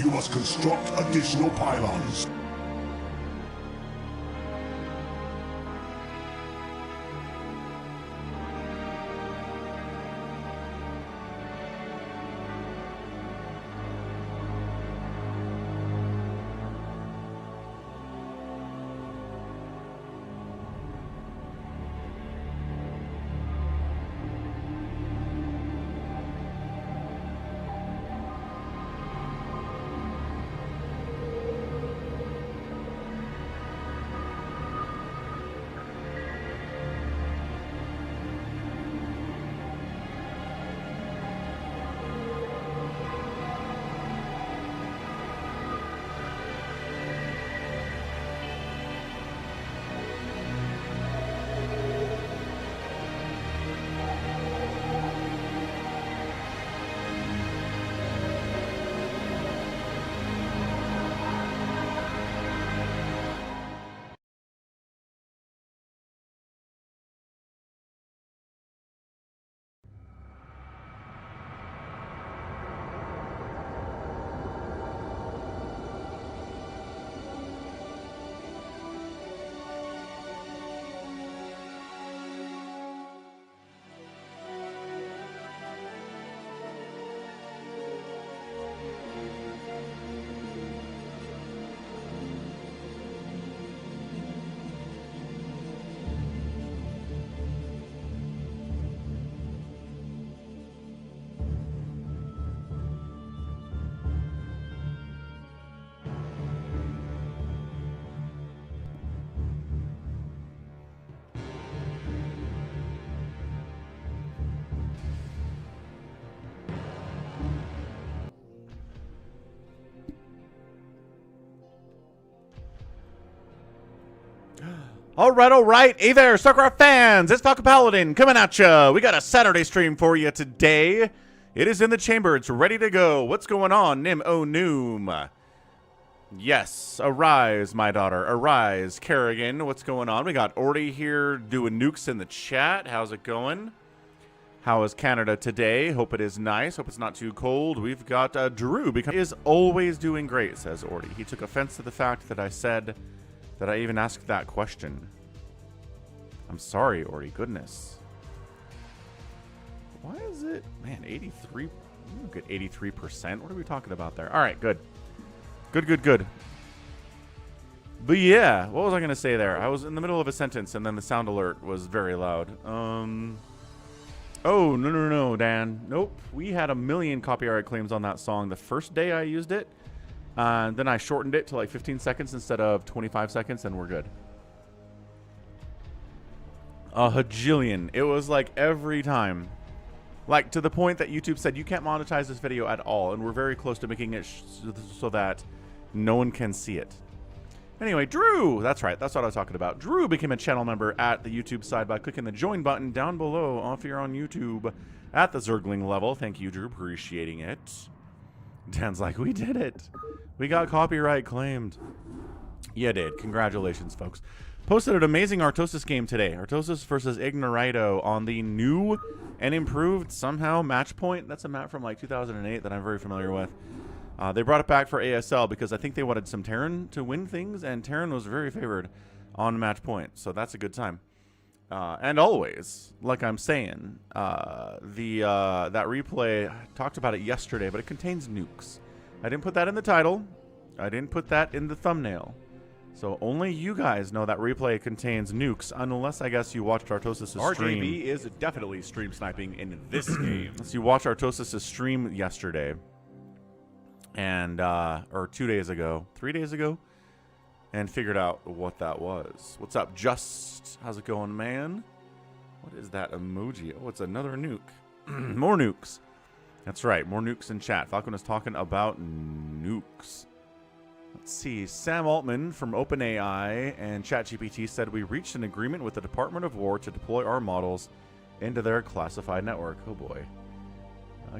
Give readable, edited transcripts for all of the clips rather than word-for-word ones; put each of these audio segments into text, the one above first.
You must construct additional pylons. All right. Hey there, StarCraft fans. It's Falcon Paladin coming at ya. We got a Saturday stream for you today. It is in the chamber. It's ready to go. What's going on, Nim O Noom? Yes, arise, my daughter. Arise, Kerrigan. What's going on? We got Orty here doing nukes in the chat. How's it going? How is Canada today? Hope it is nice. Hope it's not too cold. We've got Drew. Is always doing great, says Orty. He took offense to the fact that I said that I even asked that question. I'm sorry, Orty. Goodness. Why is it? Man, 83. Good 83%. What are we talking about there? All right, good. Good. But yeah, what was I going to say there? I was in the middle of a sentence, and then the sound alert was very loud. Oh, no, Dan. Nope. We had 1 million copyright claims on that song the first day I used it. Then I shortened it to like 15 seconds instead of 25 seconds, and we're good. A hajillion. It was like every time. Like to the point that YouTube said you can't monetize this video at all, and we're very close to making it so that no one can see it. Anyway, Drew, that's right, that's what I was talking about. Drew became a channel member at the YouTube side by clicking the join button down below if you're on YouTube at the Zergling level. Thank you, Drew, appreciating it. Dan's like, we did it. We got copyright claimed. You did. Congratulations, folks. Posted an amazing Artosis game today. Artosis versus Ignorito on the new and improved somehow match point. That's a map from like 2008 that I'm very familiar with. They brought it back for ASL because I think they wanted some Terran to win things, and Terran was very favored on match point. So that's a good time. And always, like I'm saying, that replay, I talked about it yesterday, but it contains nukes. I didn't put that in the title. I didn't put that in the thumbnail. So only you guys know that replay contains nukes, unless I guess you watched Artosis' stream. RJB is definitely stream sniping in this game. So you watched Artosis' stream yesterday, and or 2 days ago, 3 days ago, and figured out what that was. What's up, Just? How's it going, man? What is that emoji? Oh, it's another nuke. More nukes. That's right, more nukes in chat. Falcon is talking about nukes. Let's see. Sam Altman from OpenAI and ChatGPT said we reached an agreement with the Department of War to deploy our models into their classified network. Oh boy.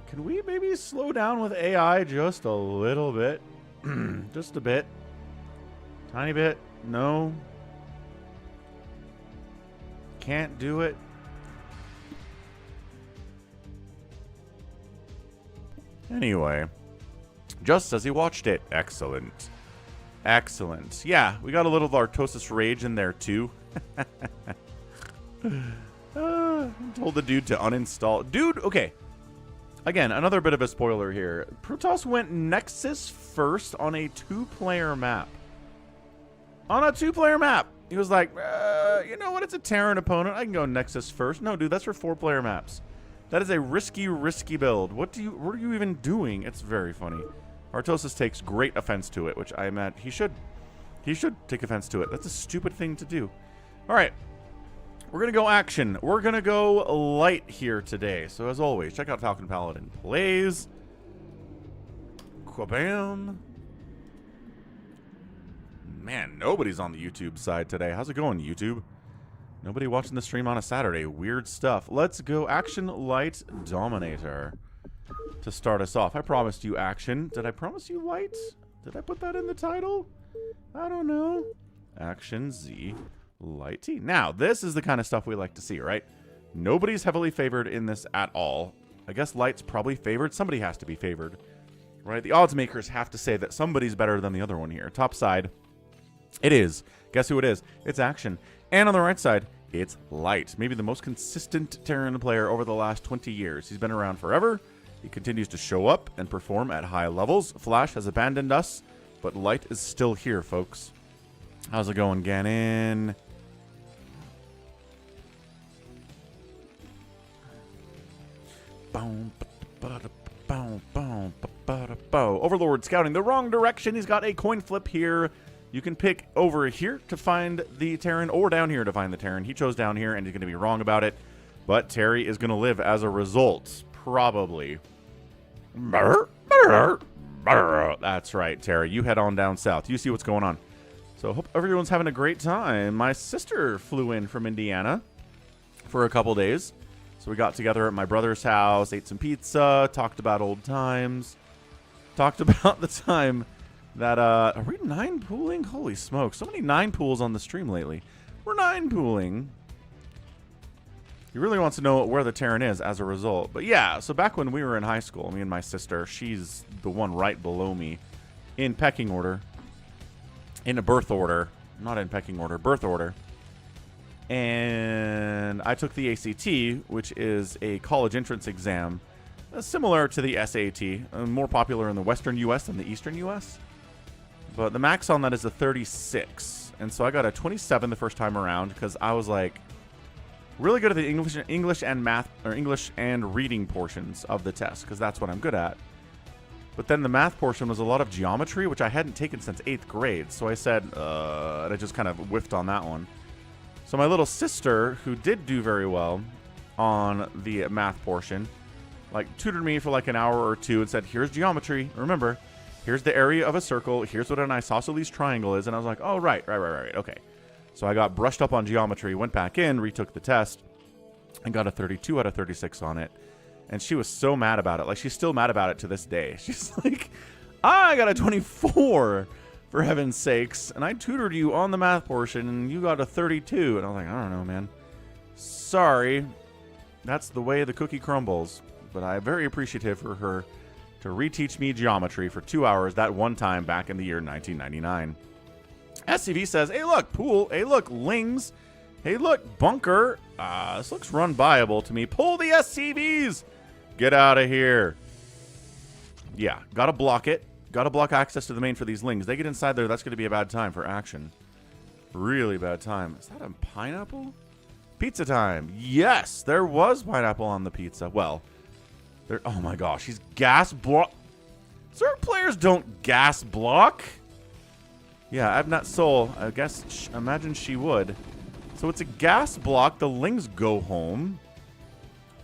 Can we maybe slow down with AI just a little bit? Just a bit. Tiny bit. No. Can't do it. Anyway. Just as he watched it. Excellent. Excellent. Yeah, we got a little Artosis Rage in there, too. Told the dude to uninstall. Dude, okay. Again, another bit of a spoiler here. Protoss went Nexus first on a 2-player map. On a 2-player map. He was like, you know what? It's a Terran opponent. I can go Nexus first. No, dude, that's for 4-player maps. That is a risky, risky build. What are you even doing? It's very funny. Artosis takes great offense to it, which I imagine he should take offense to it. That's a stupid thing to do. All right. We're going to go action. We're going to go light here today. So as always, check out Falcon Paladin Plays. Quabam. Man, nobody's on the YouTube side today. How's it going, YouTube? Nobody watching the stream on a Saturday. Weird stuff. Let's go action light Dominator to start us off. I promised you action. Did I promise you light? Did I put that in the title? I don't know. Action Z light T. Now, this is the kind of stuff we like to see, right? Nobody's heavily favored in this at all. I guess light's probably favored. Somebody has to be favored, right? The odds makers have to say that somebody's better than the other one here. Top side, it is. Guess who it is? It's action. And on the right side, it's light. Maybe the most consistent Terran player over the last 20 years. He's been around forever. He continues to show up and perform at high levels. Flash has abandoned us, but light is still here, folks. How's it going, Ganon? Overlord scouting the wrong direction. He's got a coin flip here. You can pick over here to find the Terran or down here to find the Terran. He chose down here and he's going to be wrong about it. But Terry is going to live as a result. Probably. That's right, Terry. You head on down south. You see what's going on. So hope everyone's having a great time. My sister flew in from Indiana for a couple days. So we got together at my brother's house, ate some pizza, talked about old times. Talked about the time that, are we 9 pooling? Holy smoke. So many 9 pools on the stream lately. We're 9 pooling. He really wants to know where the Terran is as a result. But yeah, so back when we were in high school, me and my sister, she's the one right below me in pecking order. In a birth order. Not in pecking order, birth order. And I took the ACT, which is a college entrance exam, similar to the SAT, more popular in the western U.S. than the eastern U.S. But the max on that is a 36. And so I got a 27 the first time around because I was like really good at the English and math, or English and reading portions of the test, because that's what I'm good at. But then the math portion was a lot of geometry, which I hadn't taken since 8th grade. So I said, and I just kind of whiffed on that one. So my little sister, who did do very well on the math portion, like tutored me for like an hour or two and said, here's geometry. Remember, here's the area of a circle. Here's what an isosceles triangle is. And I was like, oh, right. Okay. So I got brushed up on geometry, went back in, retook the test, and got a 32 out of 36 on it. And she was so mad about it. Like, she's still mad about it to this day. She's like, I got a 24, for heaven's sakes. And I tutored you on the math portion, and you got a 32. And I was like, I don't know, man. Sorry. That's the way the cookie crumbles. But I'm very appreciative for her to reteach me geometry for 2 hours that one time back in the year 1999. SCV says, hey, look, pool. Hey, look, lings. Hey, look, bunker. This looks run viable to me. Pull the SCVs. Get out of here. Yeah, gotta block it. Gotta block access to the main for these lings. They get inside there, that's going to be a bad time for action. Really bad time. Is that a pineapple? Pizza time. Yes, there was pineapple on the pizza. Well, there. Oh my gosh, he's gas block. Certain players don't gas block. Yeah, I've not soul. I guess, imagine she would. So it's a gas block. The lings go home.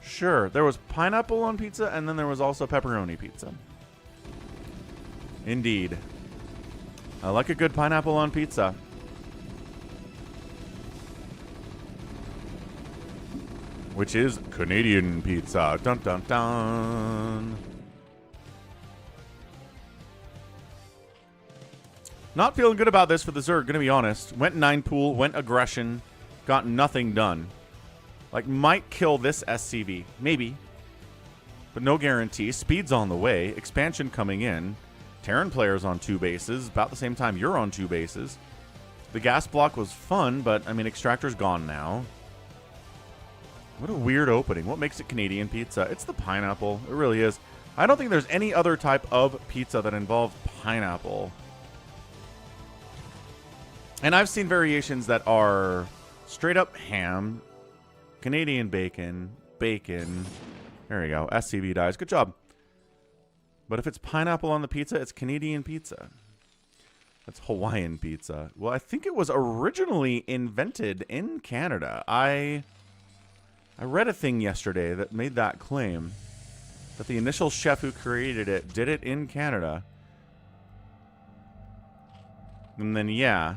Sure. There was pineapple on pizza, and then there was also pepperoni pizza. Indeed. I like a good pineapple on pizza. Which is Canadian pizza. Dun dun dun. Not feeling good about this for the Zerg, gonna be honest. Went 9 pool, went aggression, got nothing done. Like, might kill this SCV. Maybe. But no guarantee. Speed's on the way. Expansion coming in. Terran players on 2 bases, about the same time you're on 2 bases. The gas block was fun, but, I mean, Extractor's gone now. What a weird opening. What makes it Canadian pizza? It's the pineapple. It really is. I don't think there's any other type of pizza that involves pineapple. And I've seen variations that are straight up ham, Canadian bacon, bacon. There you go. SCV dies. Good job. But if it's pineapple on the pizza, it's Canadian pizza. That's Hawaiian pizza. Well, I think it was originally invented in Canada. I read a thing yesterday that made that claim, that the initial chef who created it did it in Canada. And then, yeah,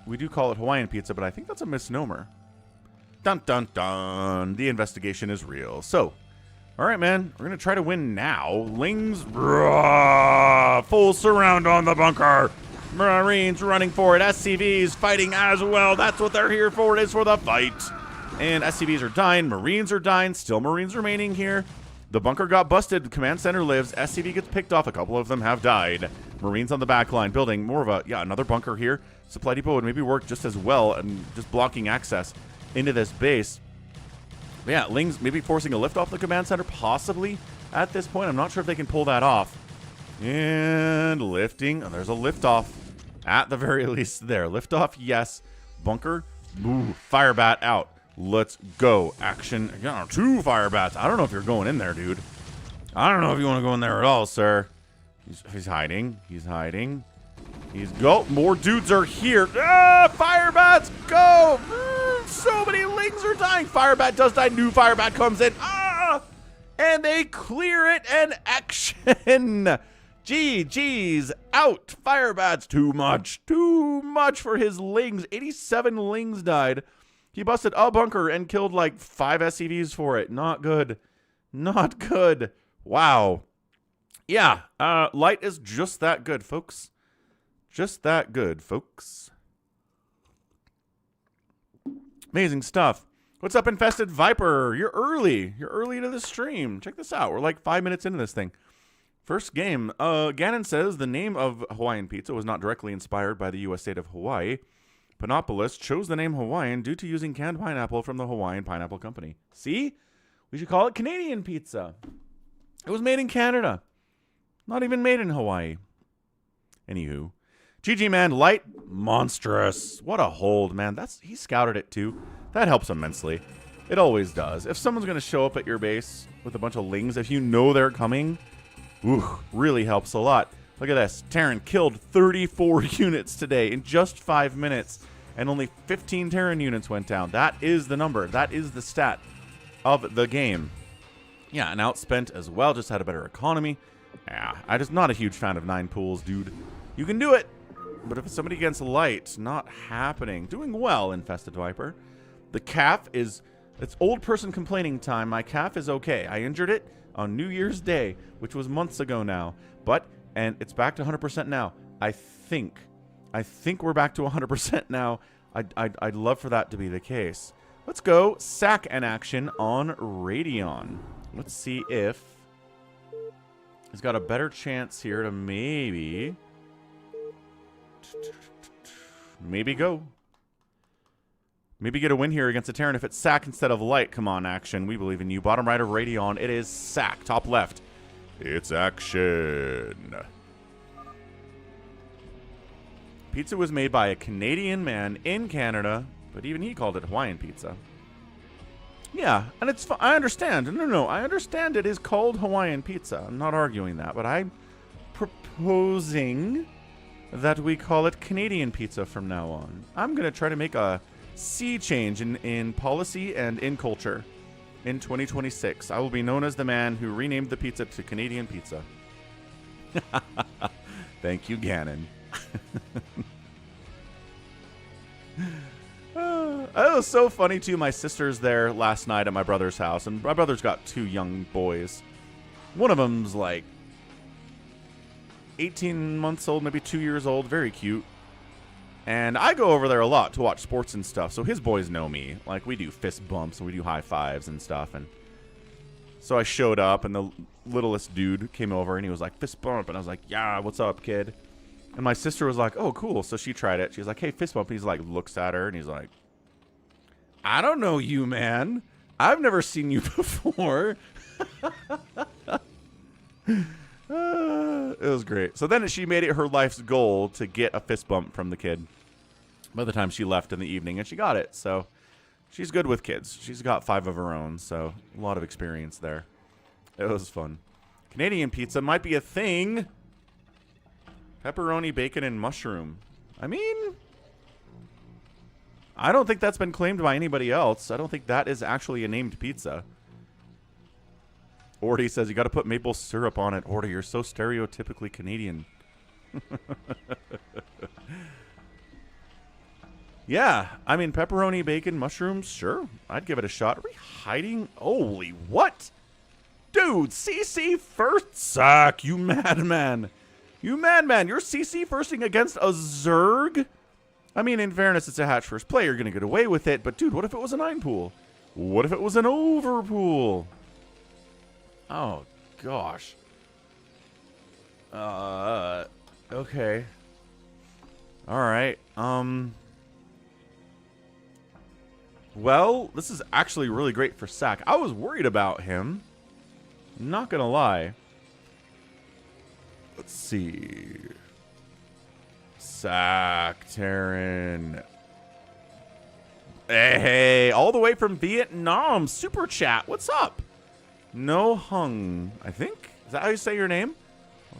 we do call it Hawaiian pizza, but I think that's a misnomer. Dun, dun, dun. The investigation is real. So, all right, man. We're going to try to win now. Lings, full surround on the bunker. Marines running for it. SCVs fighting as well. That's what they're here for. It is for the fight. And SCVs are dying. Marines are dying. Still Marines remaining here. The bunker got busted. Command center lives. SCV gets picked off. A couple of them have died. Marines on the back line building more of a, another bunker here. Supply depot would maybe work just as well and just blocking access into this base. But yeah, Ling's maybe forcing a lift off the command center, possibly at this point. I'm not sure if they can pull that off. And lifting. Oh, there's a liftoff at the very least there. Liftoff, yes. Bunker, move. Firebat out. Let's go. Action. 2 firebats. I don't know if you're going in there, dude. I don't know if you want to go in there at all, sir. He's hiding. He's hiding. He's go. More dudes are here. Ah, firebats, go. So many Lings are dying. Firebat does die. New firebat comes in. Ah, and they clear it. And action. GG's out. Firebats, too much. Too much for his Lings. 87 Lings died. He busted a bunker and killed like 5 SCVs for it. Not good. Not good. Wow. Yeah, light is just that good, folks. Just that good, folks. Amazing stuff. What's up, Infested Viper? You're early. You're early to the stream. Check this out. We're like 5 minutes into this thing. First game. Gannon says the name of Hawaiian pizza was not directly inspired by the U.S. state of Hawaii. Panopolis chose the name Hawaiian due to using canned pineapple from the Hawaiian Pineapple Company. See? We should call it Canadian pizza. It was made in Canada. Not even made in Hawaii. Anywho. GG, man. Light. Monstrous. What a hold, man. He scouted it, too. That helps immensely. It always does. If someone's going to show up at your base with a bunch of Lings, if you know they're coming, really helps a lot. Look at this. Terran killed 34 units today in just 5 minutes, and only 15 Terran units went down. That is the number. That is the stat of the game. Yeah, and outspent as well. Just had a better economy. Yeah, I'm just not a huge fan of 9 pools, dude. You can do it, but if it's somebody against light, not happening. Doing well, Infested Viper. The calf is... It's old person complaining time. My calf is okay. I injured it on New Year's Day, which was months ago now. And it's back to 100% now. I think we're back to 100% now. I'd love for that to be the case. Let's go SAC in action on Radeon. Let's see if he's got a better chance here to maybe go. Maybe get a win here against a Terran if it's SAC instead of light. Come on, action. We believe in you. Bottom right of Radeon. It is SAC. Top left. It's action. Pizza was made by a Canadian man in Canada, but even he called it Hawaiian pizza. Yeah, and it's I understand. No, I understand it is called Hawaiian pizza. I'm not arguing that, but I'm proposing that we call it Canadian pizza from now on. I'm going to try to make a sea change in policy and in culture. In 2026, I will be known as the man who renamed the pizza to Canadian pizza. Thank you, Gannon. It was so funny, too. My sister's there last night at my brother's house, and my brother's got 2 young boys. One of them's like 18 months old, maybe 2 years old, very cute. And I go over there a lot to watch sports and stuff, so his boys know me. Like, we do fist bumps and we do high fives and stuff. And So I showed up, and the littlest dude came over, and he was like, fist bump. And I was like, yeah, what's up, kid? And my sister was like, oh, cool. So she tried it. She's like, hey, fist bump. And he's like, looks at her, and he's like, I don't know you, man. I've never seen you before. It was great. So then she made it her life's goal to get a fist bump from the kid by the time she left in the evening, and she got it. So she's good with kids. She's got 5 of her own, so a lot of experience there. It was fun. Canadian pizza might be a thing. Pepperoni, bacon, and mushroom. I mean, I don't think that's been claimed by anybody else. I don't think that is actually a named pizza. Ordy says, you got to put maple syrup on it. Ordy, you're so stereotypically Canadian. Yeah, I mean, pepperoni, bacon, mushrooms, sure. I'd give it a shot. Are we hiding? Holy, what? Dude, CC first? Suck, you madman. You madman. You're CC firsting against a Zerg? I mean, in fairness, it's a hatch first play. You're going to get away with it. But, dude, what if it was a 9 pool? What if it was an over pool? Oh, gosh. Okay. All right. Well, this is actually really great for sSak. I was worried about him. Not gonna lie. Let's see. sSak, Terran. Hey, all the way from Vietnam. Super chat. What's up? No Hung, I think. Is that how you say your name?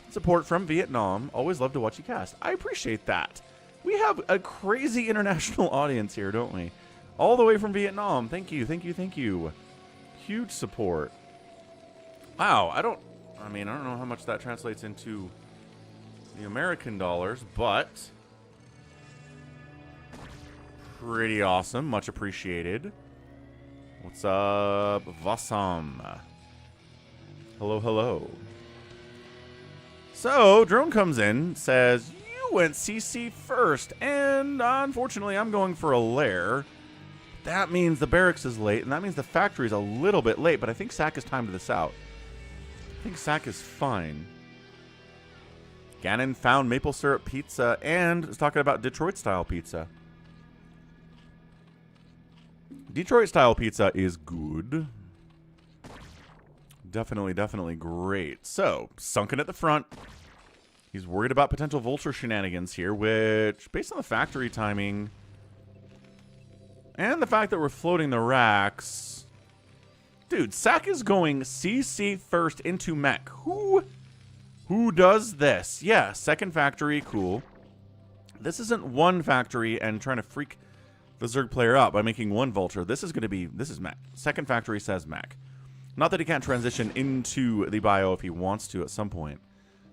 Support from Vietnam. Always love to watch you cast. I appreciate that. We have a crazy international audience here, don't we? All the way from Vietnam. Thank you, thank you, thank you. Huge support. Wow, I don't know how much that translates into the American dollars, but pretty awesome. Much appreciated. What's up, Vassam? Hello, hello. So, Drone comes in, says, you went CC first, and unfortunately, I'm going for a lair. That means the barracks is late, and that means the factory is a little bit late, but I think sSak has timed this out. I think sSak is fine. Gannon found maple syrup pizza and is talking about Detroit-style pizza. Detroit-style pizza is good. Definitely, definitely great. So, Sunken at the front. He's worried about potential vulture shenanigans here, which, based on the factory timing and the fact that we're floating the racks... Dude, sSak is going CC first into mech. Who does this? Yeah, second factory, cool. This isn't one factory and trying to freak the Zerg player out by making one vulture. This is mech. Second factory says mech. Not that he can't transition into the bio if he wants to at some point.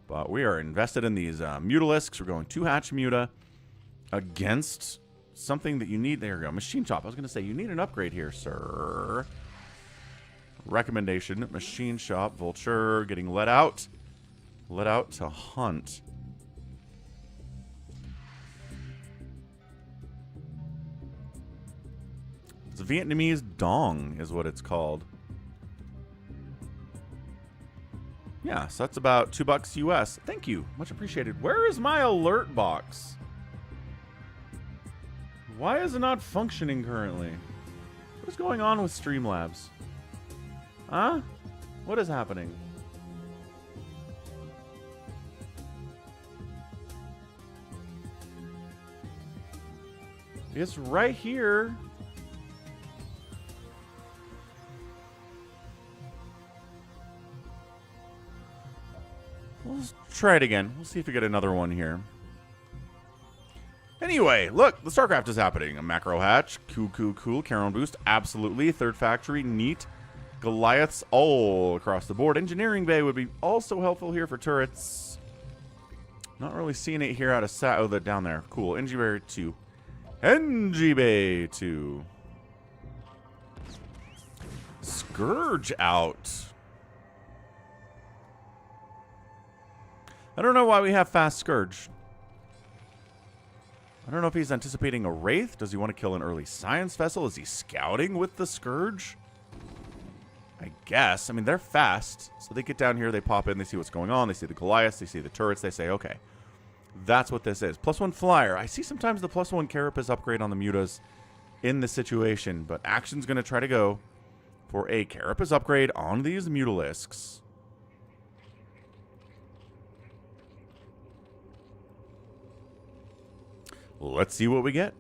But we are invested in these Mutalisks. We're going 2 hatch Muta against something that you need. There you go. Machine Shop. I was going to say, you need an upgrade here, sir. Recommendation. Machine Shop. Vulture getting let out. Let out to hunt. It's a Vietnamese dong is what it's called. Yeah, so that's about $2 US. Thank you. Much appreciated. Where is my alert box? Why is it not functioning currently? What is going on with Streamlabs? Huh? What is happening? It's right here. Let's try it again. We'll see if we get another one here. Anyway, look, the StarCraft is happening. A macro hatch. Cool, cool, cool. Charon boost. Absolutely. Third factory. Neat. Goliaths all across the board. Engineering bay would be also helpful here for turrets. Not really seeing it here out of sight. Oh, they're down there. Cool. NG bay 2. NG bay 2. Scourge out. I don't know why we have fast Scourge. I don't know if he's anticipating a Wraith. Does he want to kill an early science vessel? Is he scouting with the Scourge? I guess. I mean, they're fast. So they get down here, they pop in, they see what's going on. They see the Goliaths, they see the turrets. They say, okay, that's what this is. +1 flyer. I see sometimes the +1 carapace upgrade on the mutas in this situation. But Action's going to try to go for a carapace upgrade on these Mutalisks. Let's see what we get.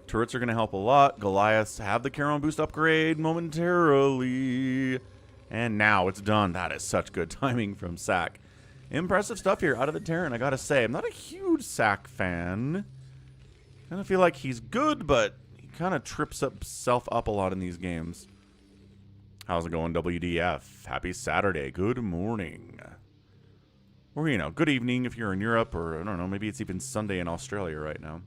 Turrets are going to help a lot. Goliaths have the Charon boost upgrade momentarily. And now it's done. That is such good timing from sSak. Impressive stuff here out of the Terran, I gotta say. I'm not a huge sSak fan. I kind of feel like he's good, but he kind of trips himself up a lot in these games. How's it going, WDF? Happy Saturday. Good morning. Or, you know, good evening if you're in Europe, or, I don't know, maybe it's even Sunday in Australia right now.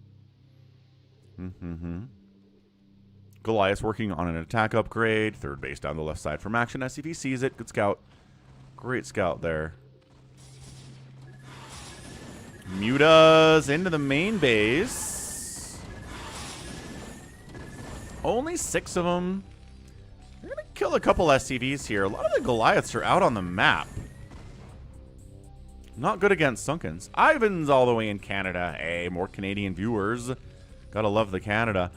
Goliath's working on an attack upgrade. Third base down the left side from Action. SCV sees it. Good scout. Great scout there. Mutas into the main base. Only 6 of them. They're going to kill a couple SCVs here. A lot of the Goliaths are out on the map. Not good against Sunkens. Ivan's all the way in Canada. Hey, more Canadian viewers. Gotta love the Canada.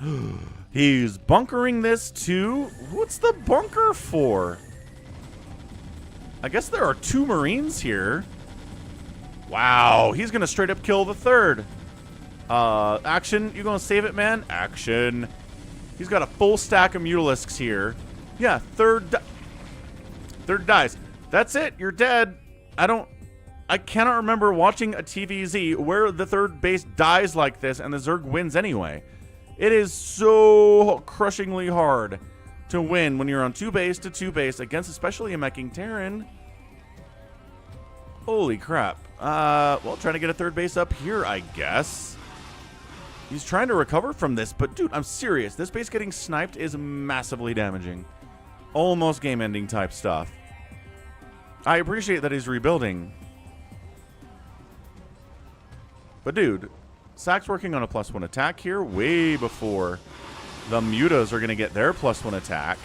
He's bunkering this too. What's the bunker for? I guess there are 2 Marines here. Wow, he's gonna straight up kill the third. Action, you gonna save it, man? Action. He's got a full stack of Mutalisks here. Yeah, third dies. That's it, you're dead. I cannot remember watching a TVZ where the third base dies like this and the Zerg wins anyway. It is so crushingly hard to win when you're on 2 base to 2 base against especially a meching Terran. Holy crap. Well, trying to get a third base up here, I guess. He's trying to recover from this, but dude, I'm serious. This base getting sniped is massively damaging. Almost game-ending type stuff. I appreciate that he's rebuilding. But dude, sSak's working on a +1 attack here way before the Mutas are going to get their +1 attack.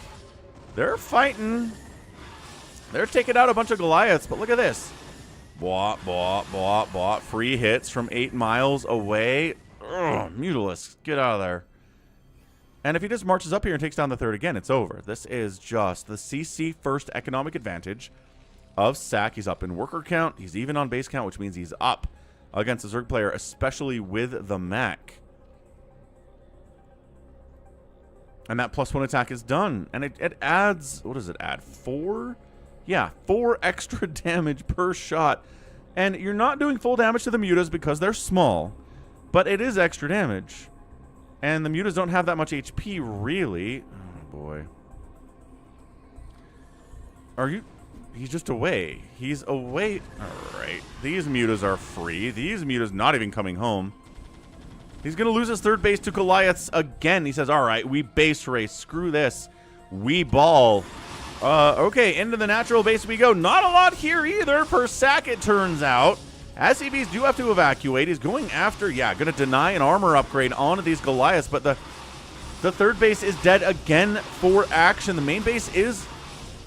They're fighting. They're taking out a bunch of Goliaths, but look at this. Blah, blah, blah, blah. Free hits from 8 miles away. Ugh, Mutalisks, get out of there. And if he just marches up here and takes down the third again, it's over. This is just the CC first economic advantage of sSak. He's up in worker count. He's even on base count, which means he's up against a Zerg player, especially with the mech. And that +1 attack is done. And it adds, what does it add? 4? Yeah, 4 extra damage per shot. And you're not doing full damage to the Mutas because they're small. But it is extra damage. And the Mutas don't have that much HP, really. Oh, boy. Are you... He's just away. He's away. All right. These Mutas are free. These Mutas not even coming home. He's going to lose his third base to Goliaths again. He says, all right, we base race. Screw this. We ball. Okay, into the natural base we go. Not a lot here either for sSak, it turns out. SCVs do have to evacuate. He's going after, yeah, going to deny an armor upgrade onto these Goliaths, but the third base is dead again for Action. The main base is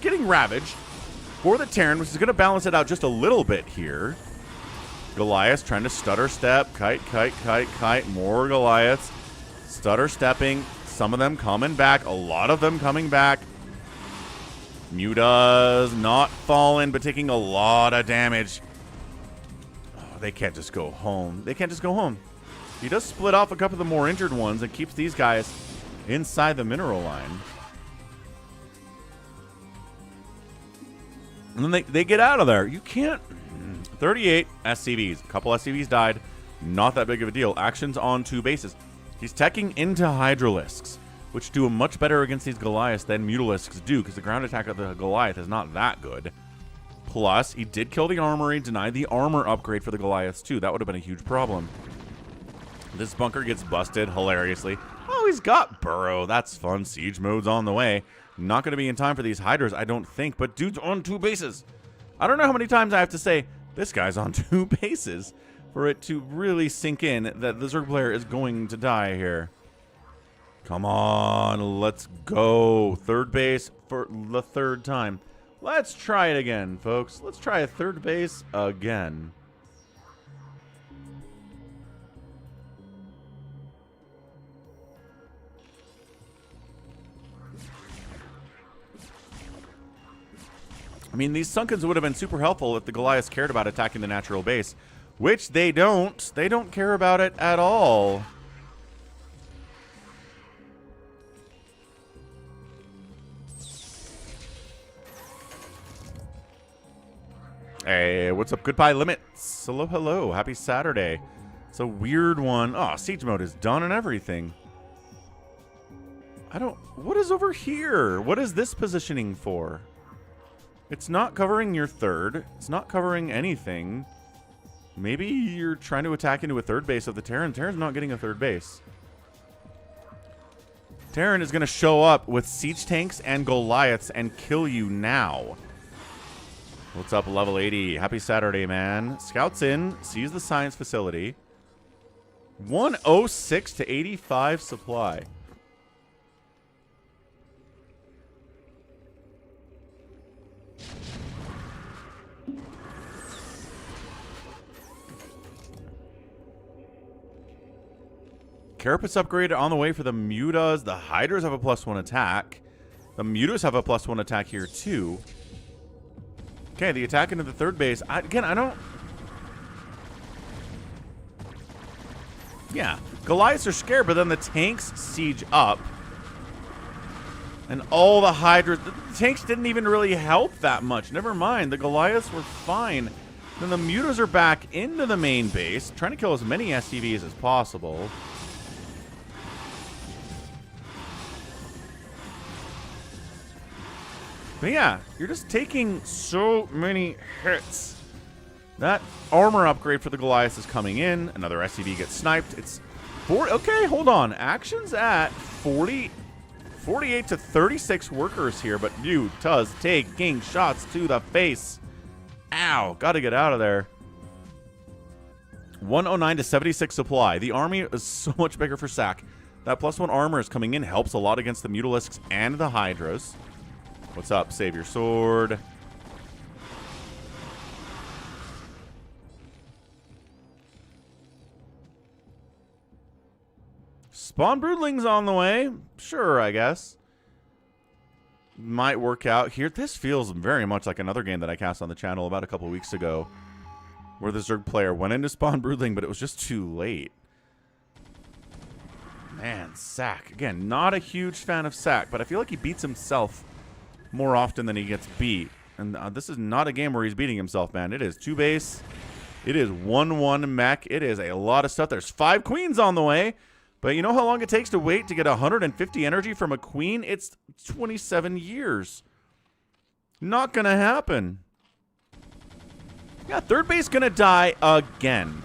getting ravaged for the Terran, which is going to balance it out just a little bit here. Goliaths trying to stutter step. Kite, kite, kite, kite. More Goliaths. Stutter stepping. Some of them coming back. A lot of them coming back. Mutas not falling, but taking a lot of damage. Oh, they can't just go home. They can't just go home. He does split off a couple of the more injured ones and keeps these guys inside the mineral line. And then they get out of there. You can't... 38 SCVs. A couple SCVs died. Not that big of a deal. Action's on 2 bases. He's teching into Hydralisks, which do much better against these Goliaths than Mutalisks do, because the ground attack of the Goliath is not that good. Plus, he did kill the armory, denied the armor upgrade for the Goliaths, too. That would have been a huge problem. This bunker gets busted hilariously. Oh, he's got Burrow. That's fun. Siege mode's on the way. Not going to be in time for these Hydras, I don't think, but dude's on 2 bases. I don't know how many times I have to say, this guy's on 2 bases for it to really sink in that the Zerg player is going to die here. Come on, let's go. Third base for the third time. Let's try it again, folks. Let's try a third base again. I mean, these Sunkens would have been super helpful if the Goliaths cared about attacking the natural base, which they don't. They don't care about it at all. Hey, what's up? Goodbye, Limits. Hello, hello. Happy Saturday. It's a weird one. Oh, siege mode is done and everything. I don't... What is over here? What is this positioning for? It's not covering your third. It's not covering anything. Maybe you're trying to attack into a third base of the Terran. Terran's not getting a third base. Terran is going to show up with siege tanks and Goliaths and kill you now. What's up, level 80? Happy Saturday, man. Scouts in, sees the science facility. 106 to 85 supply. Carapace upgrade on the way for the Mutas. The Hydras have a +1 attack. The Mutas have a +1 attack here, too. Okay, the attack into the third base. Again, I don't... Yeah, Goliaths are scared, but then the tanks siege up. And all the Hydras... The tanks didn't even really help that much. Never mind, the Goliaths were fine. Then the Mutas are back into the main base, trying to kill as many SCVs as possible. But yeah, you're just taking so many hits. That armor upgrade for the Goliath is coming in. Another SCV gets sniped. It's 4. Okay, hold on. Action's at 48 to 36 workers here, but you does taking shots to the face. Ow, gotta get out of there. 109 to 76 supply. The army is so much bigger for sSak. That +1 armor is coming in, helps a lot against the Mutalisks and the Hydras. What's up? Save your sword. Spawn Broodlings on the way. Sure, I guess. Might work out here. This feels very much like another game that I cast on the channel about a couple weeks ago, where the Zerg player went into Spawn Broodling, but it was just too late. Man, sSak. Again, not a huge fan of sSak, but I feel like he beats himself more often than he gets beat. And this is not a game where he's beating himself, man. It is 2 base. It is 1-1 mech. It is a lot of stuff. There's 5 queens on the way. But you know how long it takes to wait to get 150 energy from a queen? It's 27 years. Not going to happen. Yeah, third base going to die again.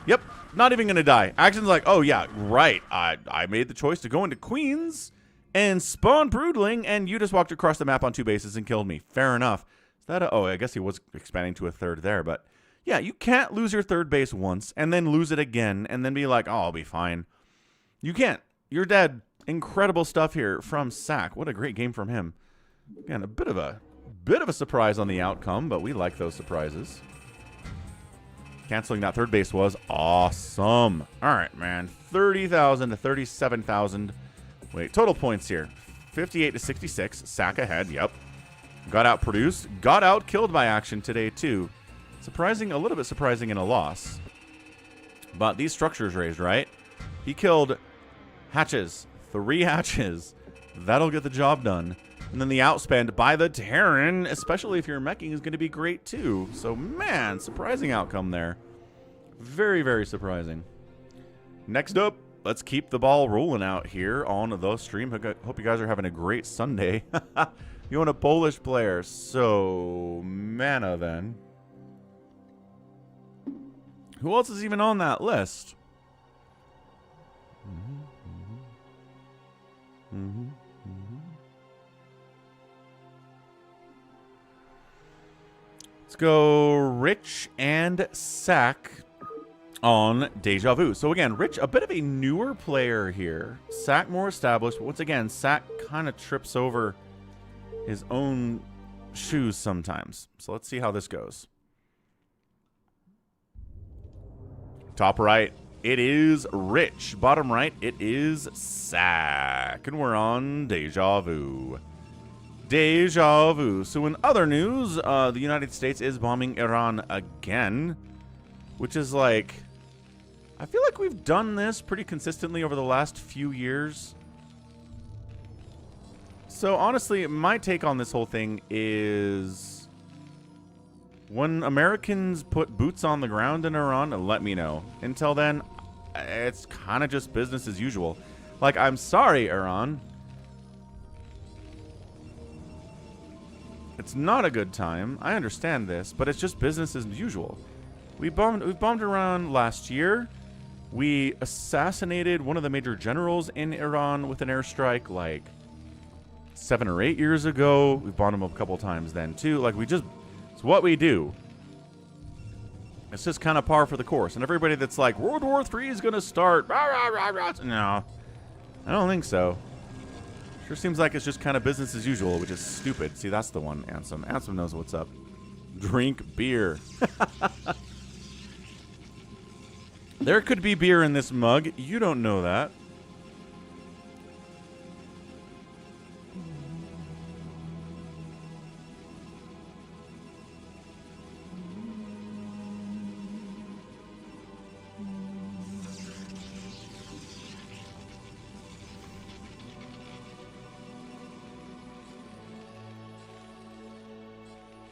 Yep, not even going to die. Action's like, oh yeah, right. I made the choice to go into queens and spawn Broodling, and you just walked across the map on 2 bases and killed me. Fair enough. Is that oh, I guess he was expanding to a third there, but yeah, you can't lose your third base once and then lose it again and then be like, oh, I'll be fine. You can't. You're dead. Incredible stuff here from sSak. What a great game from him. Again, a bit of a surprise on the outcome, but we like those surprises. Canceling that third base was awesome. All right, man. 30,000 to 37,000. Wait, total points here. 58 to 66. sSak ahead. Yep. Got out produced. Got out killed by action today, too. Surprising, a little bit surprising in a loss. But these structures raised, right? He killed hatches. 3 hatches. That'll get the job done. And then the outspend by the Terran, especially if you're meching, is going to be great, too. So, man, surprising outcome there. Very, very surprising. Next up, let's keep the ball rolling out here on the stream. Hope you guys are having a great Sunday. You want a Polish player? So, mana then. Who else is even on that list? Let's go Rich and sSak. on Deja Vu. So again, Rich, a bit of a newer player here. sSak more established, but once again, sSak kind of trips over his own shoes sometimes. So let's see how this goes. Top right, it is Rich. Bottom right, it is sSak. And we're on Deja Vu. Deja Vu. So in other news, the United States is bombing Iran again, which is like, I feel like we've done this pretty consistently over the last few years. So honestly, my take on this whole thing is, when Americans put boots on the ground in Iran, let me know. Until then, it's kind of just business as usual. Like, I'm sorry, Iran. It's not a good time. I understand this, but it's just business as usual. We've bombed Iran last year. We assassinated one of the major generals in Iran with an airstrike like 7 or 8 years ago. We've bombed them a couple times then too. Like, it's what we do. It's just kind of par for the course. And everybody that's like, World War III is going to start. Rah, rah, rah, rah. No, I don't think so. Sure seems like it's just kind of business as usual, which is stupid. See, that's the one, Ansem. Ansem knows what's up. Drink beer. There could be beer in this mug. You don't know that.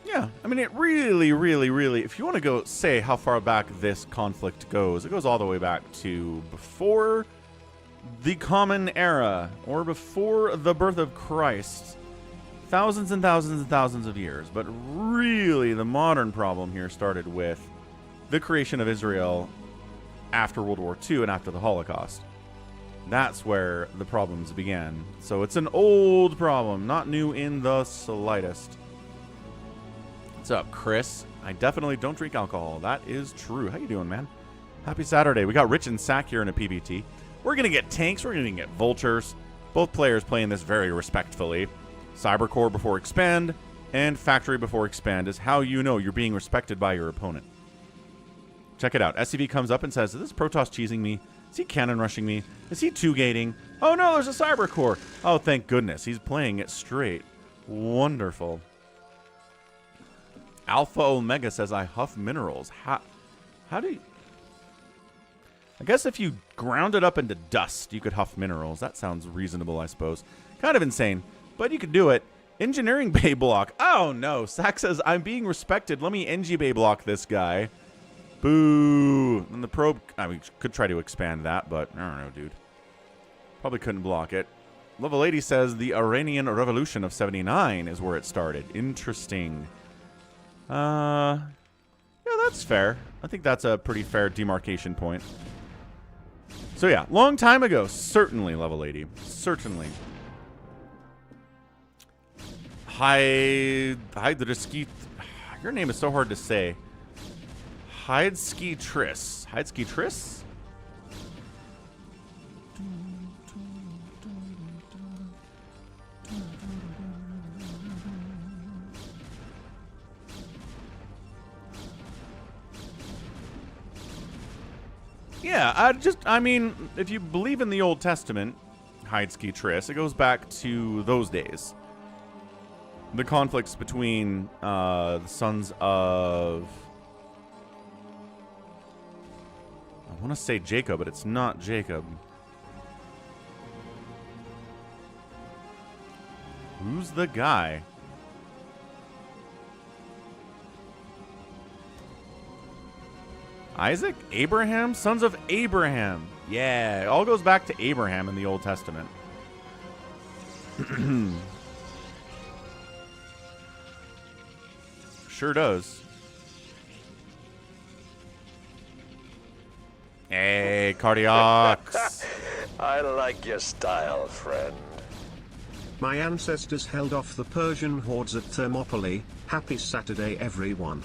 Yeah, I mean, it really, if you want to go say how far back this conflict goes, it goes all the way back to before the Common Era, or before the birth of Christ. Thousands and thousands and thousands of years. But really, the modern problem here started with the creation of Israel after World War II and after the Holocaust. That's where the problems began. So it's an old problem, not new in the slightest. What's up, Chris? I definitely don't drink alcohol. That is true. How you doing, man? Happy Saturday. We got Rich and sSak here in a PvT. We're going to get tanks. We're going to get vultures. Both players playing this very respectfully. Cybercore before expand, and factory before expand is how you know you're being respected by your opponent. Check it out. SCV comes up and says, is this Protoss cheesing me? Is he cannon rushing me? Is he two-gating? Oh no, there's a Cybercore. Oh, thank goodness. He's playing it straight. Wonderful. Alpha Omega says, I huff minerals. How do you... I guess if you ground it up into dust, you could huff minerals. That sounds reasonable, I suppose. Kind of insane, but you could do it. Engineering Bay block. Oh, no. sSak says, I'm being respected. Let me NG Bay block this guy. Boo. And the probe... I mean, could try to expand that, but I don't know, dude. Probably couldn't block it. Level 80 says, the Iranian Revolution of 79 is where it started. Interesting. Yeah, that's fair. I think that's a pretty fair demarcation point. So yeah, long time ago, certainly level 80. Certainly. Hydreski. Your name is so hard to say. Hydreski. Hydreski? Yeah, I mean, if you believe in the Old Testament, Hydreski, it goes back to those days. The conflicts between the sons of... I want to say Jacob, but it's not Jacob. Who's the guy? Isaac? Abraham? Sons of Abraham. Yeah, it all goes back to Abraham in the Old Testament. Sure does. Hey, Cardiacs. I like your style, friend. My ancestors held off the Persian hordes at Thermopylae. Happy Saturday, everyone.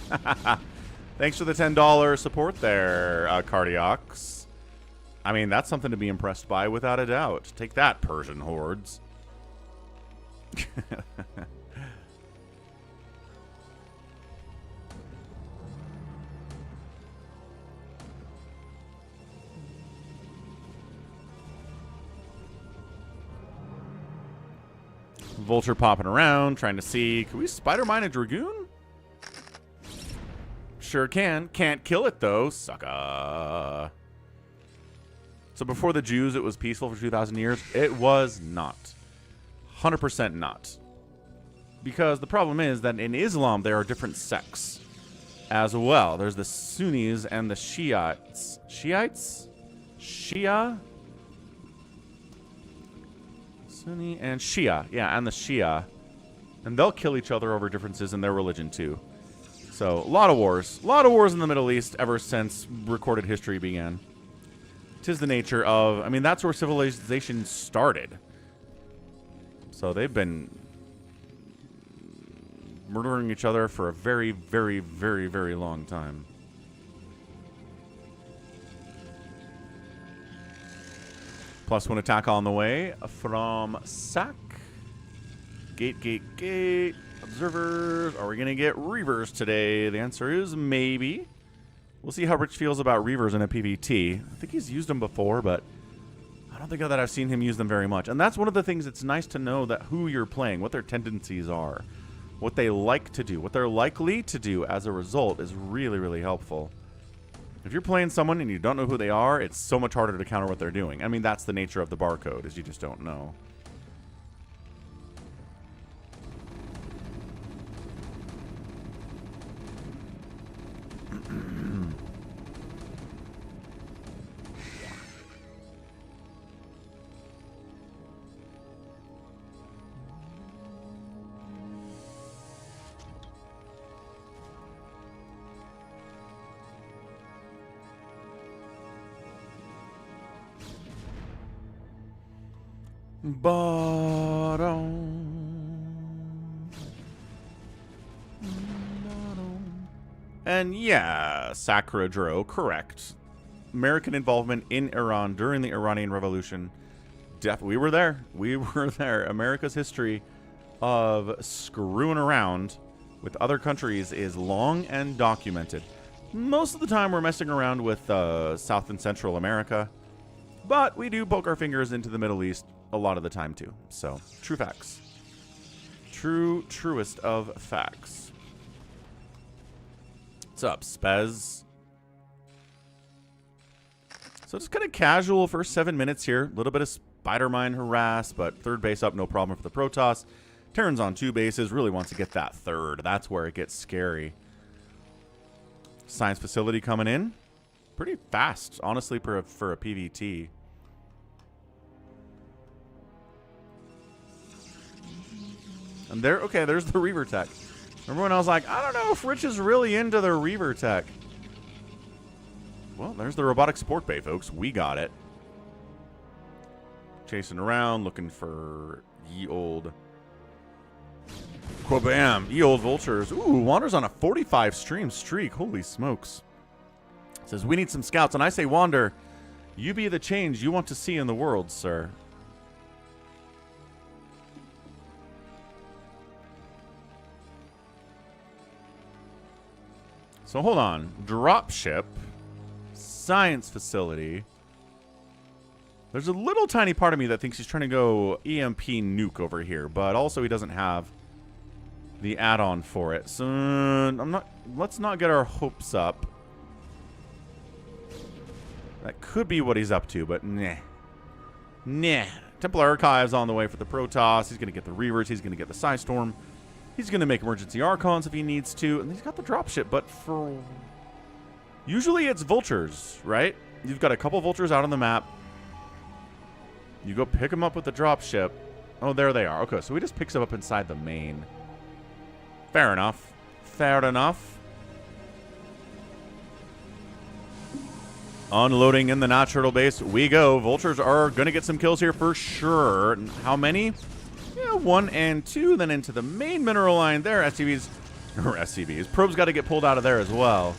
Thanks for the $10 support there, Cardiox. I mean, that's something to be impressed by without a doubt. Take that, Persian hordes. Vulture popping around, trying to see. Can we spider mine a Dragoon? Sure can. Can't kill it, though. Sucka. So before the Jews, it was peaceful for 2,000 years. It was not. 100% not. Because the problem is that in Islam, there are different sects as well. There's the Sunnis and the Shiites. Shiites? Shia? Sunni and Shia. Yeah, and the Shia. And they'll kill each other over differences in their religion, too. So, a lot of wars. A lot of wars in the Middle East ever since recorded history began. 'Tis the nature of... I mean, that's where civilization started. So, they've been murdering each other for a very, very, very, very long time. Plus one attack on the way from sSak. Gate, gate, gate. Observers. Are we going to get Reavers today? The answer is maybe. We'll see how Rich feels about Reavers in a PvT. I think he's used them before, but I don't think that I've seen him use them very much. And that's one of the things it's nice to know, that who you're playing, what their tendencies are, what they like to do, what they're likely to do as a result is really, really helpful. If you're playing someone and you don't know who they are, it's so much harder to counter what they're doing. I mean, that's the nature of the barcode, is you just don't know. And yeah, Sacradro, correct. American involvement in Iran during the Iranian Revolution. We were there. We were there. America's history of screwing around with other countries is long and documented. Most of the time we're messing around with South and Central America, but we do poke our fingers into the Middle East a lot of the time too. So, true facts. Truest of facts. What's up, Spez? So just kind of casual first 7 minutes here. A little bit of spider mine harass, but third base up, no problem for the Protoss. Terran's on 2 bases, really wants to get that third. That's where it gets scary. Science facility coming in. Pretty fast, honestly, for a PvT. And there, okay, there's the Reaver tech. Remember when I was like, I don't know if Rich is really into the Reaver tech. Well, there's the robotic support bay, folks. We got it. Chasing around, looking for ye old... Quabam! Ye old vultures. Ooh, Wander's on a 45 stream streak. Holy smokes. Says, we need some scouts. And I say, Wander, you be the change you want to see in the world, sir. So hold on. Dropship. Science facility. There's a little tiny part of me that thinks he's trying to go EMP nuke over here, but also he doesn't have the add-on for it. So let's not get our hopes up. That could be what he's up to, but nah. Nah. Templar Archives on the way for the Protoss. He's going to get the Reavers. He's going to get the Psystorm. He's going to make emergency Archons if he needs to. And he's got the dropship, but for... Usually it's vultures, right? You've got a couple vultures out on the map. You go pick them up with the dropship. Oh, there they are. Okay, so he just picks them up inside the main. Fair enough. Fair enough. Unloading in the natural base. We go. Vultures are going to get some kills here for sure. How many? Yeah, 1 and 2. Then into the main mineral line there. SCVs. Or SCVs. Probes got to get pulled out of there as well.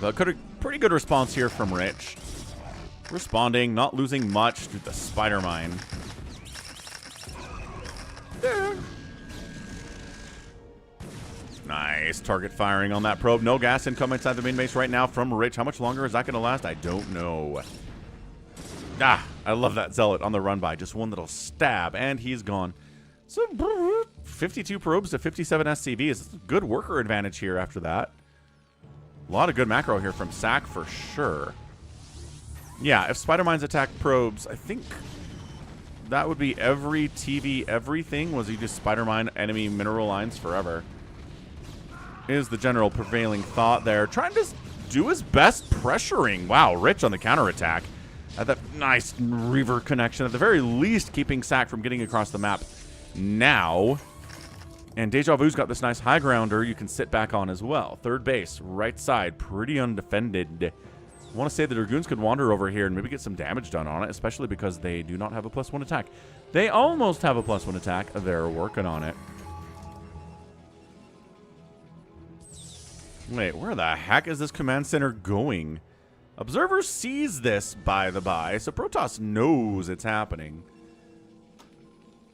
But pretty good response here from Rich. Responding, not losing much to the spider mine. Nice target firing on that probe. No gas incoming inside the main base right now from Rich. How much longer is that going to last? I don't know. Ah, I love that Zealot on the run by. Just one little stab, and he's gone. So 52 probes to 57 SCV is a good worker advantage here after that. A lot of good macro here from sSak for sure. Yeah, if Spider Mines attack probes, I think that would be every TV everything. Was he just Spider Mine enemy mineral lines forever? Is the general prevailing thought there. Trying to do his best pressuring. Wow, Rich on the counterattack. At that nice Reaver connection. At the very least, keeping sSak from getting across the map now. And Deja Vu's got this nice high grounder you can sit back on as well. Third base, right side, pretty undefended. I want to say the Dragoons could wander over here and maybe get some damage done on it, especially because they do not have a +1 attack. They almost have a +1 attack. They're working on it. Wait, where the heck is this command center going? Observer sees this, by the by, so Protoss knows it's happening.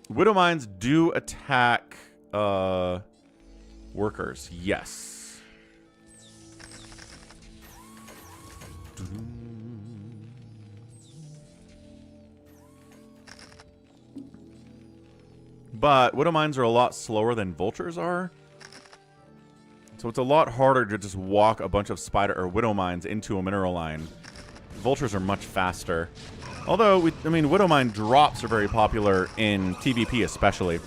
Widow Mines do attack workers, yes. But Widow Mines are a lot slower than Vultures are. So it's a lot harder to just walk a bunch of Spider or Widow Mines into a mineral line. Vultures are much faster. Although, I mean, Widow Mine drops are very popular in TVP especially.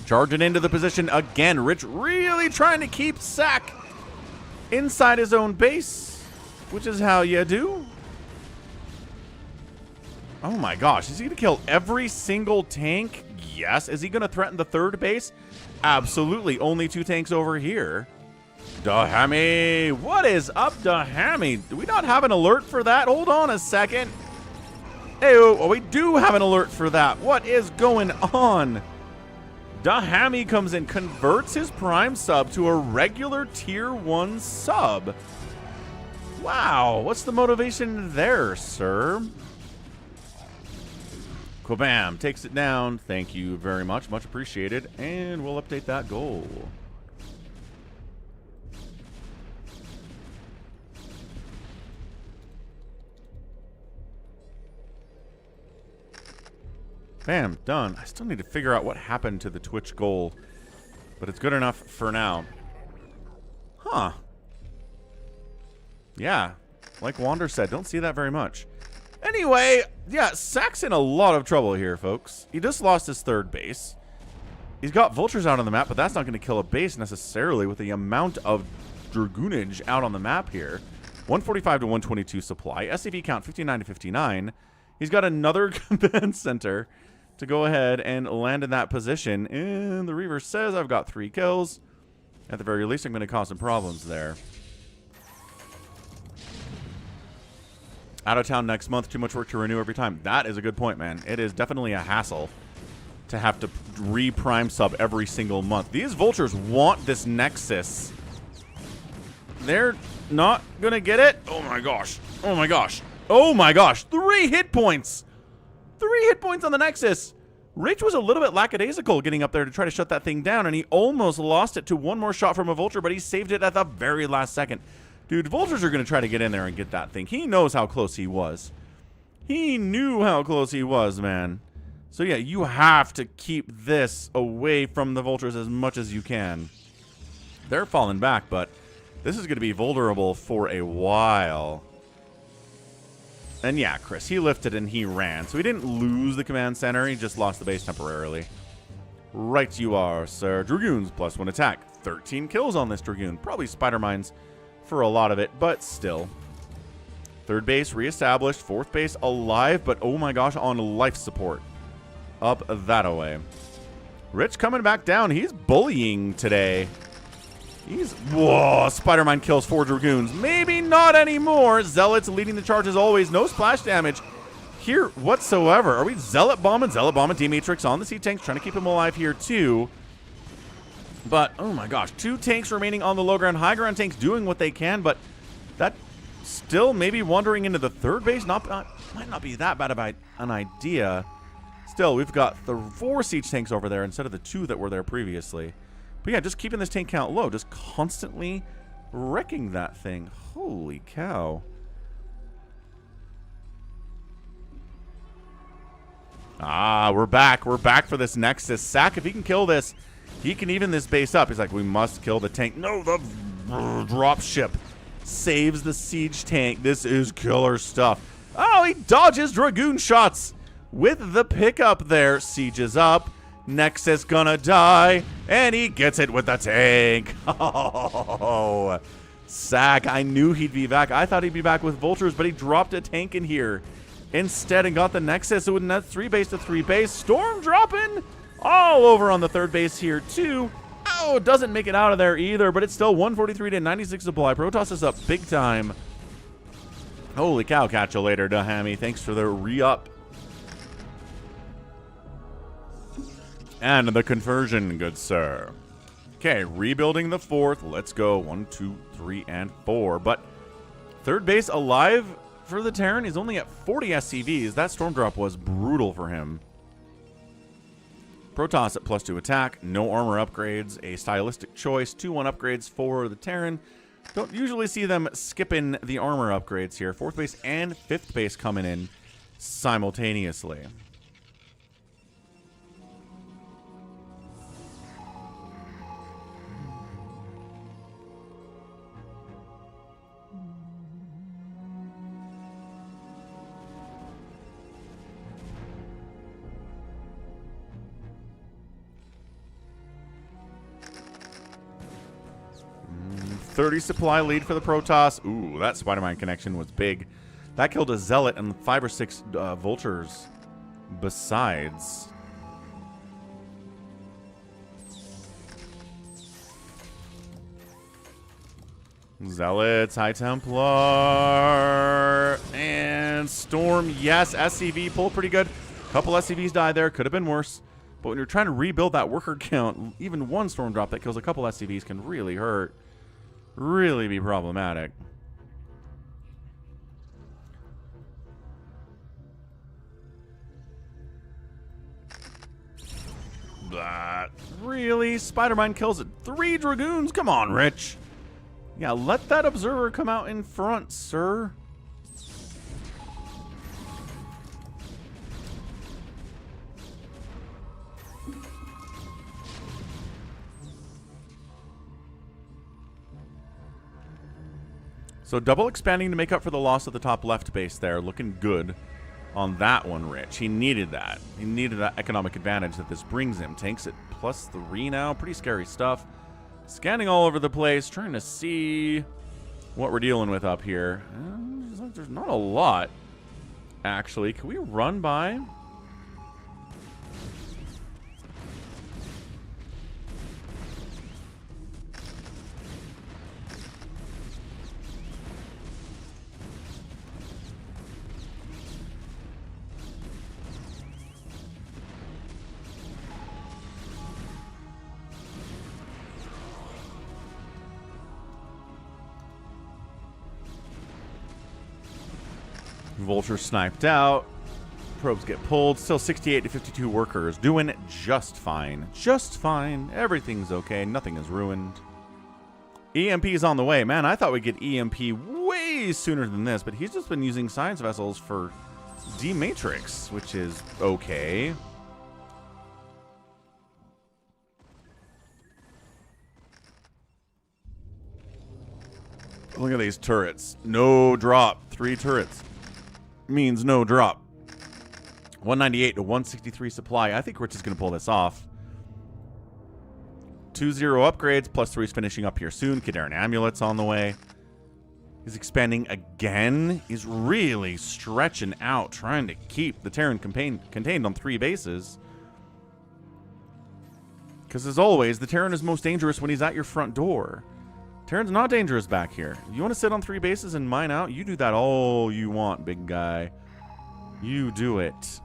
Charging into the position again. Rich really trying to keep sSak inside his own base, which is how you do. Oh my gosh, is he going to kill every single tank? Yes. Is he going to threaten the third base? Absolutely. Only 2 tanks over here. Dahami. What is up, Dahami? Do we not have an alert for that? Hold on a second. Hey, oh, we do have an alert for that. What is going on? Dahami comes in, converts his prime sub to a regular tier 1 sub. Wow. What's the motivation there, sir? Kabam. Takes it down. Thank you very much. Much appreciated. And we'll update that goal. Bam, done. I still need to figure out what happened to the Twitch goal, but it's good enough for now. Huh. Yeah, like Wander said, don't see that very much. Anyway, yeah, sSak's in a lot of trouble here, folks. He just lost his third base. He's got Vultures out on the map, but that's not going to kill a base necessarily with the amount of Dragoonage out on the map here. 145 to 122 supply. SCV count 59 to 59. He's got another command center to go ahead and land in that position. And the Reaver says, I've got 3 kills. At the very least, I'm going to cause some problems there. Out of town next month, too much work to renew every time. That is a good point, man. It is definitely a hassle to have to re-prime sub every single month. These Vultures want this Nexus. They're not going to get it. Oh my gosh. Oh my gosh. Oh my gosh. 3 hit points. 3 hit points on the Nexus. Rich was a little bit lackadaisical getting up there to try to shut that thing down, and he almost lost it to one more shot from a Vulture, but he saved it at the very last second. Dude, Vultures are going to try to get in there and get that thing. He knows how close he was. He knew how close he was, man. So yeah, you have to keep this away from the Vultures as much as you can. They're falling back, but this is going to be vulnerable for a while. And yeah, Chris, he lifted and he ran. So he didn't lose the command center. He just lost the base temporarily. Right you are, sir. Dragoons +1 attack. 13 kills on this Dragoon. Probably Spider Mines for a lot of it, but still. Third base reestablished. Fourth base alive, but oh my gosh, on life support. Up that away. Rich coming back down. He's bullying today. Whoa, Spider-Man kills 4 Dragoons. Maybe not anymore. Zealots leading the charge as always. No splash damage here whatsoever. Are we Zealot bombing? Zealot bombing D-Matrix on the C-Tanks, trying to keep him alive here too. But, oh my gosh, 2 tanks remaining on the low ground. High ground tanks doing what they can, but That still maybe wandering into the third base might not be that bad of an idea. Still, we've got 4 siege tanks over there instead of the 2 that were there previously. But yeah, just keeping this tank count low, just constantly wrecking that thing. Holy cow. Ah, we're back. We're back for this Nexus. sSak, if he can kill this, he can even this base up. He's like, we must kill the tank. No, the drop ship saves the siege tank. This is killer stuff. Oh, he dodges Dragoon shots with the pickup there. Siege is up. Nexus gonna die, and he gets it with the tank. Oh, sSak, I knew he'd be back. I thought he'd be back with vultures, but he dropped a tank in here instead and got the Nexus. It would net 3 base to 3 base. Storm dropping all over on the third base here too. Oh, it doesn't make it out of there either, but it's still 143 to 96 supply. Protoss is up big time. Holy cow, catch you later, Dahami. Thanks for the re-up. And the conversion, good sir. Okay, rebuilding the 4th. Let's go. 1, 2, 3, and 4. But third base alive for the Terran. He's only at 40 SCVs. That storm drop was brutal for him. Protoss at +2 attack. No armor upgrades. A stylistic choice. 2-1 upgrades for the Terran. Don't usually see them skipping the armor upgrades here. 4th base and 5th base coming in simultaneously. .30 supply lead for the Protoss. Ooh, that Spider-Man connection was big. That killed a Zealot and 5 or 6 Vultures besides. Zealots, High Templar, and Storm. Yes, SCV pulled pretty good. Couple SCVs died there. Could have been worse. But when you're trying to rebuild that worker count, even one Storm drop that kills a couple SCVs can really hurt. Really be problematic. Really? Spider-Man kills it. 3 Dragoons? Come on, Rich. Yeah, let that Observer come out in front, sir. So double expanding to make up for the loss of the top left base there. Looking good on that one, Rich. He needed that. He needed that economic advantage that this brings him. Tanks at +3 now. Pretty scary stuff. Scanning all over the place, trying to see what we're dealing with up here. There's not a lot, actually. Can we run by? Vulture sniped out. Probes get pulled. Still 68 to 52 workers. Doing just fine. Just fine. Everything's okay. Nothing is ruined. EMP is on the way. Man, I thought we'd get EMP way sooner than this, but he's just been using science vessels for D-Matrix, which is okay. Look at these turrets. No drop. 3 turrets. Means no drop. 198 to 163 supply. I think Rich is going to pull this off. 2-0 upgrades. +3 is finishing up here soon. Kadaran Amulet's on the way. He's expanding again. He's really stretching out, trying to keep the Terran contained on 3 bases. Because as always, the Terran is most dangerous when he's at your front door. Terran's not dangerous back here. You want to sit on 3 bases and mine out? You do that all you want, big guy. You do it.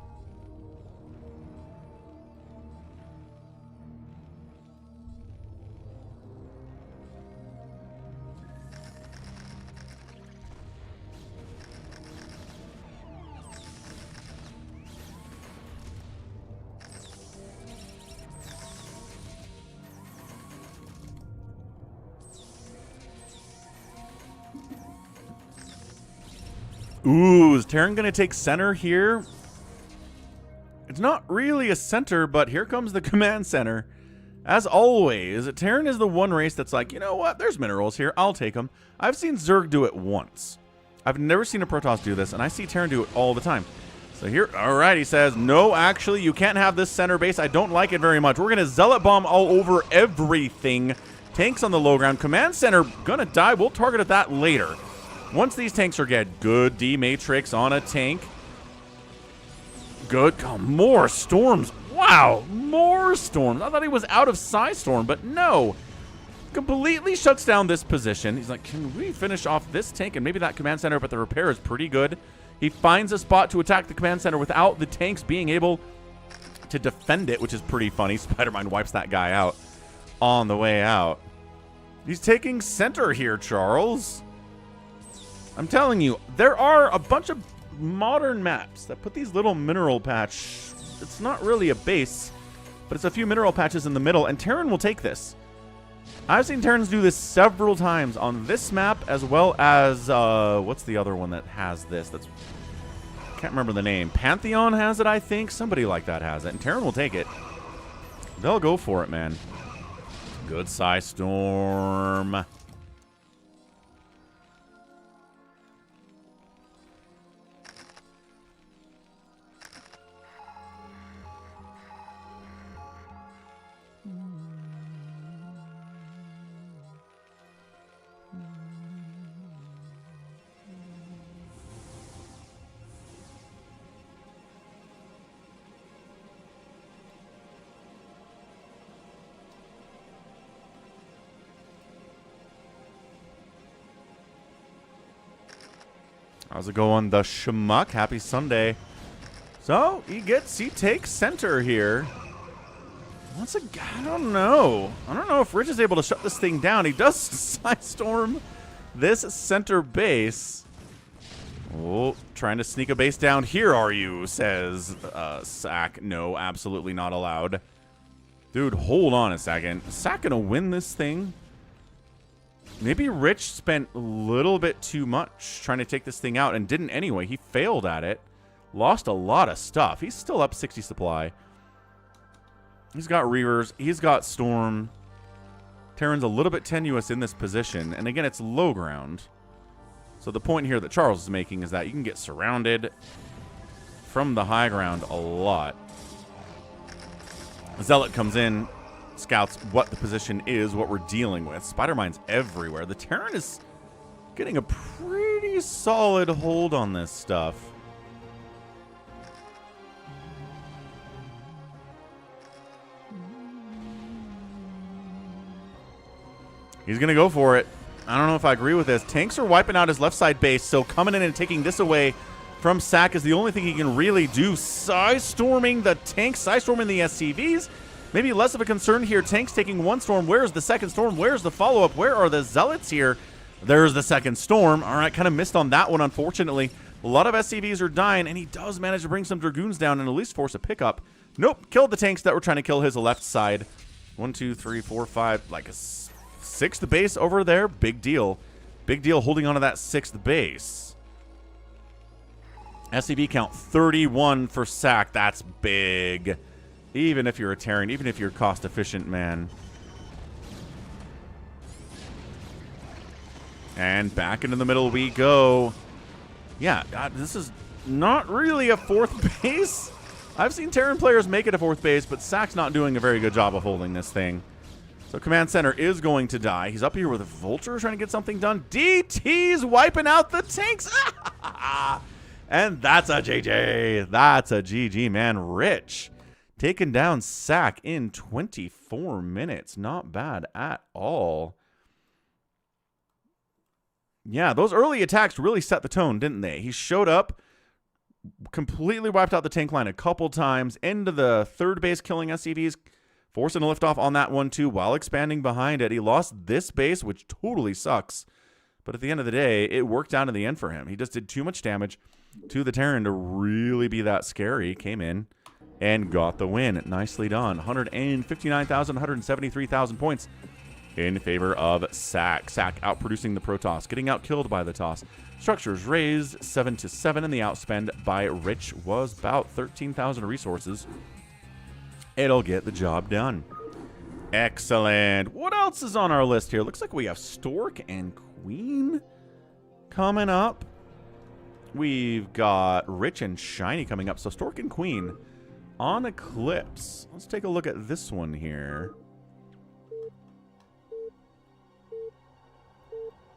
Ooh, is Terran going to take center here? It's not really a center, but here comes the command center. As always, Terran is the one race that's like, you know what? There's minerals here. I'll take them. I've seen Zerg do it once. I've never seen a Protoss do this, and I see Terran do it all the time. So here, all right, he says, no, actually, you can't have this center base. I don't like it very much. We're going to Zealot Bomb all over everything. Tanks on the low ground. Command center going to die. We'll target at that later. Once these tanks are dead, good D-Matrix on a tank. Good. Oh, more storms. Wow, more storms. I thought he was out of Storm, but no. Completely shuts down this position. He's like, can we finish off this tank and maybe that command center, but the repair is pretty good. He finds a spot to attack the command center without the tanks being able to defend it, which is pretty funny. Spider-Man wipes that guy out on the way out. He's taking center here, Charles. I'm telling you, there are a bunch of modern maps that put these little mineral patch. It's not really a base, but it's a few mineral patches in the middle, and Terran will take this. I've seen Terrans do this several times on this map, as well as, what's the other one that has this? Can't remember the name. Pantheon has it, I think. Somebody like that has it, and Terran will take it. They'll go for it, man. Good Storm. How's it going, the schmuck? Happy Sunday. So, he takes center here. I don't know. I don't know if Rich is able to shut this thing down. He does Storm this center base. Oh, trying to sneak a base down. Here are you, says sSak. No, absolutely not allowed. Dude, hold on a second. Is sSak gonna win this thing? Maybe Rich spent a little bit too much trying to take this thing out and didn't anyway. He failed at it. Lost a lot of stuff. He's still up 60 supply. He's got Reavers. He's got Storm. Terran's a little bit tenuous in this position. And again, it's low ground. So the point here that Charles is making is that you can get surrounded from the high ground a lot. Zealot comes in. Scouts what the position is, what we're dealing with. Spider-Mine's everywhere. The Terran is getting a pretty solid hold on this stuff. He's going to go for it. I don't know if I agree with this. Tanks are wiping out his left side base, so coming in and taking this away from sSak is the only thing he can really do. Storming the tanks, Storming the SCVs. Maybe less of a concern here. Tanks taking one storm. Where's the second storm? Where's the follow-up? Where are the Zealots here? There's the second storm. All right, kind of missed on that one, unfortunately. A lot of SCVs are dying, and he does manage to bring some Dragoons down and at least force a pickup. Nope, killed the tanks that were trying to kill his left side. 1, 2, 3, 4, 5, like a sixth base over there. Big deal. Big deal holding on to that sixth base. SCV count 31 for sSak. That's big. Even if you're a Terran, even if you're cost efficient, man. And back into the middle we go. Yeah, God, this is not really a fourth base. I've seen Terran players make it a fourth base, but sSak's not doing a very good job of holding this thing. So command center is going to die. He's up here with a Vulture trying to get something done. DT's wiping out the tanks. And that's a JJ. That's a GG, man. Rich taking down sSak in 24 minutes. Not bad at all. Yeah, those early attacks really set the tone, didn't they? He showed up, completely wiped out the tank line a couple times, into the third base killing SCVs, forcing a liftoff on that one too while expanding behind it. He lost this base, which totally sucks. But at the end of the day, it worked out in the end for him. He just did too much damage to the Terran to really be that scary. Came in and got the win. Nicely done. 159,000, 173,000 points. in favor of sSak. sSak outproducing the Protoss, getting outkilled by the toss. Structures raised 7-7, and the outspend by Rich was about 13,000 resources. It'll get the job done. Excellent. What else is on our list here? Looks like we have Stork and Queen coming up. We've got Rich and Shinee coming up. So Stork and Queen on Eclipse. Let's take a look at this one here.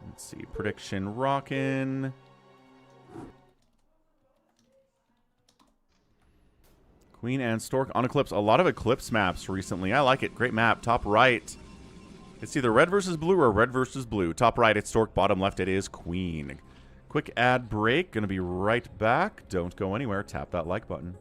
Let's see. Prediction rockin'. Queen and Stork on Eclipse. A lot of Eclipse maps recently. I like it. Great map. Top right. It's either red versus blue or red versus blue. Top right, it's Stork. Bottom left, it is Queen. Quick ad break. Gonna be right back. Don't go anywhere. Tap that like button.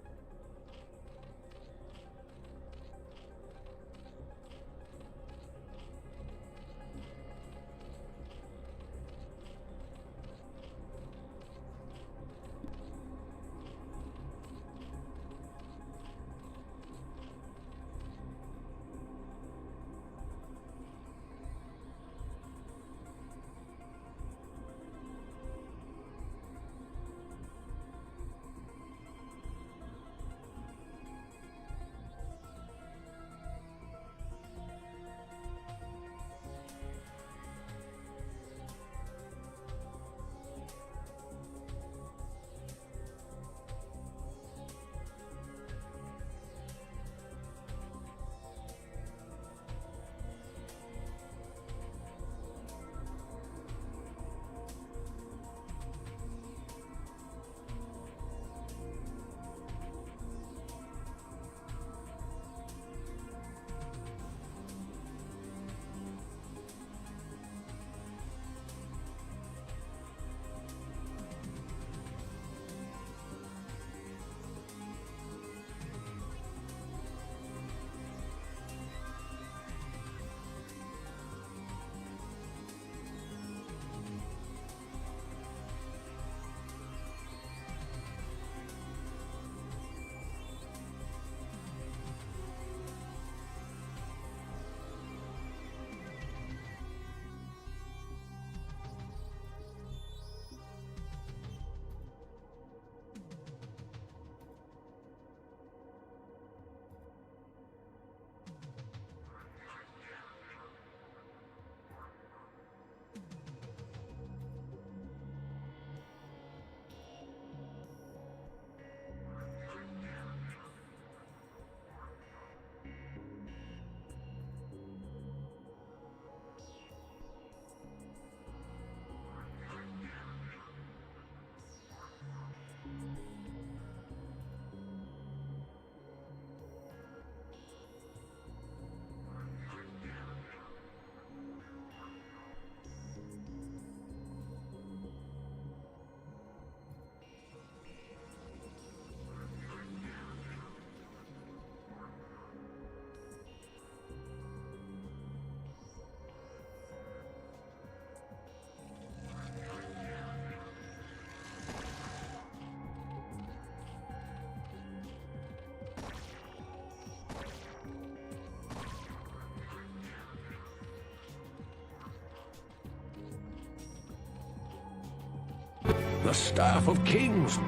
The Staff of Kings!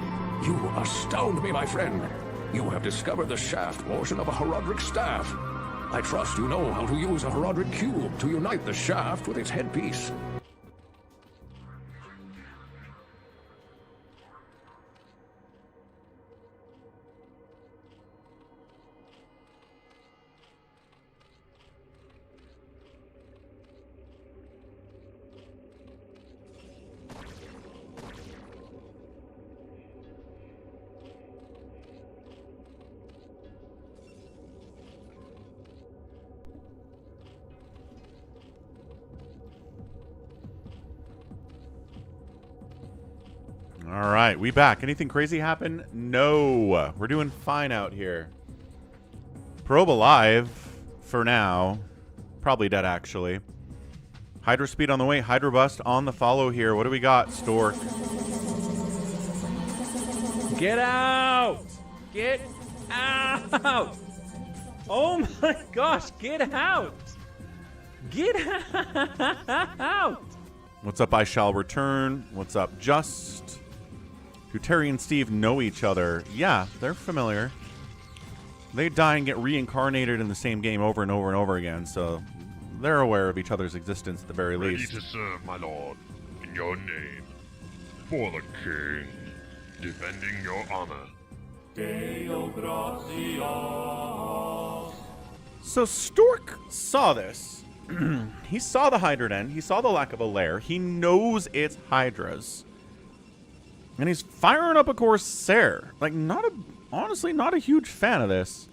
You astound me, my friend. You have discovered the shaft portion of a Herodric staff. I trust you know how to use a Herodric cube to unite the shaft with its headpiece. All right, we back. Anything crazy happen? No. We're doing fine out here. Probe alive for now. Probably dead, actually. Hydra speed on the way. Hydra bust on the follow here. What do we got, Stork? Get out! Get out! Oh my gosh, get out! Get out! What's up, I Shall Return? What's up, Just? Do Terry and Steve know each other? Yeah, they're familiar. They die and get reincarnated in the same game over and over and over again, so they're aware of each other's existence at the very least. Ready to serve, my lord, in your name. For the king, defending your honor. So Stork saw this. He saw the Hydra Den. He saw the lack of a lair. He knows it's Hydras. And he's firing up a Corsair. Like, honestly, not a huge fan of this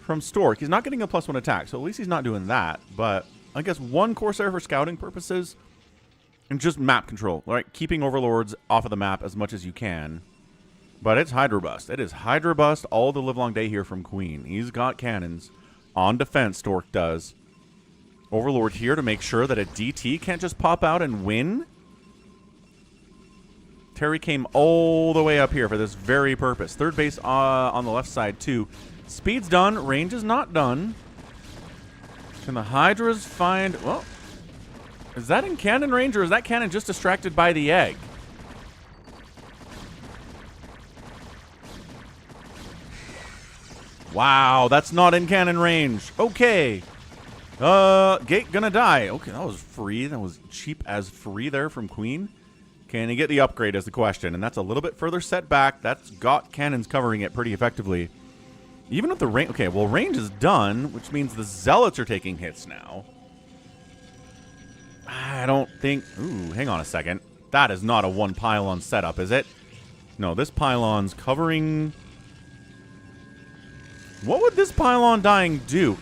from Stork. He's not getting a +1 attack, so at least he's not doing that. But I guess one Corsair for scouting purposes and just map control, right? Keeping Overlords off of the map as much as you can. But it's Hydra Bust. It is Hydra Bust all the livelong day here from Queen. He's got cannons on defense, Stork does. Overlord here to make sure that a DT can't just pop out and win. Terry came all the way up here for this very purpose. Third base on the left side, too. Speed's done. Range is not done. Can the Hydras find... Well, is that in cannon range, or is that cannon just distracted by the egg? Wow, that's not in cannon range. Okay. Gate gonna die. Okay, that was free. That was cheap as free there from Queen. Can he get the upgrade is the question, and that's a little bit further set back. That's got cannons covering it pretty effectively. Even with the range... Okay, well, range is done, which means the Zealots are taking hits now. I don't think... Ooh, hang on a second. That is not a one pylon setup, is it? No, this pylon's covering... What would this pylon dying do?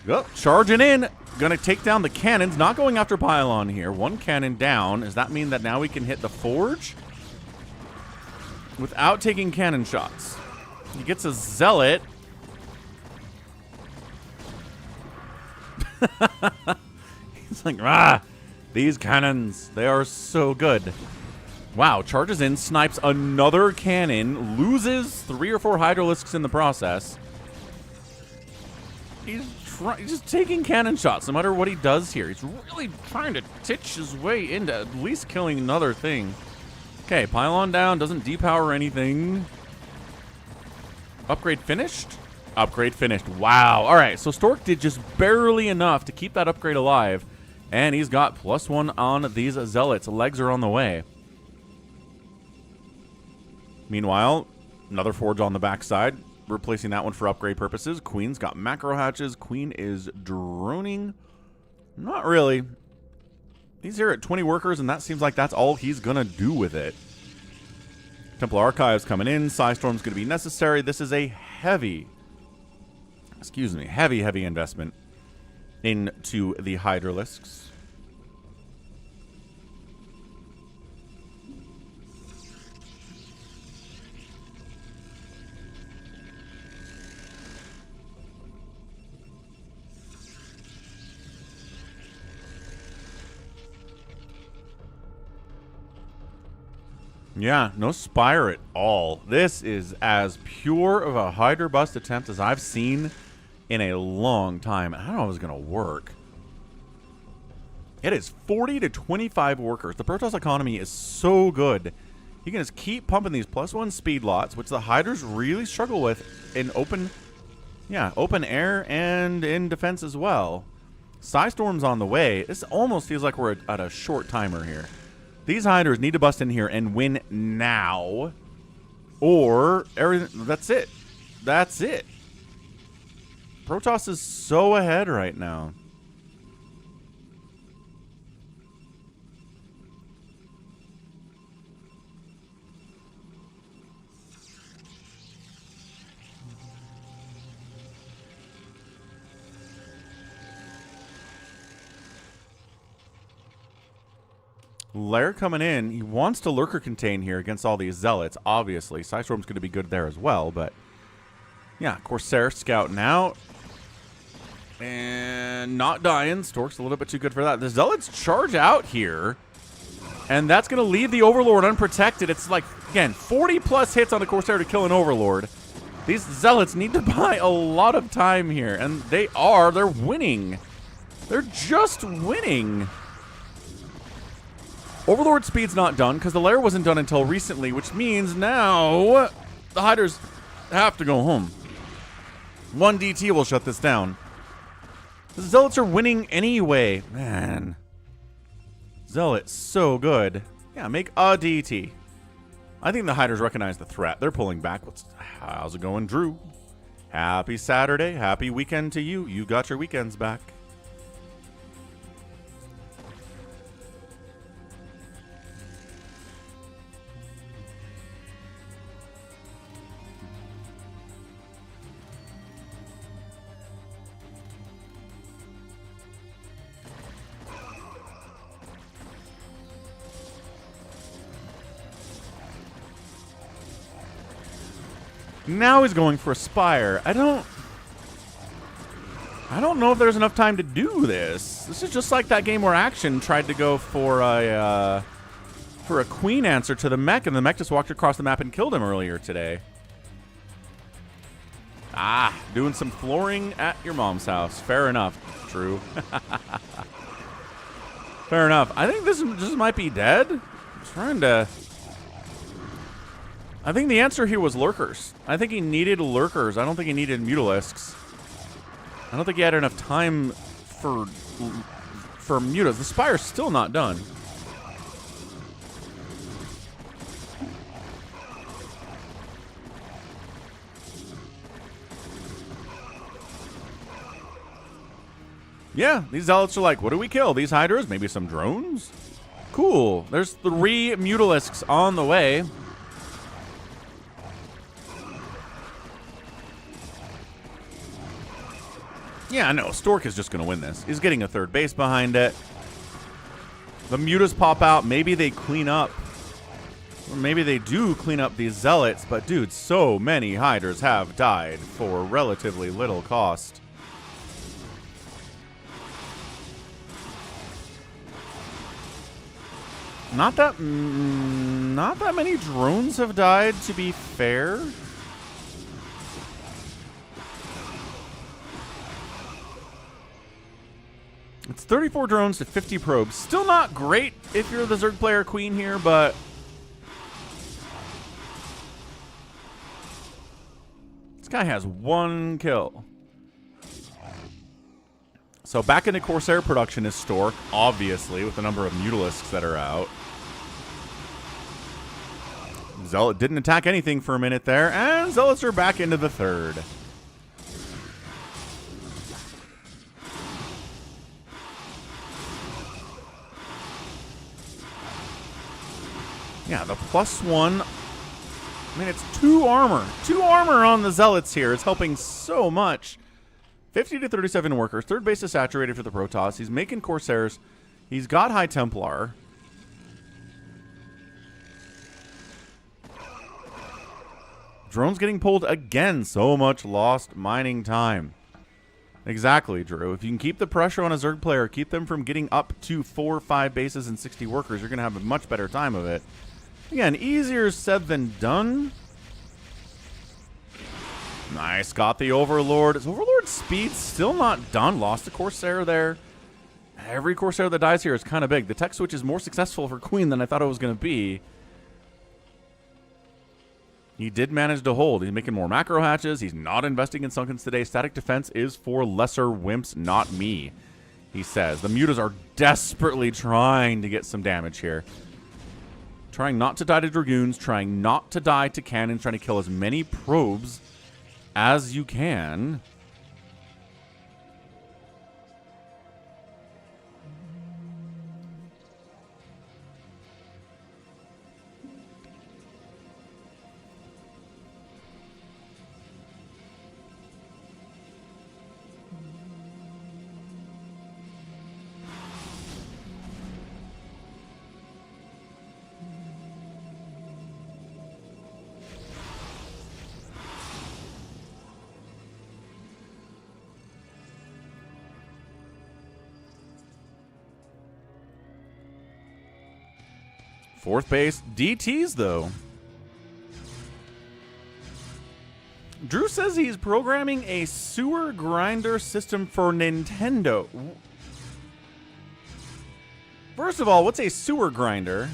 Oh, charging in. Gonna take down the cannons. Not going after pylon here. One cannon down. Does that mean that now we can hit the forge? Without taking cannon shots. He gets a Zealot. He's like, ah, these cannons, they are so good. Wow, charges in, snipes another cannon, loses 3 or 4 Hydralisks in the process. He's just taking cannon shots no matter what he does here. He's really trying to titch his way into at least killing another thing. Okay, pylon down, doesn't depower anything. Upgrade finished? Upgrade finished. Wow. All right, so Stork did just barely enough to keep that upgrade alive, and he's got +1 on these Zealots. Legs are on the way. Meanwhile, another forge on the backside, replacing that one for upgrade purposes. Queen's got macro hatches. Queen is droning. Not really. He's here at 20 workers, and that seems like that's all he's going to do with it. Temple Archives coming in. Psystorm's going to be necessary. This is a heavy investment into the Hydralisks. Yeah, no Spire at all. This is as pure of a Hydra Bust attempt as I've seen in a long time. I don't know if it's going to work. It is 40 to 25 workers. The Protoss economy is so good. You can just keep pumping these +1 speed lots, which the Hydras really struggle with in open air and in defense as well. Psystorm's on the way. This almost feels like we're at a short timer here. These Hydras need to bust in here and win now, or everything. That's it. That's it. Protoss is so ahead right now. Lair coming in. He wants to lurker contain here against all these Zealots, obviously. Psystorm's going to be good there as well, but yeah, Corsair scouting out. And not dying. Stork's a little bit too good for that. The Zealots charge out here, and that's going to leave the Overlord unprotected. It's like, again, 40+ hits on the Corsair to kill an Overlord. These Zealots need to buy a lot of time here, and they're winning. They're just winning. Overlord speed's not done because the lair wasn't done until recently, which means now the Hydras have to go home. 1 DT will shut this down. The Zealots are winning anyway. Man. Zealot's so good. Yeah, make a DT. I think the Hydras recognize the threat. They're pulling back. How's it going, Drew? Happy Saturday. Happy weekend to you. You got your weekends back. Now he's going for a Spire. I don't know if there's enough time to do this. This is just like that game where Action tried to go for a Queen answer to the mech, and the mech just walked across the map and killed him earlier today. Ah, doing some flooring at your mom's house. Fair enough. True. Fair enough. I think this might be dead. I'm trying to... I think the answer here was lurkers. I think he needed lurkers. I don't think he needed mutalisks. I don't think he had enough time for mutas. The Spire's still not done. Yeah, these Zealots are like, what do we kill? These Hydras? Maybe some drones? Cool. There's 3 mutalisks on the way. Yeah, no, Stork is just going to win this. He's getting a 3rd base behind it. The mutas pop out. Maybe they clean up. Or maybe they do clean up these Zealots. But, dude, so many Hydras have died for relatively little cost. Not that many drones have died, to be fair. It's 34 drones to 50 probes. Still not great if you're the Zerg player queen here, but... This guy has 1 kill. So back into Corsair production is Stork, obviously, with the number of mutalisks that are out. Zealot didn't attack anything for a minute there, and Zealots are back into the 3rd. Yeah, the +1. I mean, it's 2 armor. 2 armor on the Zealots here. It's helping so much. 50 to 37 workers. 3rd base is saturated for the Protoss. He's making Corsairs. He's got High Templar. Drone's getting pulled again. So much lost mining time. Exactly, Drew. If you can keep the pressure on a Zerg player, keep them from getting up to 4 or 5 bases and 60 workers, you're going to have a much better time of it. Again, easier said than done. Nice, got the Overlord. Is Overlord's speed still not done? Lost the Corsair there. Every Corsair that dies here is kind of big. The tech switch is more successful for Queen than I thought it was going to be. He did manage to hold. He's making more macro hatches. He's not investing in Sunkens today. Static defense is for lesser wimps, not me, he says. The mutas are desperately trying to get some damage here. Trying not to die to Dragoons, trying not to die to cannons, trying to kill as many probes as you can. Fourth base, DTs though. Drew says he's programming a sewer grinder system for Nintendo. First of all, what's a sewer grinder?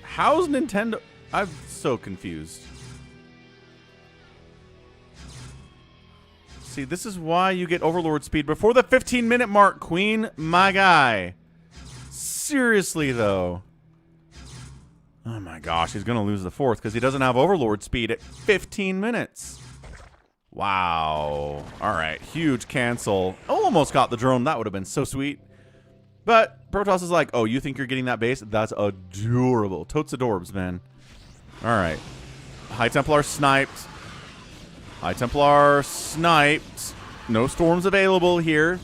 How's Nintendo... I'm so confused. See, this is why you get Overlord speed before the 15-minute mark, Queen. My guy. Seriously, though. Oh, my gosh. He's going to lose the fourth because he doesn't have Overlord speed at 15 minutes. Wow. All right. Huge cancel. Almost got the drone. That would have been so sweet. But Protoss is like, oh, you think you're getting that base? That's adorable. Totes adorbs, man. All right. High Templar sniped. High Templar sniped. No storms available here.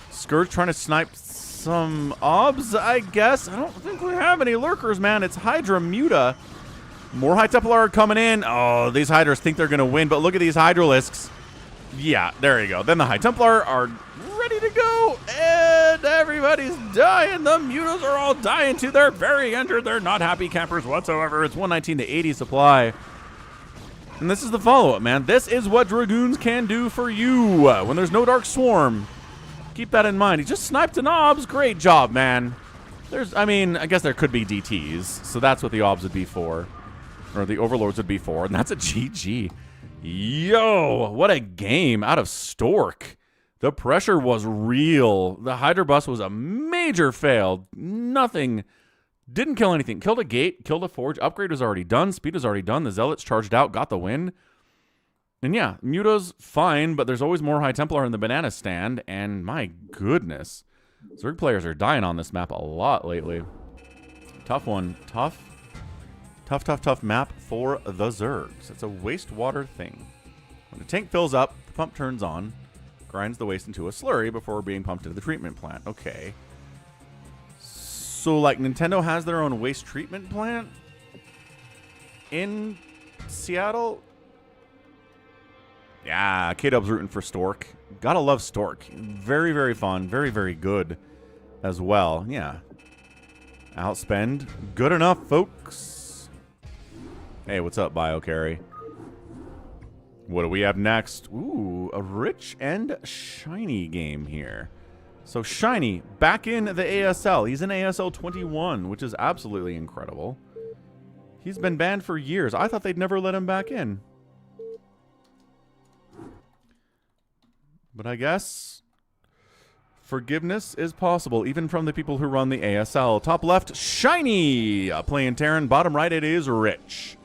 Scourge trying to snipe some obs, I guess. I don't think we have any lurkers, man. It's Hydra Muta. More High Templar are coming in. Oh, these Hydras think they're going to win, but look at these Hydralisks. Yeah, there you go. Then the High Templar are ready to go, and everybody's dying. The Mutas are all dying to their very end. They're not happy campers whatsoever. It's 119 to 80 supply. And this is the follow-up, man. This is what Dragoons can do for you when there's no Dark Swarm. Keep that in mind. He just sniped an obs. Great job, man. I mean, I guess there could be DTs, so that's what the obs would be for. Or the Overlords would be for, and that's a GG. Yo, what a game out of Stork. The pressure was real. The Hydra bus was a major fail. Nothing. Didn't kill anything. Killed a gate, killed a forge. Upgrade was already done. Speed was already done. The Zealots charged out, got the win. And yeah, Muta's fine, but there's always more High Templar in the banana stand. And my goodness, Zerg players are dying on this map a lot lately. Tough one. Tough map for the Zergs. It's a wastewater thing. When the tank fills up, the pump turns on, grinds the waste into a slurry before being pumped into the treatment plant. Okay. So, like, Nintendo has their own waste treatment plant in Seattle? Yeah, K-Dub's rooting for Stork. Gotta love Stork. Very, very fun. Very, very good as well. Yeah. Outspend. Good enough, folks. Hey, what's up, BioCarry? What do we have next? Ooh, a rich and shiny game here. So Shinee, back in the ASL. He's in ASL 21, which is absolutely incredible. He's been banned for years. I thought they'd never let him back in. But I guess forgiveness is possible, even from the people who run the ASL. Top left, Shinee, playing Terran. Bottom right, it is Rich,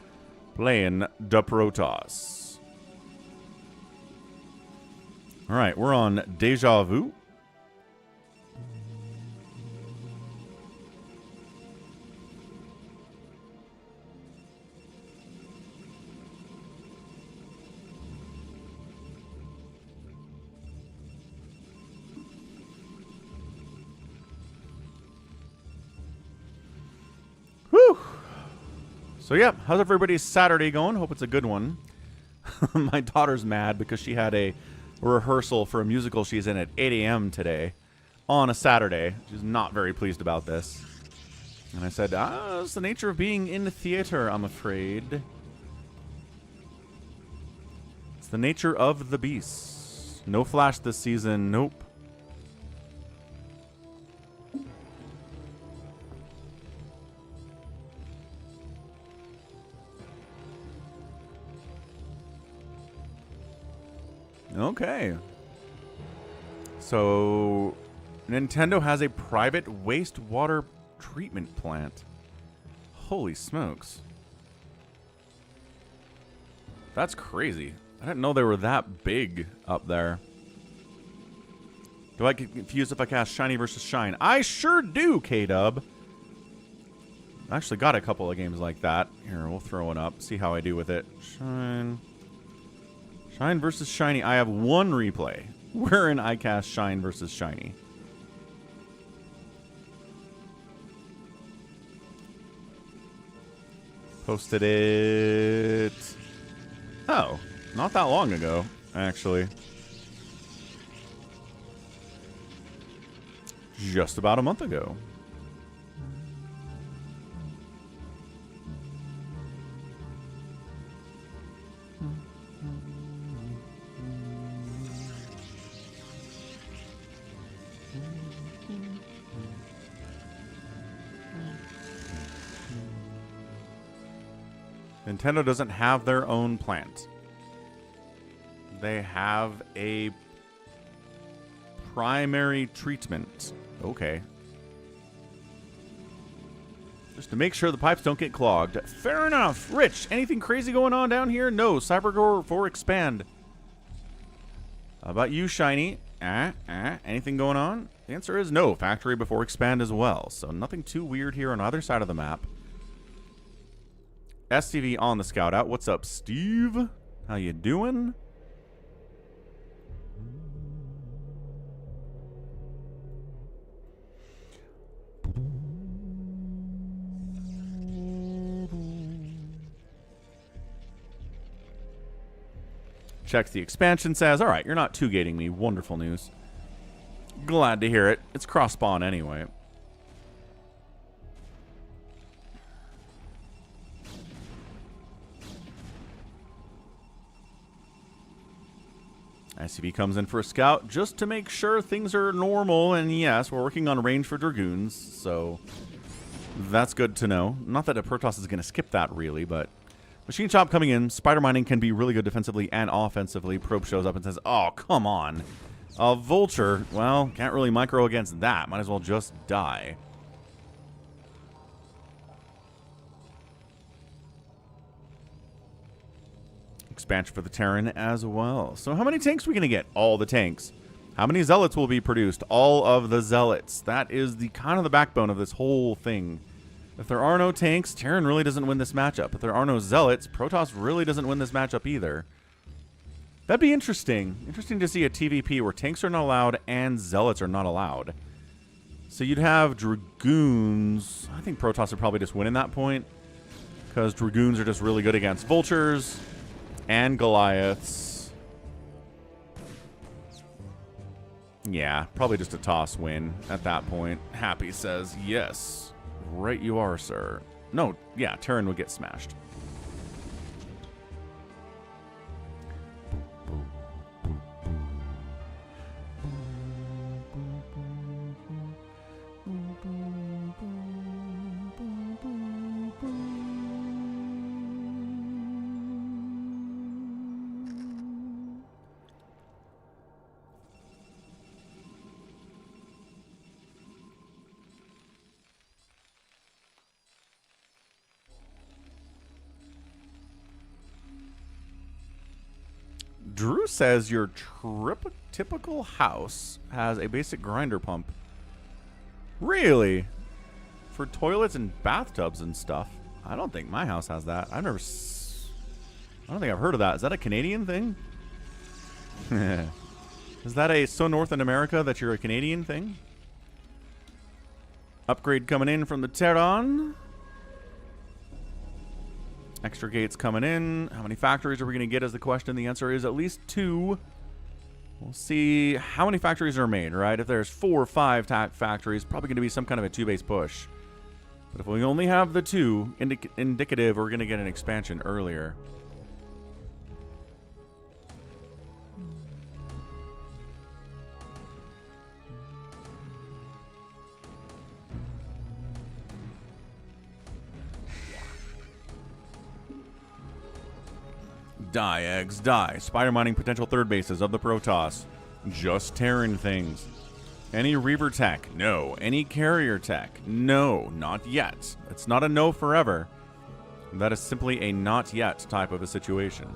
playing the Protoss. All right, we're on Deja Vu. Whew. So yeah, how's everybody's Saturday going? Hope it's a good one. My daughter's mad because she had a rehearsal for a musical she's in at 8 a.m. today on a Saturday. She's not very pleased about this. And I said, it's the nature of being in the theater, I'm afraid. It's the nature of the beast. No Flash this season. Nope. Okay. So, Nintendo has a private wastewater treatment plant. Holy smokes. That's crazy. I didn't know they were that big up there. Do I get confused if I cast Shiny versus Shine? I sure do, K-Dub. I actually got a couple of games like that. Here, we'll throw one up. See how I do with it. Shine versus Shiny. I have one replay wherein I cast Shine versus Shiny. Posted it. Oh, not that long ago, actually. Just about a month ago. Nintendo doesn't have their own plant. They have a primary treatment. Okay. Just to make sure the pipes don't get clogged. Fair enough. Rich, anything crazy going on down here? No. Cybergore 4 expand. How about you, Shinee? Anything going on? The answer is no. Factory before expand as well. So nothing too weird here on either side of the map. STV on the scout out. What's up, Steve? How you doing? Checks the expansion, says, all right, you're not two-gating me. Wonderful news. Glad to hear it. It's cross-spawn anyway. ICB comes in for a scout just to make sure things are normal. And yes, we're working on range for Dragoons, so that's good to know. Not that a Protoss is going to skip that, really, but Machine Shop coming in. Spider Mining can be really good defensively and offensively. Probe shows up and says, oh, come on. A Vulture, well, can't really micro against that. Might as well just die. Expansion for the Terran as well. So how many tanks are we going to get? All the tanks. How many Zealots will be produced? All of the Zealots. That is the kind of the backbone of this whole thing. If there are no tanks, Terran really doesn't win this matchup. If there are no Zealots, Protoss really doesn't win this matchup either. That'd be interesting. Interesting to see a TVP where tanks are not allowed and Zealots are not allowed. So you'd have Dragoons. I think Protoss would probably just win in that point, because Dragoons are just really good against Vultures and Goliaths. Yeah, probably just a toss win at that point. Happy says, yes. Right you are, sir. No, yeah, Terran would get smashed. Drew says your typical house has a basic grinder pump. Really? For toilets and bathtubs and stuff? I don't think my house has that. I don't think I've heard of that. Is that a Canadian thing? Is that a so North in America that you're a Canadian thing? Upgrade coming in from the Terran. Extra gates coming in. How many factories are we going to get is the question. The answer is at least 2. We'll see how many factories are made, right? If there's 4 or 5 factories, probably going to be some kind of a 2-base push. But if we only have the 2, indicative, we're going to get an expansion earlier. Die, eggs, die. Spider mining potential third bases of the Protoss. Just Terran things. Any Reaver tech? No. Any carrier tech? No, not yet. It's not a no forever. That is simply a not yet type of a situation.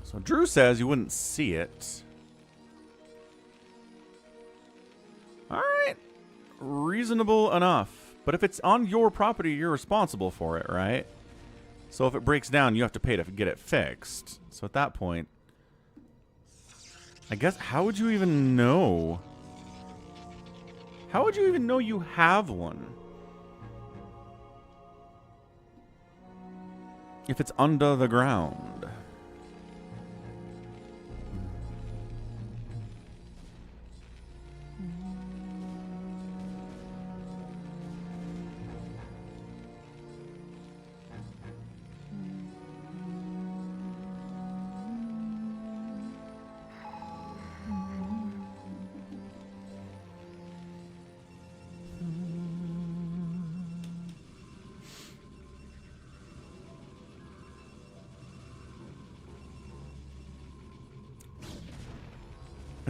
So Drew says you wouldn't see it. Alright. Reasonable enough. But if it's on your property, you're responsible for it, right? So if it breaks down, you have to pay to get it fixed. So at that point, I guess, how would you even know? How would you even know you have one? If it's under the ground.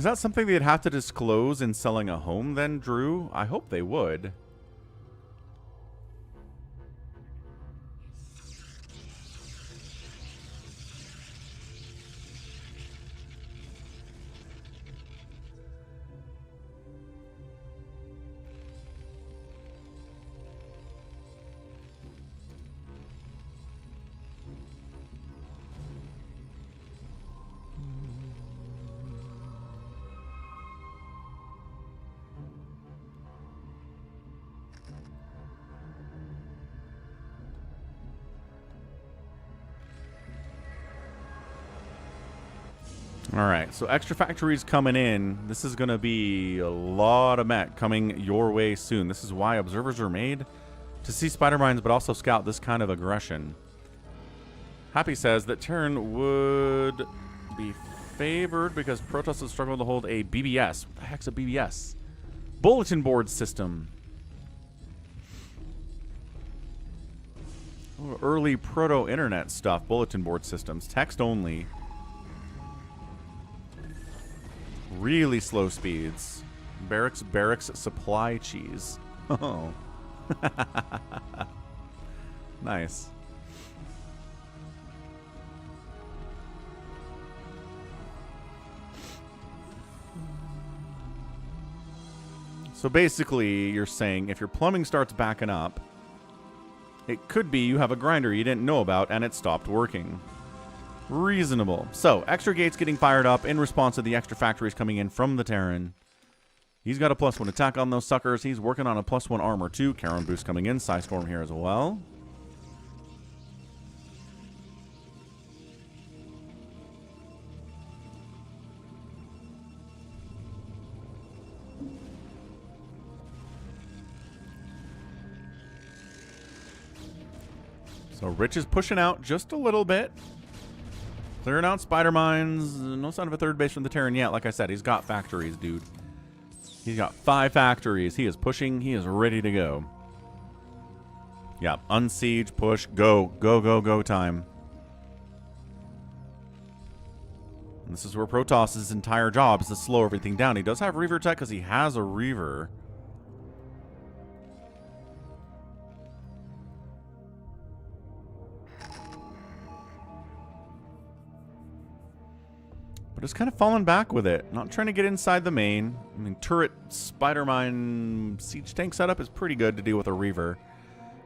Is that something they'd have to disclose in selling a home then, Drew? I hope they would. Alright, so extra factories coming in. This is going to be a lot of mech coming your way soon. This is why observers are made to see spider mines, but also scout this kind of aggression. Happy says that Terran would be favored because Protoss has struggled to hold a BBS. What the heck's a BBS? Bulletin board system. Oh, early proto-internet stuff. Bulletin board systems. Text only. Really slow speeds. Barracks supply cheese. Oh. Nice. So basically, you're saying if your plumbing starts backing up, it could be you have a grinder you didn't know about and it stopped working. Reasonable. So, extra gates getting fired up in response to the extra factories coming in from the Terran. He's got a +1 attack on those suckers. He's working on a +1 armor too. Charon boost coming in. Psystorm here as well. So Rich is pushing out just a little bit. Clearing out spider mines. No sign of a third base from the Terran yet. Like I said, he's got factories, dude. He's got 5 factories. He is pushing. He is ready to go. Yeah, unsiege, push, go. Go, go, go time. And this is where Protoss' entire job is to slow everything down. He does have Reaver tech because he has a Reaver. Just kind of falling back with it. Not trying to get inside the main. I mean, turret, spider mine, siege tank setup is pretty good to deal with a Reaver.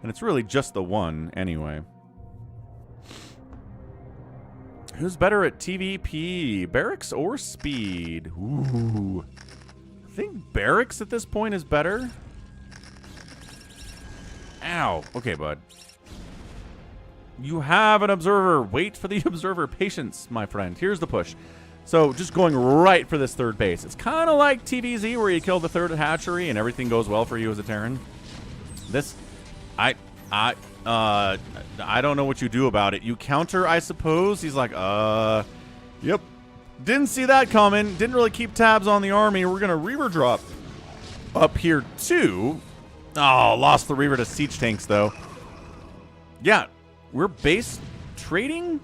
And it's really just the one, anyway. Who's better at TVP? Barracks or speed? Ooh. I think Barracks at this point is better. Ow. Okay, bud. You have an observer. Wait for the observer. Patience, my friend. Here's the push. So, just going right for this third base. It's kind of like TVZ, where you kill the third hatchery and everything goes well for you as a Terran. This, I don't know what you do about it. You counter, I suppose. He's like, yep. Didn't see that coming. Didn't really keep tabs on the army. We're going to Reaver drop up here, too. Oh, lost the Reaver to siege tanks, though. Yeah, we're base trading.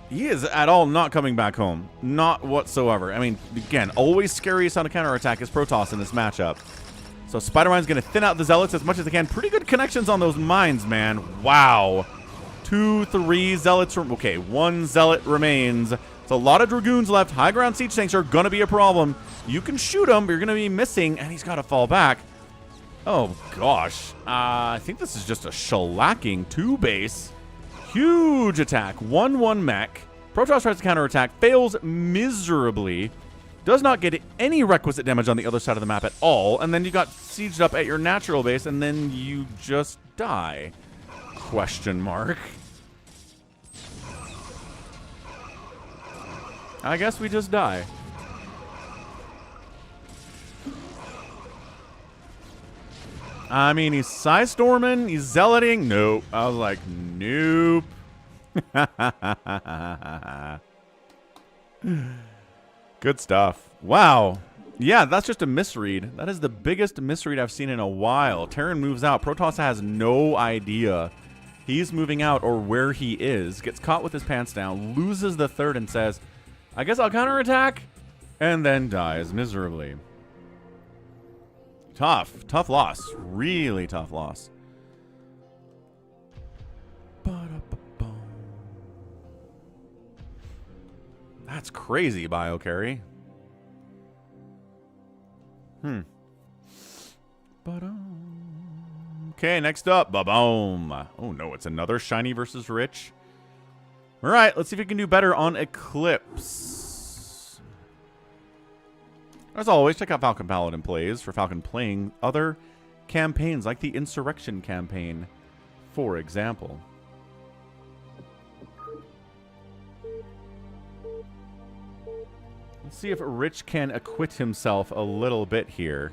He is at all not coming back home. Not whatsoever. I mean, again, always scariest on a counterattack is Protoss in this matchup. So Spider-Mine's going to thin out the Zealots as much as they can. Pretty good connections on those mines, man. Wow. 2, 3 Zealots. Okay, 1 Zealot remains. So a lot of Dragoons left. High ground siege tanks are going to be a problem. You can shoot them, but you're going to be missing, and he's got to fall back. Oh, gosh. I think this is just a shellacking 2 base. Huge attack. 1-1 mech. Protoss tries to counterattack. Fails miserably. Does not get any requisite damage on the other side of the map at all. And then you got sieged up at your natural base, and then you just die. Question mark. I guess we just die. I mean, he's Psystorming, he's Zealoting. Nope. I was like, nope. Good stuff. Wow. Yeah, that's just a misread. That is the biggest misread I've seen in a while. Terran moves out. Protoss has no idea he's moving out or where he is. Gets caught with his pants down. Loses the third and says, I guess I'll counterattack and then dies miserably. Tough. Tough loss. Really tough loss. That's crazy, Biocarry. Okay, next up. Ba-boom. Oh no, it's another Shinee versus Rich. Alright, let's see if we can do better on Eclipse. As always, check out Falcon Paladin Plays for Falcon playing other campaigns, like the Insurrection campaign, for example. Let's see if Rich can acquit himself a little bit here.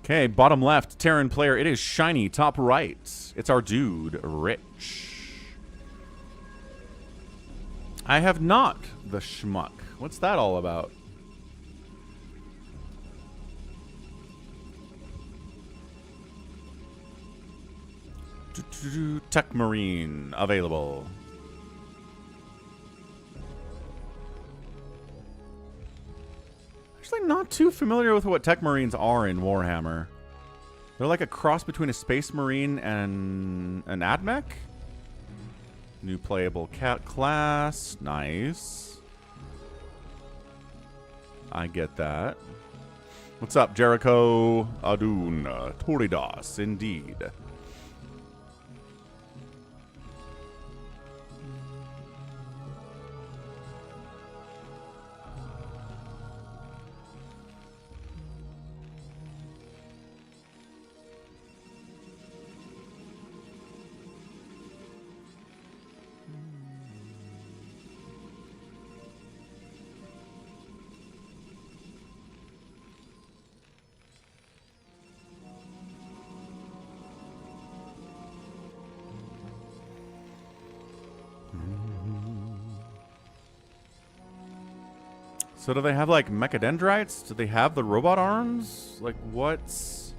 Okay, bottom left, Terran player. It is Shinee. Top right, it's our dude, Rich. I have not the schmuck. What's that all about? Tech Marine available. Actually, not too familiar with what Tech Marines are in Warhammer. They're like a cross between a Space Marine and an AdMech. New playable cat class. Nice. I get that. What's up, Jericho? Adun. Toridas, indeed. So do they have, like, mechadendrites? Do they have the robot arms? Like, what's...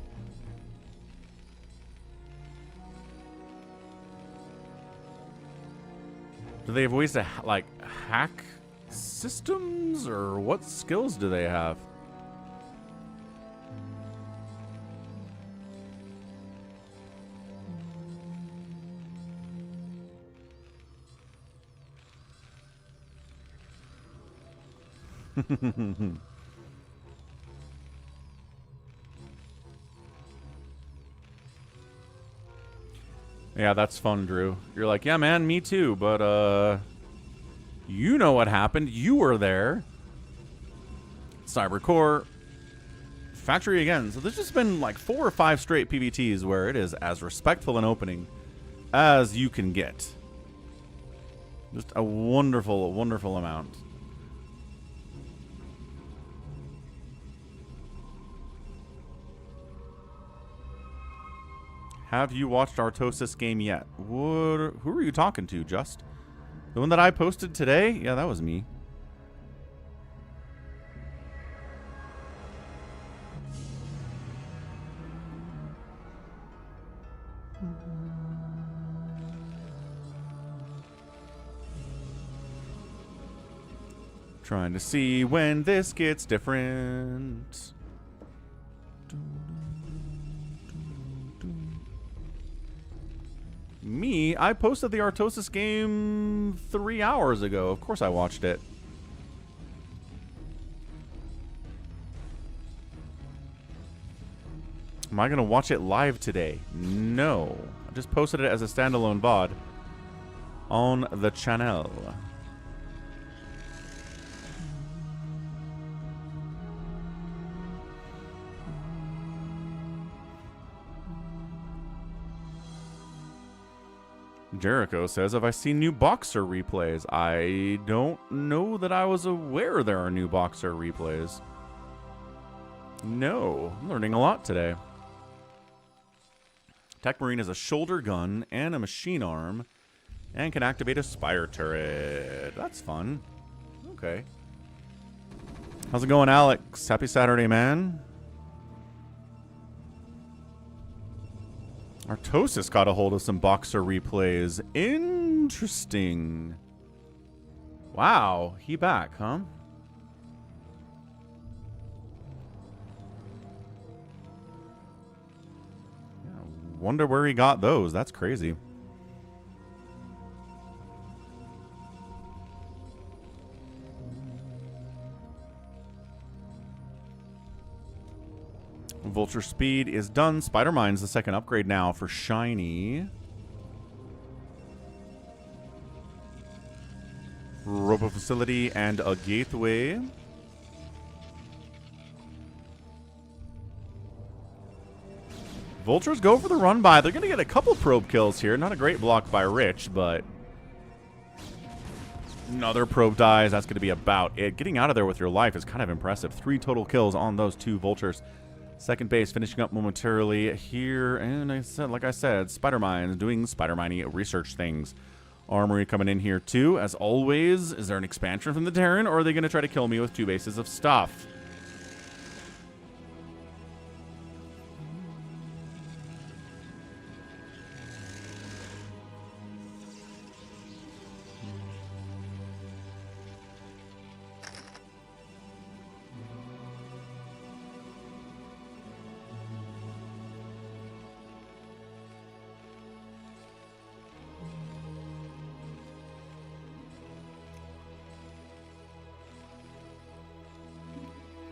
Do they have ways to, like, hack systems? Or what skills do they have? Yeah, that's fun, Drew. You're like, yeah, man, me too, but, you know what happened. You were there. Cybercore. Factory again. So there's just been, like, 4 or 5 straight PVTs where it is as respectful an opening as you can get. Just a wonderful, wonderful amount. Have you watched Artosis game yet? Who are you talking to, Just? The one that I posted today? Yeah, that was me. Trying to see when this gets different. Me, I posted the Artosis game 3 hours ago. Of course I watched it. Am I going to watch it live today? No. I just posted it as a standalone VOD on the channel. Jericho says, have I seen new Boxer replays? I don't know that I was aware there are new Boxer replays. No. I'm learning a lot today. Tech Marine has a shoulder gun and a machine arm and can activate a spire turret. That's fun. Okay. How's it going, Alex? Happy Saturday, man. Artosis got a hold of some Boxer replays. Interesting. Wow, he back, huh? Yeah, wonder where he got those. That's crazy. Vulture speed is done. Spider Mine's the second upgrade now for Shinee. Robo facility and a gateway. Vultures go for the run by. They're going to get a couple probe kills here. Not a great block by Rich, but another probe dies. That's going to be about it. Getting out of there with your life is kind of impressive. 3 total kills on those 2 Vultures. Second base finishing up momentarily here, and like I said, Spider Mine doing Spider Miney research things. Armory coming in here too, as always. Is there an expansion from the Terran, or are they going to try to kill me with 2 bases of stuff?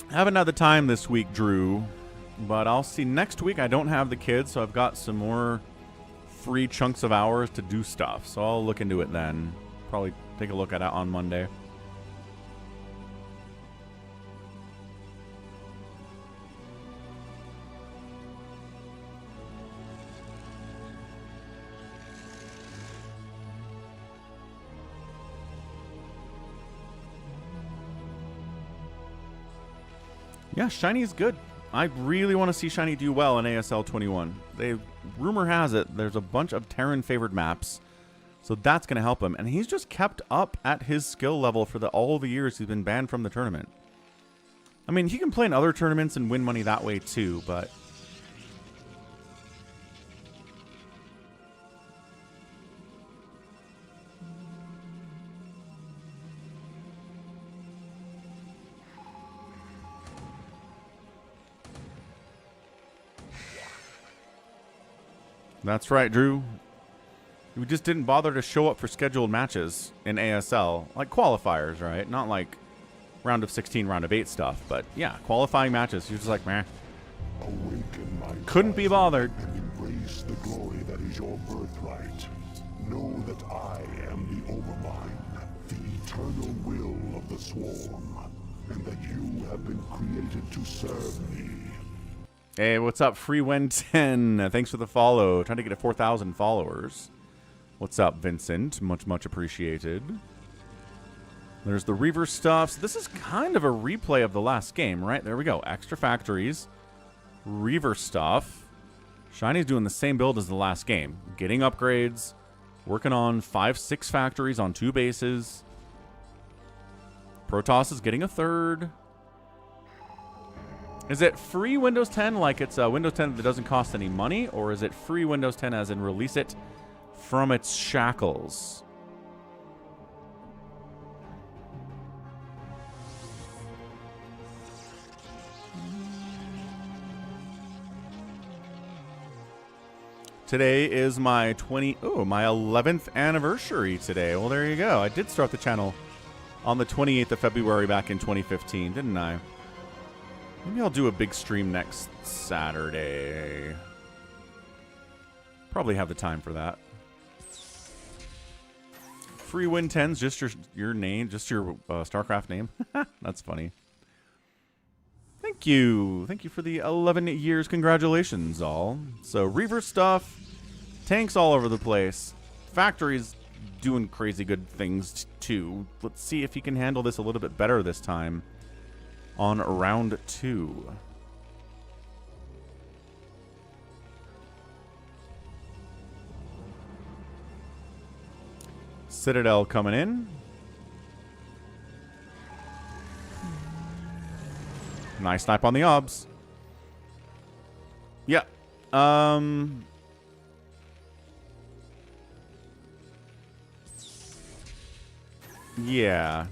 I haven't had the time this week, Drew, but I'll see next week. I don't have the kids, so I've got some more free chunks of hours to do stuff. So I'll look into it then. Probably take a look at it on Monday. Yeah, Shiny's good. I really want to see Shinee do well in ASL 21. Rumor has it there's a bunch of Terran favored maps, so that's going to help him. And he's just kept up at his skill level for all the years he's been banned from the tournament. I mean, he can play in other tournaments and win money that way too, but that's right, Drew. We just didn't bother to show up for scheduled matches in ASL. Like qualifiers, right? Not like round of 16, round of 8 stuff. But yeah, qualifying matches. You're just like, meh. Awaken, my couldn't be bothered. And embrace the glory that is your birthright. Know that I am the Overmind, the eternal will of the Swarm, and that you have been created to serve me. Hey, what's up, FreeWin10? Thanks for the follow. Trying to get to 4,000 followers. What's up, Vincent? Much, much appreciated. There's the Reaver stuff. So this is kind of a replay of the last game, right? There we go. Extra factories. Reaver stuff. Shiny's doing the same build as the last game. Getting upgrades. Working on 5-6 factories on 2 bases. Protoss is getting a 3rd. Is it free Windows 10 like it's Windows 10 that doesn't cost any money? Or is it free Windows 10 as in release it from its shackles? Today is my my 11th anniversary today. Well, there you go. I did start the channel on the 28th of February back in 2015, didn't I? Maybe I'll do a big stream next Saturday. Probably have the time for that. Free Win 10's just your name, just your StarCraft name. That's funny. Thank you. Thank you for the 11 years. Congratulations, all. So, Reaver stuff. Tanks all over the place. Factories doing crazy good things, too. Let's see if he can handle this a little bit better this time on round 2. Citadel coming in. Nice snipe on the obs. Yeah. Yeah.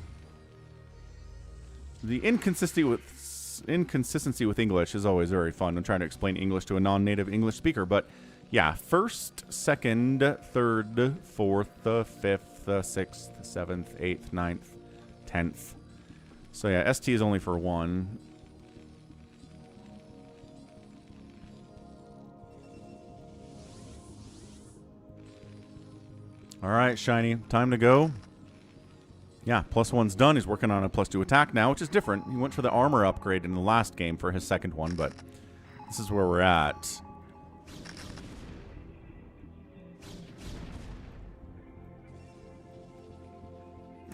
The inconsistency with English is always very fun. I'm trying to explain English to a non-native English speaker, but yeah, first, second, third, fourth, fifth, sixth, seventh, eighth, ninth, 10th. So yeah, ST is only for 1. All right, Shinee, time to go. Yeah, +1's done. He's working on a +2 attack now, which is different. He went for the armor upgrade in the last game for his second one, but this is where we're at.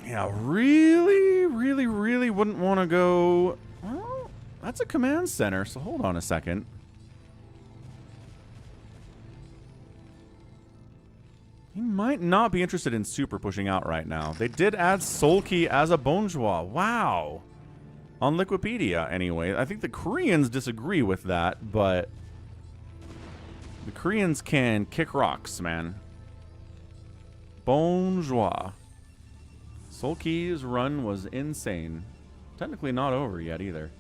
Yeah, really wouldn't want to go... Well, that's a command center, so hold on a second. He might not be interested in super pushing out right now. They did add Soul Key as a Bonjour. Wow. On Liquipedia, anyway. I think the Koreans disagree with that, but... the Koreans can kick rocks, man. Bonjour. Soul Key's run was insane. Technically not over yet, either.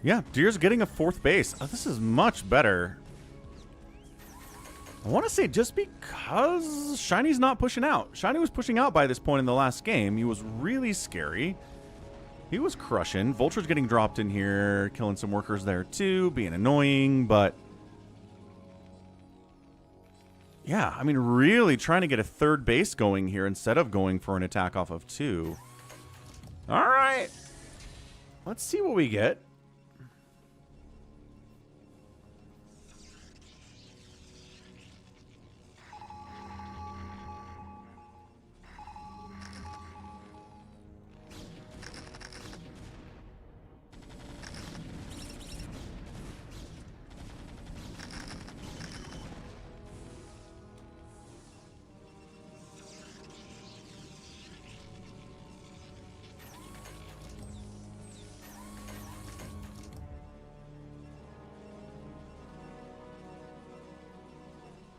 Yeah, Deer's getting a 4th base. Oh, this is much better. I want to say just because Shiny's not pushing out. Shinee was pushing out by this point in the last game. He was really scary. He was crushing. Vulture's getting dropped in here, killing some workers there too, being annoying, but... yeah, I mean, really trying to get a 3rd base going here instead of going for an attack off of 2. All right. Let's see what we get.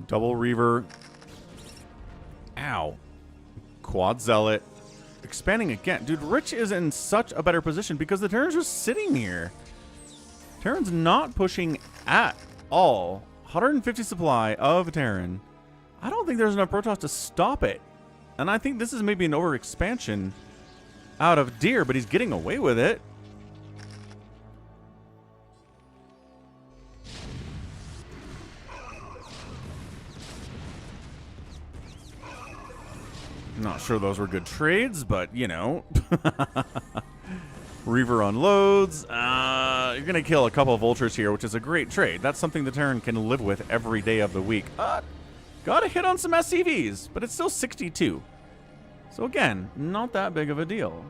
Double Reaver. Ow. Quad Zealot. Expanding again. Dude, Rich is in such a better position because the Terran's just sitting here. Terran's not pushing at all. 150 supply of Terran. I don't think there's enough Protoss to stop it. And I think this is maybe an overexpansion out of Deer, but he's getting away with it. Not sure those were good trades, but, you know. Reaver unloads. You're going to kill a couple of Vultures here, which is a great trade. That's something the Terran can live with every day of the week. Got to hit on some SCVs, but it's still 62. So, again, not that big of a deal.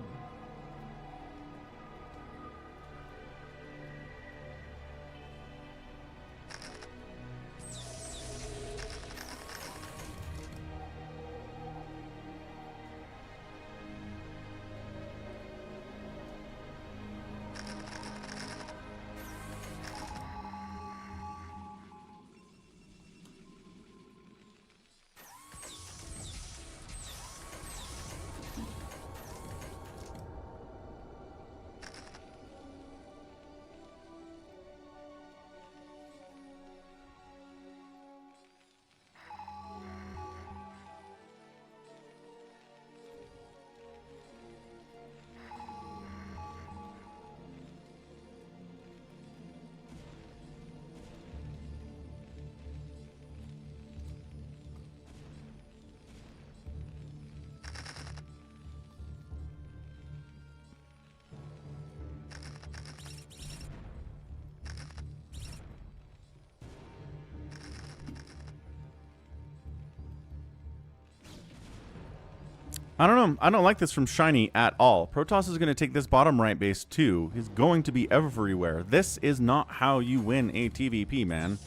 I don't know. I don't like this from Shinee at all. Protoss is going to take this bottom right base too. He's going to be everywhere. This is not how you win a TVP, man.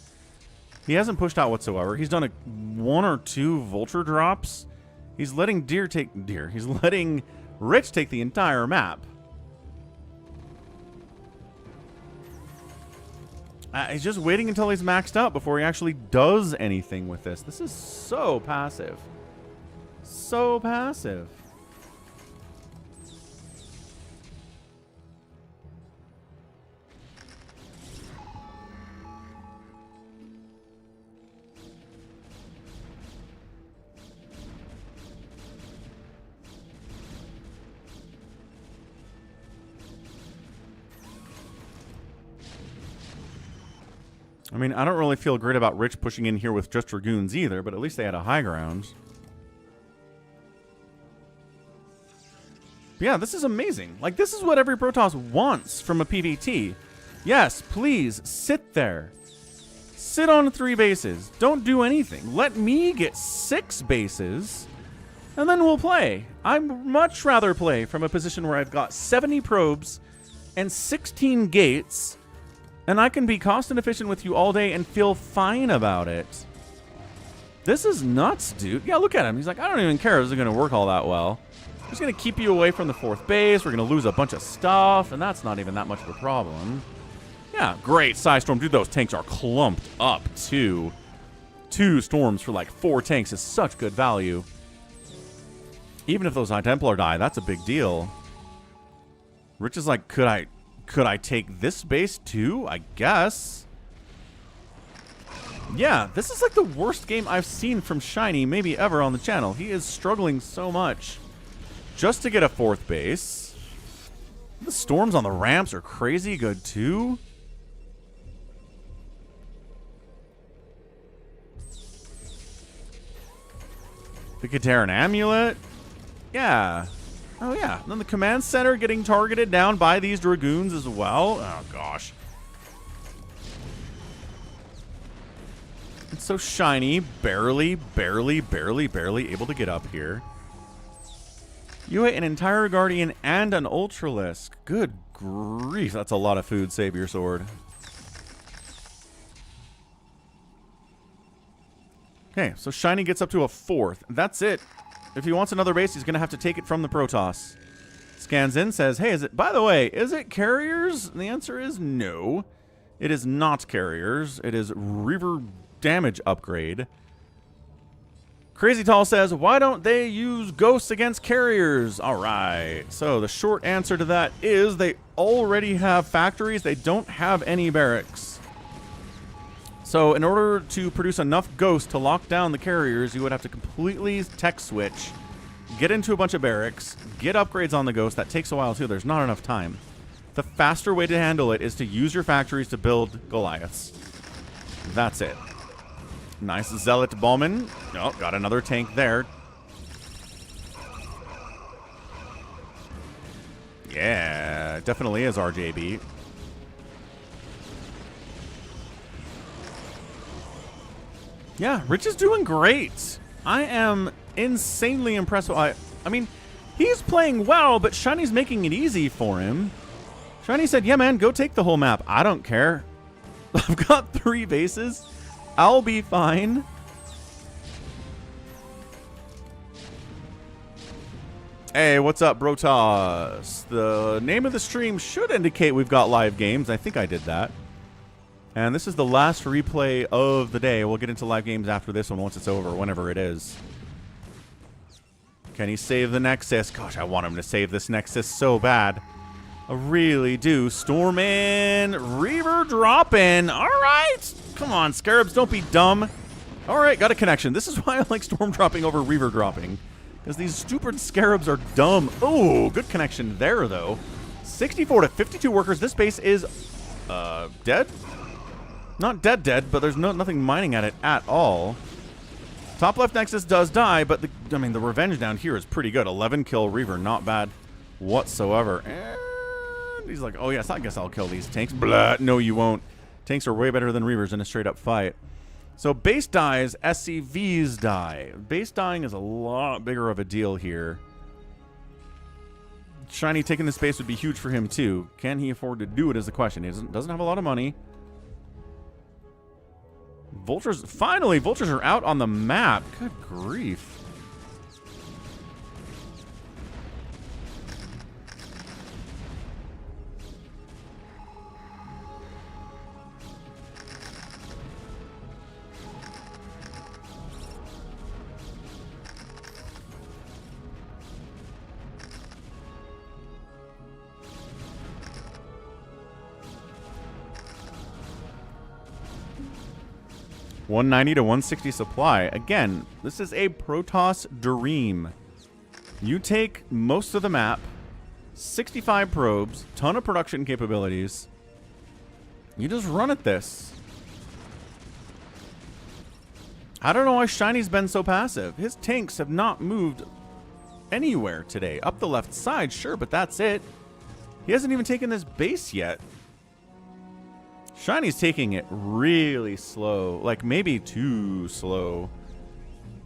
He hasn't pushed out whatsoever. He's done one or two vulture drops. He's letting He's letting Rich take the entire map. He's just waiting until he's maxed out before he actually does anything with this. This is so passive. So passive. I mean, I don't really feel great about Rich pushing in here with just Dragoons either, but at least they had a high ground. But yeah, this is amazing. Like, this is what every Protoss wants from a PvT. Yes, please, sit there. Sit on 3 bases. Don't do anything. Let me get 6 bases, and then we'll play. I'd much rather play from a position where I've got 70 probes and 16 gates, and I can be cost and efficient with you all day and feel fine about it. This is nuts, dude. Yeah, look at him. He's like, I don't even care if this is going to work all that well. I'm just going to keep you away from the 4th base. We're going to lose a bunch of stuff, and that's not even that much of a problem. Yeah, great. Psystorm. Dude, those tanks are clumped up, too. 2 storms for like 4 tanks is such good value. Even if those High Templar die, that's a big deal. Rich is like, could I take this base too? I guess. Yeah, this is like the worst game I've seen from Shinee maybe ever on the channel. He is struggling so much just to get a 4th base. The storms on the ramps are crazy good too. The Terran amulet. Yeah. Oh, yeah. And then the command center getting targeted down by these Dragoons as well. Oh, gosh. And so Shinee barely able to get up here. You hit an entire Guardian and an Ultralisk. Good grief. That's a lot of food. Save your sword. Okay, so Shinee gets up to a 4th. That's it. If he wants another base, he's going to have to take it from the Protoss. Scans in, says, hey, by the way, is it carriers? And the answer is no. It is not carriers. It is Reaver damage upgrade. Crazy Tall says, why don't they use ghosts against carriers? All right. So the short answer to that is they already have factories. They don't have any barracks. So in order to produce enough ghosts to lock down the carriers, you would have to completely tech switch, get into a bunch of barracks, get upgrades on the ghost. That takes a while too. There's not enough time. The faster way to handle it is to use your factories to build Goliaths. That's it. Nice Zealot Ballman. Oh, got another tank there. Yeah, definitely is RJB. Yeah, Rich is doing great. I am insanely impressed. I mean, he's playing well, but Shinee's making it easy for him. Shinee said, yeah, man, go take the whole map. I don't care. I've got 3 bases. I'll be fine. Hey, what's up, Brotoss? The name of the stream should indicate we've got live games. I think I did that. And this is the last replay of the day. We'll get into live games after this one once it's over, whenever it is. Can he save the Nexus? Gosh, I want him to save this Nexus so bad. I really do. Storm in. Reaver drop in. All right. Come on, Scarabs. Don't be dumb. All right, got a connection. This is why I like Storm dropping over Reaver dropping. Because these stupid Scarabs are dumb. Oh, good connection there, though. 64 to 52 workers. This base is dead? Not dead, but there's nothing mining at it at all. Top left Nexus does die, but the revenge down here is pretty good. 11 kill Reaver, not bad whatsoever. And he's like, oh yes, I guess I'll kill these tanks. Blah, no you won't. Tanks are way better than Reavers in a straight up fight. So base dies, SCVs die. Base dying is a lot bigger of a deal here. Shinee taking this base would be huge for him too. Can he afford to do it is the question. He doesn't have a lot of money. Vultures, finally, vultures are out on the map. Good grief. $190 to $160 supply. Again, this is a Protoss dream. You take most of the map, 65 probes, ton of production capabilities. You just run at this. I don't know why Shinee's been so passive. His tanks have not moved anywhere today. Up the left side, sure, but that's it. He hasn't even taken this base yet. Shinee's taking it really slow, like maybe too slow,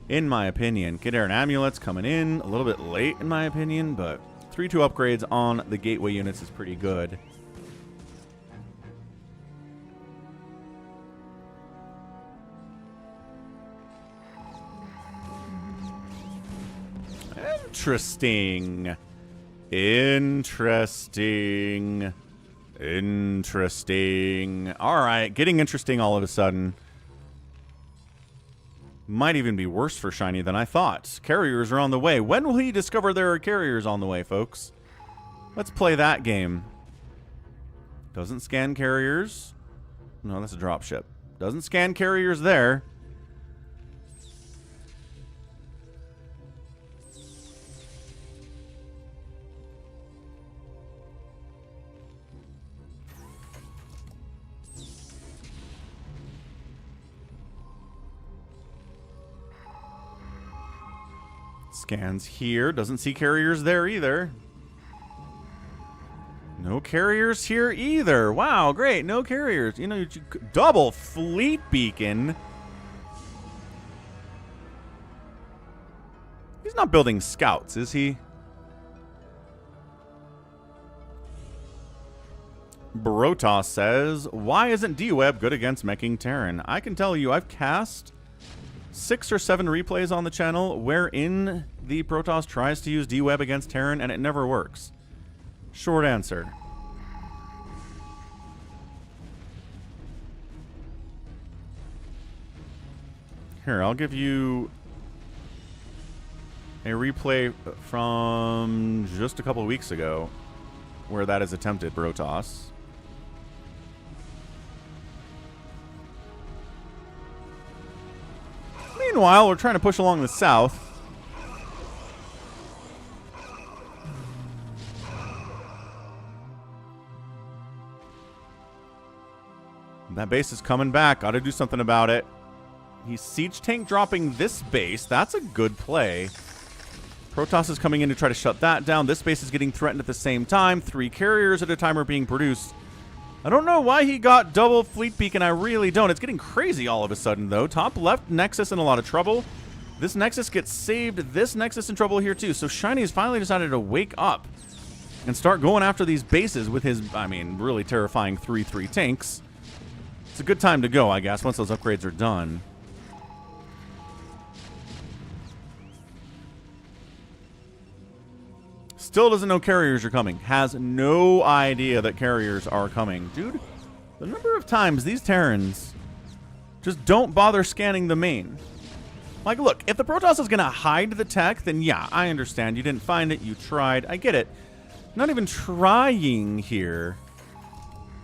in my opinion. Kid Terran Amulets coming in a little bit late, in my opinion, but 3-2 upgrades on the gateway units is pretty good. Interesting. Interesting. Interesting. Alright, getting interesting all of a sudden. Might even be worse for Shinee than I thought. Carriers are on the way. When will he discover there are carriers on the way, folks? Let's play that game. Doesn't scan carriers. No, that's a dropship. Doesn't scan carriers there. Scans here. Doesn't see carriers there either. No carriers here either. Wow, great. No carriers. You know, double fleet beacon. He's not building scouts, is he? Brotos says, why isn't D-Web good against meching Terran? I can tell you, I've cast 6 or 7 replays on the channel wherein the Protoss tries to use D-Web against Terran and it never works. Short answer. Here, I'll give you a replay from just a couple weeks ago where that is attempted, Protoss. Meanwhile, we're trying to push along the south. That base is coming back. Got to do something about it. He's siege tank dropping this base. That's a good play. Protoss is coming in to try to shut that down. This base is getting threatened at the same time. 3 carriers at a time are being produced. I don't know why he got double fleet beacon. I really don't. It's getting crazy all of a sudden, though. Top left Nexus in a lot of trouble. This Nexus gets saved. This Nexus in trouble here, too. So Shinee has finally decided to wake up and start going after these bases with his, I mean, really terrifying 3-3 tanks. It's a good time to go, I guess, once those upgrades are done. Still doesn't know carriers are coming. Has no idea that carriers are coming. Dude, the number of times these Terrans just don't bother scanning the main. Like, look, if the Protoss is going to hide the tech, then yeah, I understand. You didn't find it. You tried. I get it. Not even trying here.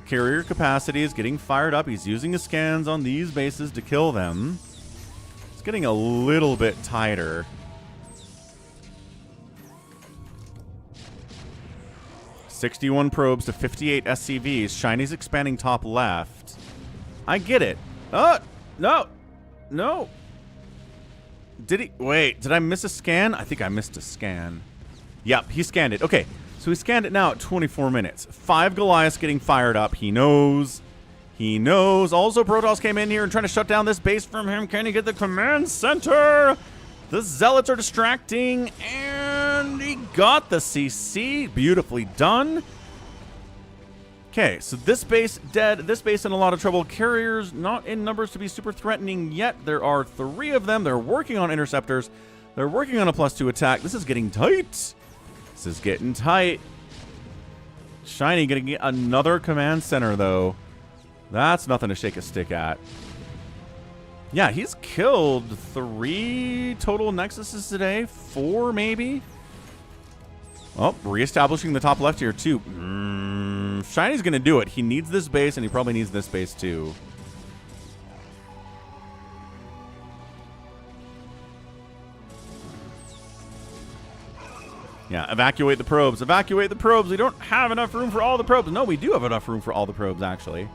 Carrier capacity is getting fired up. He's using his scans on these bases to kill them. It's getting a little bit tighter. 61 probes to 58 SCVs. Shinee's expanding top left. I get it. Oh, no. No. Did he? Wait, did I miss a scan? I think I missed a scan. Yep, he scanned it. Okay, so he scanned it now at 24 minutes. 5 Goliaths getting fired up. He knows. He knows. Also, Protoss came in here and trying to shut down this base from him. Can he get the command center? The Zealots are distracting, and he got the CC. Beautifully done. Okay, so this base dead. This base in a lot of trouble. Carriers not in numbers to be super threatening yet. There are 3 of them. They're working on interceptors. They're working on a +2 attack. This is getting tight. This is getting tight. Shinee gonna get another command center, though. That's nothing to shake a stick at. Yeah, he's killed 3 total Nexuses today. 4, maybe? Oh, reestablishing the top left here, too. Shiny's going to do it. He needs this base, and he probably needs this base, too. Yeah, evacuate the probes. Evacuate the probes. We don't have enough room for all the probes. No, we do have enough room for all the probes, actually.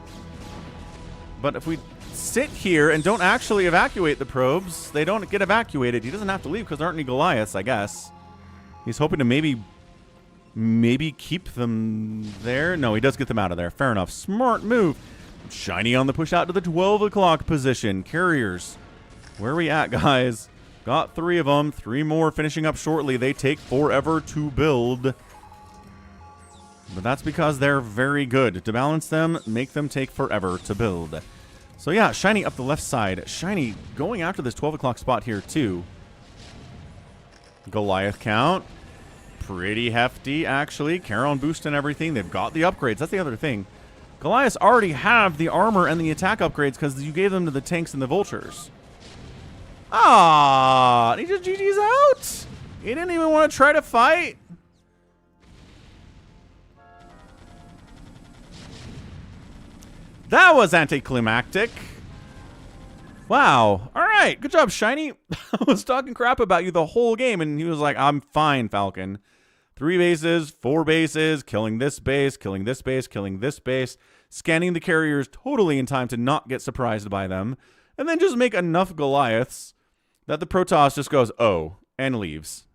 But if we sit here and don't actually evacuate the probes, they don't get evacuated. He doesn't have to leave because there aren't any Goliaths, I guess. He's hoping to maybe keep them there. No, he does get them out of there. Fair enough. Smart move. Shinee on the push out to the 12 o'clock position. Carriers. Where are we at, guys? Got 3 of them. 3 more finishing up shortly. They take forever to build. But that's because they're very good. To balance them, make them take forever to build. So yeah, Shinee up the left side. Shinee going after this 12 o'clock spot here too. Goliath count. Pretty hefty, actually. Charon boost and everything. They've got the upgrades. That's the other thing. Goliaths already have the armor and the attack upgrades because you gave them to the tanks and the vultures. Ah, he just GG's out. He didn't even want to try to fight. That was anticlimactic. Wow. All right. Good job, Shinee. I was talking crap about you the whole game, and he was like, I'm fine, Falcon. 3 bases, 4 bases, killing this base, killing this base, killing this base, scanning the carriers totally in time to not get surprised by them, and then just make enough Goliaths that the Protoss just goes, oh, and leaves.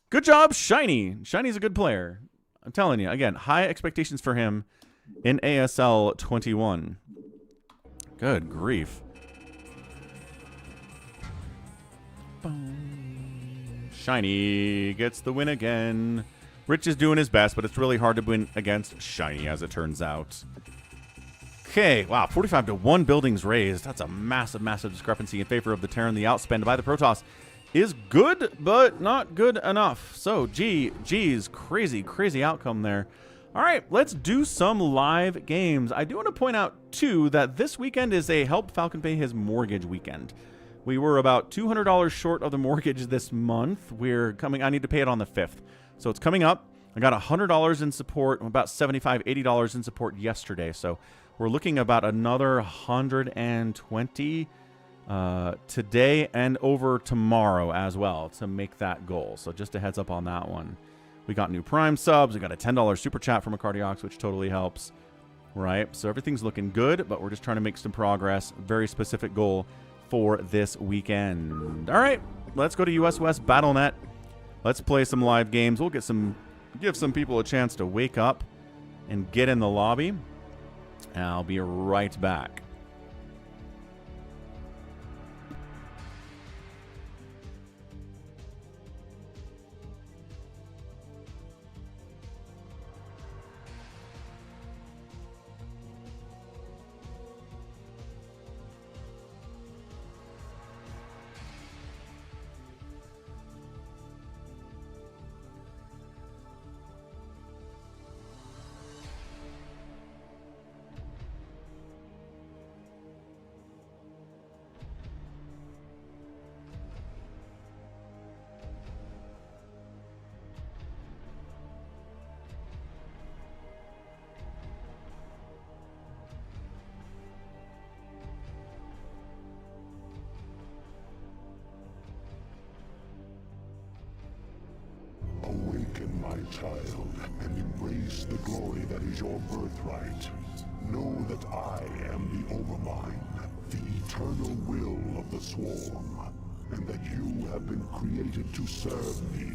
Good job, Shinee. Shinee's a good player. I'm telling you, again, high expectations for him in ASL 21. Good grief. Shinee gets the win again. Rich is doing his best, but it's really hard to win against Shinee, as it turns out. Okay, wow, 45-1 buildings raised. That's a massive, massive discrepancy in favor of the Terran. The outspend by the Protoss is good, but not good enough. So, geez, crazy, crazy outcome there. All right, let's do some live games. I do want to point out, too, that this weekend is a Help Falcon Pay His Mortgage weekend. We were about $200 short of the mortgage this month. I need to pay it on the 5th. So it's coming up. I got $100 in support, about $75, $80 in support yesterday. So we're looking about another 120 today and over tomorrow as well to make that goal. So just a heads up on that one. We got new Prime subs. We got a $10 super chat from a Cardiox, which totally helps. Right? So everything's looking good, but we're just trying to make some progress. Very specific goal for this weekend. All right, let's go to US West BattleNet. Let's play some live games. We'll give some people a chance to wake up and get in the lobby. And I'll be right back. Awaken, my child, and embrace the glory that is your birthright. Know that I am the Overmind, the eternal will of the Swarm, and that you have been created to serve me.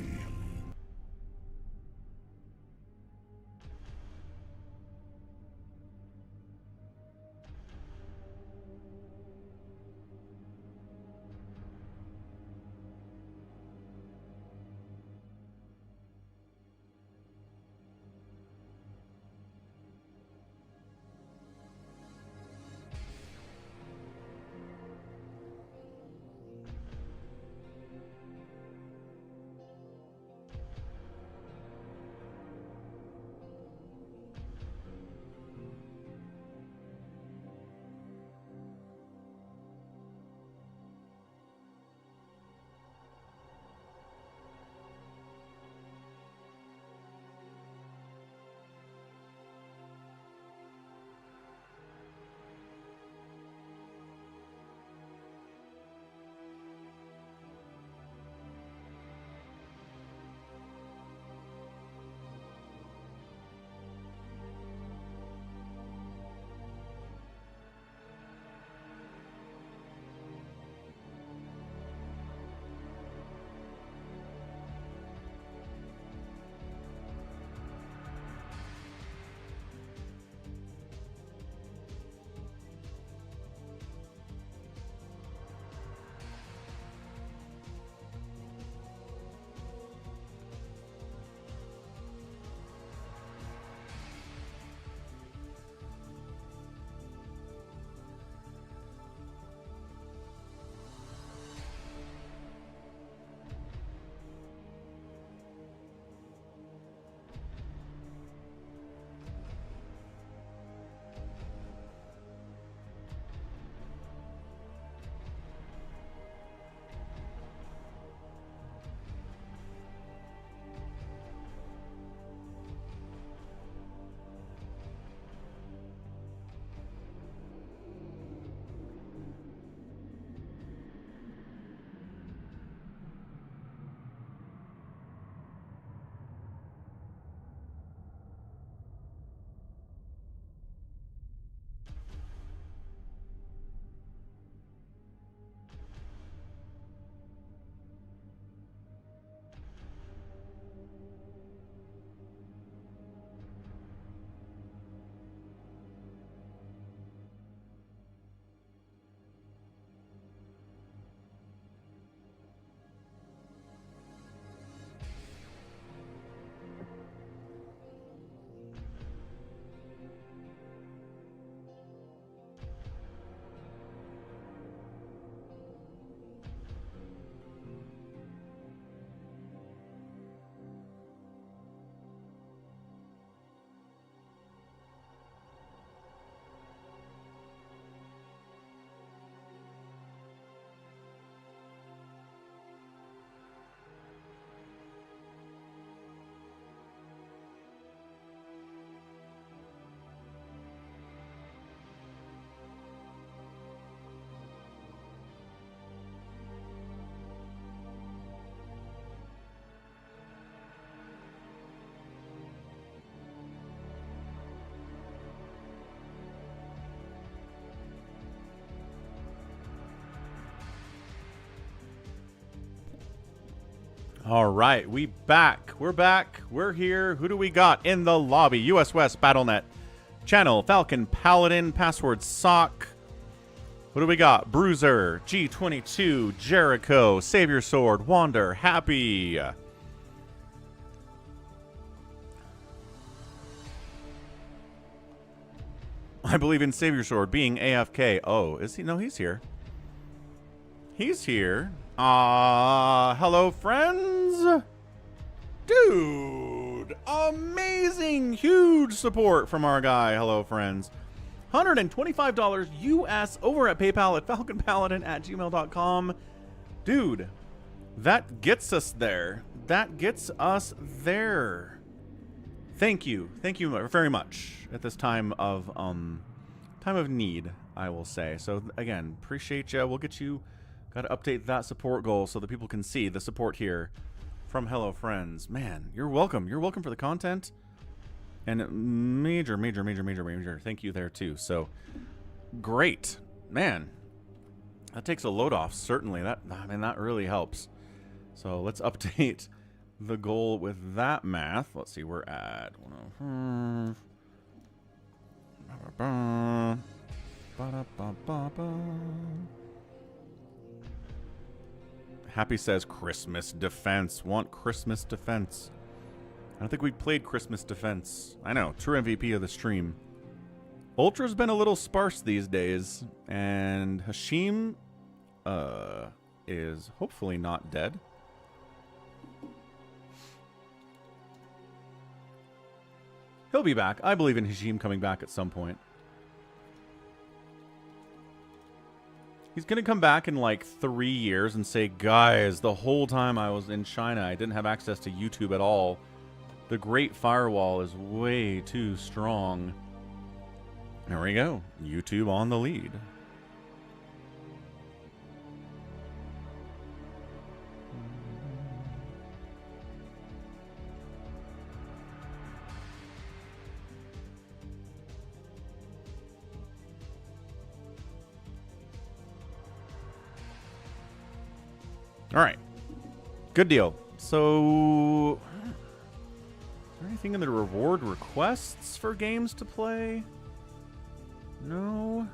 All right, we back. We're back. We're here. Who do we got in the lobby? US West BattleNet channel, Falcon Paladin, password sSak. What do we got? Bruiser, G22, Jericho, Savior Sword, Wander, Happy. I believe in Savior Sword being AFK. Oh, is he? No, he's here. He's here. Hello, friends. Dude, amazing, huge support from our guy. Hello, friends. $125 US over at PayPal at falconpaladin@gmail.com. Dude, that gets us there. That gets us there. Thank you very much at this time of need, I will say. So again, appreciate you. We'll get you. Got to update that support goal so that people can see the support here from Hello Friends. Man, you're welcome. You're welcome for the content. And major thank you there too. So great. Man, that takes a load off, certainly. That really helps. So let's update the goal with that math. Let's see, we're at 105. Happy says Christmas Defense. Want Christmas Defense. I don't think we played Christmas Defense. I know, true MVP of the stream. Ultra's been a little sparse these days, and Hashim is hopefully not dead. He'll be back. I believe in Hashim coming back at some point. He's going to come back in like 3 years and say, guys, the whole time I was in China, I didn't have access to YouTube at all. The Great Firewall is way too strong. There we go. YouTube on the lead. All right. Good deal. So, is there anything in the reward requests for games to play? No.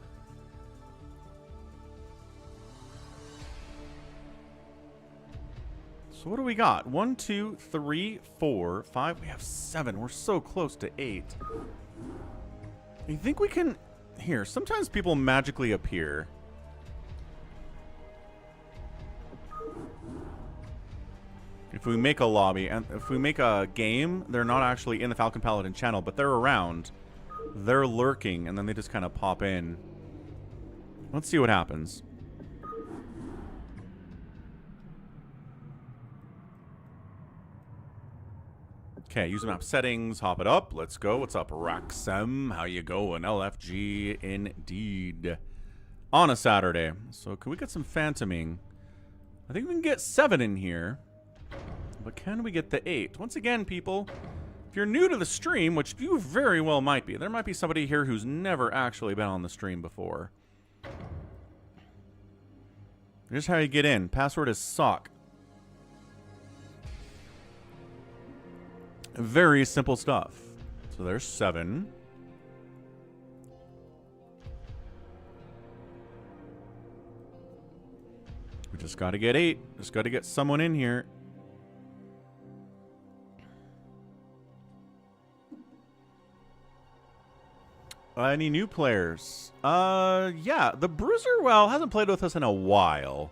So what do we got? 1, 2, 3, 4, 5. We have 7. We're so close to 8. You think we can... Here, sometimes people magically appear. If we make a lobby, and if we make a game, they're not actually in the Falcon Paladin channel, but they're around. They're lurking, and then they just kind of pop in. Let's see what happens. Okay, user map settings, hop it up. Let's go. What's up, Raxem? How you going? LFG indeed. On a Saturday. So can we get some phantoming? I think we can get 7 in here. But can we get the 8? Once again, people, if you're new to the stream, which you very well might be, there might be somebody here who's never actually been on the stream before. Here's how you get in. Password is sSak. Very simple stuff. So there's 7. We just got to get 8. Just got to get someone in here. Any new players? Yeah, the Bruiser, well, hasn't played with us in a while.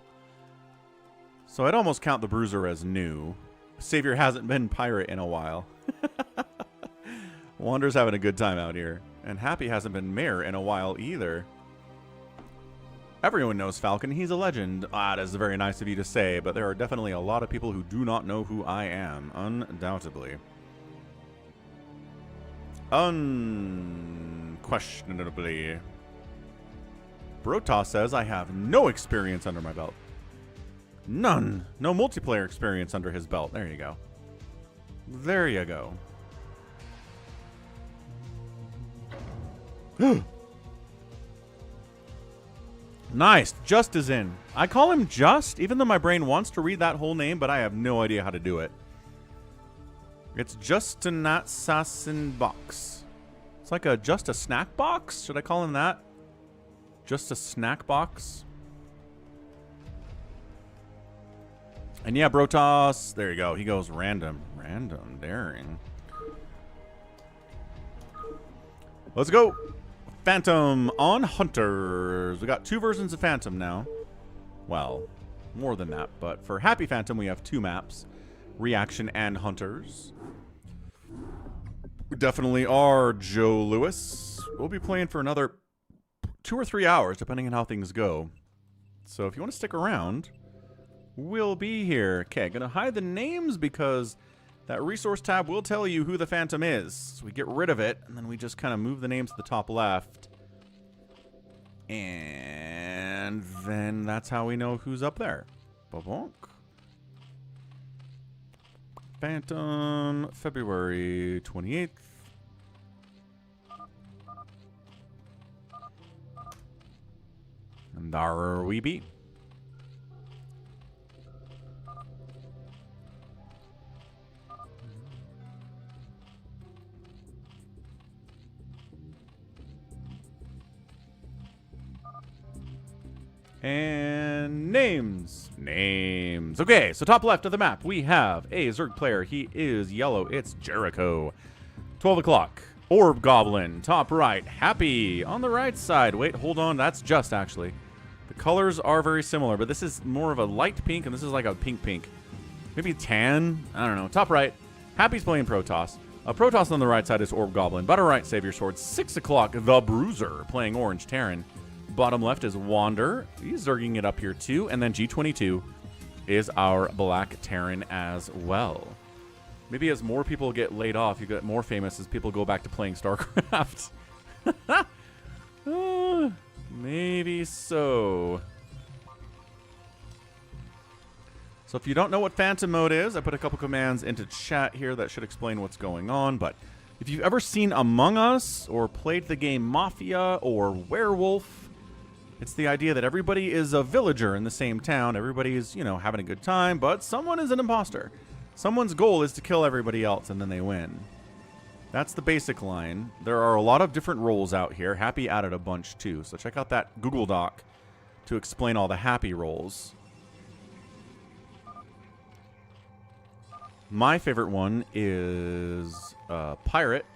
So I'd almost count the Bruiser as new. Savior hasn't been pirate in a while. Wander's having a good time out here. And Happy hasn't been mayor in a while either. Everyone knows Falcon. He's a legend. Ah, that is very nice of you to say, but there are definitely a lot of people who do not know who I am. Undoubtedly. Unquestionably. Brotas says I have no experience under my belt. None. No multiplayer experience under his belt. There you go. There you go. Nice. Just is in. I call him Just, even though my brain wants to read that whole name, but I have no idea how to do it. It's just a not Sassen box. It's like just a snack box? Should I call him that? Just a snack box? And yeah, Brotos. There you go. He goes random. Random. Daring. Let's go. Phantom on Hunters. We got 2 versions of Phantom now. Well, more than that. But for Happy Phantom, we have 2 maps. Reaction and Hunters. We definitely are Joe Lewis. We'll be playing for another 2 or 3 hours, depending on how things go. So if you want to stick around, we'll be here. Okay, gonna hide the names because that resource tab will tell you who the Phantom is. So we get rid of it, and then we just kind of move the names to the top left. And then that's how we know who's up there. Ba-bonk. Phantom, February 28th. And there we be. And names. Names. Okay, so top left of the map, we have a Zerg player. He is yellow. It's Jericho. 12 o'clock. Orb Goblin. Top right. Happy. On the right side. Wait, hold on. That's just actually. The colors are very similar, but this is more of a light pink, and this is like a pink. Maybe tan? I don't know. Top right. Happy's playing Protoss. Protoss on the right side is Orb Goblin. Bottom right, Savior Sword. 6 o'clock, The Bruiser playing Orange Terran. Bottom left is Wander. He's zerging it up here too. And then G22 is our Black Terran as well. Maybe as more people get laid off, you get more famous as people go back to playing StarCraft. Maybe so. So if you don't know what Phantom Mode is, I put a couple commands into chat here that should explain what's going on. But if you've ever seen Among Us or played the game Mafia or Werewolf, it's the idea that everybody is a villager in the same town. Everybody's, you know, having a good time, but someone is an imposter. Someone's goal is to kill everybody else, and then they win. That's the basic line. There are a lot of different roles out here. Happy added a bunch, too. So check out that Google Doc to explain all the Happy roles. My favorite one is Pirate.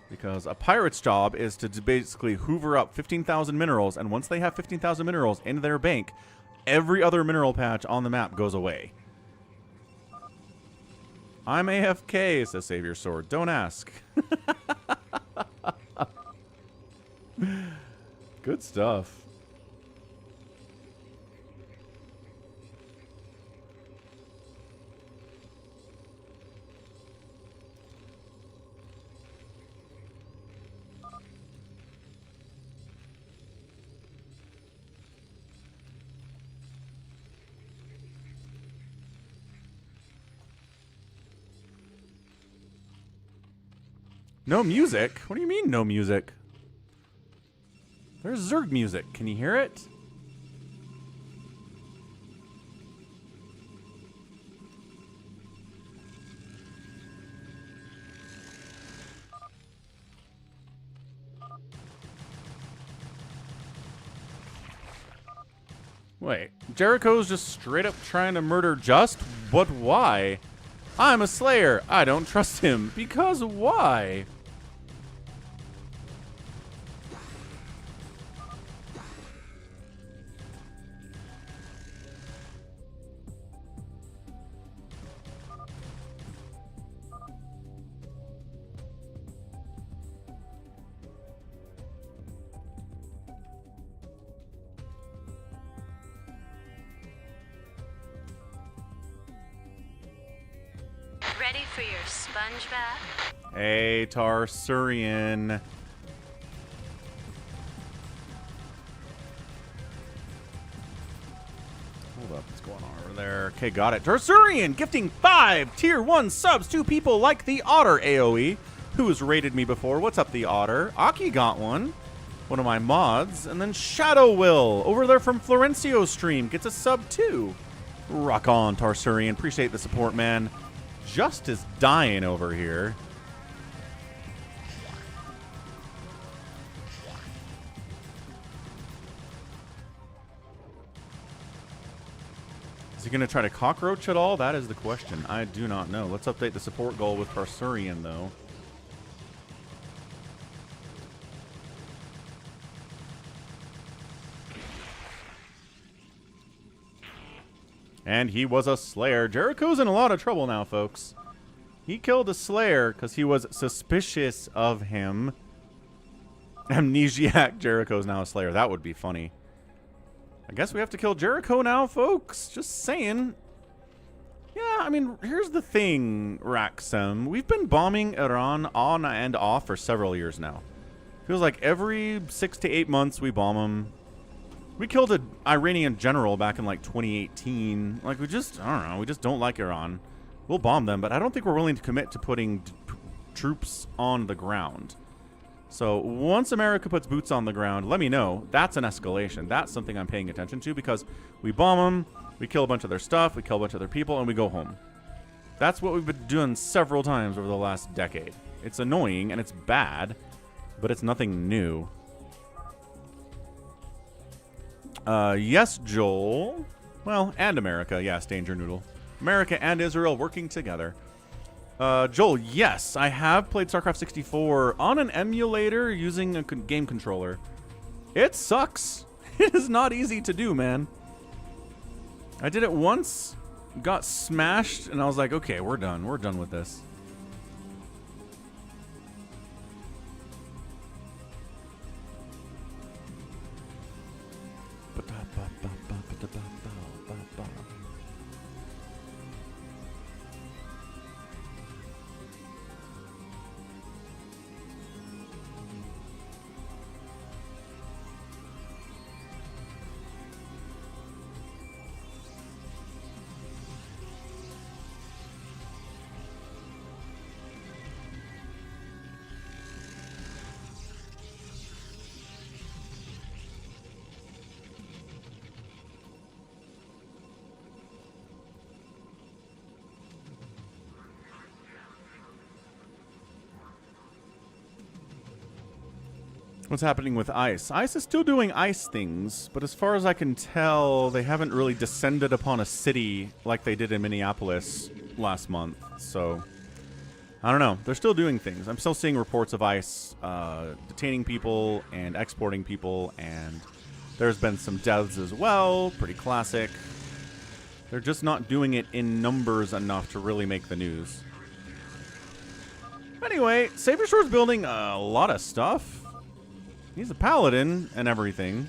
Because a pirate's job is to basically hoover up 15,000 minerals, and once they have 15,000 minerals in their bank, every other mineral patch on the map goes away. I'm AFK, says Savior Sword. Don't ask. Good stuff. No music? What do you mean, no music? There's Zerg music. Can you hear it? Wait, Jericho's just straight up trying to murder Just? But why? I'm a Slayer. I don't trust him. Because why? Ready for your sponge bath? Hey, Tarsurian. Hold up, what's going on over there? Okay, got it. Tarsurian gifting 5 tier 1 subs to people like the Otter AoE, who has raided me before. What's up, the Otter? Aki got one. one of my mods. And then Shadow Will, over there from Florencio's stream, gets a sub too. Rock on, Tarsurian. Appreciate the support, man. Just is dying over here. Is he going to try to cockroach at all? That is the question. I do not know. Let's update the support goal with Tarsurian, though. And he was a Slayer. Jericho's in a lot of trouble now, folks. He killed a Slayer because he was suspicious of him. Amnesiac Jericho's now a Slayer. That would be funny. I guess we have to kill Jericho now, folks. Just saying. Yeah, I mean, here's the thing, Raxem. We've been bombing Iran on and off for several years now. Feels like every 6 to 8 months we bomb them. We killed an Iranian general back in like 2018. Like, I don't know, we just don't like Iran. We'll bomb them, but I don't think we're willing to commit to putting troops on the ground. So once America puts boots on the ground, let me know. That's an escalation. That's something I'm paying attention to, because we bomb them, we kill a bunch of their stuff, we kill a bunch of their people, and we go home. That's what we've been doing several times over the last decade. It's annoying and it's bad, but it's nothing new. Yes, Joel. Well, and America. Yes, Danger Noodle. America and Israel working together. Joel, yes, I have played StarCraft 64 on an emulator using a game controller. It sucks. It is not easy to do, man. I did it once, got smashed, and I was like, okay, we're done. We're done with this. What's happening with ICE? ICE is still doing ICE things, but as far as I can tell, they haven't really descended upon a city like they did in Minneapolis last month. So, I don't know. They're still doing things. I'm still seeing reports of ICE detaining people and exporting people, and there's been some deaths as well. Pretty classic. They're just not doing it in numbers enough to really make the news. Anyway, Savior Shore's building a lot of stuff. He's a paladin and everything.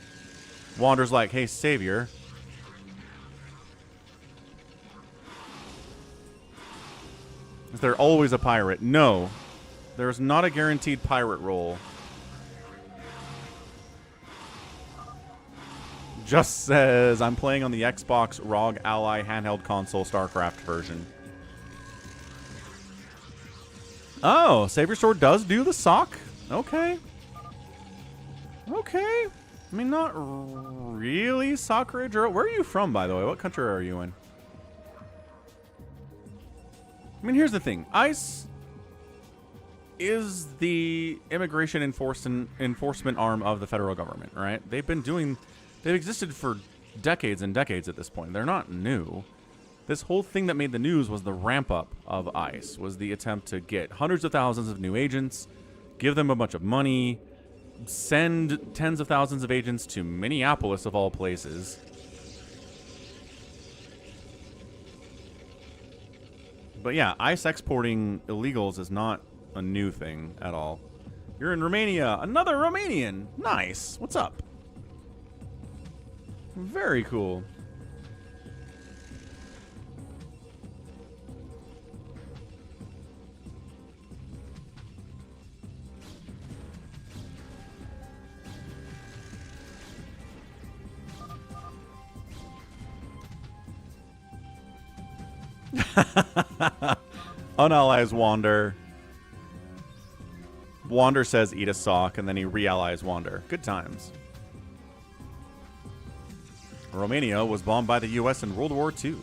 Wander's like, hey, Savior. Is there always a pirate? No. There's not a guaranteed pirate role. Just says, I'm playing on the Xbox ROG Ally handheld console StarCraft version. Oh, Savior Sword does do the sock? Okay. Okay. I mean, not really Sacre. Where are you from, by the way? What country are you in? I mean, here's the thing. ICE is the immigration enforcement arm of the federal government, right? They've existed for decades and decades at this point. They're not new. This whole thing that made the news was the ramp up of ICE, was the attempt to get hundreds of thousands of new agents, give them a bunch of money, send tens of thousands of agents to Minneapolis, of all places. But yeah, ICE exporting illegals is not a new thing at all. You're in Romania. Another Romanian. Nice. What's up? Very cool. Unallies Wander. Wander says eat a sock, and then he re-allies Wander. Good times. Romania was bombed by the U.S. in World War II.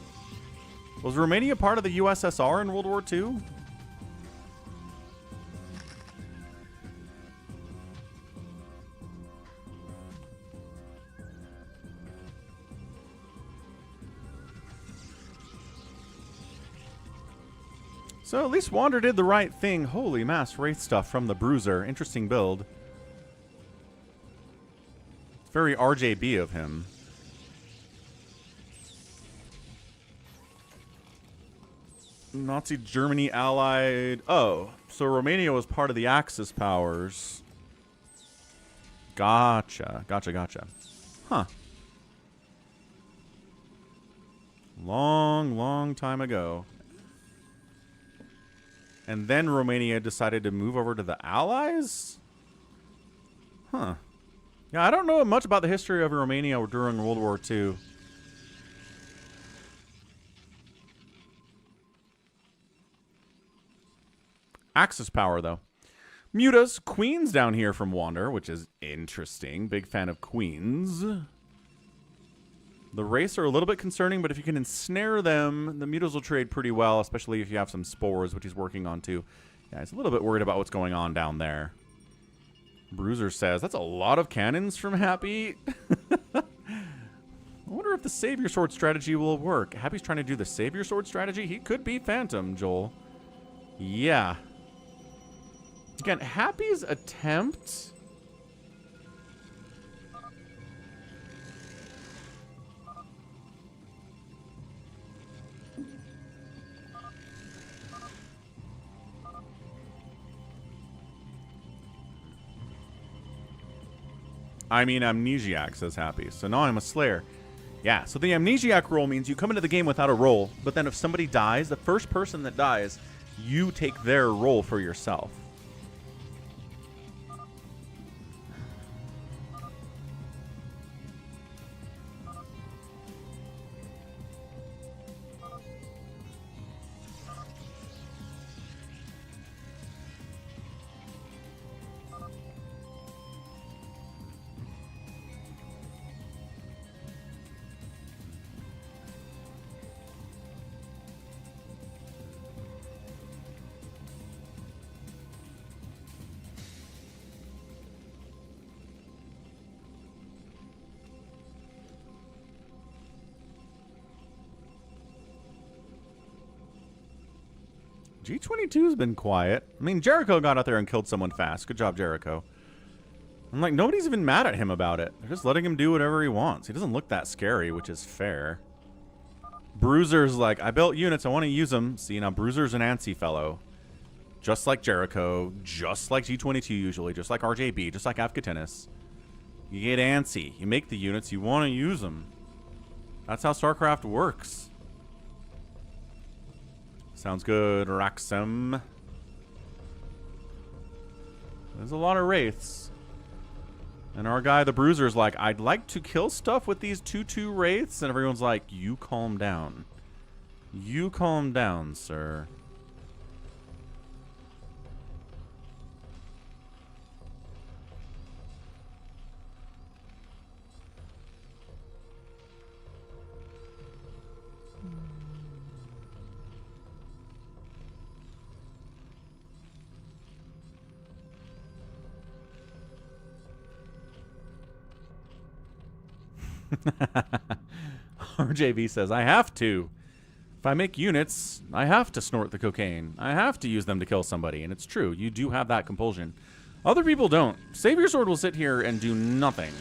Was Romania part of the USSR in World War II? So at least Wander did the right thing. Holy mass wraith stuff from the Bruiser. Interesting build. It's very RJB of him. Nazi Germany allied. Oh, so Romania was part of the Axis powers. Gotcha. Gotcha. Huh. Long time ago. And then Romania decided to move over to the Allies? Huh. Yeah, I don't know much about the history of Romania during World War II. Axis power, though. Mutas, queens down here from Wander, which is interesting. Big fan of queens. The wraiths are a little bit concerning, but if you can ensnare them, the mutas will trade pretty well, especially if you have some spores, which he's working on too. Yeah, he's a little bit worried about what's going on down there. Bruiser says, that's a lot of cannons from Happy. I wonder if the Savior Sword strategy will work. Happy's trying to do the Savior Sword strategy. He could be Phantom, Joel. Yeah. Again, Happy's attempt... I mean, Amnesiac, says Happy. So now I'm a Slayer. Yeah, so the Amnesiac role means you come into the game without a role, but then if somebody dies, the first person that dies, you take their role for yourself. G22's been quiet. I mean, Jericho got out there and killed someone fast. Good job, Jericho. I'm like, nobody's even mad at him about it. They're just letting him do whatever he wants. He doesn't look that scary, which is fair. Bruiser's like, I built units. I want to use them. See, now Bruiser's an antsy fellow. Just like Jericho. Just like G22 usually. Just like RJB. Just like Avcatinus. You get antsy. You make the units. You want to use them. That's how StarCraft works. Sounds good, Raxum. There's a lot of wraiths. And our guy, the Bruiser's like, I'd like to kill stuff with these 2/2 wraiths. And everyone's like, you calm down. You calm down, sir. RJV says, I have to. If I make units, I have to snort the cocaine. I have to use them to kill somebody. And it's true. You do have that compulsion. Other people don't. Savior Sword will sit here and do nothing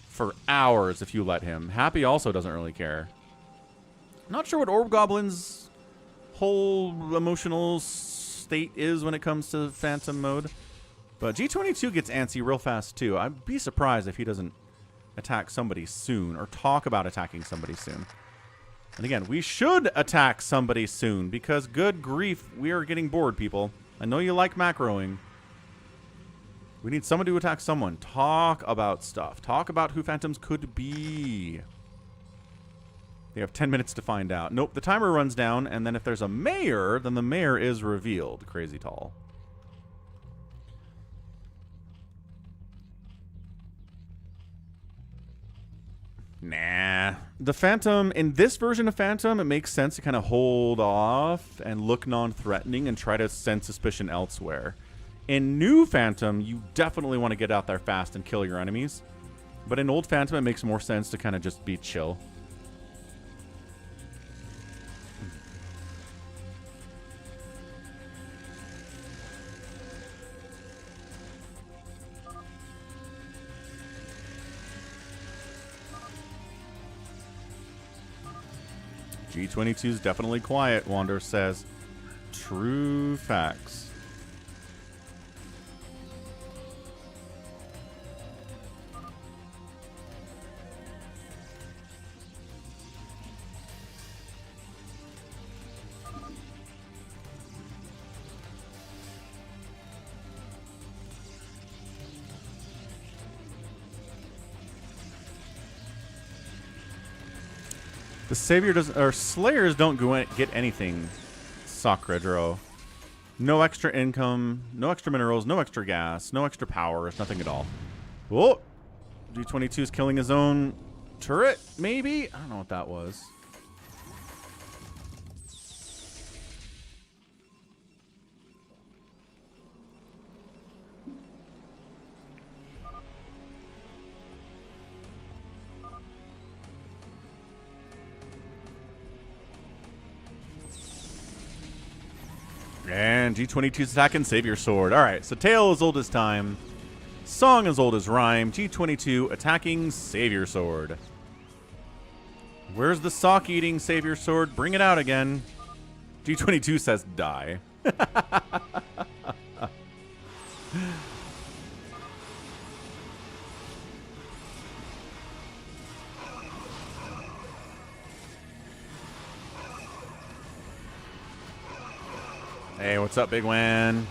for hours if you let him. Happy also doesn't really care. Not sure what Orb Goblin's whole emotional state is when it comes to Phantom mode. But G22 gets antsy real fast too. I'd be surprised if he doesn't attack somebody soon, or talk about attacking somebody soon. And again, we should attack somebody soon, because good grief, we are getting bored, people. I know you like macroing. We need someone to attack someone. Talk about stuff. Talk about who Phantoms could be. You have 10 minutes to find out. Nope, the timer runs down, and then if there's a mayor, then the mayor is revealed. Crazy tall. Nah. The Phantom, in this version of Phantom, it makes sense to kind of hold off and look non-threatening and try to send suspicion elsewhere. In new Phantom, you definitely want to get out there fast and kill your enemies. But in old Phantom, it makes more sense to kind of just be chill. G22 is definitely quiet, Wander says. True facts. The Savior doesn't, or Slayers don't get anything, Sakradro. No extra income, no extra minerals, no extra gas, no extra powers, nothing at all. Whoa! G22 is killing his own turret, maybe? I don't know what that was. And G22's attacking Savior Sword. Alright, so Tale as old as time. Song as old as rhyme. G22 attacking Savior Sword. Where's the sock-eating Savior Sword? Bring it out again. G22 says die. Hey, what's up, Big Wan?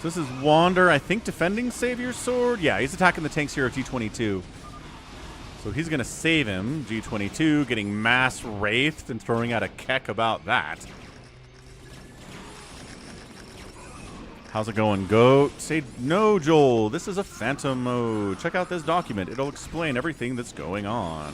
So this is Wander, I think, defending Savior Sword. Yeah, he's attacking the tanks here at G22. So he's going to save him. G22 getting mass wraithed and throwing out a keck about that. How's it going, Goat? Say no, Joel. This is a Phantom mode. Check out this document. It'll explain everything that's going on.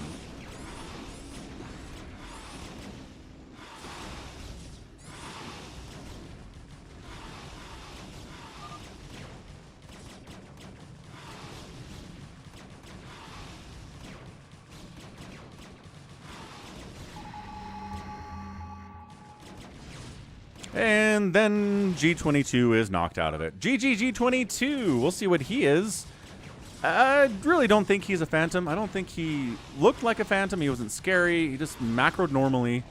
And then G22 is knocked out of it. G22. We'll see what he is. I really don't think he's a Phantom. I don't think he looked like a Phantom. He wasn't scary. He just macroed normally.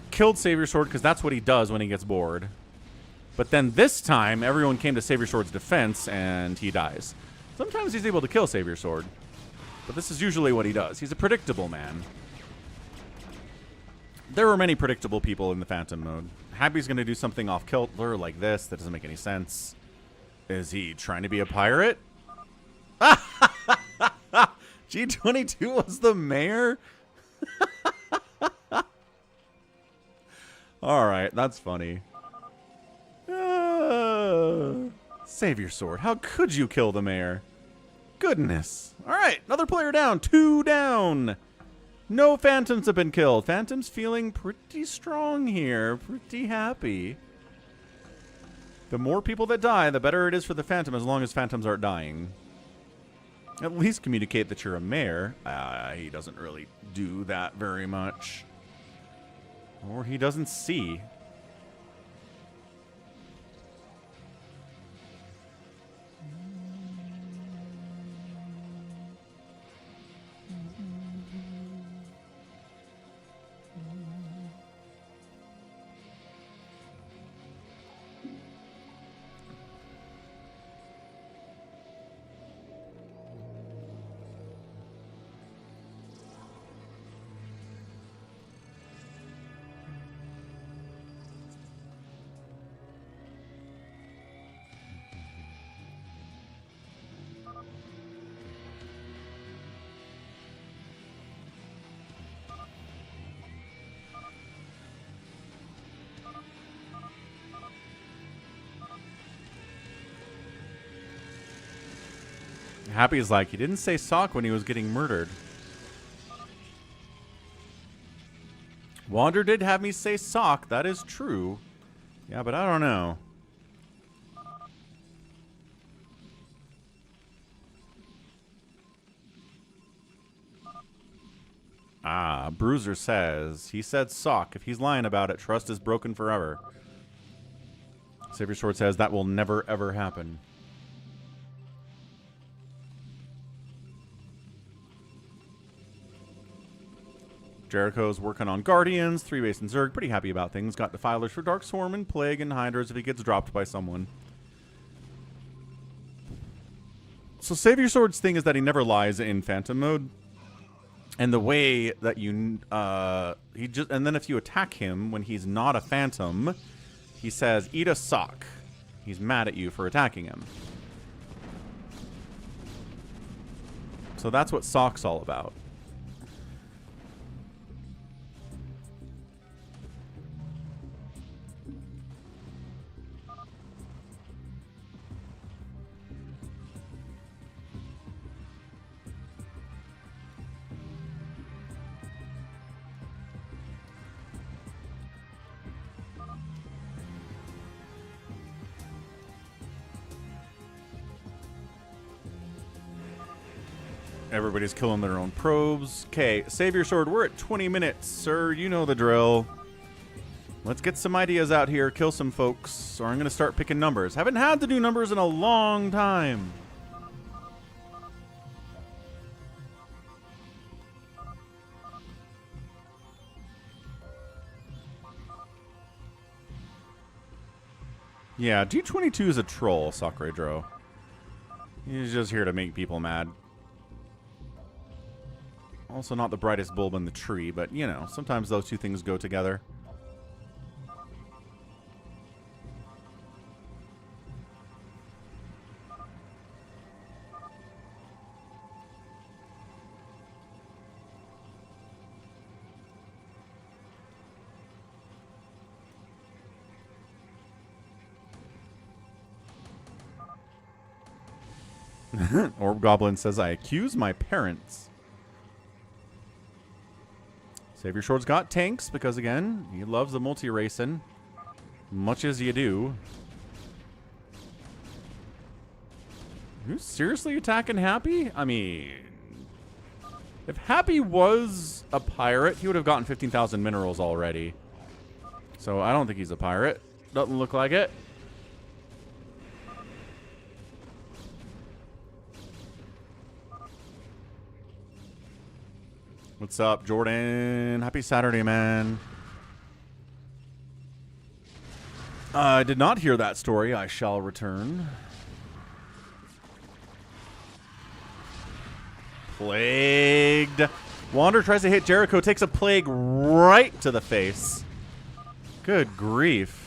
Killed Savior Sword because that's what he does when he gets bored. But then this time, everyone came to Savior Sword's defense and he dies. Sometimes he's able to kill Savior Sword. But this is usually what he does. He's a predictable man. There were many predictable people in the Phantom mode. Happy's going to do something off-kilter like this. That doesn't make any sense. Is he trying to be a pirate? G22 was the mayor? Alright, that's funny. Savior Sword. How could you kill the mayor? Goodness. Alright, another player down. 2 down. No Phantoms have been killed. Phantom's feeling pretty strong here. Pretty happy. The more people that die, the better it is for the Phantom, as long as Phantoms aren't dying. At least communicate that you're a mayor. He doesn't really do that very much. Or he doesn't see. Happy's like, he didn't say sSak when he was getting murdered. Wander did have me say sSak. That is true. Yeah, but I don't know. Ah, Bruiser says, he said sSak. If he's lying about it, trust is broken forever. Savior Sword says, that will never, ever happen. Jericho's working on Guardians, 3-base and Zerg. Pretty happy about things. Got Defilers for Dark Swarm and Plague and Hydras if he gets dropped by someone. So Savior Sword's thing is that he never lies in Phantom mode. And the way that you, and then if you attack him when he's not a Phantom, he says, eat a sSak. He's mad at you for attacking him. So that's what sSak's all about. Everybody's killing their own probes. Okay, Savior Sword, we're at 20 minutes, sir. You know the drill. Let's get some ideas out here, kill some folks, or I'm going to start picking numbers. Haven't had to do numbers in a long time. Yeah, G22 is a troll, Sakredro. He's just here to make people mad. Also not the brightest bulb in the tree, but, you know, sometimes those two things go together. Orb Goblin says, I accuse my parents. Savior Sword's got tanks because, again, he loves the multi-racing. Much as you do. You seriously attacking Happy? I mean, if Happy was a pirate, he would have gotten 15,000 minerals already. So I don't think he's a pirate. Doesn't look like it. What's up, Jordan? Happy Saturday, man. I did not hear that story. I shall return. Plagued. Wander tries to hit Jericho. Takes a plague right to the face. Good grief.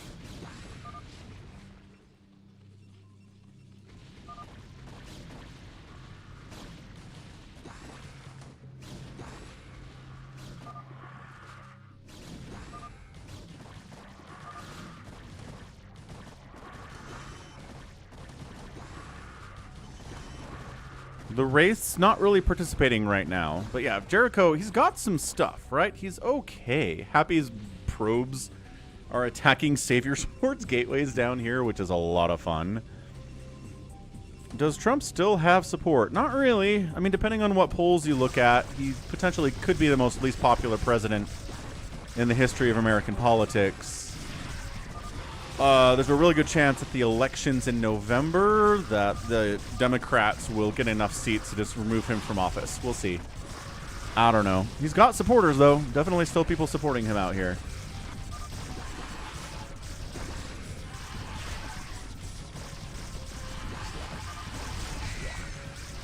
The Wraith's not really participating right now. But yeah, Jericho, he's got some stuff, right? He's okay. Happy's probes are attacking Savior Sword's gateways down here, which is a lot of fun. Does Trump still have support? Not really. I mean, depending on what polls you look at, he potentially could be the least popular president in the history of American politics. There's a really good chance at the elections in November that the Democrats will get enough seats to just remove him from office. We'll see. I don't know. He's got supporters, though. Definitely still people supporting him out here.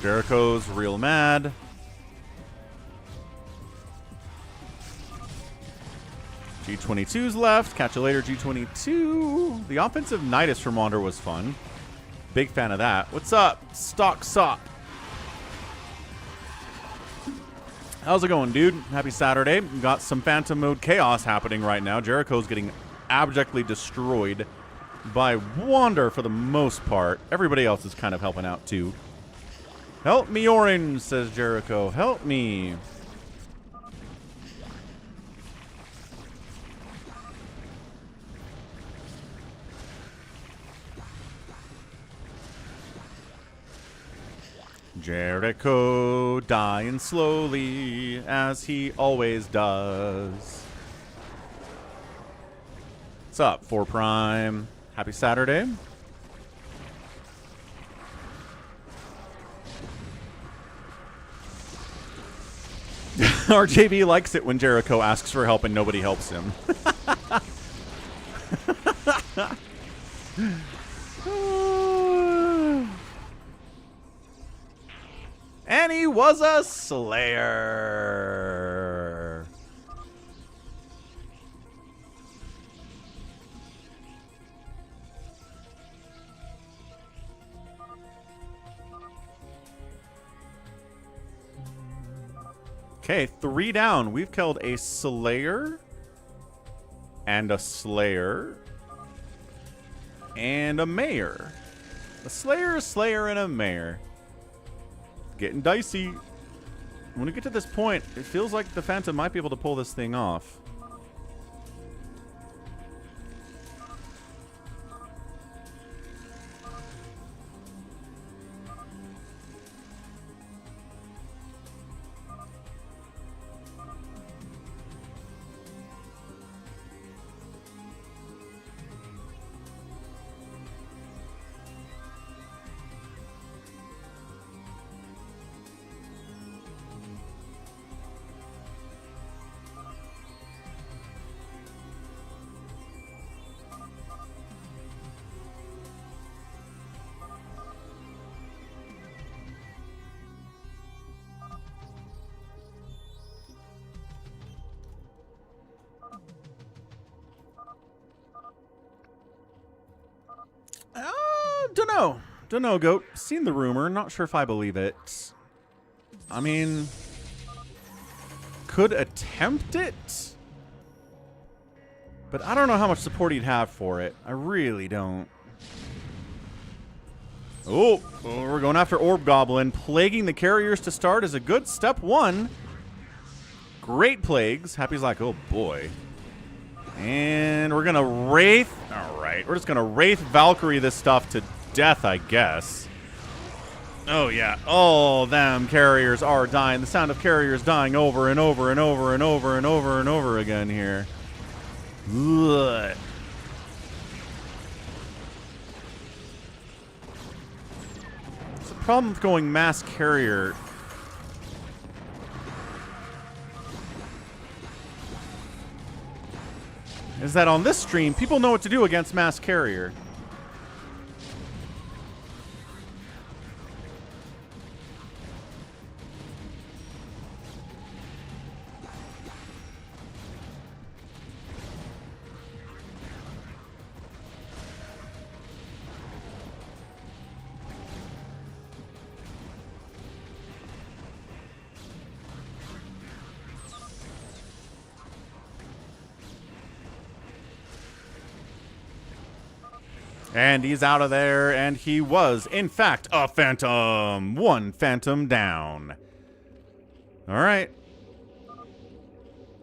Jericho's real mad. G22's left. Catch you later, G22. The offensive Nidus from Wander was fun. Big fan of that. What's up, Stock Sop? How's it going, dude? Happy Saturday. We got some Phantom Mode chaos happening right now. Jericho's getting abjectly destroyed by Wander for the most part. Everybody else is kind of helping out, too. Help me, Orange, says Jericho. Help me. Jericho dying slowly, as he always does. What's up, 4 Prime? Happy Saturday. RJB likes it when Jericho asks for help and nobody helps him. And he was a Slayer. Okay, 3 down. We've killed a Slayer and a Slayer and a Mayor. A Slayer, a Slayer, and a Mayor. Getting dicey. When we get to this point, it feels like the Phantom might be able to pull this thing off. Don't know, Goat. Seen the rumor. Not sure if I believe it. I mean, could attempt it, but I don't know how much support he'd have for it. I really don't. Oh, we're going after Orb Goblin. Plaguing the carriers to start is a good step 1. Great plagues. Happy's like, oh boy. And we're going to Wraith. All right, we're just going to Wraith Valkyrie this stuff to death, I guess. Oh, yeah. All them carriers are dying. The sound of carriers dying over and over and over and over and over and over again here. Ugh. It's the problem with going mass carrier. Is that on this stream, people know what to do against mass carrier. And he's out of there, and he was, in fact, a Phantom. 1 Phantom down. All right.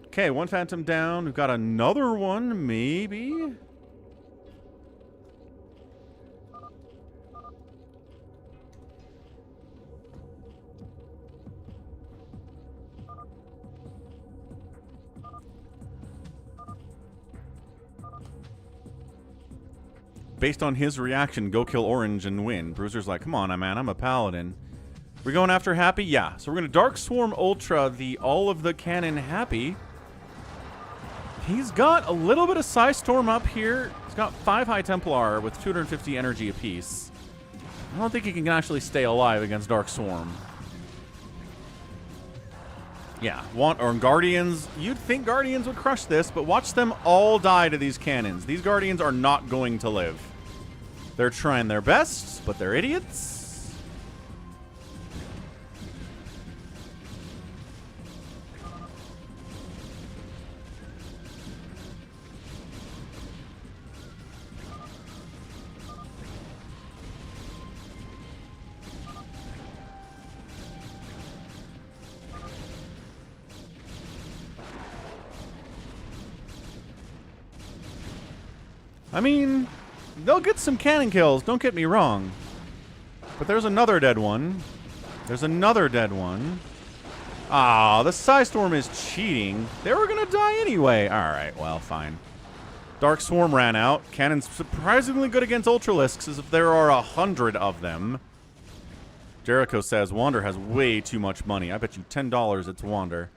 Okay, 1 Phantom down. We've got another one, maybe. Based on his reaction, go kill Orange and win. Bruiser's like, come on, man, I'm a paladin. We're going after Happy? Yeah. So we're going to Dark Swarm Ultra the all of the cannon Happy. He's got a little bit of Psy Storm up here. He's got 5 High Templar with 250 energy apiece. I don't think he can actually stay alive against Dark Swarm. Yeah, or Guardians. You'd think Guardians would crush this, but watch them all die to these cannons. These Guardians are not going to live. They're trying their best, but they're idiots. I mean, they'll get some cannon kills, don't get me wrong. But there's another dead one. There's another dead one. Ah, the Psystorm is cheating. They were going to die anyway. All right, well, fine. Dark Swarm ran out. Cannon's surprisingly good against Ultralisks, as if there are 100 of them. Jericho says Wander has way too much money. I bet you $10 it's Wander.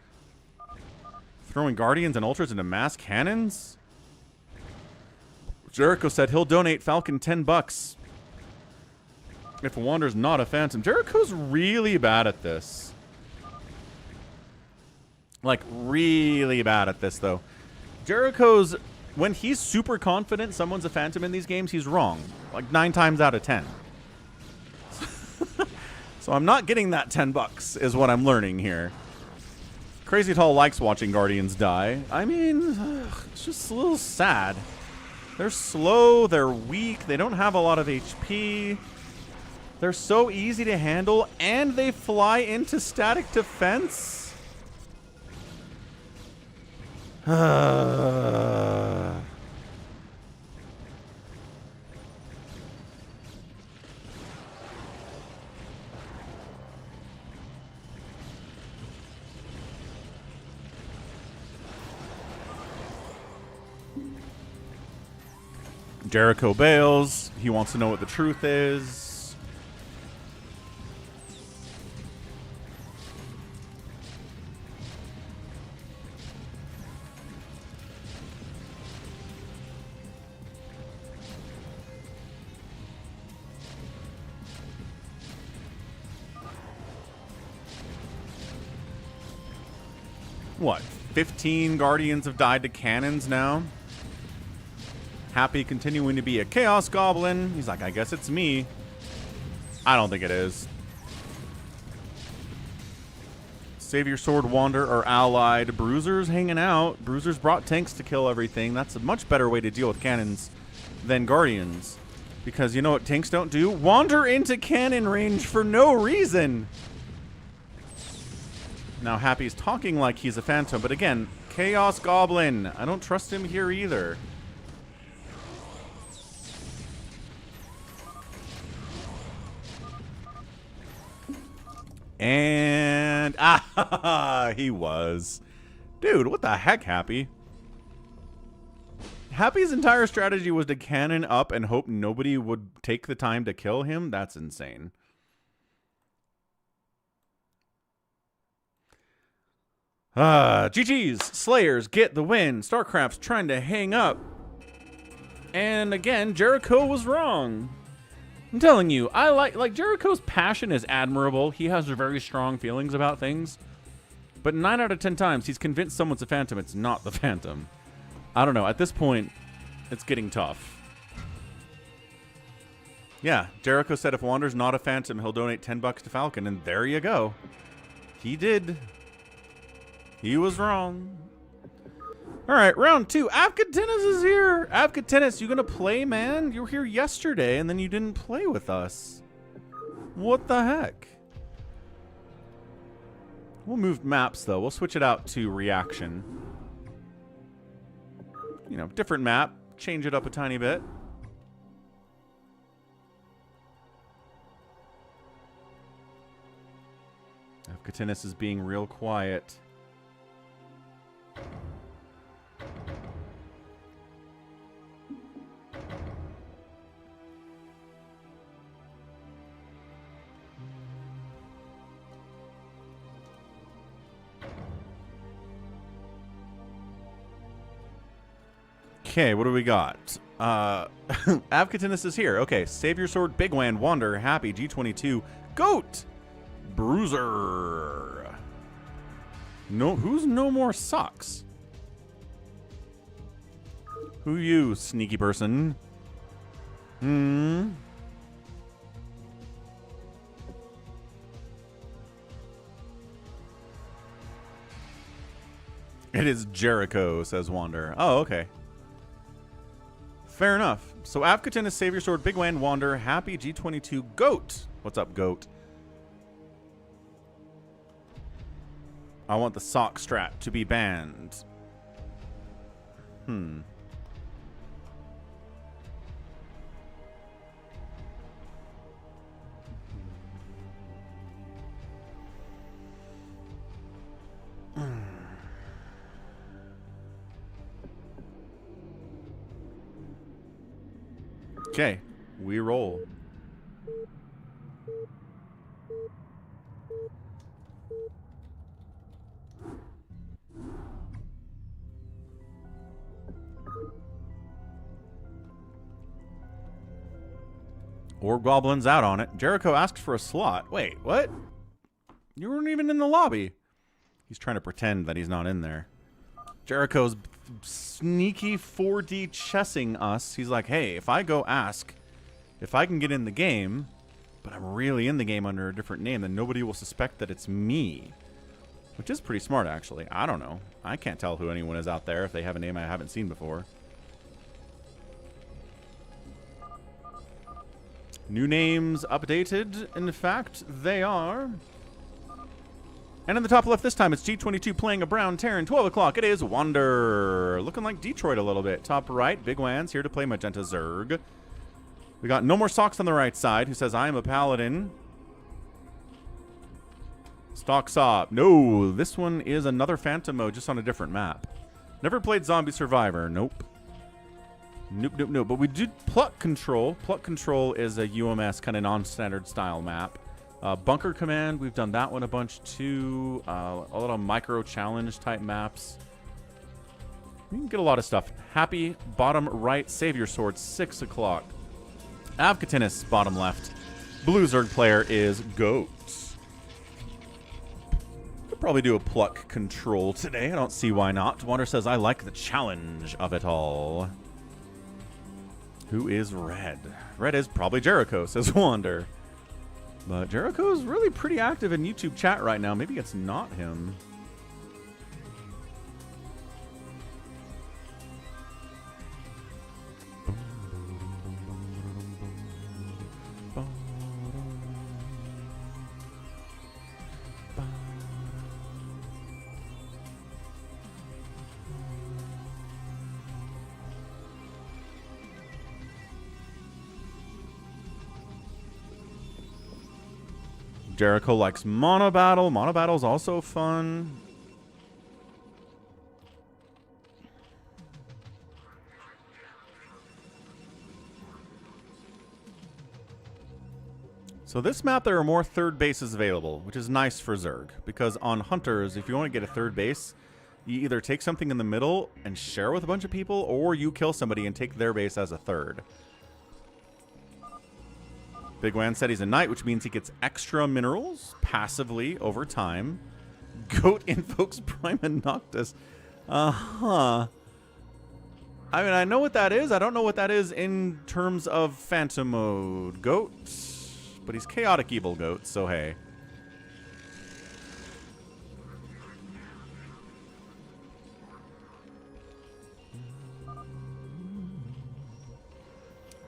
Throwing Guardians and Ultras into mass cannons? Jericho said he'll donate Falcon $10 if Wander's not a Phantom. Jericho's really bad at this. Like, really bad at this, though. Jericho's... When he's super confident someone's a Phantom in these games, he's wrong. Like 9 times out of 10. So I'm not getting that $10 is what I'm learning here. Crazy Tall likes watching Guardians die. I mean, it's just a little sad. They're slow, they're weak, they don't have a lot of HP. They're so easy to handle, and they fly into static defense. Jericho bails. He wants to know what the truth is. What? 15 Guardians have died to cannons now? Happy continuing to be a Chaos Goblin. He's like, I guess it's me. I don't think it is. Savior Sword, Wander are allied. Bruiser's hanging out. Bruiser's brought tanks to kill everything. That's a much better way to deal with cannons than Guardians. Because you know what tanks don't do? Wander into cannon range for no reason. Now, Happy's talking like he's a Phantom, but again, Chaos Goblin. I don't trust him here either. And he was. Dude, what the heck, Happy? Happy's entire strategy was to cannon up and hope nobody would take the time to kill him? That's insane. GG's, Slayers get the win. StarCraft's trying to hang up. And again, Jericho was wrong. I'm telling you, I like Jericho's passion is admirable. He has very strong feelings about things. But 9 out of 10 times, he's convinced someone's a Phantom. It's not the Phantom. I don't know. At this point, it's getting tough. Yeah, Jericho said if Wander's not a Phantom, he'll donate $10 to Falcon. And there you go. He did. He was wrong. All right, round 2. Avcatinus is here. Avcatinus, you gonna play, man? You were here yesterday, and then you didn't play with us. What the heck? We'll move maps, though. We'll switch it out to reaction. You know, different map. Change it up a tiny bit. Avcatinus is being real quiet. Okay, what do we got? Avcatinus is here. Okay, Savior Sword, Big Wan, Wander, Happy, G22, Goat, Bruiser. No, who's no more sucks? Who you, sneaky person? Hmm. It is Jericho, says Wander. Oh, okay. Fair enough. So Avcatinus, Savior Sword, Big Wan, Wander, Happy, G22, Goat. What's up, Goat? I want the sock strap to be banned. Okay, we roll. Orb Goblin's out on it. Jericho asks for a slot. Wait, what? You weren't even in the lobby. He's trying to pretend that he's not in there. Jericho's sneaky 4D chessing us. He's like, hey, if I go ask if I can get in the game, but I'm really in the game under a different name, then nobody will suspect that it's me. Which is pretty smart, actually. I don't know. I can't tell who anyone is out there if they have a name I haven't seen before. New names updated. In fact, they are. And in the top left this time, it's G22 playing a brown Terran. 12 o'clock, it is Wander. Looking like Detroit a little bit. Top right, Big Wan's here to play Magenta Zerg. We got No More Socks on the right side, who says, I am a paladin. Stock Saw. No, this one is another Phantom mode, just on a different map. Never played Zombie Survivor. Nope. Nope, nope, nope. But we did Pluck Control. Pluck Control is a UMS kind of non-standard style map. Bunker Command, we've done that one a bunch too. A lot of micro challenge type maps. You can get a lot of stuff. Happy, bottom right, Savior Sword, 6 o'clock. Avcatinus, bottom left. Blue Zerg player is Goats. Could probably do a Pluck Control today. I don't see why not. Wander says, I like the challenge of it all. Who is Red? Red is probably Jericho, says Wander. But Jericho's really pretty active in YouTube chat right now. Maybe it's not him. Jericho likes Mono Battle. Mono Battle's also fun. So this map, there are more third bases available, which is nice for Zerg. Because on Hunters, if you want to get a third base, you either take something in the middle and share with a bunch of people, or you kill somebody and take their base as a third. Big Wan said he's a knight, which means he gets extra minerals passively over time. Goat invokes Prime and Noctis. Uh-huh. I mean, I know what that is. I don't know what that is in terms of Phantom mode. Goat. But he's Chaotic Evil Goat, so hey.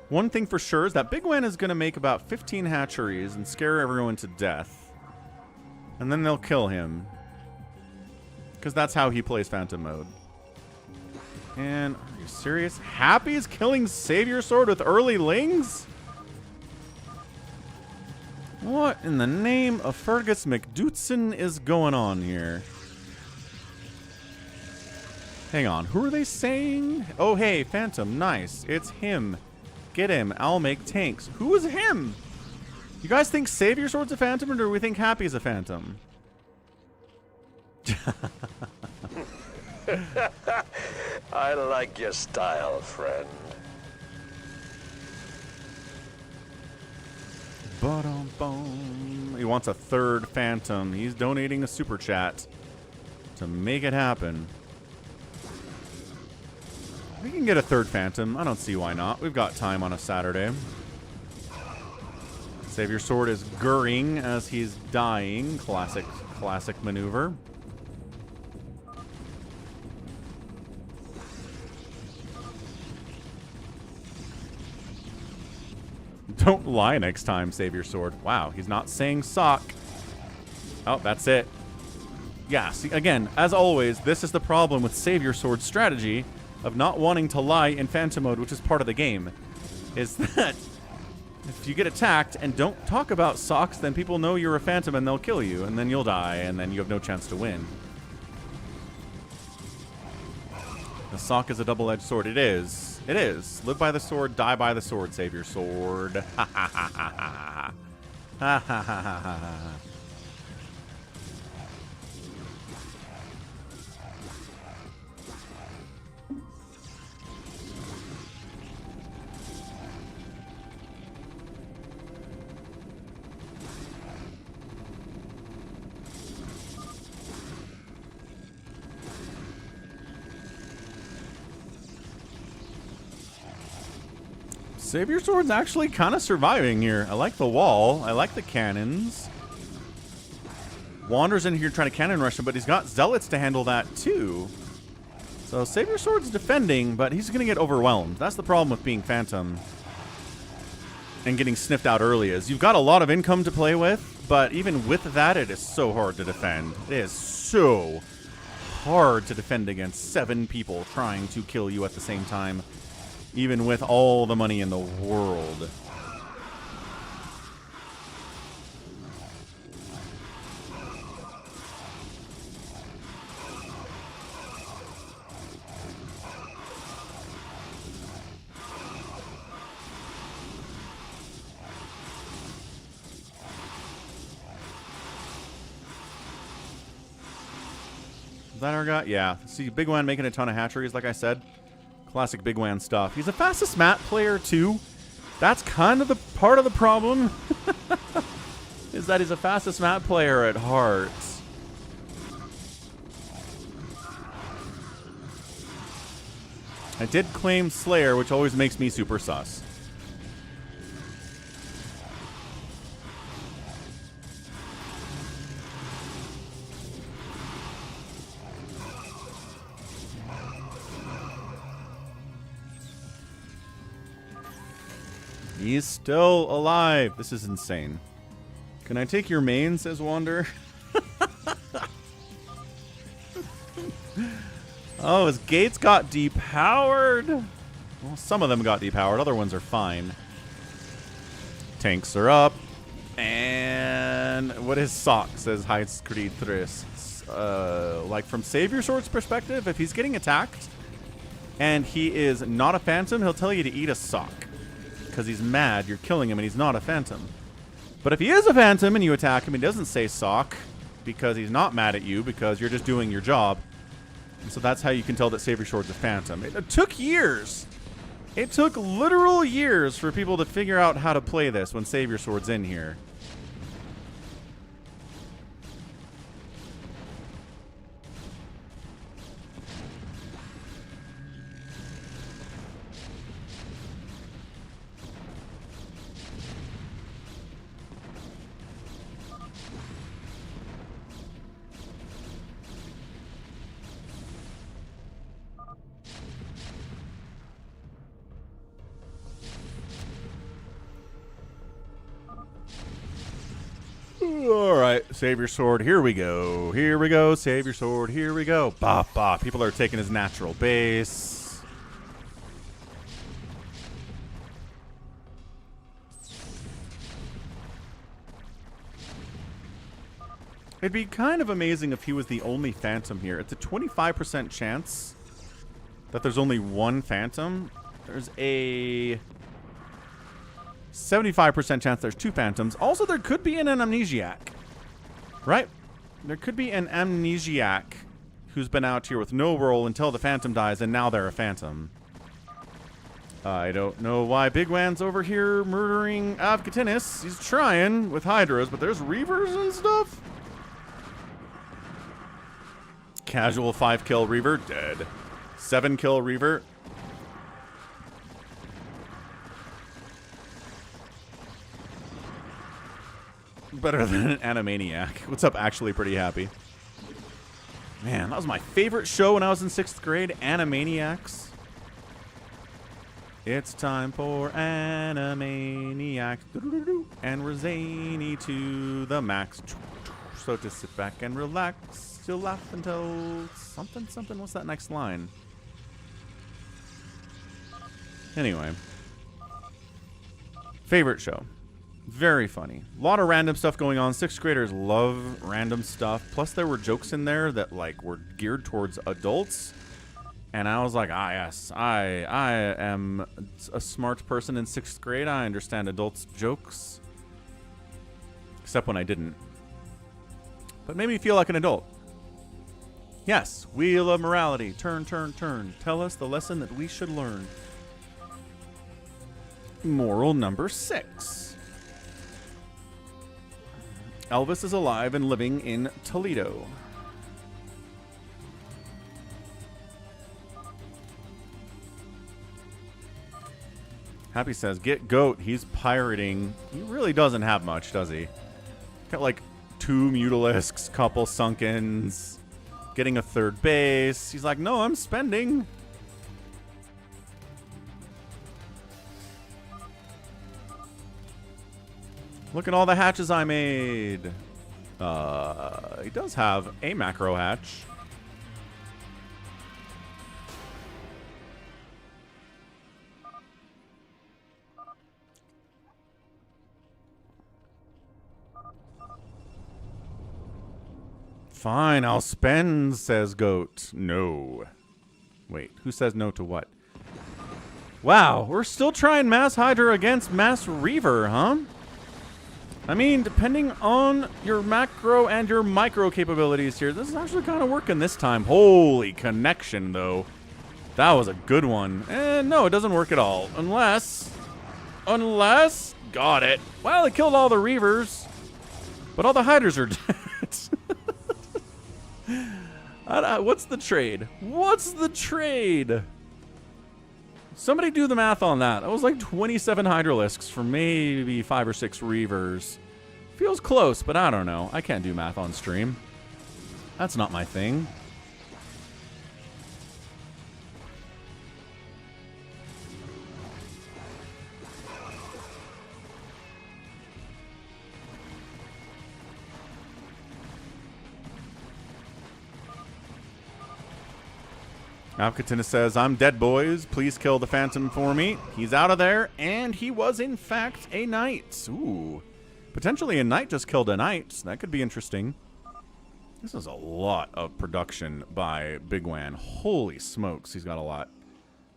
One thing for sure is that Big Wan is going to make about 15 hatcheries and scare everyone to death. And then they'll kill him. Because that's how he plays Phantom mode. And, are you serious? Happy's killing Savior Sword with early lings? What in the name of Fergus McDootson is going on here? Hang on, who are they saying? Oh, hey, Phantom, nice. It's him. Get him. I'll make tanks. Who is him? You guys think Savior Sword's a Phantom, or do we think Happy's a Phantom? I like your style, friend. He wants a third Phantom. He's donating a super chat to make it happen. We can get a third Phantom. I don't see why not. We've got time on a Saturday. Savior Sword is gurring as he's dying. Classic maneuver. Don't lie next time, Savior Sword. Wow, he's not saying sock. Oh, that's it. Yeah, see, again, as always, this is the problem with Savior Sword's strategy of not wanting to lie in Phantom mode, which is part of the game, is that if you get attacked and don't talk about socks, then people know you're a Phantom and they'll kill you, and then you'll die, and then you have no chance to win. The sock is a double-edged sword. It is. It is. Live by the sword, die by the sword, save your sword. Ha ha ha ha ha. Ha ha ha ha ha. Savior Sword's actually kind of surviving here. I like the wall. I like the cannons. Wander's in here trying to cannon rush him, but he's got Zealots to handle that too. So Savior Sword's defending, but he's going to get overwhelmed. That's the problem with being Phantom and getting sniffed out early is you've got a lot of income to play with, but even with that, it is so hard to defend. It is so hard to defend against 7 people trying to kill you at the same time. Even with all the money in the world. Is that our guy? Yeah. See, Big Wan making a ton of hatcheries, like I said. Classic Big Wan stuff. He's a fastest mat player, too. That's kind of the part of the problem. Is that he's a fastest mat player at heart. I did claim Slayer, which always makes me super sus. He's still alive. This is insane. Can I take your main, says Wander. Oh, his gates got depowered. Well, some of them got depowered. Other ones are fine. Tanks are up. And what is SSak, says Heights Creed Thris. Like from Savior Sword's perspective, if he's getting attacked and he is not a Phantom, he'll tell you to eat a SSak. Because he's mad, you're killing him, and he's not a Phantom. But if he is a Phantom and you attack him, he doesn't say SSak because he's not mad at you because you're just doing your job. And so that's how you can tell that Savior Sword's a Phantom. It took years. It took literal years for people to figure out how to play this when Savior Sword's in here. Alright, Savior Sword, here we go. Here we go, Savior Sword, here we go. Bop, bop. People are taking his natural base. It'd be kind of amazing if he was the only Phantom here. It's a 25% chance that there's only one Phantom. There's a 75% chance there's 2 Phantoms. Also, there could be an amnesiac. Right? There could be an amnesiac who's been out here with no role until the Phantom dies, and now they're a Phantom. I don't know why Big Wan's over here murdering Avcatinus. He's trying with Hydras, but there's Reavers and stuff. Casual 5-kill Reaver, dead. 7-kill Reaver. Better than an Animaniac. What's up, actually pretty happy. Man, that was my favorite show when I was in 6th grade, Animaniacs. It's time for Animaniacs. And we're zany to the max. So to sit back and relax. You'll laugh until something, something. What's that next line? Anyway. Favorite show. Very funny. A lot of random stuff going on. 6th graders love random stuff. Plus there were jokes in there that like were geared towards adults. And I was like, ah, yes, I am a smart person in 6th grade. I understand adults' jokes. Except when I didn't. But made me feel like an adult. Yes, wheel of morality. Turn, turn, turn. Tell us the lesson that we should learn. Moral number 6. Elvis is alive and living in Toledo. Happy says, get Goat. He's pirating. He really doesn't have much, does he? Got like 2 Mutalisks, couple Sunkens, getting a 3rd base. He's like, no, I'm spending. Look at all the hatches I made. He does have a macro hatch. Fine, I'll spend, says Goat. No. Wait, who says no to what? Wow, we're still trying Mass Hydra against Mass Reaver, huh? I mean, depending on your macro and your micro capabilities here, this is actually kind of working this time. Holy connection, though. That was a good one. And no, it doesn't work at all. Unless... Got it. Well, it killed all the Reavers. But all the Hydras are dead. What's the trade? What's the trade? Somebody do the math on that. That was like 27 Hydralisks for maybe 5 or 6 Reavers. Feels close, but I don't know. I can't do math on stream. That's not my thing. Avcatinus says, I'm dead, boys. Please kill the Phantom for me. He's out of there, and he was, in fact, a knight. Ooh. Potentially a knight just killed a knight. That could be interesting. This is a lot of production by Big Wan. Holy smokes, he's got a lot.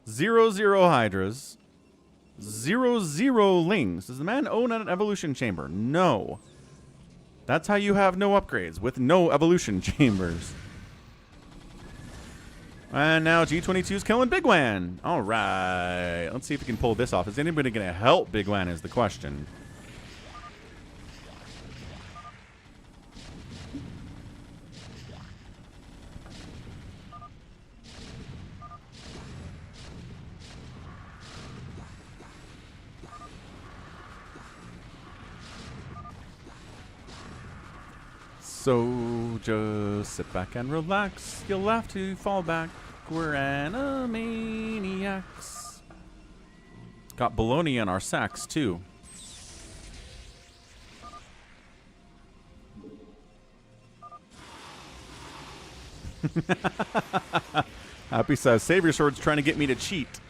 0, 0 Hydras. 0, 0 Lings. Does the man own an evolution chamber? No. That's how you have no upgrades, with no evolution chambers. And now G22 is killing Big Wan. All right. Let's see if we can pull this off. Is anybody going to help Big Wan is the question. So just sit back and relax. You'll have to fall back. We're animaniacs. Got baloney in our sacks too. Happy says, Savior Sword's trying to get me to cheat.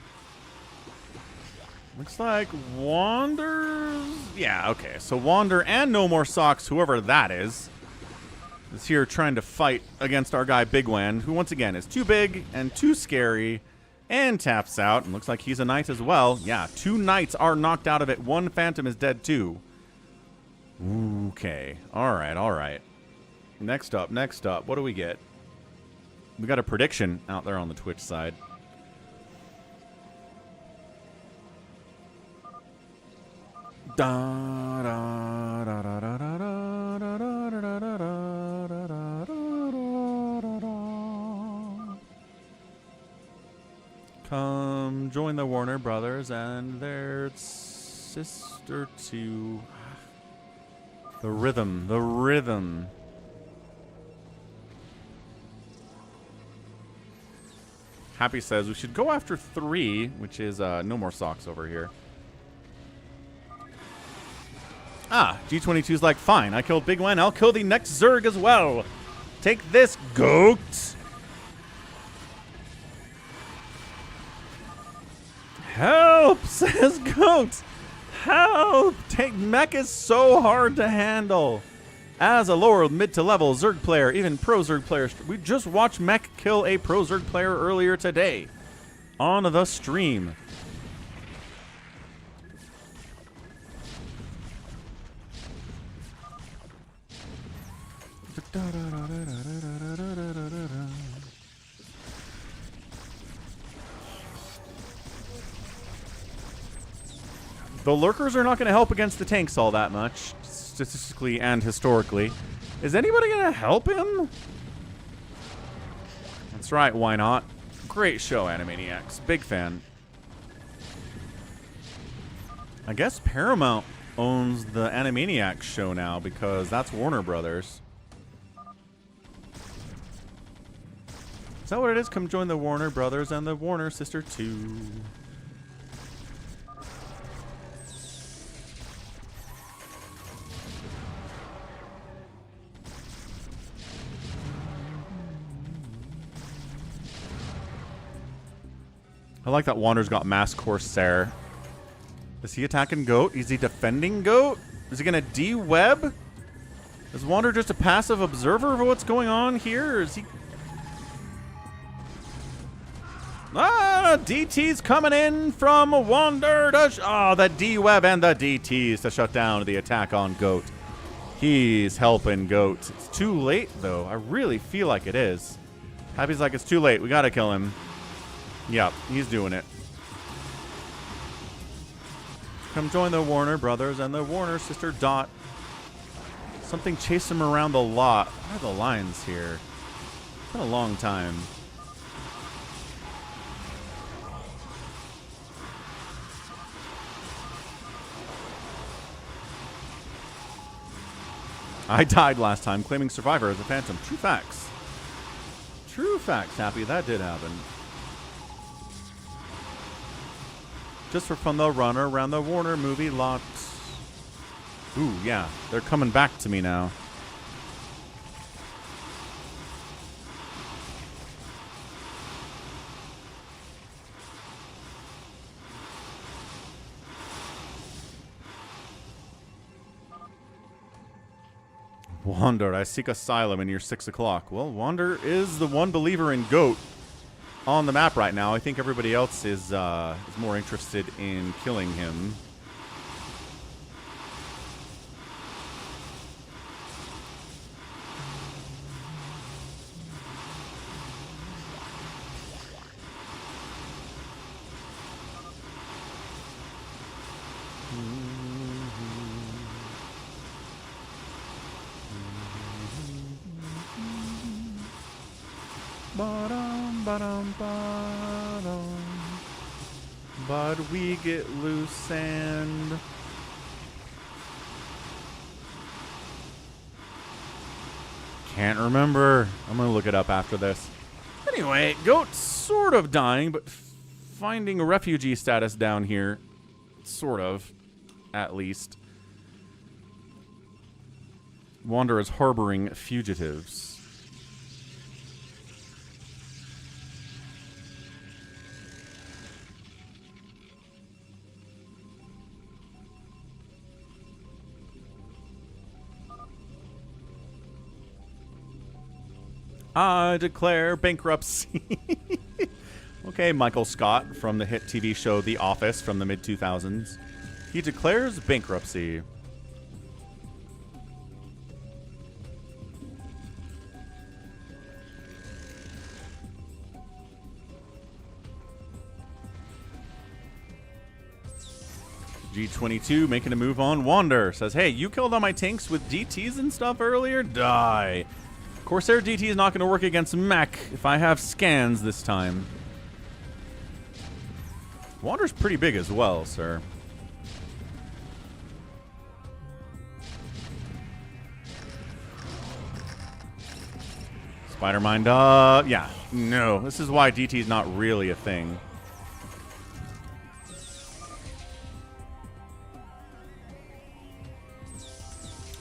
Looks like Wander's... Yeah, okay. So Wander and No More Socks, whoever that is here trying to fight against our guy Big Wan, who once again is too big and too scary and taps out. And looks like he's a knight as well. Yeah, 2 knights are knocked out of it. 1 Phantom is dead too. Okay. All right, all right. Next up. What do we get? We got a prediction out there on the Twitch side. Da da da da da da da da da da da da. Come join the Warner Brothers and their sister to the rhythm. Happy says we should go after 3, which is No More Socks over here. Ah, G22's like, fine, I killed Big Wan, I'll kill the next Zerg as well. Take this, goat. Help, says Goat. Help. Mech is so hard to handle. As a lower mid to level Zerg player, even pro Zerg players, we just watched Mech kill a pro Zerg player earlier today on the stream. The lurkers are not going to help against the tanks all that much, statistically and historically. Is anybody going to help him? That's right, why not? Great show, Animaniacs. Big fan. I guess Paramount owns the Animaniacs show now because that's Warner Brothers. Is that what it is? Come join the Warner Brothers and the Warner Sister 2. I like that Wander's got Mass Corsair. Is he attacking Goat? Is he defending Goat? Is he going to de-web? Is Wander just a passive observer of what's going on here? Or is he... DT's coming in from Wander to... the D-Web and the DTs to shut down the attack on Goat. He's helping Goat. It's too late, though. I really feel like it is. Happy's like, it's too late. We gotta kill him. Yep, he's doing it. Come join the Warner Brothers and the Warner Sister Dot. Something chased him around the lot. What are the lines here? It's been a long time. I died last time claiming Survivor as a phantom. True facts. True facts, Happy. That did happen. Just for fun, they'll run around the Warner movie lot. Ooh, yeah. They're coming back to me now. Wander, I seek asylum in your 6 o'clock. Well, Wander is the one believer in Goat on the map right now. I think everybody else is more interested in killing him. But we get loose and can't remember. I'm gonna look it up after this. Anyway, Goat's sort of dying, but finding a refugee status down here. Sort of, at least. Wander is harboring fugitives. I declare bankruptcy. Okay, Michael Scott from the hit TV show The Office from the mid-2000s. He declares bankruptcy. G22 making a move on Wander. Says, hey, you killed all my tanks with DTs and stuff earlier? Die. Corsair DT is not going to work against mech if I have scans this time. Wander's pretty big as well, sir. Spider-Mind, yeah. No, this is why DT is not really a thing.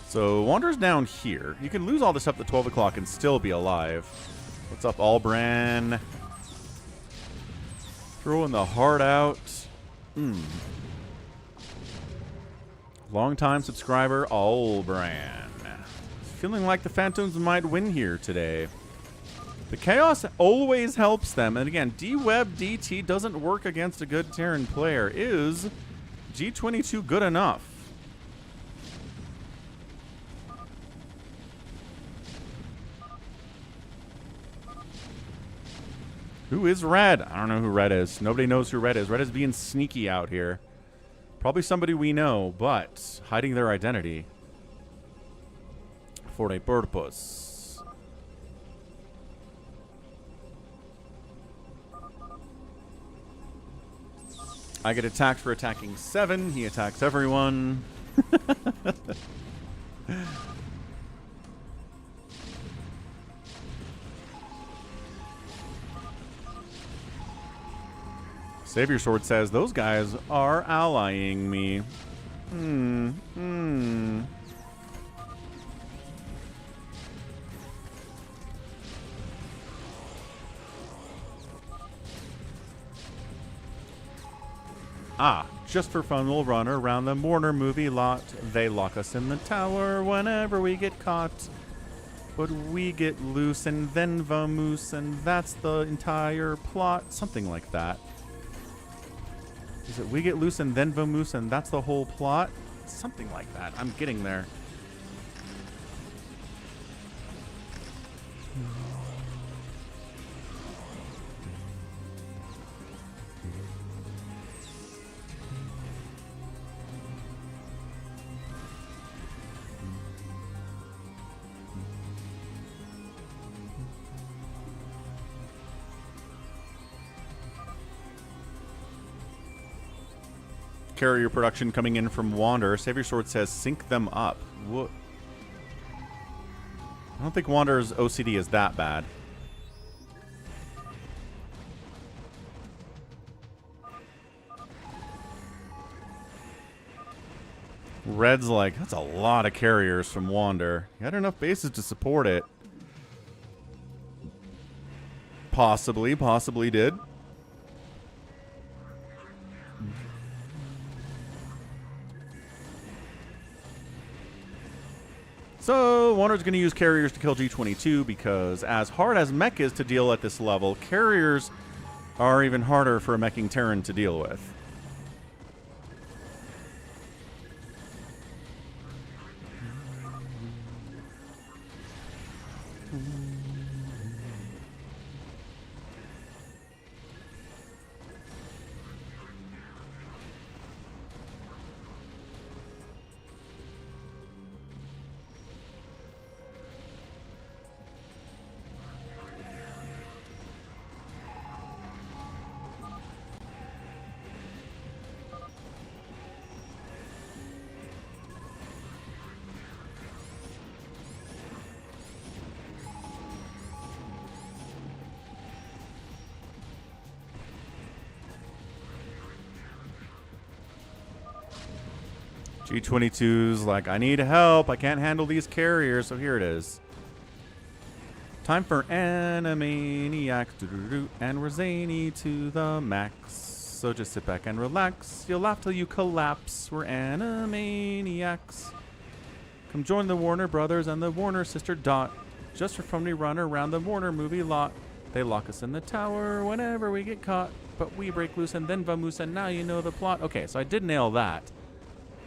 So, Wander's down here. You can lose all this up to 12 o'clock and still be alive. What's up, Albran? Throwing the heart out. Long-time subscriber, Albran. Feeling like the Phantoms might win here today. The Chaos always helps them. And again, D-Web DT doesn't work against a good Terran player. Is G22 good enough? Who is Red? I don't know who Red is. Nobody knows who Red is. Red is being sneaky out here. Probably somebody we know, but hiding their identity for a purpose. I get attacked for attacking 7. He attacks everyone. Savior Sword says, those guys are allying me. Ah, just for fun, we'll run around the Warner movie lot. They lock us in the tower whenever we get caught. But we get loose and then vamoose, and that's the entire plot. Something like that. Is it we get loose and then vamoose and that's the whole plot? Something like that. I'm getting there. Carrier production coming in from Wander. Savior Sword says, sync them up. What? I don't think Wander's OCD is that bad. Red's like, that's a lot of carriers from Wander. You had enough bases to support it. Possibly did. So, Wander's going to use carriers to kill G22 because as hard as mech is to deal at this level, carriers are even harder for a meching Terran to deal with. G22's like, I need help. I can't handle these carriers. So here it is. Time for Animaniac. And we're zany to the max. So just sit back and relax. You'll laugh till you collapse. We're Animaniacs. Come join the Warner Brothers and the Warner sister Dot. Just for fun we run around the Warner movie lot. They lock us in the tower whenever we get caught. But we break loose and then vamoose and now you know the plot. Okay, so I did nail that.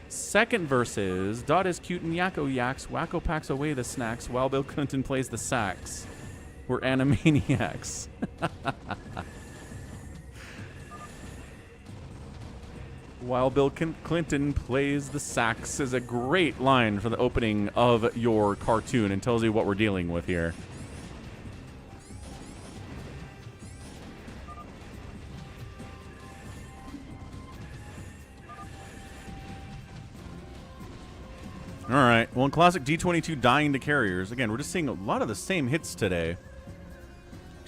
Second verse is, Dot is cute and Yakko yaks, Wacko packs away the snacks while Bill Clinton plays the sax. We're Animaniacs. While Bill Clinton plays the sax is a great line for the opening of your cartoon and tells you what we're dealing with here. All right. Well, in classic G22 dying to carriers, again, we're just seeing a lot of the same hits today.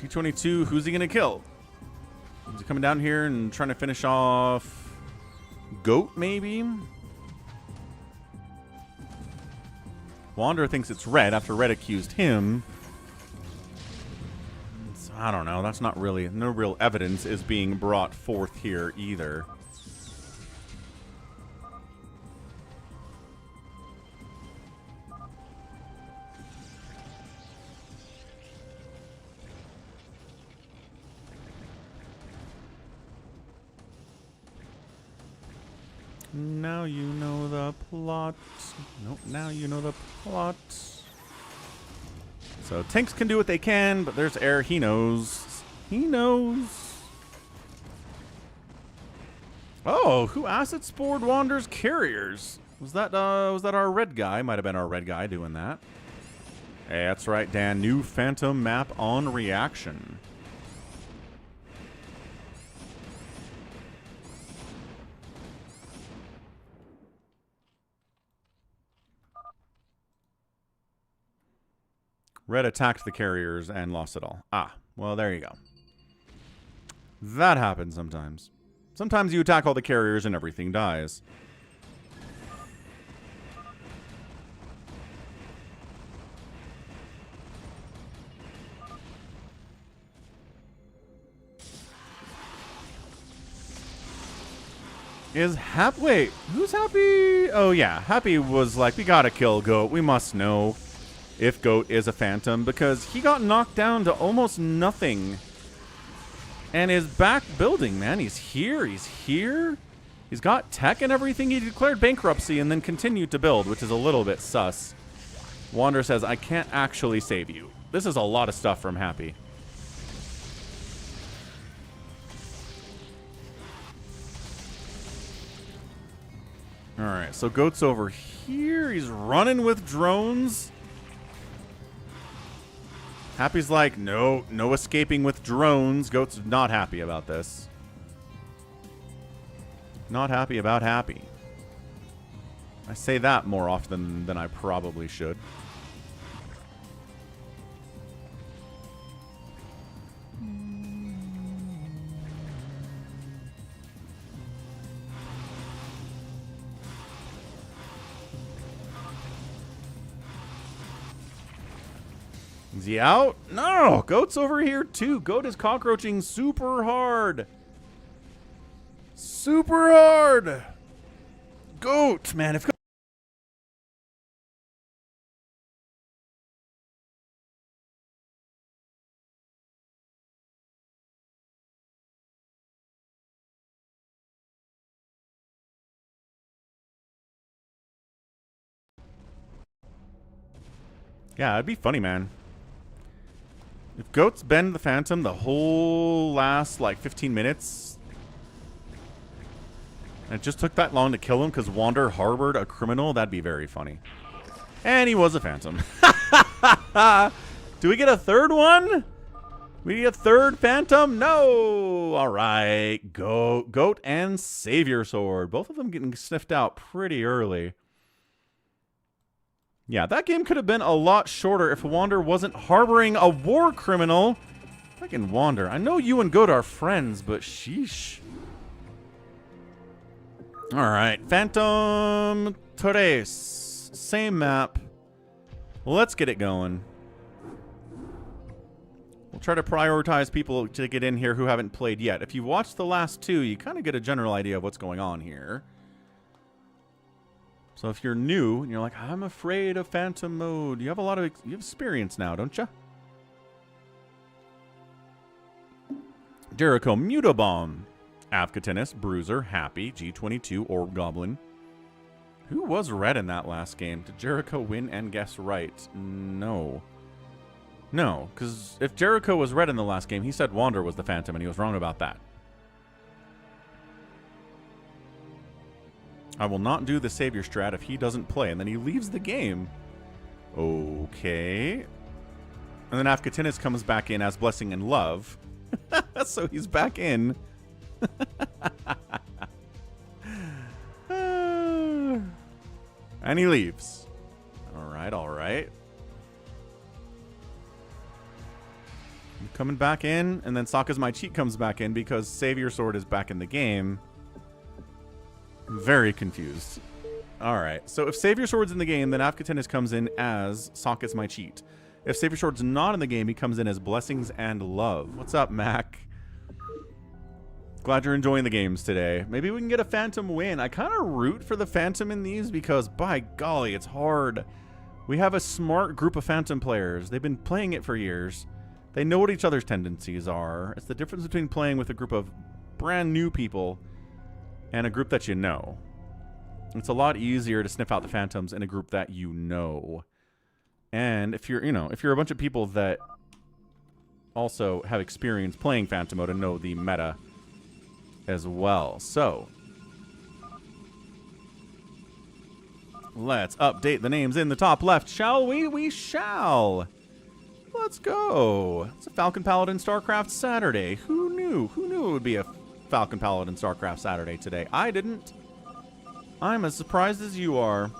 G22, who's he going to kill? Is he coming down here and trying to finish off Goat, maybe? Wander thinks it's Red after Red accused him. So, I don't know. That's not really... No real evidence is being brought forth here either. Now you know the plot. Nope, now you know the plot. So tanks can do what they can, but there's air. He knows. He knows. Oh, who acid spored Wander's carriers? Was that our red guy? Might have been our red guy doing that. Hey, that's right, Dan. New Phantom map on reaction. Red attacked the carriers and lost it all. Ah, well, there you go. That happens sometimes. Sometimes you attack all the carriers and everything dies. Is Happy... Wait, who's Happy? Oh, yeah. Happy was like, we gotta kill Goat. We must know if Goat is a Phantom, because he got knocked down to almost nothing. And is back building, man. He's here. He's here. He's got tech and everything. He declared bankruptcy and then continued to build, which is a little bit sus. Wander says, I can't actually save you. This is a lot of stuff from Happy. Alright, so Goat's over here. He's running with drones. Happy's like, no escaping with drones. Goat's not happy about this. Not happy about Happy. I say that more often than I probably should. Is he out? No! Goat's over here too. Goat is cockroaching super hard. Super hard! Goat! Man, if... Yeah, it'd be funny, man. If Goat's been the Phantom the whole last, like, 15 minutes, and it just took that long to kill him because Wander harbored a criminal, that'd be very funny. And he was a Phantom. Do we get a third one? We get a third Phantom? No! Alright. Goat and Savior Sword. Both of them getting sniffed out pretty early. Yeah, that game could have been a lot shorter if Wander wasn't harboring a war criminal. Fucking Wander. I know you and Goat are friends, but sheesh. Alright, Phantom Torres. Same map. Let's get it going. We'll try to prioritize people to get in here who haven't played yet. If you watched the last two, you kind of get a general idea of what's going on here. So if you're new and you're like, I'm afraid of Phantom mode, you have a lot of experience now, don't you? Jericho, Mutabomb, Avcatinus, Bruiser, Happy, G22, Orb Goblin. Who was red in that last game? Did Jericho win and guess right? No. No, because if Jericho was red in the last game, he said Wander was the Phantom, and he was wrong about that. I will not do the Savior strat if he doesn't play, and then he leaves the game. Okay. And then Avcatinus comes back in as Blessing and Love. So he's back in. And he leaves. Alright, alright. Coming back in, and then Sokka's My Cheat comes back in because Savior Sword is back in the game. I'm very confused. Alright, so if Savior Sword's in the game, then Avcatinus comes in as Sokka's My Cheat. If Savior Sword's not in the game, he comes in as Blessings and Love. What's up, Mac? Glad you're enjoying the games today. Maybe we can get a Phantom win. I kind of root for the Phantom in these because, by golly, it's hard. We have a smart group of Phantom players. They've been playing it for years. They know what each other's tendencies are. It's the difference between playing with a group of brand new people and a group that you know. It's a lot easier to sniff out the phantoms in a group that you know. And if you're, if you're a bunch of people that also have experience playing Phantom mode and know the meta as well. So, let's update the names in the top left, shall we? We shall. Let's go. It's a Falcon Paladin StarCraft Saturday. Who knew? Who knew it would be a Falcon Paladin StarCraft Saturday today? I didn't. I'm as surprised as you are.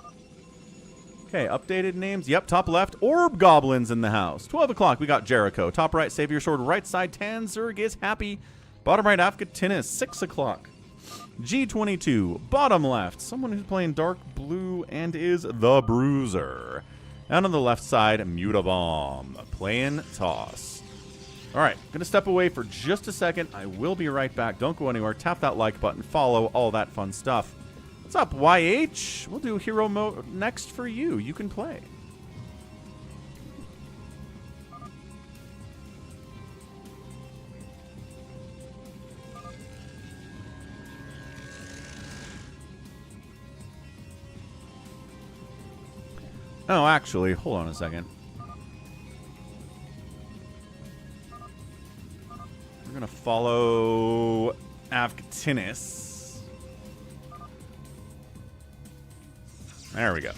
Okay, updated names. Yep, top left, Orb Goblins in the house. 12 o'clock, we got Jericho. Top right, Savior Sword. Right side, Tanzurg is happy. Bottom right, Avcatinus. 6 o'clock. G22. Bottom left, someone who's playing dark blue and is the Bruiser. And on the left side, Mutabomb. Playing Toss. Alright, gonna step away for just a second. I will be right back. Don't go anywhere. Tap that like button. Follow. All that fun stuff. What's up, YH? We'll do hero mode next for you. You can play. Oh, actually, hold on a second. We're going to follow Avcatinus. There we go.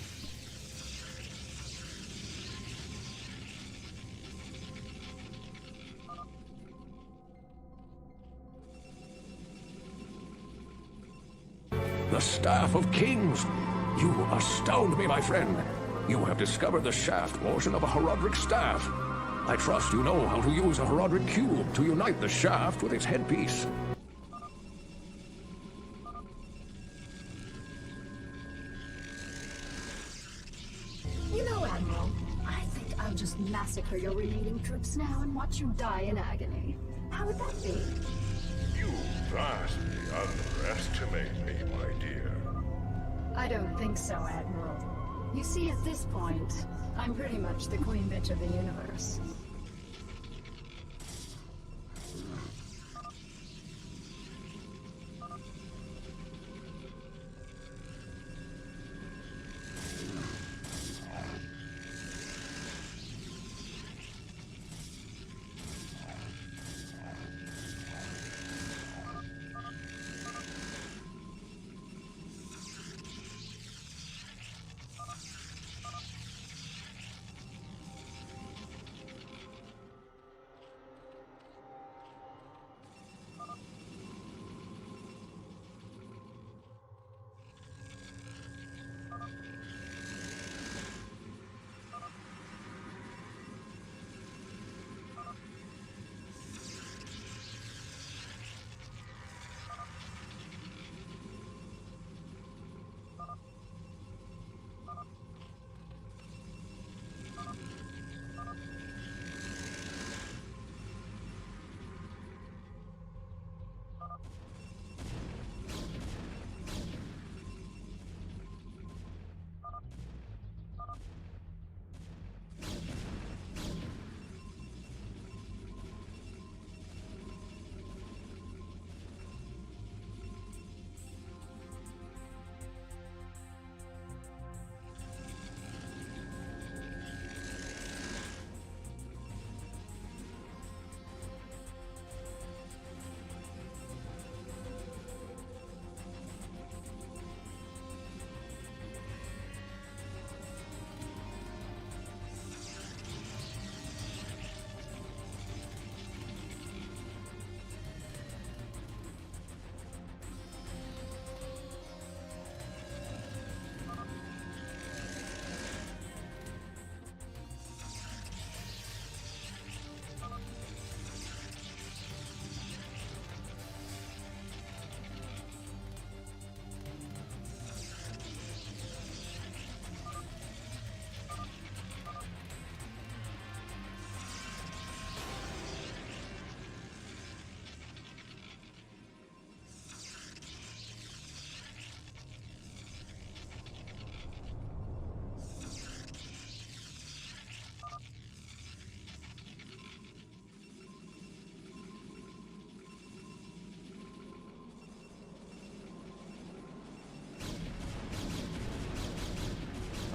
The Staff of Kings! You astound me, my friend. You have discovered the shaft portion of a Horodric staff. I trust you know how to use a Horodric cube to unite the shaft with its headpiece. You know, Admiral, I think I'll just massacre your remaining troops now and watch you die in agony. How would that be? You vastly underestimate me, my dear. I don't think so, Admiral. You see, at this point, I'm pretty much the queen bitch of the universe.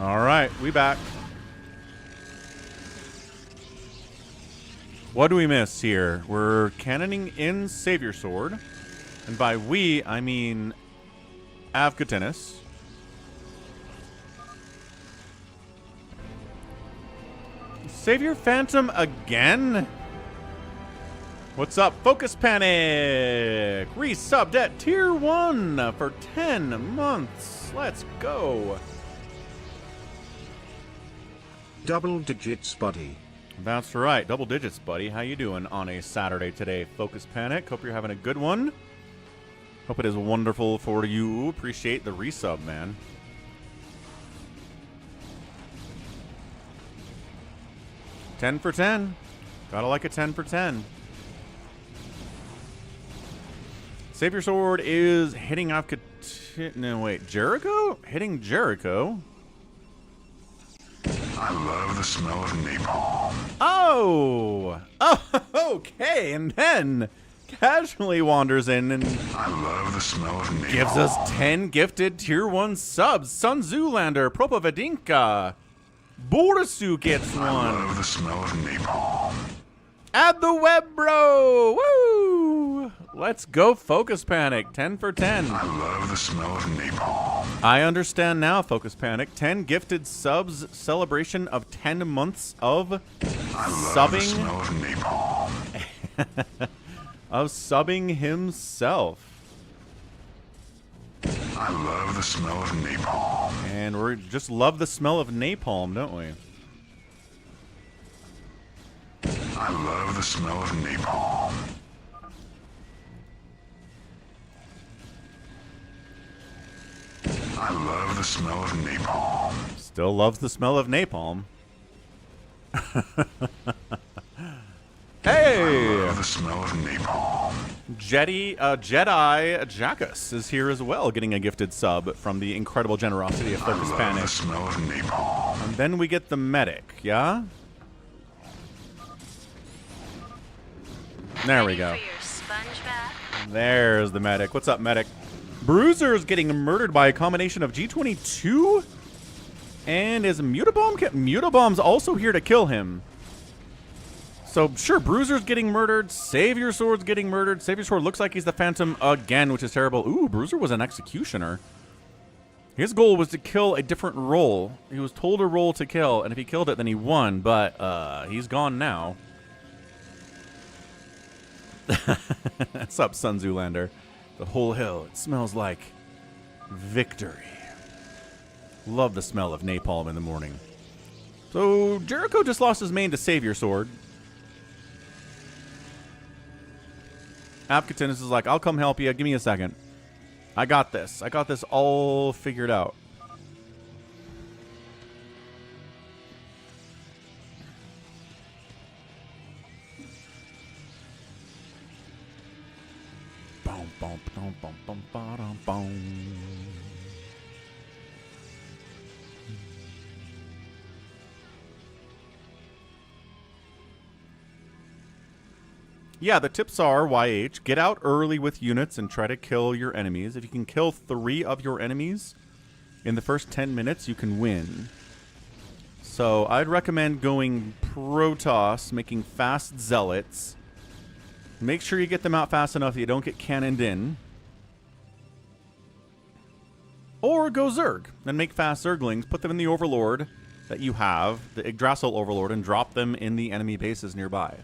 All right, we back. What do we miss here? We're cannoning in Savior Sword. And by we, I mean Avcatinus. Savior Phantom again? What's up? Focus Panic! Resubbed at Tier 1 for 10 months. Let's go. Double digits, buddy. That's right. Double digits, buddy. How you doing on a Saturday today? Focus Panic. Hope you're having a good one. Hope it is wonderful for you. Appreciate the resub, man. $10 for 10. Gotta like a 10 for 10. Savior Sword is hitting No, wait. Jericho? Hitting Jericho? I love the smell of napalm. Oh! Oh, okay. And then casually wanders in and I love the smell of napalm. Gives us 10 gifted Tier 1 subs. Sun Zoolander, Propovedinka, Borisu gets one. I love the smell of napalm. Add the web, bro! Woo! Let's go Focus Panic. 10 for 10. I love the smell of napalm. I understand now, Focus Panic. 10 gifted subs, celebration of 10 months of the smell of napalm. of subbing himself. I love the smell of napalm. And we just love the smell of napalm, don't we? I love the smell of napalm. I love the smell of napalm. Still loves the smell of napalm. Hey! I love the smell of napalm. Jedi Jackus is here as well, getting a gifted sub from the incredible generosity of Focus I love Panic. the smell of napalm. And then we get the medic, yeah? There we go. There's the medic. What's up, medic? Bruiser's getting murdered by a combination of G22 and is Mutabomb. Mutabomb's also here to kill him. So sure, Bruiser's getting murdered. Savior Sword's getting murdered. Savior Sword looks like he's the Phantom again, which is terrible. Ooh, Bruiser was an executioner. His goal was to kill a different role. He was told a role to kill, and if he killed it, then he won. But he's gone now. What's up, Sun Zoolander? The whole hill, it smells like victory. Love the smell of napalm in the morning. So Jericho just lost his main to Savior Sword. Avcatinus is like, I'll come help you. Give me a second. I got this. I got this all figured out. Boom, boom, boom, boom, boom, boom, boom. Yeah, the tips are, YH, get out early with units and try to kill your enemies. If you can kill 3 of your enemies in the first 10 minutes, you can win. So I'd recommend going Protoss, making fast Zealots. Make sure you get them out fast enough that you don't get cannoned in. Or go Zerg and make fast Zerglings. Put them in the Overlord that you have, the Yggdrasil Overlord, and drop them in the enemy bases nearby.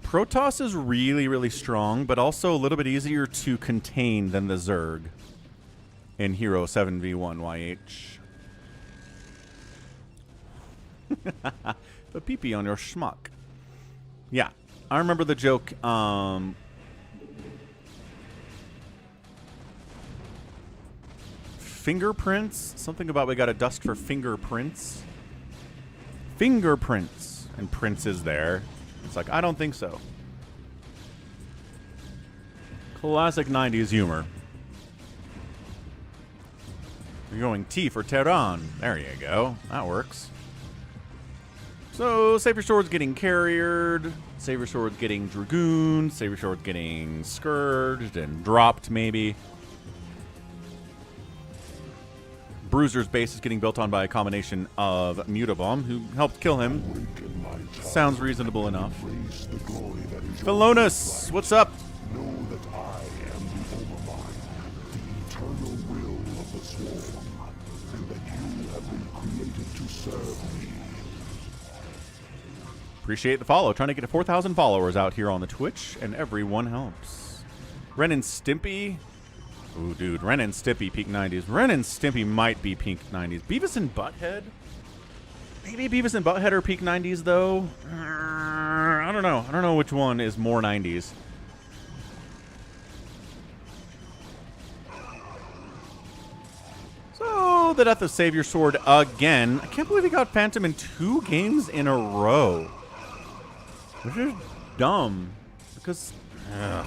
Protoss is really, really strong, but also a little bit easier to contain than the Zerg in Hero 7v1 YH. The pee-pee on your schmuck. Yeah, I remember the joke. Fingerprints? Something about we got a dust for fingerprints. Fingerprints. And Prince is there. It's like, I don't think so. Classic 90s humor. You're going T for Terran. There you go. That works. So, Savior Sword's getting carriered. Savior Sword's getting Dragooned. Savior Sword's getting Scourged and dropped, maybe. Bruiser's base is getting built on by a combination of Mutabomb, who helped kill him. Sounds reasonable enough. Felonus, what's up? Know that I am the Overmind, the eternal will of the Swarm, and that you have been created to serve me. Appreciate the follow. Trying to get to 4,000 followers out here on the Twitch, and everyone helps. Ren and Stimpy. Ooh, dude. Ren and Stimpy peak 90s. Ren and Stimpy might be peak 90s. Beavis and Butthead? Maybe Beavis and Butthead are peak 90s, though. I don't know. I don't know which one is more 90s. So, the death of Savior Sword again. I can't believe he got Phantom in 2 games in a row. Which is dumb. Because... ugh.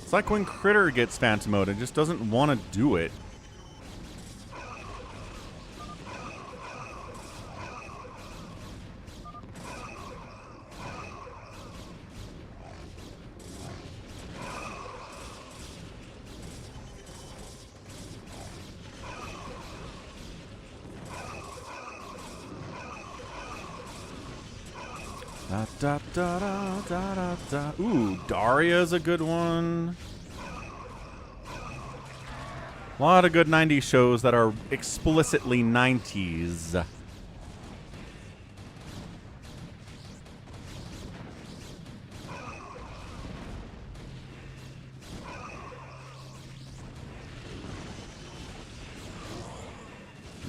It's like when Critter gets Phantom mode and just doesn't want to do it. Da, da, da, da, da, da. Ooh, Daria's a good one. A lot of good 90s shows that are explicitly 90s.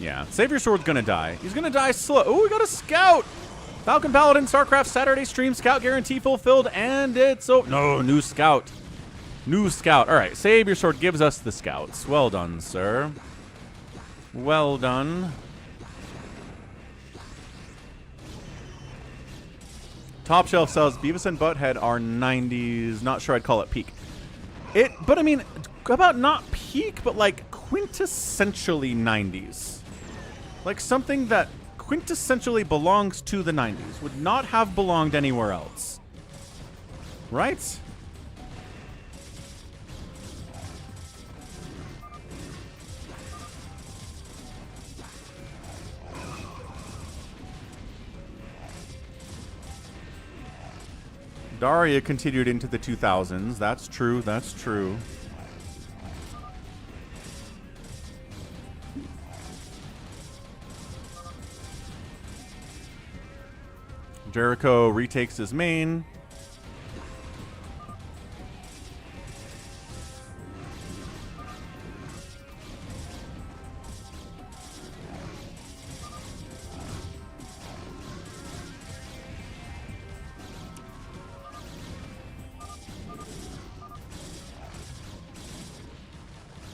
Yeah, Savior Sword's gonna die. He's gonna die slow. Oh, we got a scout! Falcon Paladin, StarCraft Saturday stream, scout guarantee fulfilled, and it's... oh, no, new scout. New scout. All right, Savior Sword gives us the scouts. Well done, sir. Well done. Top Shelf says Beavis and Butthead are 90s. Not sure I'd call it peak. But I mean, about not peak, but like quintessentially 90s. Like something that quintessentially belongs to the 90s. Would not have belonged anywhere else. Right? Daria continued into the 2000s. That's true. That's true. Jericho retakes his main.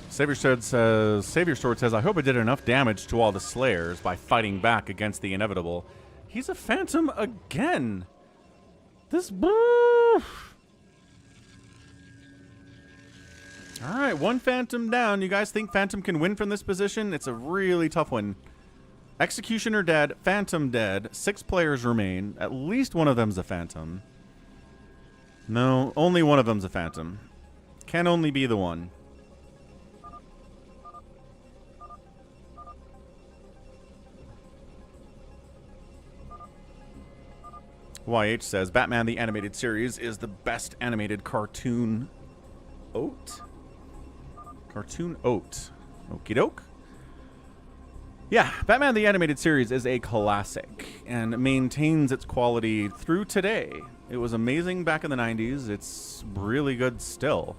Savior Sword says, I hope I did enough damage to all the Slayers by fighting back against the inevitable. He's a Phantom again. This... Alright, one Phantom down. You guys think Phantom can win from this position? It's a really tough one. Executioner dead, Phantom dead, 6 players remain. At least one of them's a Phantom. No, only one of them's a Phantom. Can only be the one. YH says, Batman the Animated Series is the best animated cartoon oat? Cartoon oat. Okie doke. Yeah, Batman the Animated Series is a classic and maintains its quality through today. It was amazing back in the 90s. It's really good still.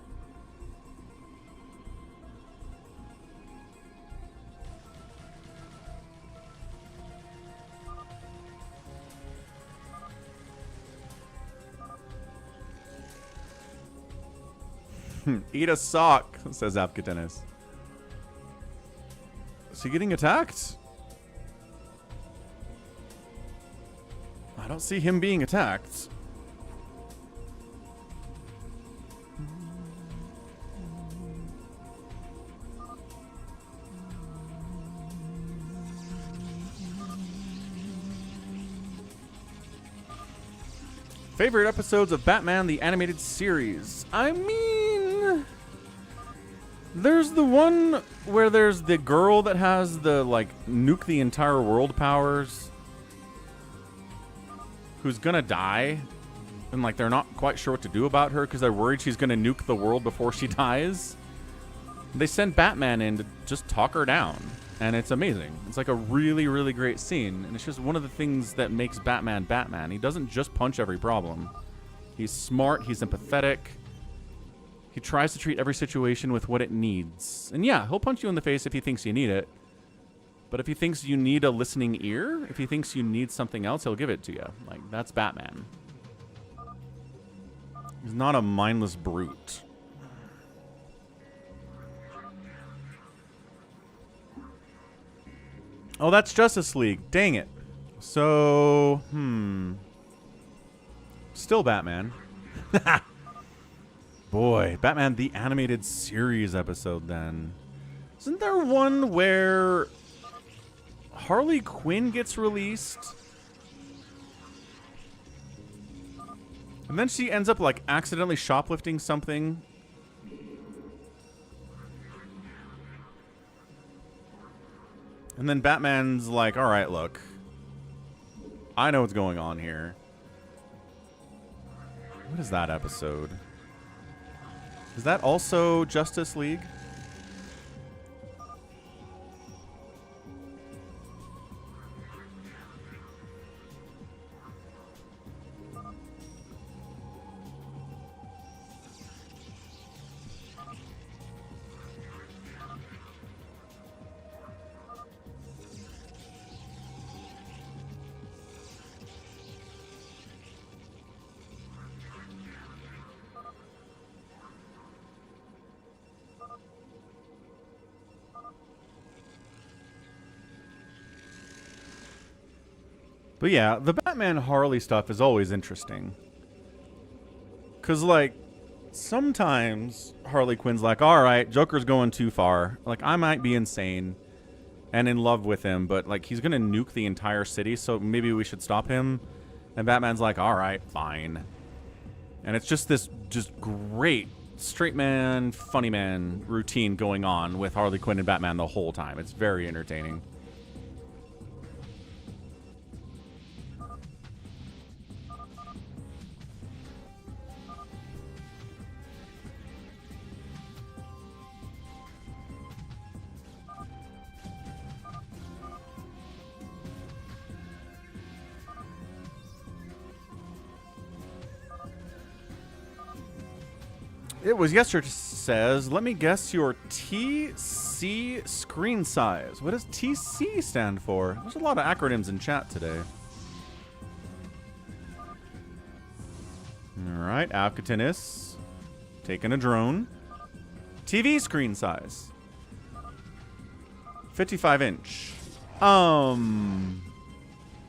Eat a sock, says Avcatinus. Is he getting attacked? I don't see him being attacked. Favorite episodes of Batman the Animated Series? I mean, there's the one where there's the girl that has the, like, nuke the entire world powers, who's gonna die, and, like, they're not quite sure what to do about her because they're worried she's gonna nuke the world before she dies. They send Batman in to just talk her down, and it's amazing. It's like a really, really great scene, and it's just one of the things that makes Batman Batman. He doesn't just punch every problem. He's smart, he's empathetic. He tries to treat every situation with what it needs. And yeah, he'll punch you in the face if he thinks you need it. But if he thinks you need a listening ear, if he thinks you need something else, he'll give it to you. Like, that's Batman. He's not a mindless brute. Oh, that's Justice League. Dang it. So, still Batman. Boy, Batman the Animated Series episode then. Isn't there one where Harley Quinn gets released? And then she ends up, like, accidentally shoplifting something? And then Batman's like, all right, look. I know what's going on here. What is that episode? Is that also Justice League? But yeah, the Batman Harley stuff is always interesting. Because, like, sometimes Harley Quinn's like, alright, Joker's going too far. Like, I might be insane and in love with him, but, like, he's going to nuke the entire city, so maybe we should stop him. And Batman's like, alright, fine. And it's just this great straight man, funny man routine going on with Harley Quinn and Batman the whole time. It's very entertaining. It was yesterday says, let me guess your TC screen size. What does TC stand for? There's a lot of acronyms in chat today. All right, Avcatinus taking a drone. TV screen size. 55 inch.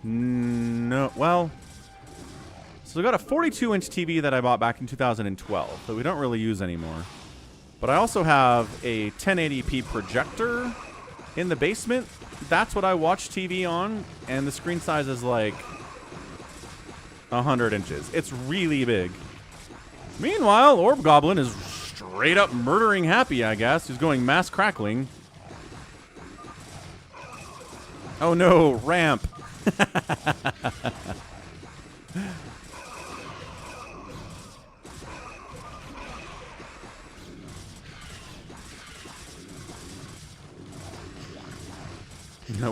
No, well, so we got a 42-inch TV that I bought back in 2012 that we don't really use anymore. But I also have a 1080p projector in the basement. That's what I watch TV on, and the screen size is like 100 inches. It's really big. Meanwhile, Orb Goblin is straight up murdering Happy, I guess. He's going mass crackling. Oh no, ramp.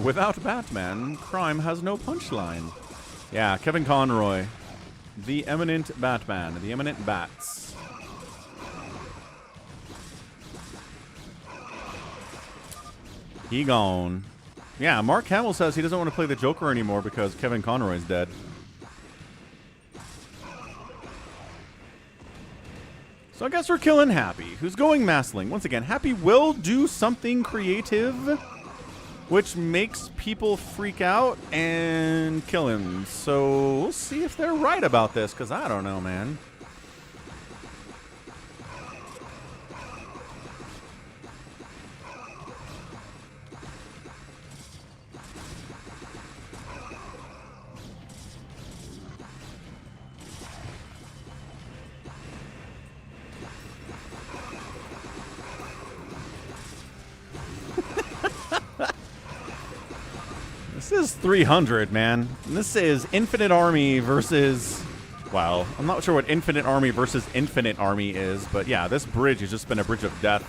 Without Batman, crime has no punchline. Yeah, Kevin Conroy. The eminent Batman. The eminent Bats. He gone. Yeah, Mark Hamill says he doesn't want to play the Joker anymore because Kevin Conroy's dead. So I guess we're killing Happy, who's going massling. Once again, Happy will do something creative, which makes people freak out and kill him. So we'll see if they're right about this, because I don't know, man. This is 300, man. And this is Infinite Army versus... Well, I'm not sure what Infinite Army versus Infinite Army is, but yeah, this bridge has just been a bridge of death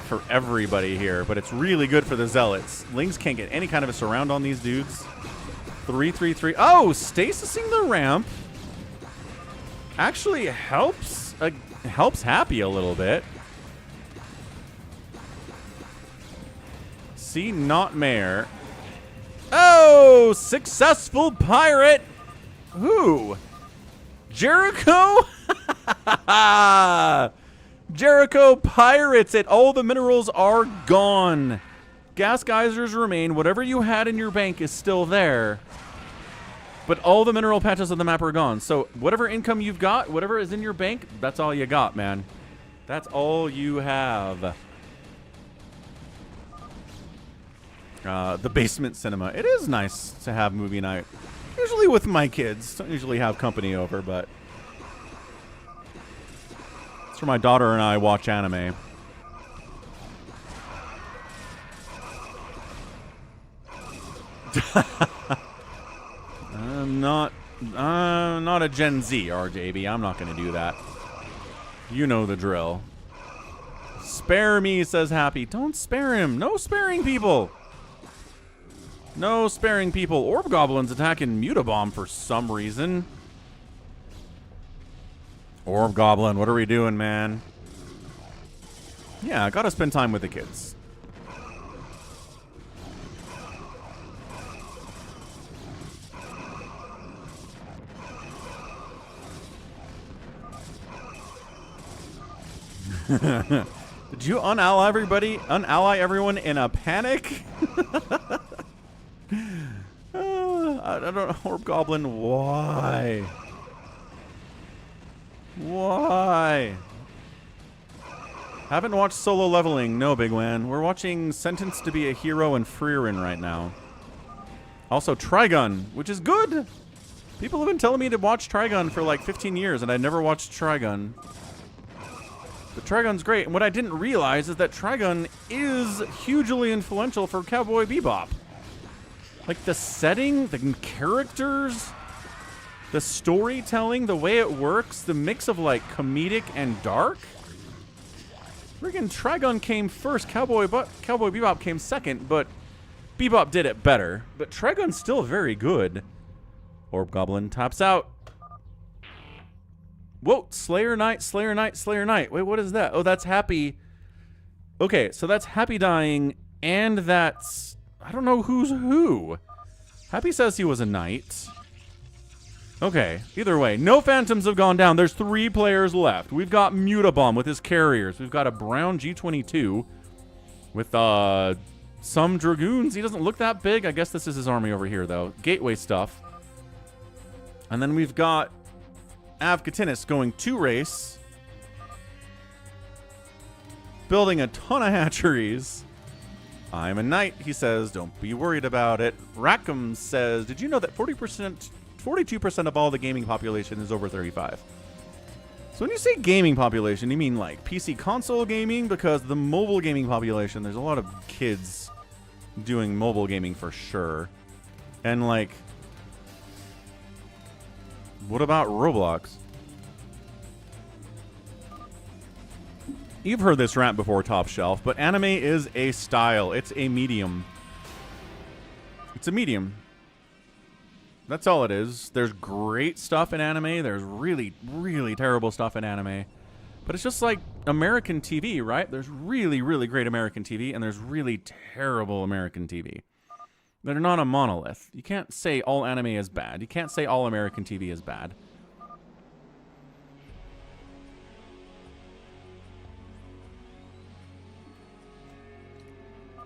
for everybody here, but it's really good for the Zealots. Lings can't get any kind of a surround on these dudes. 3-3-3. Oh, stasising the ramp actually helps Happy a little bit. See, not Mayor. Oh, successful pirate. Who? Jericho? Jericho pirates it. All the minerals are gone. Gas geysers remain. Whatever you had in your bank is still there. But all the mineral patches of the map are gone. So whatever income you've got, whatever is in your bank, that's all you got, man. That's all you have. The basement cinema. It is nice to have movie night. Usually with my kids. Don't usually have company over, but it's where my daughter and I watch anime. I'm not a Gen Z, RJB. I'm not going to do that. You know the drill. Spare me, says Happy. Don't spare him. No sparing people. No sparing people. Orb Goblins attacking Mutabomb for some reason. Orb Goblin, what are we doing, man? Yeah, I gotta spend time with the kids. Did you unally everybody? Unally everyone in a panic? I don't know, Orb Goblin, why? Why? Haven't watched Solo Leveling, no, Big Wan. We're watching Sentenced to be a Hero and Freerin right now. Also, Trigun, which is good. People have been telling me to watch Trigun for like 15 years, and I never watched Trigun. But Trigun's great, and what I didn't realize is that Trigun is hugely influential for Cowboy Bebop. Like the setting, the characters, the storytelling, the way it works, the mix of like comedic and dark. Friggin' Trigun came first, Cowboy Bebop came second, but Bebop did it better. But Trigun's still very good. Orb Goblin taps out. Whoa, Slayer Knight, Slayer Knight, Slayer Knight. Wait, what is that? Oh, that's Happy. Okay, so that's Happy dying, and that's... I don't know who's who. Happy says he was a knight. Okay, either way, no phantoms have gone down. There's 3 players left. We've got Mutabomb with his carriers. We've got a brown G22 with some dragoons. He doesn't look that big. I guess this is his army over here, though. Gateway stuff. And then we've got Avcatinus going 2 race. Building a ton of hatcheries. I'm a knight, he says. Don't be worried about it. Rackham says, did you know that 42% of all the gaming population is over 35? So when you say gaming population, you mean like PC console gaming? Because the mobile gaming population, there's a lot of kids doing mobile gaming for sure. And like, what about Roblox? You've heard this rant before, Top Shelf, but anime is a style. It's a medium. It's a medium. That's all it is. There's great stuff in anime. There's really, really terrible stuff in anime. But it's just like American TV, right? There's really, really great American TV, and there's really terrible American TV. They're not a monolith. You can't say all anime is bad. You can't say all American TV is bad.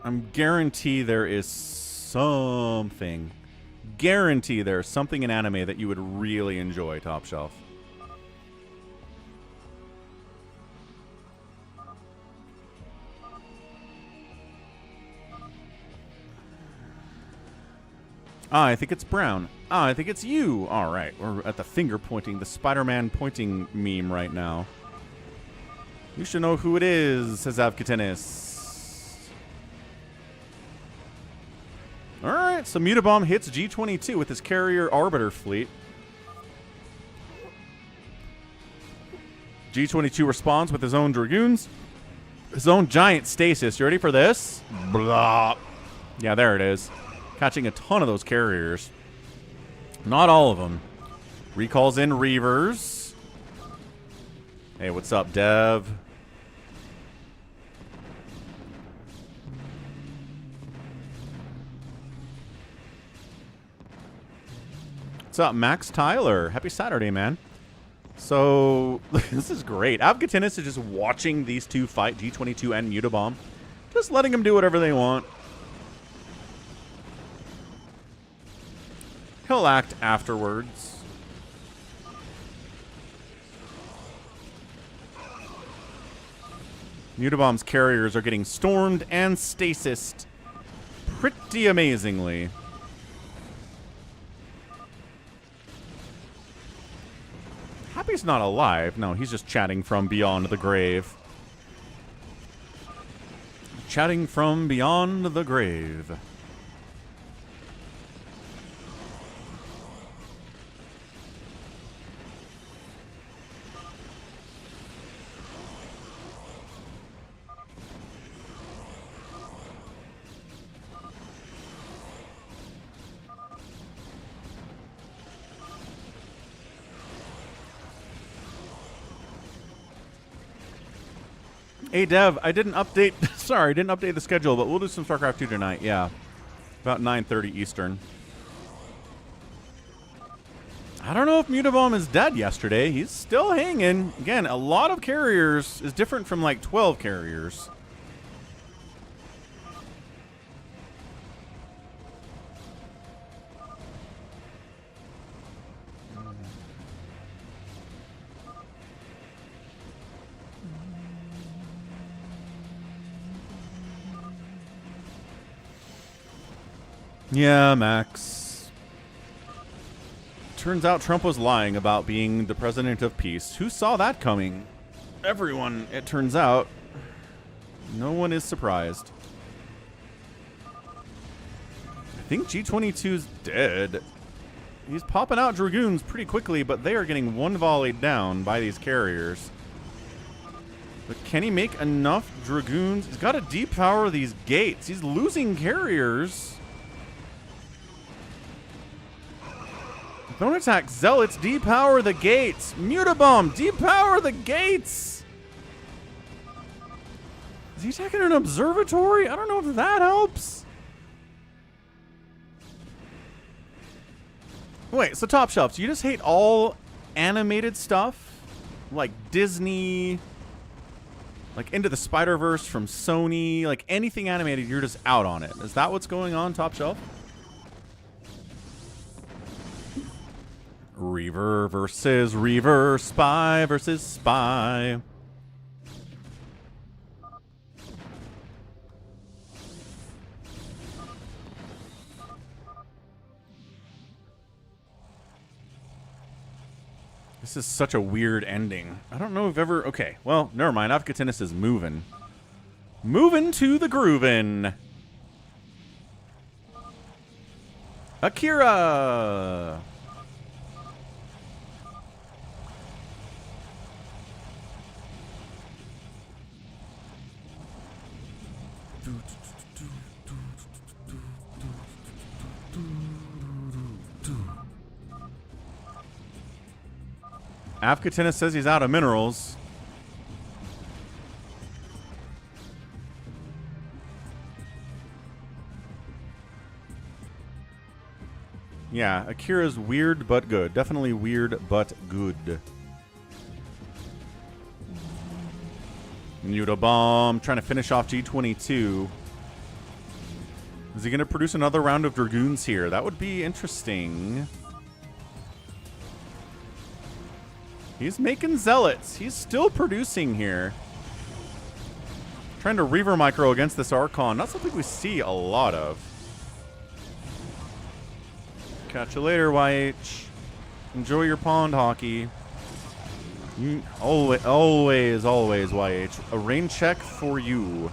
I'm guarantee there is something. Guarantee there's something in anime that you would really enjoy, Top Shelf. Ah, I think it's brown. Ah, I think it's you. All right, we're at the finger pointing, the Spider-Man pointing meme right now. You should know who it is, says Avcatinus. Alright, so Mutabomb hits G22 with his carrier Arbiter fleet. G22 responds with his own Dragoons. His own giant stasis. You ready for this? Blah. Yeah, there it is. Catching a ton of those carriers. Not all of them. Recalls in Reavers. Hey, what's up, Dev? What's up, Max Tyler? Happy Saturday, man. So, this is great. Avcatinus is just watching these two fight, G22 and Mutabomb. Just letting them do whatever they want. He'll act afterwards. Mutabomb's carriers are getting stormed and stasised pretty amazingly. Happy's not alive. No, he's just chatting from beyond the grave. Chatting from beyond the grave. Hey, Dev, I didn't update... Sorry, I didn't update the schedule, but we'll do some StarCraft 2 tonight. Yeah. About 9:30 Eastern. I don't know if Mutabomb is dead yesterday. He's still hanging. Again, a lot of carriers is different from, like, 12 carriers. Yeah, Max. Turns out Trump was lying about being the president of peace. Who saw that coming? Everyone, it turns out. No one is surprised. I think G22's dead. He's popping out Dragoons pretty quickly, but they are getting one volleyed down by these carriers. But can he make enough Dragoons? He's got to depower these gates. He's losing carriers. Don't attack Zealots. Depower the gates. Mutabomb. Depower the gates. Is he attacking an observatory? I don't know if that helps. Wait, so Top Shelf, do you just hate all animated stuff? Like Disney, like Into the Spider-Verse from Sony, like anything animated, you're just out on it. Is that what's going on, Top Shelf? Reaver versus Reaver, Spy versus Spy. This is such a weird ending. I don't know if ever... Okay, well, never mind. Avcatinus is moving. Moving to the groovin'. Akira! Avcatinus says he's out of minerals. Yeah, Akira's weird but good. Definitely weird but good. Mutabomb trying to finish off G22. Is he going to produce another round of Dragoons here? That would be interesting. He's making Zealots. He's still producing here. Trying to Reaver Micro against this Archon. Not something we see a lot of. Catch you later, YH. Enjoy your pond hockey. Always, YH. A rain check for you.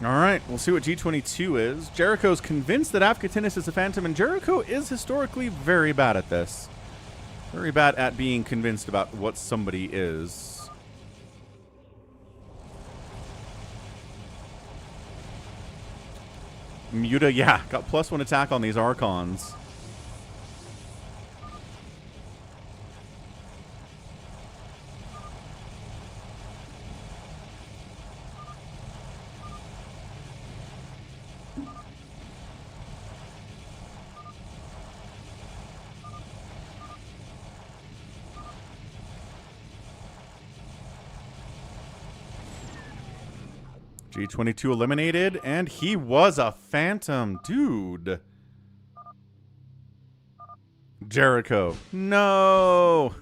All right, we'll see what G22 is. Jericho's convinced that Avcatinus is a phantom, and Jericho is historically very bad at this. Very bad at being convinced about what somebody is. Muta, yeah, got +1 attack on these Archons. G22 eliminated, and he was a phantom. Dude. Jericho. No.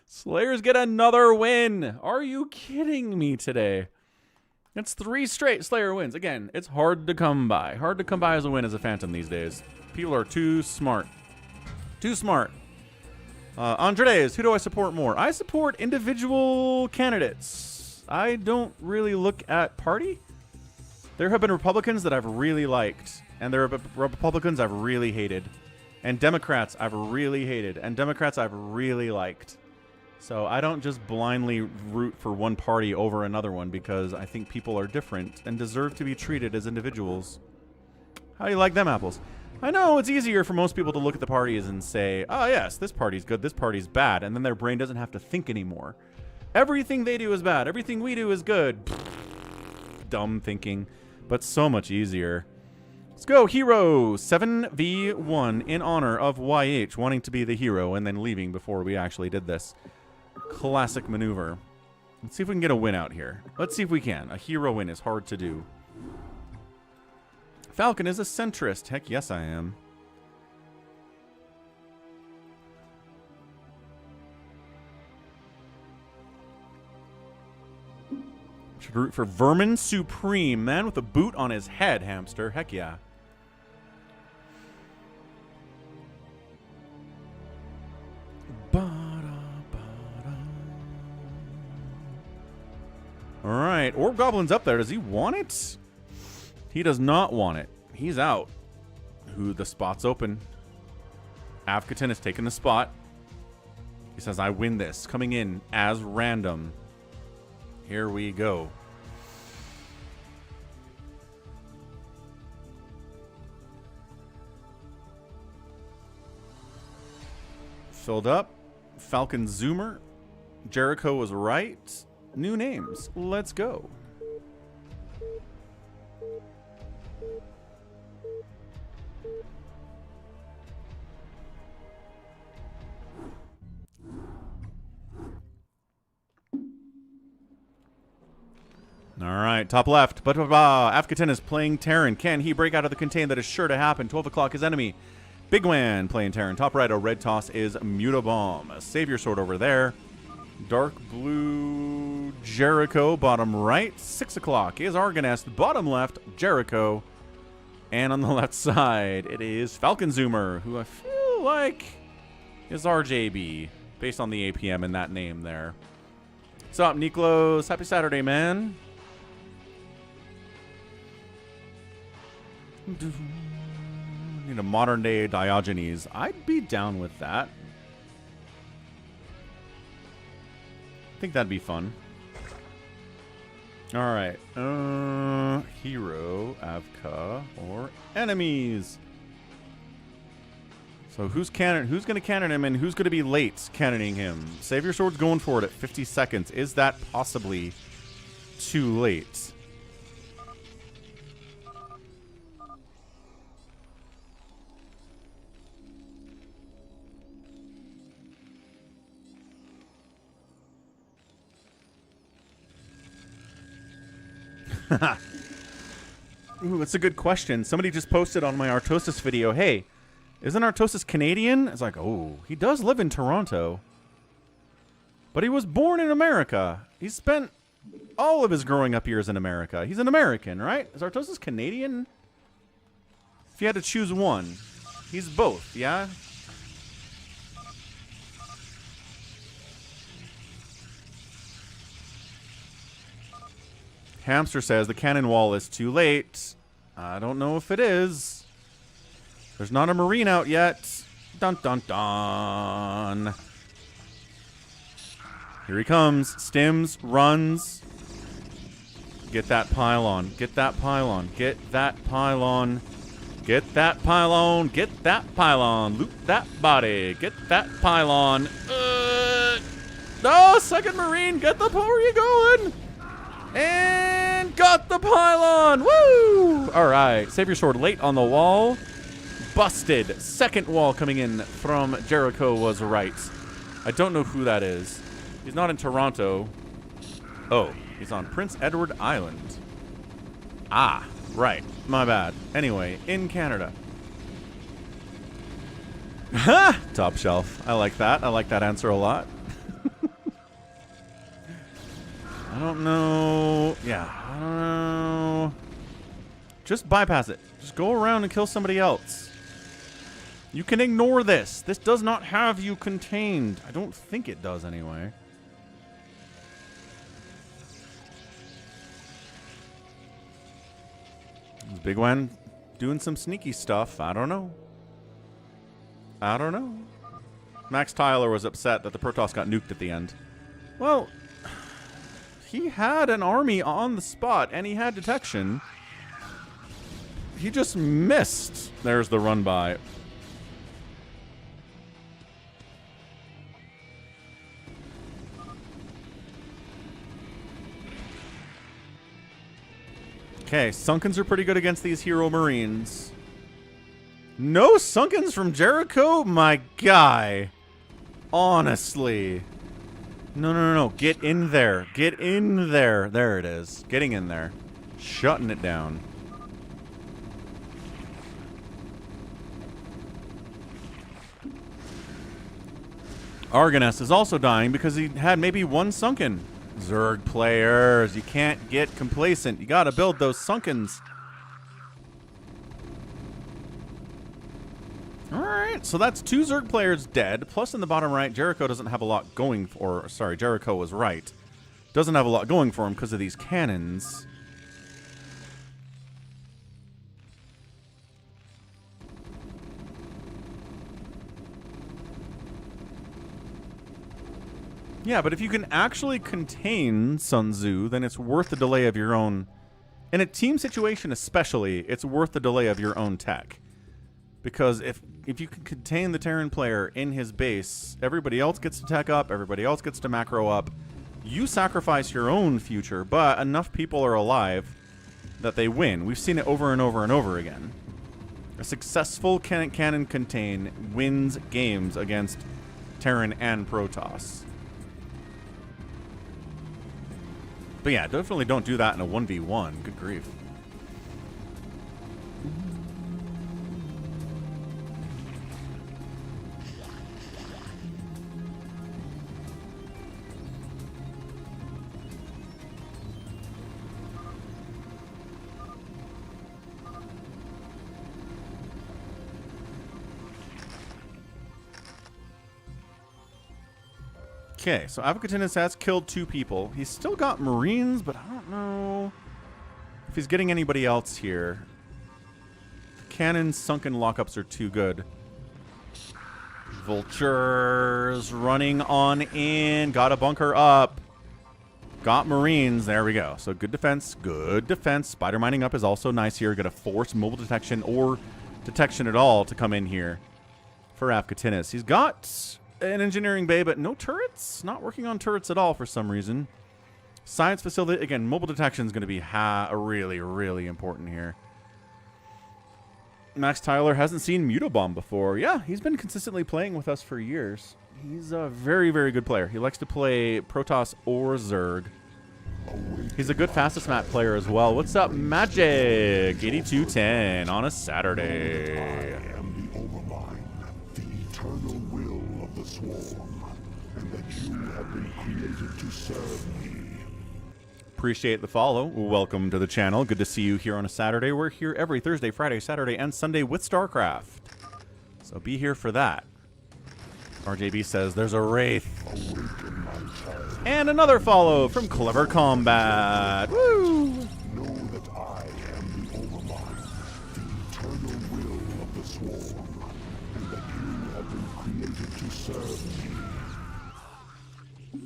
Slayers get another win. Are you kidding me today? That's 3 straight Slayer wins. Again, it's hard to come by. Hard to come by as a win as a phantom these days. People are too smart. Too smart. Andres, who do I support more? I support individual candidates. I don't really look at party. There have been Republicans that I've really liked, and there are Republicans I've really hated, and Democrats I've really hated, and Democrats I've really liked. So I don't just blindly root for one party over another one because I think people are different and deserve to be treated as individuals. How do you like them apples? I know it's easier for most people to look at the parties and say, oh yes, this party's good, this party's bad, and then their brain doesn't have to think anymore. Everything they do is bad, everything we do is good. Dumb thinking, but so much easier. Let's go, hero 7v1 in honor of YH wanting to be the hero and then leaving before we actually did this. Classic maneuver. Let's see if we can get a win out here. Let's see if we can. A hero win is hard to do. Falcon is a centrist. Heck yes, I am. Should root for Vermin Supreme. Man with a boot on his head, hamster. Heck yeah. Alright, Orb Goblin's up there. Does he want it? He does not want it. He's out. Who the spot's open. Avcatinus taking the spot. He says, I win this. Coming in as random. Here we go. Filled up. Falcon Zoomer. Jericho was right. New names. Let's go. All right, top left. Avcatinus playing Terran. Can he break out of the contain? That is sure to happen. 12 o'clock his enemy. Big Wan playing Terran. Top right, a red toss is Mutabomb. A Savior Sword over there. Dark blue Jericho, bottom right. 6 o'clock is Argonest. Bottom left, Jericho. And on the left side, it is Falcon Zoomer, who I feel like is RJB, based on the APM in that name there. What's up, Niklos? Happy Saturday, man. Need a modern day Diogenes. I'd be down with that. I think that'd be fun. All right. Hero, Avca, or enemies. So who's going to cannon him and who's going to be late cannoning him? Savior Sword's going for it at 50 seconds. Is that possibly too late? Ooh, that's a good question. Somebody just posted on my Artosis video, hey, isn't Artosis Canadian? It's like, oh, he does live in Toronto. But he was born in America. He spent all of his growing up years in America. He's an American, right? Is Artosis Canadian? If you had to choose one. He's both, yeah? Hamster says the cannon wall is too late. I don't know if it is. There's not a Marine out yet. Dun dun dun. Here he comes. Stims, runs. Get that pylon. Get that pylon. Get that pylon. Get that pylon. Get that pylon. Loot that body. Get that pylon. No, second Marine. Get the... Where are you going? And got the pylon. Woo! All right. Save your sword late on the wall. Busted. Second wall coming in from Jericho was right. I don't know who that is. He's not in Toronto. Oh, he's on Prince Edward Island. Ah, right. My bad. Anyway, in Canada. Ha! Top shelf. I like that. I like that answer a lot. I don't know. Yeah, I don't know. Just bypass it. Just go around and kill somebody else. You can ignore this. This does not have you contained. I don't think it does anyway. Big Wen doing some sneaky stuff. I don't know. I don't know. Max Tyler was upset that the Protoss got nuked at the end. Well, he had an army on the spot and he had detection. He just missed. There's the run by. Okay, Sunkens are pretty good against these hero Marines. No Sunkens from Jericho? My guy. Honestly. No. Get in there. Get in there. There it is. Getting in there. Shutting it down. Argoness is also dying because he had maybe one Sunken. Zerg players, you can't get complacent. You gotta build those Sunkens. Alright, so that's 2 Zerg players dead. Plus in the bottom right, Jericho doesn't have a lot going for... Sorry, Jericho was right. Doesn't have a lot going for him because of these cannons. Yeah, but if you can actually contain Sun Tzu, then it's worth the delay of your own... In a team situation especially, it's worth the delay of your own tech. Because if you can contain the Terran player in his base, everybody else gets to tech up, everybody else gets to macro up. You sacrifice your own future, but enough people are alive that they win. We've seen it over and over and over again. A successful cannon contain wins games against Terran and Protoss. But yeah, definitely don't do that in a 1v1. Good grief. Okay, so Avcatinus has killed 2 people. He's still got Marines, but I don't know if he's getting anybody else here. The cannon sunken lockups are too good. Vultures running on in. Got a bunker up. Got Marines. There we go. So good defense. Good defense. Spider mining up is also nice here. Gonna force mobile detection or detection at all to come in here for Avcatinus. He's got an engineering bay, but no turrets. Not working on turrets at all for some reason. Science facility. Again, mobile detection is going to be really, really important here. Max Tyler hasn't seen Mutobomb before. Yeah, he's been consistently playing with us for years. He's a very, very good player. He likes to play Protoss or Zerg. He's a good fastest map player as well. What's up, Magic? 8210 on a Saturday. I am the Overmind, the eternal will of the Swarm, and that you have been created to serve me. Appreciate the follow. Welcome to the channel. Good to see you here on a Saturday. We're here every Thursday, Friday, Saturday, and Sunday with StarCraft. So be here for that. RJB says there's a Wraith. And another follow from Clever Combat. Woo! serve me.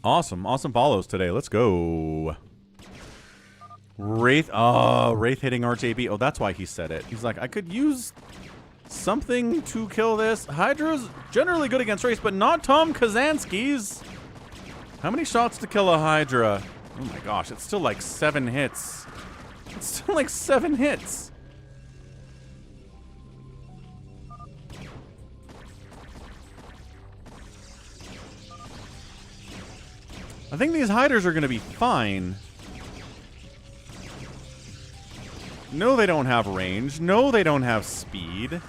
Awesome. Awesome follows today. Let's go. Wraith. Oh, Wraith hitting RJB. Oh, that's why he said it. He's like, I could use something to kill this. Hydra's generally good against Wraiths, but not Tom Kazansky's. How many shots to kill a Hydra? Oh my gosh, it's still like 7 hits. It's still like 7 hits. I think these Hydras are going to be fine. No, they don't have range. No, they don't have speed.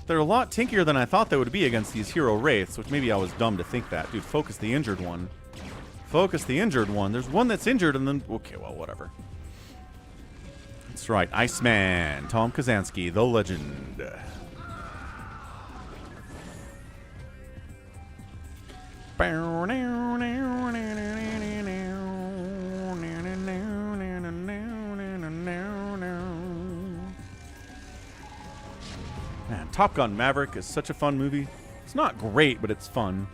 They're a lot tinkier than I thought they would be against these hero wraiths, which maybe I was dumb to think that. Dude, focus the injured one. Focus the injured one. There's one that's injured and then... Okay, well, whatever. That's right. Iceman. Tom Kazansky, the legend. Man, Top Gun Maverick is such a fun movie. It's not great, but it's fun.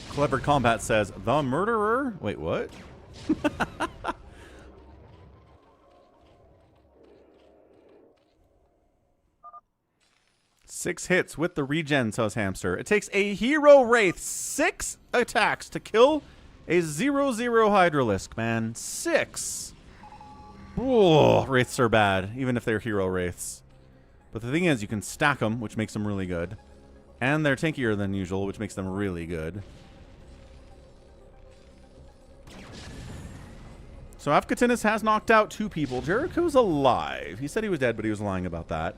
Clever Combat says, the murderer? Wait, what? 6 hits with the regen, says Hamster. It takes a hero wraith 6 attacks to kill a 0/0 Hydralisk, man. 6. Oh, wraiths are bad, even if they're hero wraiths. But the thing is, you can stack them, which makes them really good. And they're tankier than usual, which makes them really good. So Avcatinus has knocked out 2 people. Jericho's alive. He said he was dead, but he was lying about that.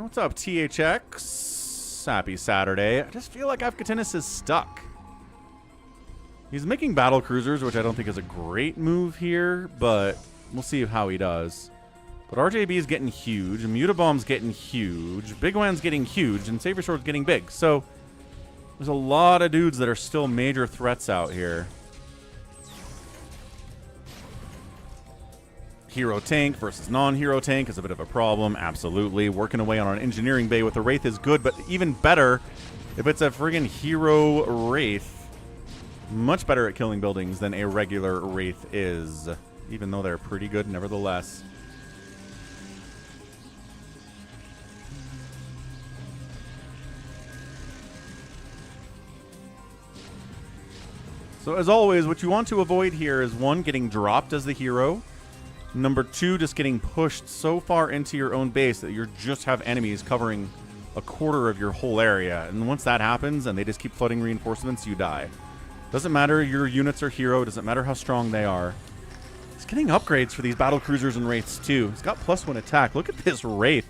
What's up, THX? Happy Saturday. I just feel like Avcatinus is stuck. He's making battle cruisers, which I don't think is a great move here, but we'll see how he does. But RJB is getting huge, Mutabomb's getting huge, Big Wan's getting huge, and Saber Sword's getting big. So there's a lot of dudes that are still major threats out here. Hero tank versus non-hero tank is a bit of a problem, absolutely. Working away on an engineering bay with a Wraith is good, but even better if it's a friggin' hero Wraith. Much better at killing buildings than a regular Wraith is, even though they're pretty good nevertheless. So as always, what you want to avoid here is 1, getting dropped as the hero. Number 2, just getting pushed so far into your own base that you just have enemies covering a quarter of your whole area. And once that happens and they just keep flooding reinforcements, you die. Doesn't matter your units are hero, doesn't matter how strong they are. He's getting upgrades for these battle cruisers and wraiths too. He's got +1 attack. Look at this Wraith.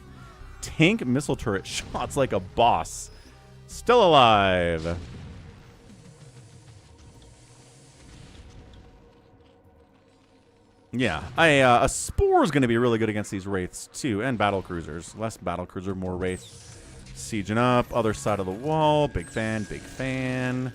Tank missile turret shots like a boss. Still alive. Yeah, a Spore is going to be really good against these Wraiths, too, and Battle Cruisers. Less Battle Cruiser, more Wraith. Sieging up, other side of the wall. Big fan, big fan.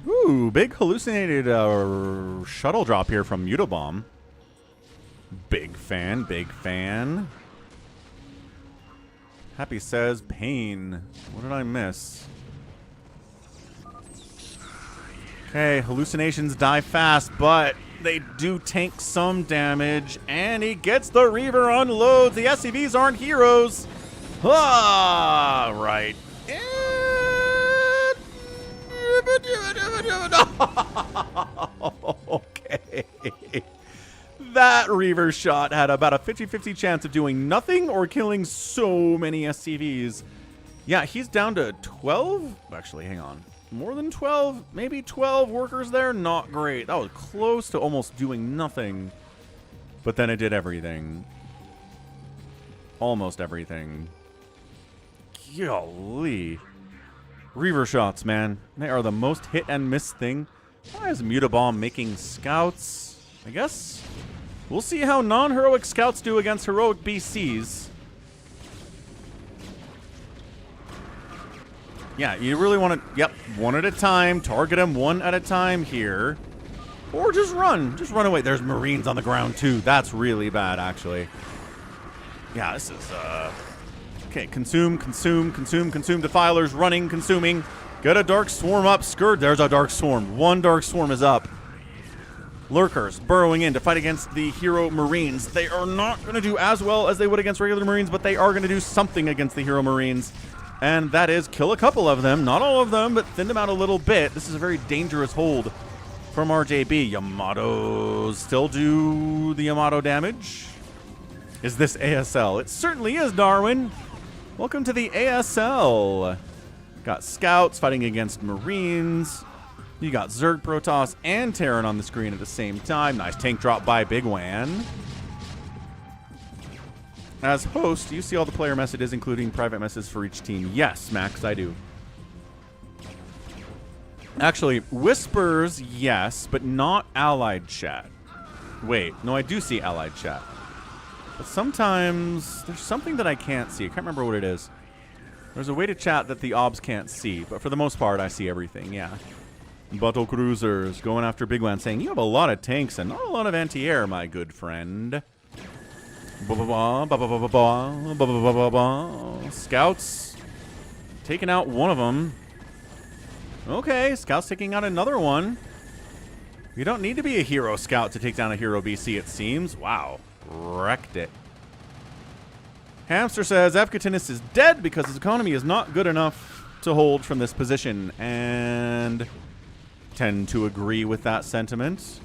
Ooh, big hallucinated shuttle drop here from Mutabomb. Big fan, big fan. Happy says pain. What did I miss? Okay, hallucinations die fast, but they do tank some damage. And he gets the Reaver unloads. The SCVs aren't heroes. Ah, right. Okay. That Reaver shot had about a 50-50 chance of doing nothing or killing so many SCVs. Yeah, he's down to 12. Actually, hang on. More than 12, maybe 12 workers there. Not great. That was close to almost doing nothing. But then it did everything. Almost everything. Golly. Reaver shots, man. They are the most hit and miss thing. Why is Mutabomb making scouts? I guess we'll see how non-heroic scouts do against heroic BCs. Yeah, you really want to, yep, one at a time. Target them one at a time here. Or just run. Just run away. There's Marines on the ground, too. That's really bad, actually. Yeah, this is, okay, consume. Defilers running, consuming. Get a Dark Swarm up. Skirt. There's a Dark Swarm. One Dark Swarm is up. Lurkers burrowing in to fight against the hero Marines. They are not going to do as well as they would against regular Marines, but they are going to do something against the hero Marines. And that is kill a couple of them. Not all of them, but thin them out a little bit. This is a very dangerous hold from RJB. Yamatos still do the Yamato damage. Is this ASL? It certainly is, Darwin. Welcome to the ASL. Got scouts fighting against Marines. You got Zerg, Protoss, and Terran on the screen at the same time. Nice tank drop by Big Wan. As host, do you see all the player messages, including private messages for each team? Yes, Max, I do. Actually, whispers, yes, but not allied chat. Wait, no, I do see allied chat. But sometimes there's something that I can't see. I can't remember what it is. There's a way to chat that the obs can't see, but for the most part, I see everything, yeah. Battle cruisers going after Big Wan, saying, you have a lot of tanks and not a lot of anti-air, my good friend. Scouts taking out one of them. Okay, Scouts taking out another one. You don't need to be a hero scout to take down a hero BC, it seems. Wow, wrecked it. Hamster says Avcatinus is dead because his economy is not good enough to hold from this position, and tend to agree with that sentiment.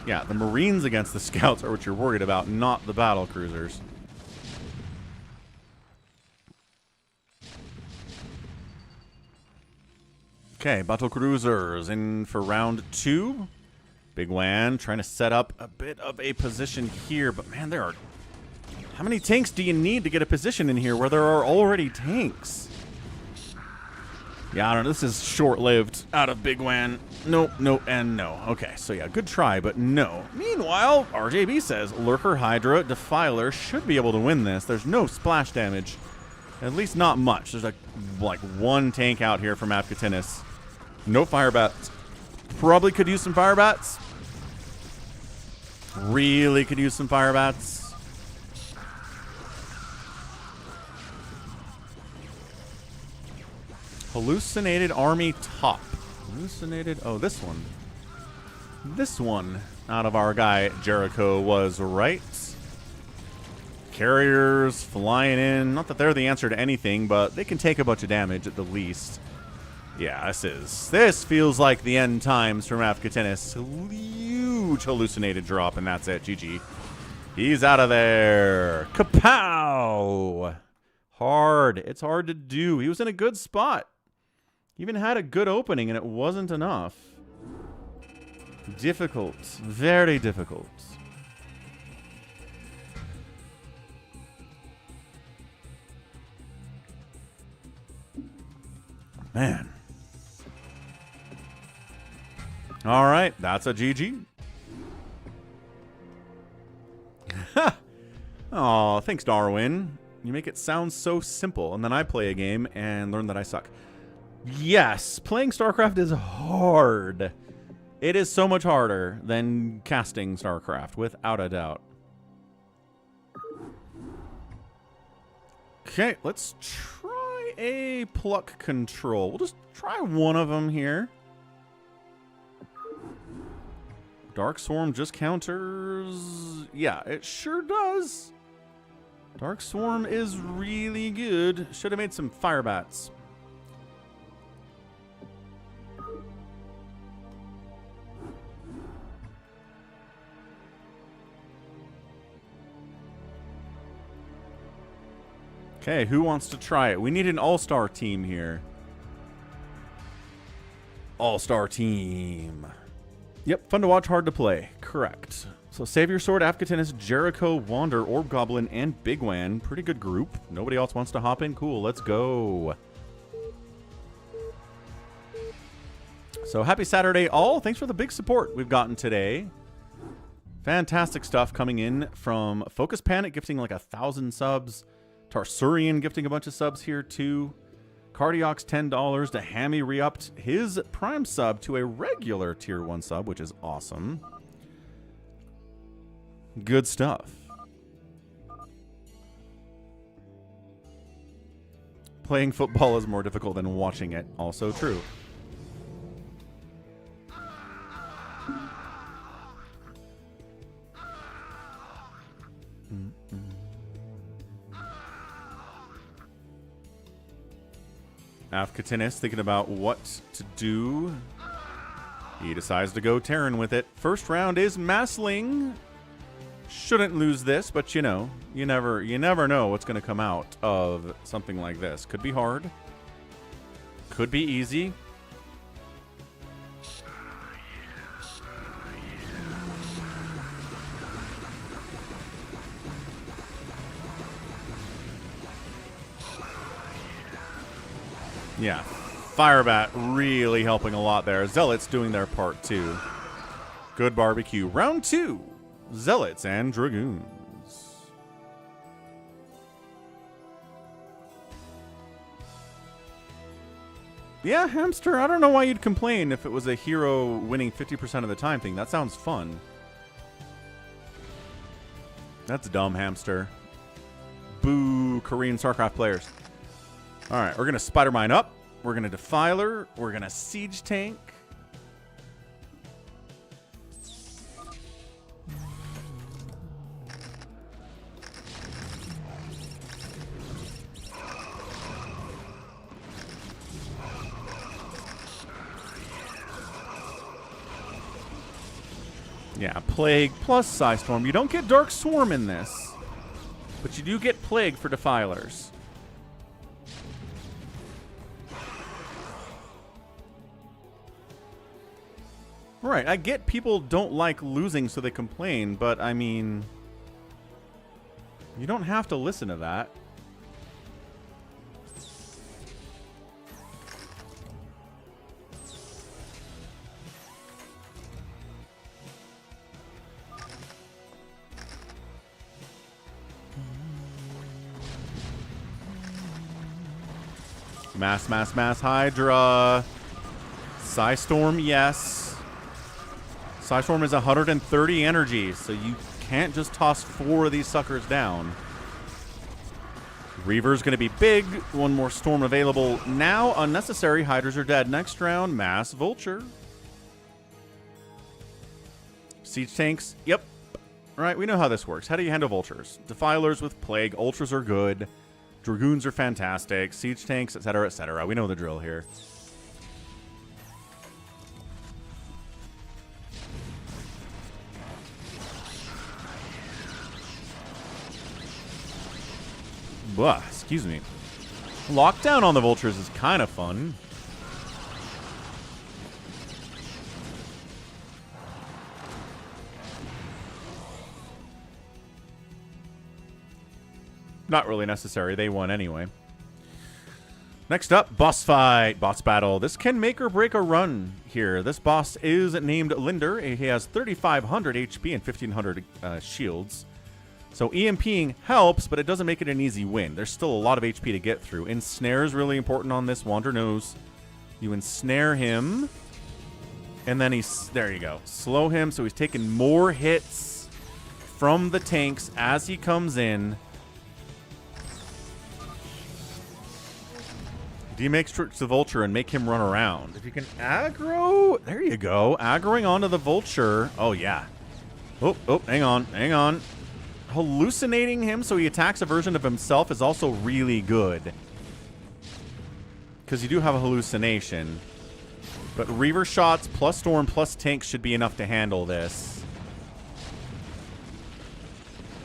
Yeah, the Marines against the Scouts are what you're worried about, not the battle cruisers. Okay, battle cruisers in for round 2. Big Wan trying to set up a bit of a position here, but man, there are... How many tanks do you need to get a position in here where there are already tanks? Yeah, I don't know. This is short-lived out of Big Wan. Nope, nope, and no. Okay, so yeah, good try, but no. Meanwhile, RJB says Lurker, Hydra, Defiler should be able to win this. There's no splash damage. At least not much. There's like one tank out here from Avcatinus. No fire bats. Probably could use some fire bats. Really could use some fire bats. Hallucinated army top. Hallucinated. Oh, this one. This one out of our guy Jericho was right. Carriers flying in. Not that they're the answer to anything, but they can take a bunch of damage at the least. Yeah, this feels like the end times from Avcatinus. Huge hallucinated drop, and that's it. GG. He's out of there. Kapow! Hard. It's hard to do. He was in a good spot. He even had a good opening, and it wasn't enough. Difficult. Very difficult. Man. All right, that's a GG. Oh, thanks, Darwin. You make it sound so simple, and then I play a game and learn that I suck. Yes, playing StarCraft is hard. It is so much harder than casting StarCraft, without a doubt. Okay, let's try a Pluck control. We'll just try one of them here. Dark Swarm just counters... Yeah, it sure does. Dark Swarm is really good. Should have made some fire bats. Okay, who wants to try it? We need an all-star team here. All-star team. Yep, fun to watch, hard to play. Correct. So Savior Sword, Avcatinus, Jericho, Wander, Orb Goblin, and Big Wan. Pretty good group. Nobody else wants to hop in? Cool, let's go. So happy Saturday, all. Thanks for the big support we've gotten today. Fantastic stuff coming in from Focus Panic gifting like 1,000 subs. Tarsurian gifting a bunch of subs here too. Cardiox $10. The Hammy re-upped his Prime sub to a regular Tier 1 sub, which is awesome. Good stuff. Playing football is more difficult than watching it. Also true. Avcatinus thinking about what to do. He decides to go Terran with it. First round is Massling. Shouldn't lose this, but you know, you never know what's going to come out of something like this. Could be hard. Could be easy. Yeah, Firebat really helping a lot there. Zealots doing their part too. Good barbecue. Round 2. Zealots and Dragoons. Yeah, Hamster, I don't know why you'd complain if it was a hero winning 50% of the time thing. That sounds fun. That's dumb, Hamster. Boo, Korean StarCraft players. Alright, we're going to Spider Mine up. We're going to Defiler. We're going to Siege Tank. Yeah, Plague plus Psystorm. You don't get Dark Swarm in this, but you do get Plague for Defilers. Right, I get people don't like losing so they complain, but I mean, you don't have to listen to that. Mass Hydra. Psystorm, yes. Psystorm is 130 energy, so you can't just toss 4 of these suckers down. Reaver's going to be big. One more Storm available now. Unnecessary. Hydras are dead. Next round, Mass Vulture. Siege Tanks. Yep. All right, we know how this works. How do you handle Vultures? Defilers with Plague. Ultras are good. Dragoons are fantastic. Siege Tanks, etc., etc. We know the drill here. Excuse me. Lockdown on the Vultures is kind of fun. Not really necessary. They won anyway. Next up, boss fight. Boss battle. This can make or break a run here. This boss is named Linder. He has 3,500 HP and 1,500 shields. So EMPing helps, but it doesn't make it an easy win. There's still a lot of HP to get through. Ensnare is really important on this. Wander knows. You ensnare him. And then there you go. Slow him so he's taking more hits from the tanks as he comes in. Dematrix the Vulture and make him run around. If you can aggro, there you go. Aggroing onto the Vulture. Oh, yeah. Oh, hang on. Hallucinating him so he attacks a version of himself is also really good. Because you do have a hallucination. But Reaver shots plus Storm plus Tank should be enough to handle this.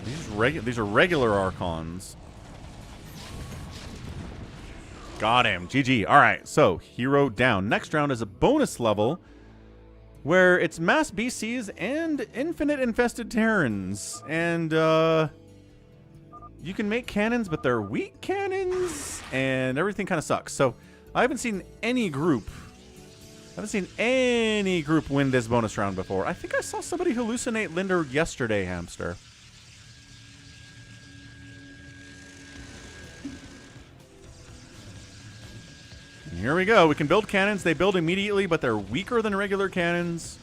These are regular Archons. Got him. GG. All right, so hero down. Next round is a bonus level where it's mass BCs and infinite infested Terrans. And you can make cannons, but they're weak cannons, and everything kind of sucks. So I haven't seen any group win this bonus round before. I think I saw somebody hallucinate Linder yesterday, Hamster. Here we go. We can build cannons. They build immediately, but they're weaker than regular cannons.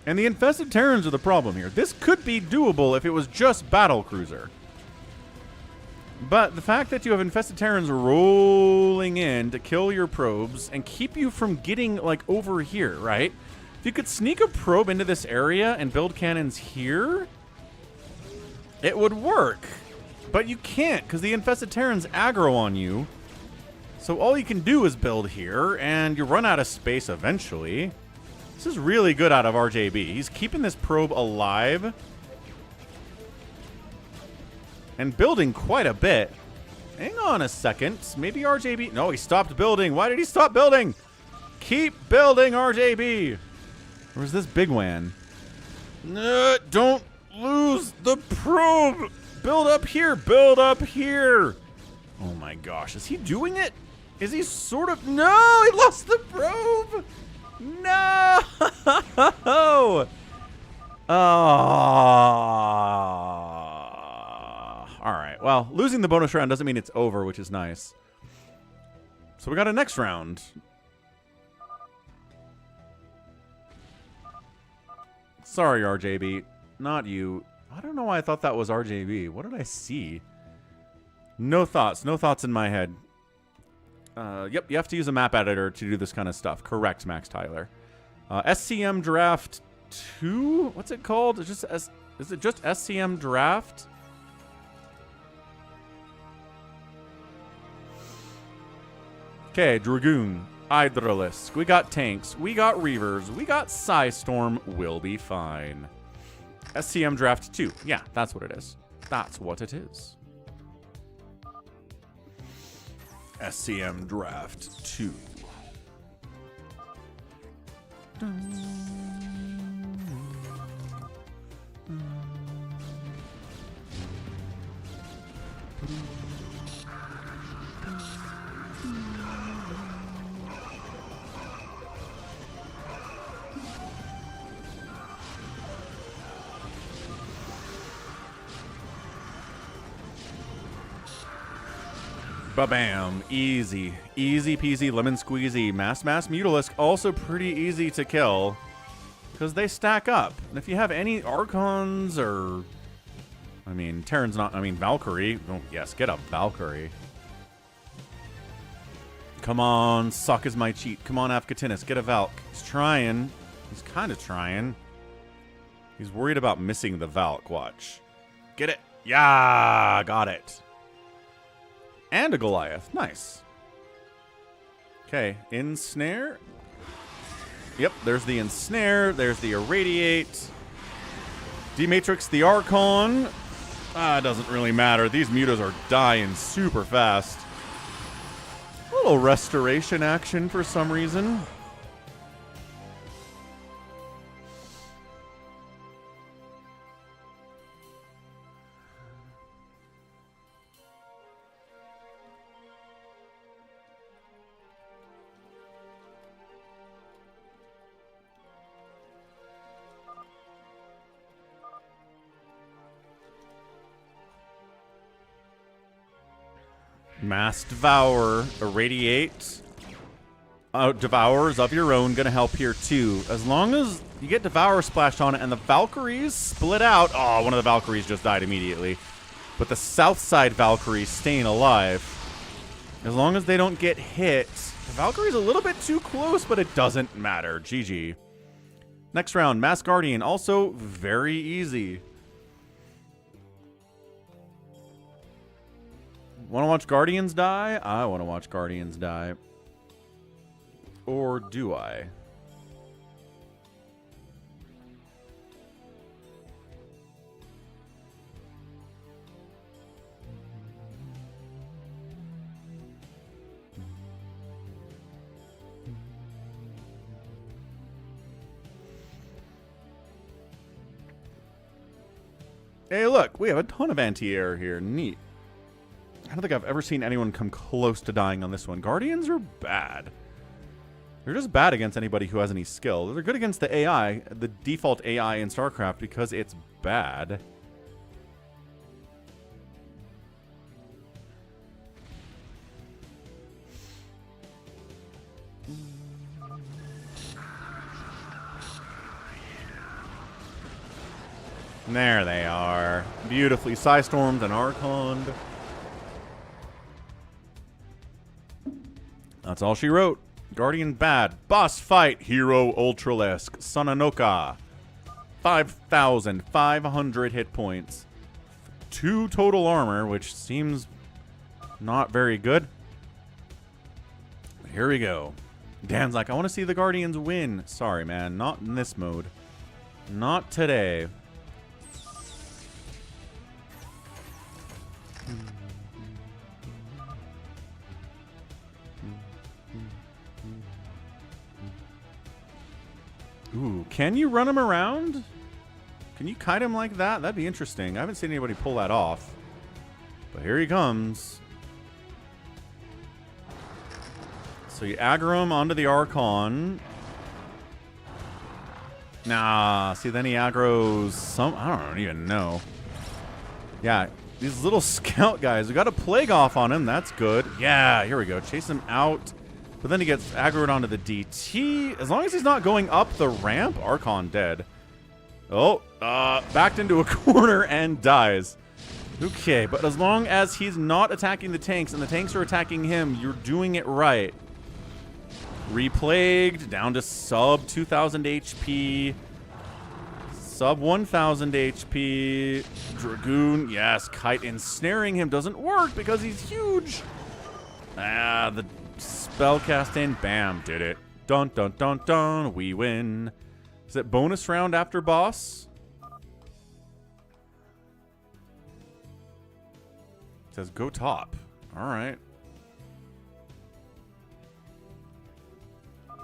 And the infested Terrans are the problem here. This could be doable if it was just battlecruiser. But the fact that you have infested Terrans rolling in to kill your probes and keep you from getting, like, over here, right? If you could sneak a probe into this area and build cannons here, it would work. But you can't, because the infested Terrans aggro on you. So all you can do is build here, and you run out of space eventually. This is really good out of RJB. He's keeping this probe alive and building quite a bit. Hang on a second. Maybe RJB... No, he stopped building. Why did he stop building? Keep building, RJB. Where's this big one? Don't lose the probe. Build up here. Build up here. Oh my gosh. Is he doing it? Is he sort of... No, he lost the probe. No. All right. Well, losing the bonus round doesn't mean it's over, which is nice. So we got a next round. Sorry, RJB. Not you. I don't know why I thought that was RJB. What did I see? No thoughts. No thoughts in my head. Yep, you have to use a map editor to do this kind of stuff. Correct, Max Tyler. SCM Draft 2? What's it called? It's just is it just SCM Draft? Okay, Dragoon, Hydralisk. We got tanks. We got Reavers. We got Psystorm. We'll be fine. SCM Draft 2. Yeah, that's what it is. That's what it is. SCM Draft 2. Ba-bam. Easy. Easy peasy lemon squeezy. Mass Mutalisk, also pretty easy to kill because they stack up. And if you have any Archons or... I mean, Terran's not... I mean, Valkyrie. Oh, yes, get a Valkyrie. Come on, suck is my cheat. Come on, Avcatinus, get a Valk. He's trying. He's kind of trying. He's worried about missing the Valk. Watch. Get it. Yeah, got it. And a Goliath. Nice. Okay, Ensnare. Yep, there's the Ensnare. There's the Irradiate. Dematrix the Archon. It doesn't really matter. These mutas are dying super fast. A little restoration action for some reason. Mass Devour, Irradiate. Devourers of your own gonna help here too. As long as you get Devour splashed on it and the Valkyries split out. Oh, one of the Valkyries just died immediately. But the south side Valkyries staying alive. As long as they don't get hit. The Valkyrie's a little bit too close, but it doesn't matter. GG. Next round, Mass Guardian. Also very easy. Want to watch Guardians die? I want to watch Guardians die. Or do I? Hey, look, we have a ton of anti-air here. Neat. I don't think I've ever seen anyone come close to dying on this one. Guardians are bad. They're just bad against anybody who has any skill. They're good against the AI, the default AI in StarCraft, because it's bad. There they are. Beautifully Psystormed and Archoned. That's all she wrote. Guardian bad. Boss fight. Hero Ultralisk. Sonanoka. 5,500 hit points. 2 total armor, which seems not very good. Here we go. Dan's like, I want to see the Guardians win. Sorry, man. Not in this mode. Not today. Ooh, can you run him around? Can you kite him like that? That'd be interesting. I haven't seen anybody pull that off. But here he comes. So you aggro him onto the Archon. Nah, see, then he aggroes some... I don't even know. Yeah, these little scout guys. We got a Plague off on him. That's good. Yeah, here we go. Chase him out. But then he gets aggroed onto the DT. As long as he's not going up the ramp, Archon dead. Oh, backed into a corner and dies. Okay, but as long as he's not attacking the tanks and the tanks are attacking him, you're doing it right. Replagued, down to sub 2,000 HP. Sub 1,000 HP. Dragoon, yes, kite ensnaring him doesn't work because he's huge. Ah, the spellcasting, bam, did it. Dun, dun, dun, dun, we win. Is it bonus round after boss? It says go top. All right.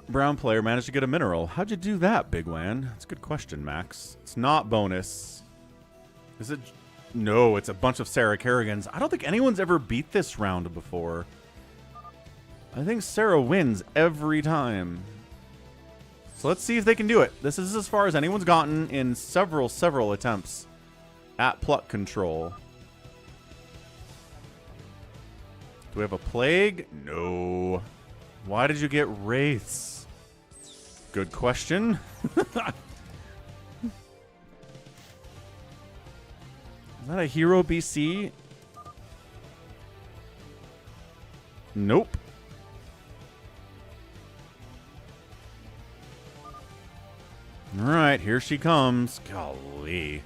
Brown player managed to get a mineral. How'd you do that, Big Wan? That's a good question, Max. It's not bonus. Is it? No, it's a bunch of Sarah Kerrigans. I don't think anyone's ever beat this round before. I think Sarah wins every time. So let's see if they can do it. This is as far as anyone's gotten in several attempts at Pluck control. Do we have a plague? No. Why did you get wraiths? Good question. Is that a hero BC? Nope. All right, here she comes. Golly.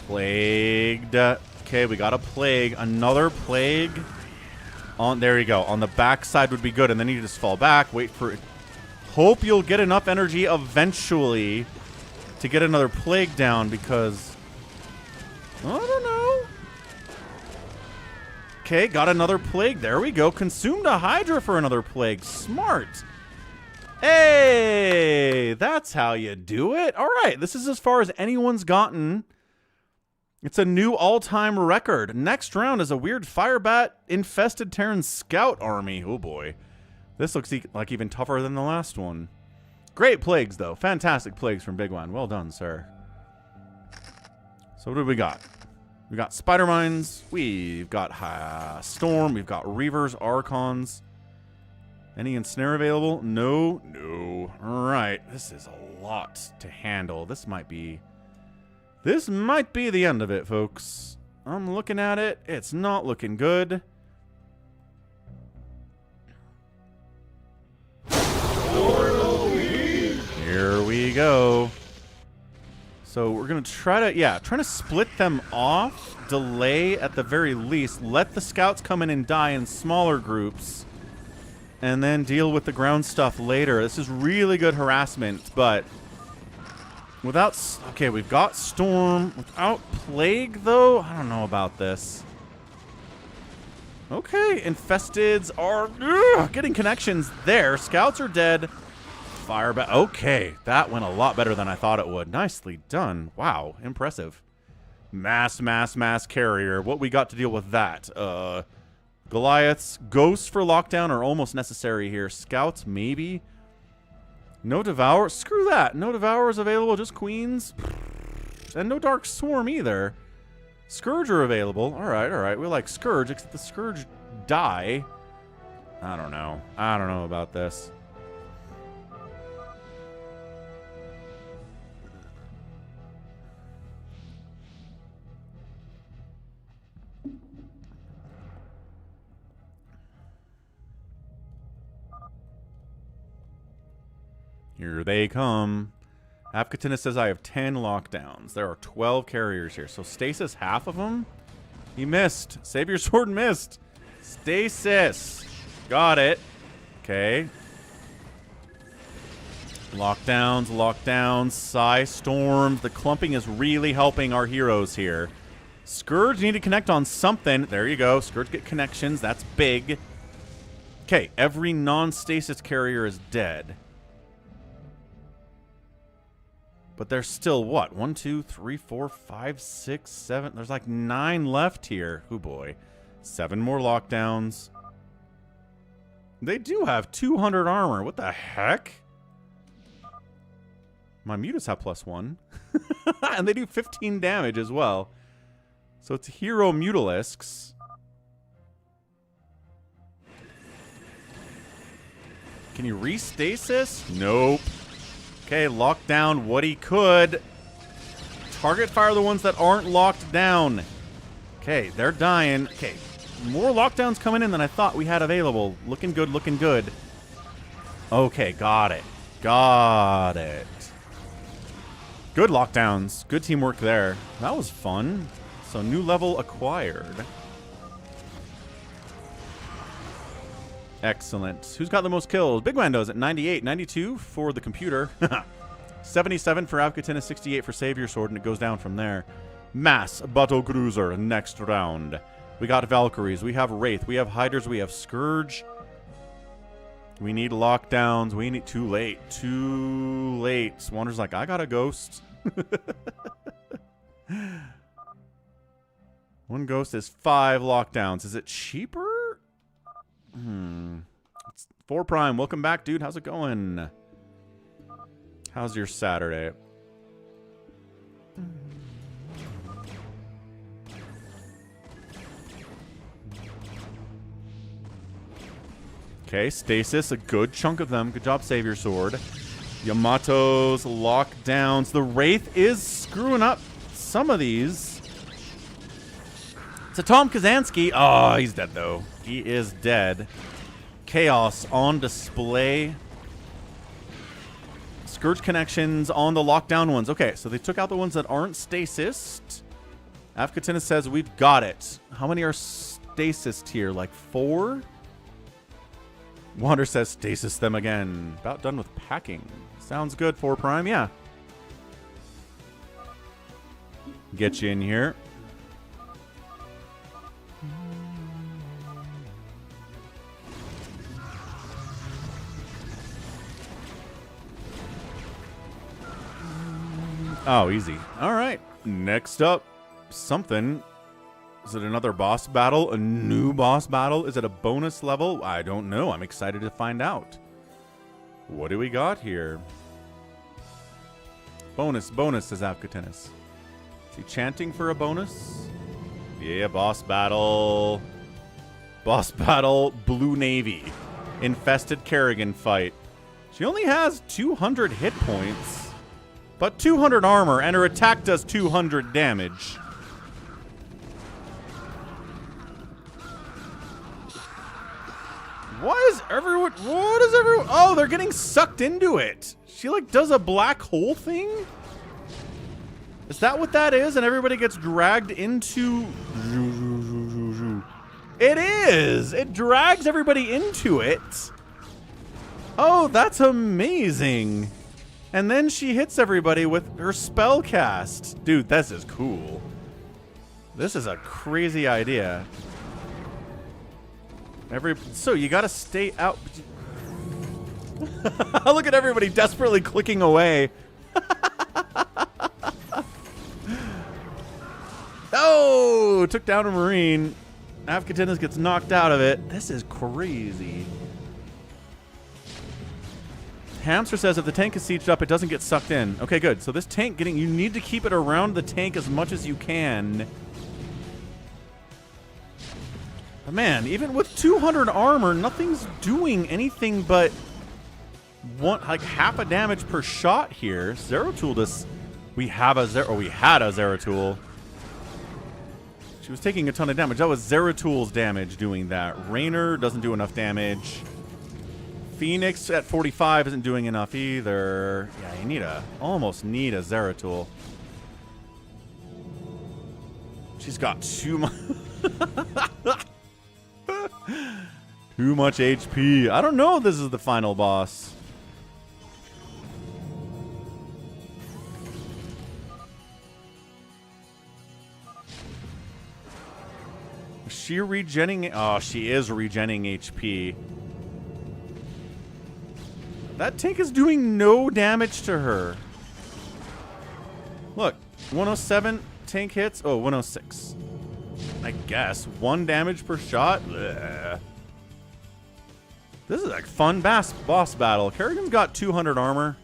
Plagued. Okay, we got a plague. Another plague. There you go. On the back side would be good, and then you just fall back. Wait for it. Hope you'll get enough energy eventually to get another plague down, because I don't know. Okay, got another plague. There we go. Consumed a Hydra for another plague. Smart. Hey, that's how you do it. All right, this is as far as anyone's gotten. It's a new all-time record. Next round is a weird firebat-infested Terran scout army. Oh, boy. This looks like even tougher than the last one. Great plagues, though. Fantastic plagues from Big One. Well done, sir. So what do we got? We got Spider Mines. We've got Storm. We've got Reavers, Archons. Any ensnare available? No. No. All right. This is a lot to handle. This might be the end of it, folks. I'm looking at it. It's not looking good. Here we go. So we're going to trying to split them off, delay at the very least, let the scouts come in and die in smaller groups, and then deal with the ground stuff later. This is really good harassment, but without... Okay, we've got Storm. Without Plague, though? I don't know about this. Okay, Infesteds are getting connections there. Scouts are dead. Fire back. Okay, that went a lot better than I thought it would. Nicely done. Wow, impressive. Mass carrier. What we got to deal with that? Goliaths. Ghosts for lockdown are almost necessary here. Scouts, maybe. No Devour. Screw that. No Devour is available. Just Queens. And no Dark Swarm either. Scourge are available. All right. We like Scourge, except the Scourge die. I don't know. I don't know about this. Here they come. Avcatinus says I have 10 lockdowns. There are 12 carriers here. So Stasis, half of them? He missed. Savior Sword missed. Stasis. Got it. Okay. Lockdowns. Psy Storms. The clumping is really helping our heroes here. Scourge need to connect on something. There you go. Scourge get connections. That's big. Okay. Every non-stasis carrier is dead. But there's still what? 1, 2, 3, 4, 5, 6, 7. There's like 9 left here. Oh boy. 7 more lockdowns. They do have 200 armor. What the heck? My mutas have +1. And they do 15 damage as well. So it's hero mutalisks. Can you restasis? Nope. Okay, lock down what he could. Target fire the ones that aren't locked down. Okay, they're dying. Okay, more lockdowns coming in than I thought we had available. Looking good, looking good. Okay, got it. Got it. Good lockdowns. Good teamwork there. That was fun. So new level acquired. Excellent. Who's got the most kills? Big Wando's at 98. 92 for the computer. 77 for Avcatinus, 68 for Savior Sword, and it goes down from there. Mass Battle Cruiser next round. We got Valkyries. We have Wraith. We have Hydras. We have Scourge. We need lockdowns. We need... Too late. Too late. Swander's like, I got a ghost. One ghost is 5 lockdowns. Is it cheaper? It's 4 Prime. Welcome back, dude. How's it going? How's your Saturday? Okay, Stasis, a good chunk of them. Good job, Savior Sword. Yamato's lockdowns. The Wraith is screwing up some of these. It's a Tom Kazansky. Oh, he's dead, though. He is dead. Chaos on display. Scourge connections on the lockdown ones. Okay, so they took out the ones that aren't stasis. Avcatinus says we've got it. How many are stasis here? Like 4? Wander says stasis them again. About done with packing. Sounds good, 4 Prime, yeah. Get you in here. Oh, easy. All right. Next up, something. Is it another boss battle? A new boss battle? Is it a bonus level? I don't know. I'm excited to find out. What do we got here? Bonus, says Avcatinus. Is he chanting for a bonus? Yeah, boss battle. Boss battle, Blue Navy. Infested Kerrigan fight. She only has 200 hit points. But 200 armor, and her attack does 200 damage. Why is everyone... What is everyone... Oh, they're getting sucked into it. She, like, does a black hole thing? Is that what that is? And everybody gets dragged into... It is! It drags everybody into it. Oh, that's amazing. And then she hits everybody with her spell cast. Dude, this is cool. This is a crazy idea. So you gotta stay out. Look at everybody desperately clicking away. Oh, took down a Marine. Avcatinus gets knocked out of it. This is crazy. Hamster says if the tank is sieged up, it doesn't get sucked in. Okay, good. So this tank you need to keep it around the tank as much as you can. But man, even with 200 armor, nothing's doing anything but like half a damage per shot here. Zeratul does. We had a Zeratul. She was taking a ton of damage. That was Zeratul's damage doing that. Raynor doesn't do enough damage. Phoenix at 45 isn't doing enough either. Yeah, you almost need a Zeratul. She's got too much. Too much HP. I don't know if this is the final boss. Is she regenning? Oh, she is regenning HP. That tank is doing no damage to her. Look, 107 tank hits. Oh, 106. I guess 1 damage per shot. Blech. This is like fun boss battle. Kerrigan's got 200 armor.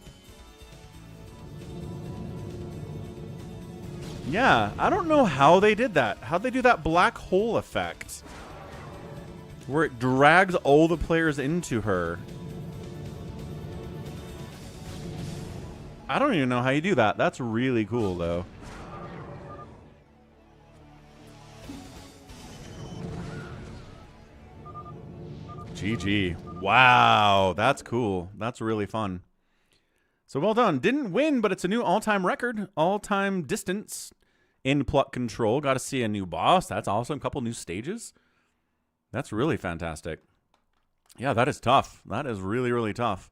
Yeah, I don't know how they did that. How'd they do that black hole effect? Where it drags all the players into her. I don't even know how you do that. That's really cool, though. GG. Wow, that's cool. That's really fun. So well done. Didn't win, but it's a new all-time record. All-time distance in Pluck control. Got to see a new boss. That's awesome. A couple new stages. That's really fantastic. Yeah, that is tough. That is really, really tough.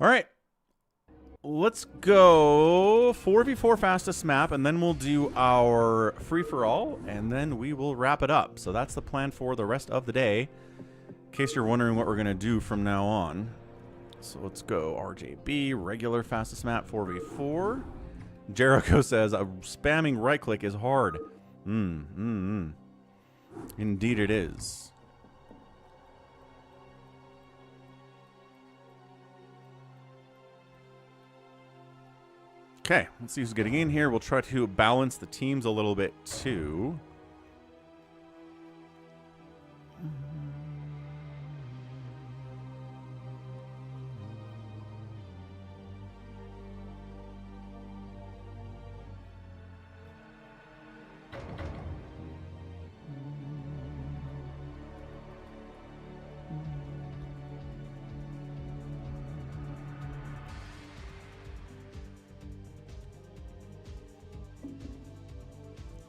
All right. Let's go 4v4 fastest map, and then we'll do our free-for-all, and then we will wrap it up. So that's the plan for the rest of the day, in case you're wondering what we're going to do from now on. So let's go RJB, regular fastest map, 4v4. Jericho says, spamming right-click is hard. Indeed it is. Okay, let's see who's getting in here. We'll try to balance the teams a little bit, too.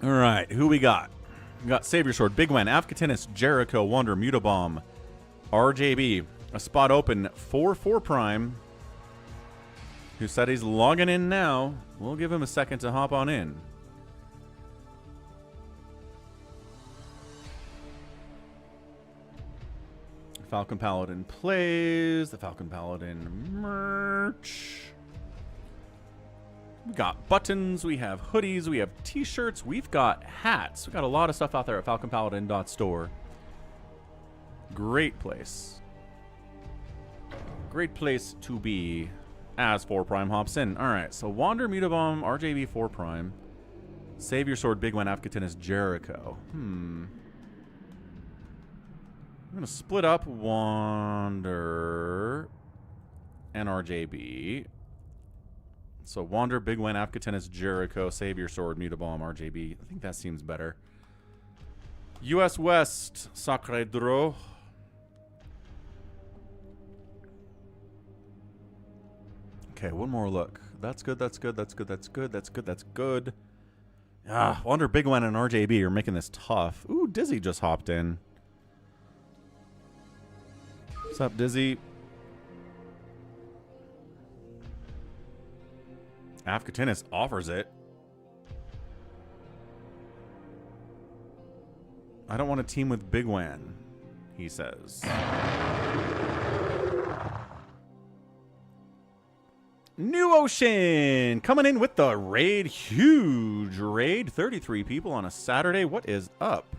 All right, who we got? We got Savior Sword, Big Wen, Avcatinus, Jericho, Wander, Mutabomb, RJB. A spot open for 4 Prime, who said he's logging in now. We'll give him a second to hop on in. Falcon Paladin plays. The Falcon Paladin merch. We got buttons, we have hoodies, we have t-shirts, we've got hats. We've got a lot of stuff out there at falconpaladin.store. Great place. Great place to be as 4 Prime hops in. Alright, so Wander, Mutabomb, RJB, 4 Prime. Savior Sword, Big Wen, Avcatinus, Jericho. I'm going to split up Wander and RJB. So Wander, Big Wen, Avcatinus, Jericho, Savior Sword, Mutabomb, RJB. I think that seems better. US West, Sacre Dro. Okay, one more look. That's good, that's good, that's good, that's good, that's good, that's good. Ah, Wander, Big Wen, and RJB are making this tough. Ooh, Dizzy just hopped in. What's up, Dizzy? Avcatinus offers it. I don't want to team with Big Wen, he says. New Ocean coming in with the raid. Huge raid. 33 people on a Saturday. What is up?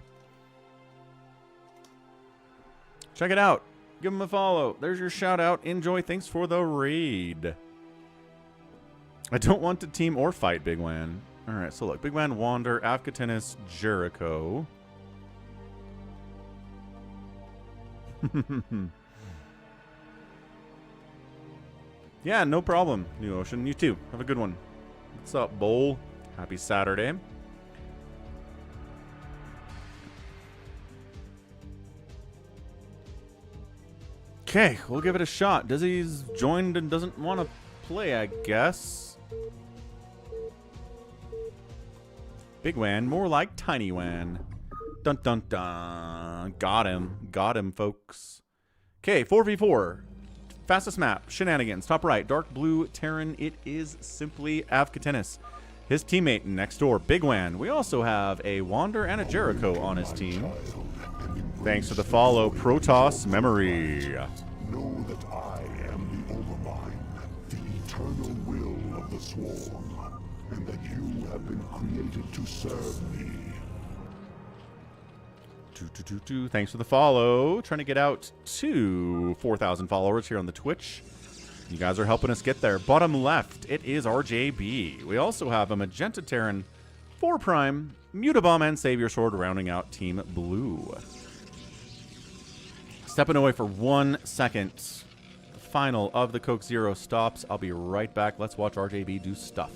Check it out. Give them a follow. There's your shout out. Enjoy. Thanks for the raid. I don't want to team or fight Big Wan. All right, so look. Big Wan, Wander, Avcatinus, Jericho. Yeah, no problem, New Ocean. You too. Have a good one. What's up, Bowl? Happy Saturday. Okay, we'll give it a shot. Dizzy's joined and doesn't want to play, I guess. Big Wan, more like Tiny Wan. Dun dun dun. Got him. Got him, folks. Okay, 4v4. Fastest map. Shenanigans. Top right. Dark blue Terran. It is simply Avcatinus. His teammate next door, Big Wan. We also have a Wander and a Jericho on his team. Thanks for the follow, Protoss Memory. Know that I am the Overmind, the eternal will of the Swarm, and that you have been created to serve me. Thanks for the follow. Trying to get out to 4,000 followers here on the Twitch. You guys are helping us get there. Bottom left, it is RJB. We also have a Magenta Terran, 4 Prime, Mutabomb, and Savior Sword rounding out Team Blue. Stepping away for 1 second. The final of the Coke Zero stops. I'll be right back. Let's watch RJB do stuff.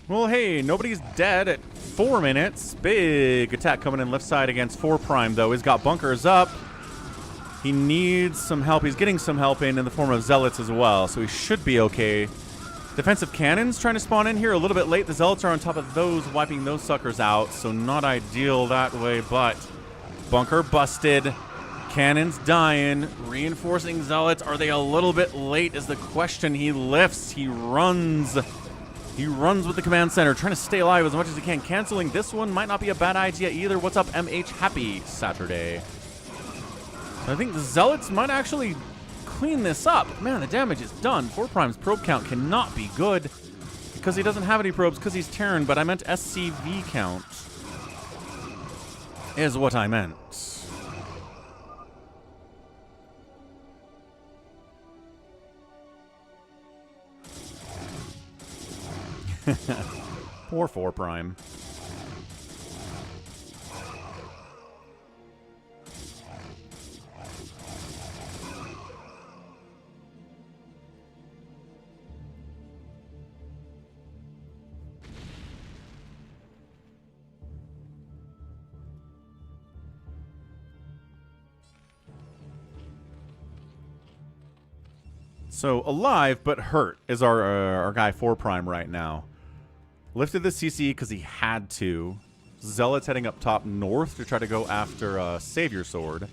Well, hey, nobody's dead at 4 minutes. Big attack coming in left side against 4 Prime, though. He's got bunkers up. He needs some help. He's getting some help in the form of Zealots as well, so he should be okay. Defensive cannons trying to spawn in here a little bit late. The Zealots are on top of those, wiping those suckers out, so not ideal that way, but bunker busted. Cannons dying. Reinforcing Zealots. Are they a little bit late is the question. He lifts. He runs. He runs with the command center, trying to stay alive as much as he can. Canceling this one might not be a bad idea either. What's up, MH? Happy Saturday. I think the Zealots might actually clean this up. Man, the damage is done. 4 Prime's probe count cannot be good because he doesn't have any probes because he's Terran, but I meant SCV count is what I meant. Poor 4 Prime. So alive but hurt is our guy 4 Prime right now. Lifted the CC because he had to. Zealots heading up top north to try to go after Savior Sword.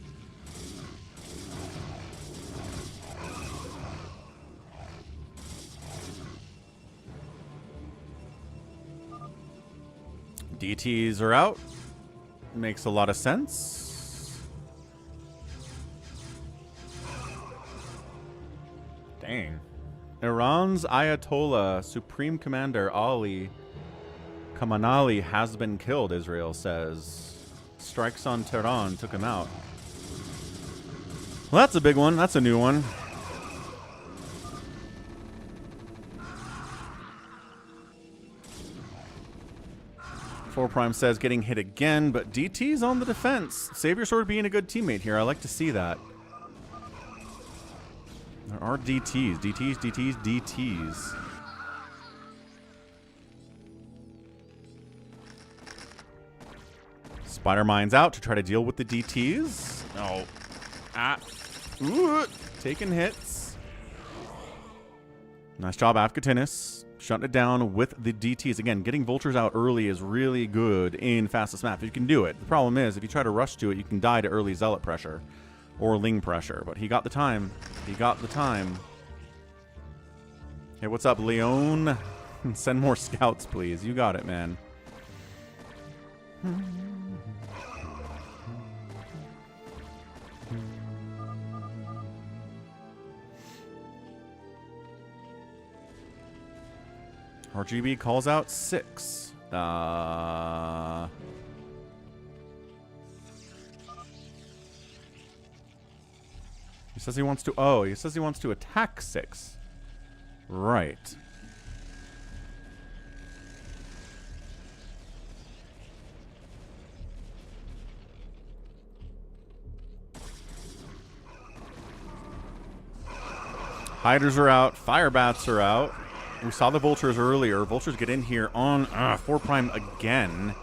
DTs are out. Makes a lot of sense. Dang. Iran's Ayatollah, Supreme Commander Ali Khamenei has been killed, Israel says. Strikes on Tehran took him out. Well, that's a big one. That's a new one. Four Prime says getting hit again, but DT's on the defense. Savior Sword being a good teammate here. I like to see that. There are DTs. DTs, DTs, DTs. Spider Mine's out to try to deal with the DTs. Oh. Ah. Ooh. Taking hits. Nice job, Avcatinus. Shutting it down with the DTs. Again, getting vultures out early is really good in fastest map. If you can do it. The problem is, if you try to rush to it, you can die to early zealot pressure or ling pressure. But he got the time. He got the time. Hey, what's up, Leon? Send more scouts, please. You got it, man. RGB calls out 6. He says he wants to. Oh, he says he wants to attack 6. Right. Hiders are out. Fire bats are out. We saw the vultures earlier. Vultures get in here on 4 Prime again.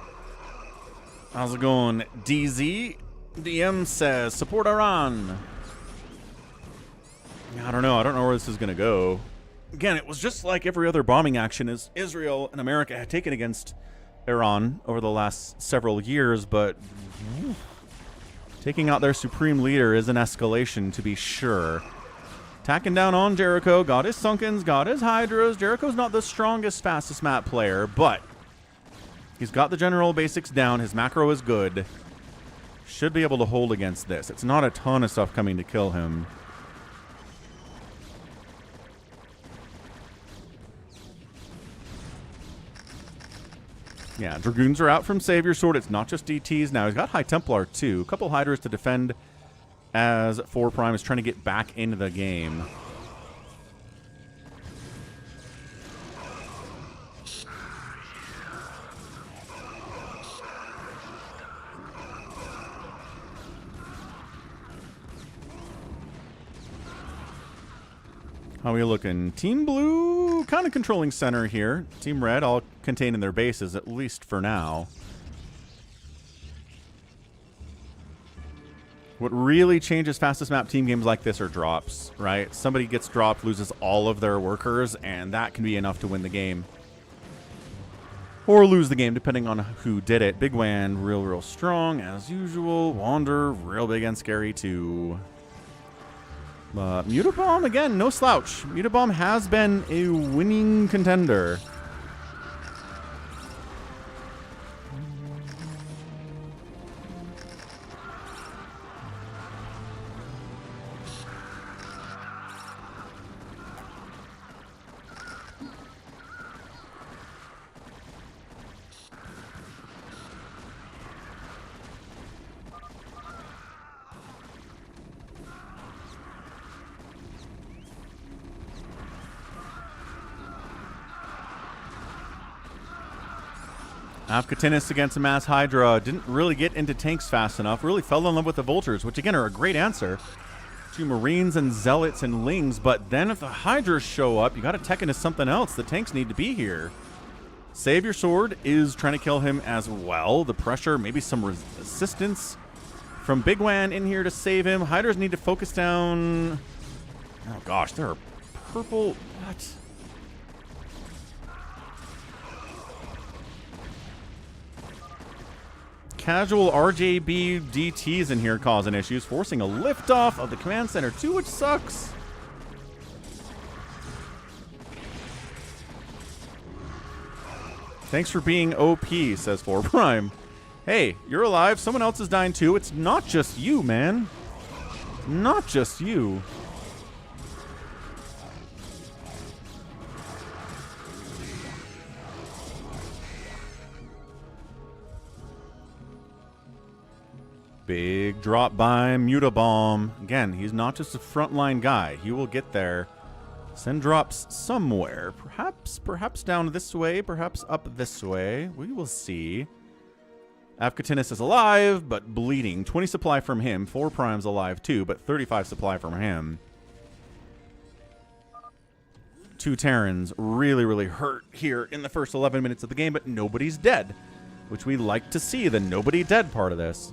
How's it going? DZ? DM says, support Iran. I don't know. I don't know where this is going to go. Again, it was just like every other bombing action as Israel and America had taken against Iran over the last several years, but taking out their supreme leader is an escalation, to be sure. Tacking down on Jericho, got his Sunkens, got his Hydras. Jericho's not the strongest, fastest map player, but he's got the general basics down. His macro is good. Should be able to hold against this. It's not a ton of stuff coming to kill him. Yeah, Dragoons are out from Savior Sword. It's not just DTs now. He's got High Templar, too. A couple Hydras to defend as 4 Prime is trying to get back into the game. How are we looking? Team Blue kind of controlling center here. Team Red all contained in their bases, at least for now. What really changes fastest map team games like this are drops, right? Somebody gets dropped, loses all of their workers, and that can be enough to win the game. Or lose the game, depending on who did it. Big Wan, real strong, as usual. Wander, real big and scary, too. But Mutabomb, again, no slouch. Mutabomb has been a winning contender. Avcatinus against a Mass Hydra. Didn't really get into tanks fast enough. Really fell in love with the Vultures, which again are a great answer to Marines and Zealots and Lings. But then if the Hydras show up, you got to tech into something else. The tanks need to be here. Save Your Sword is trying to kill him as well. The pressure, maybe some resistance from Big Wan in here to save him. Hydras need to focus down. Oh gosh, there are purple. What? Casual RJB DTs in here causing issues, forcing a liftoff of the command center too, which sucks. Thanks for being OP, says 4 Prime. Hey, you're alive. Someone else is dying too. It's not just you, man. Not just you. Big drop by Mutabomb. Again, he's not just a frontline guy. He will get there. Send drops somewhere. Perhaps down this way. Perhaps up this way. We will see. Avcatinus is alive, but bleeding. 20 supply from him. 4 Prime's alive too, but 35 supply from him. 2 Terrans really hurt here in the first 11 minutes of the game, but nobody's dead, which we like to see, the nobody dead part of this.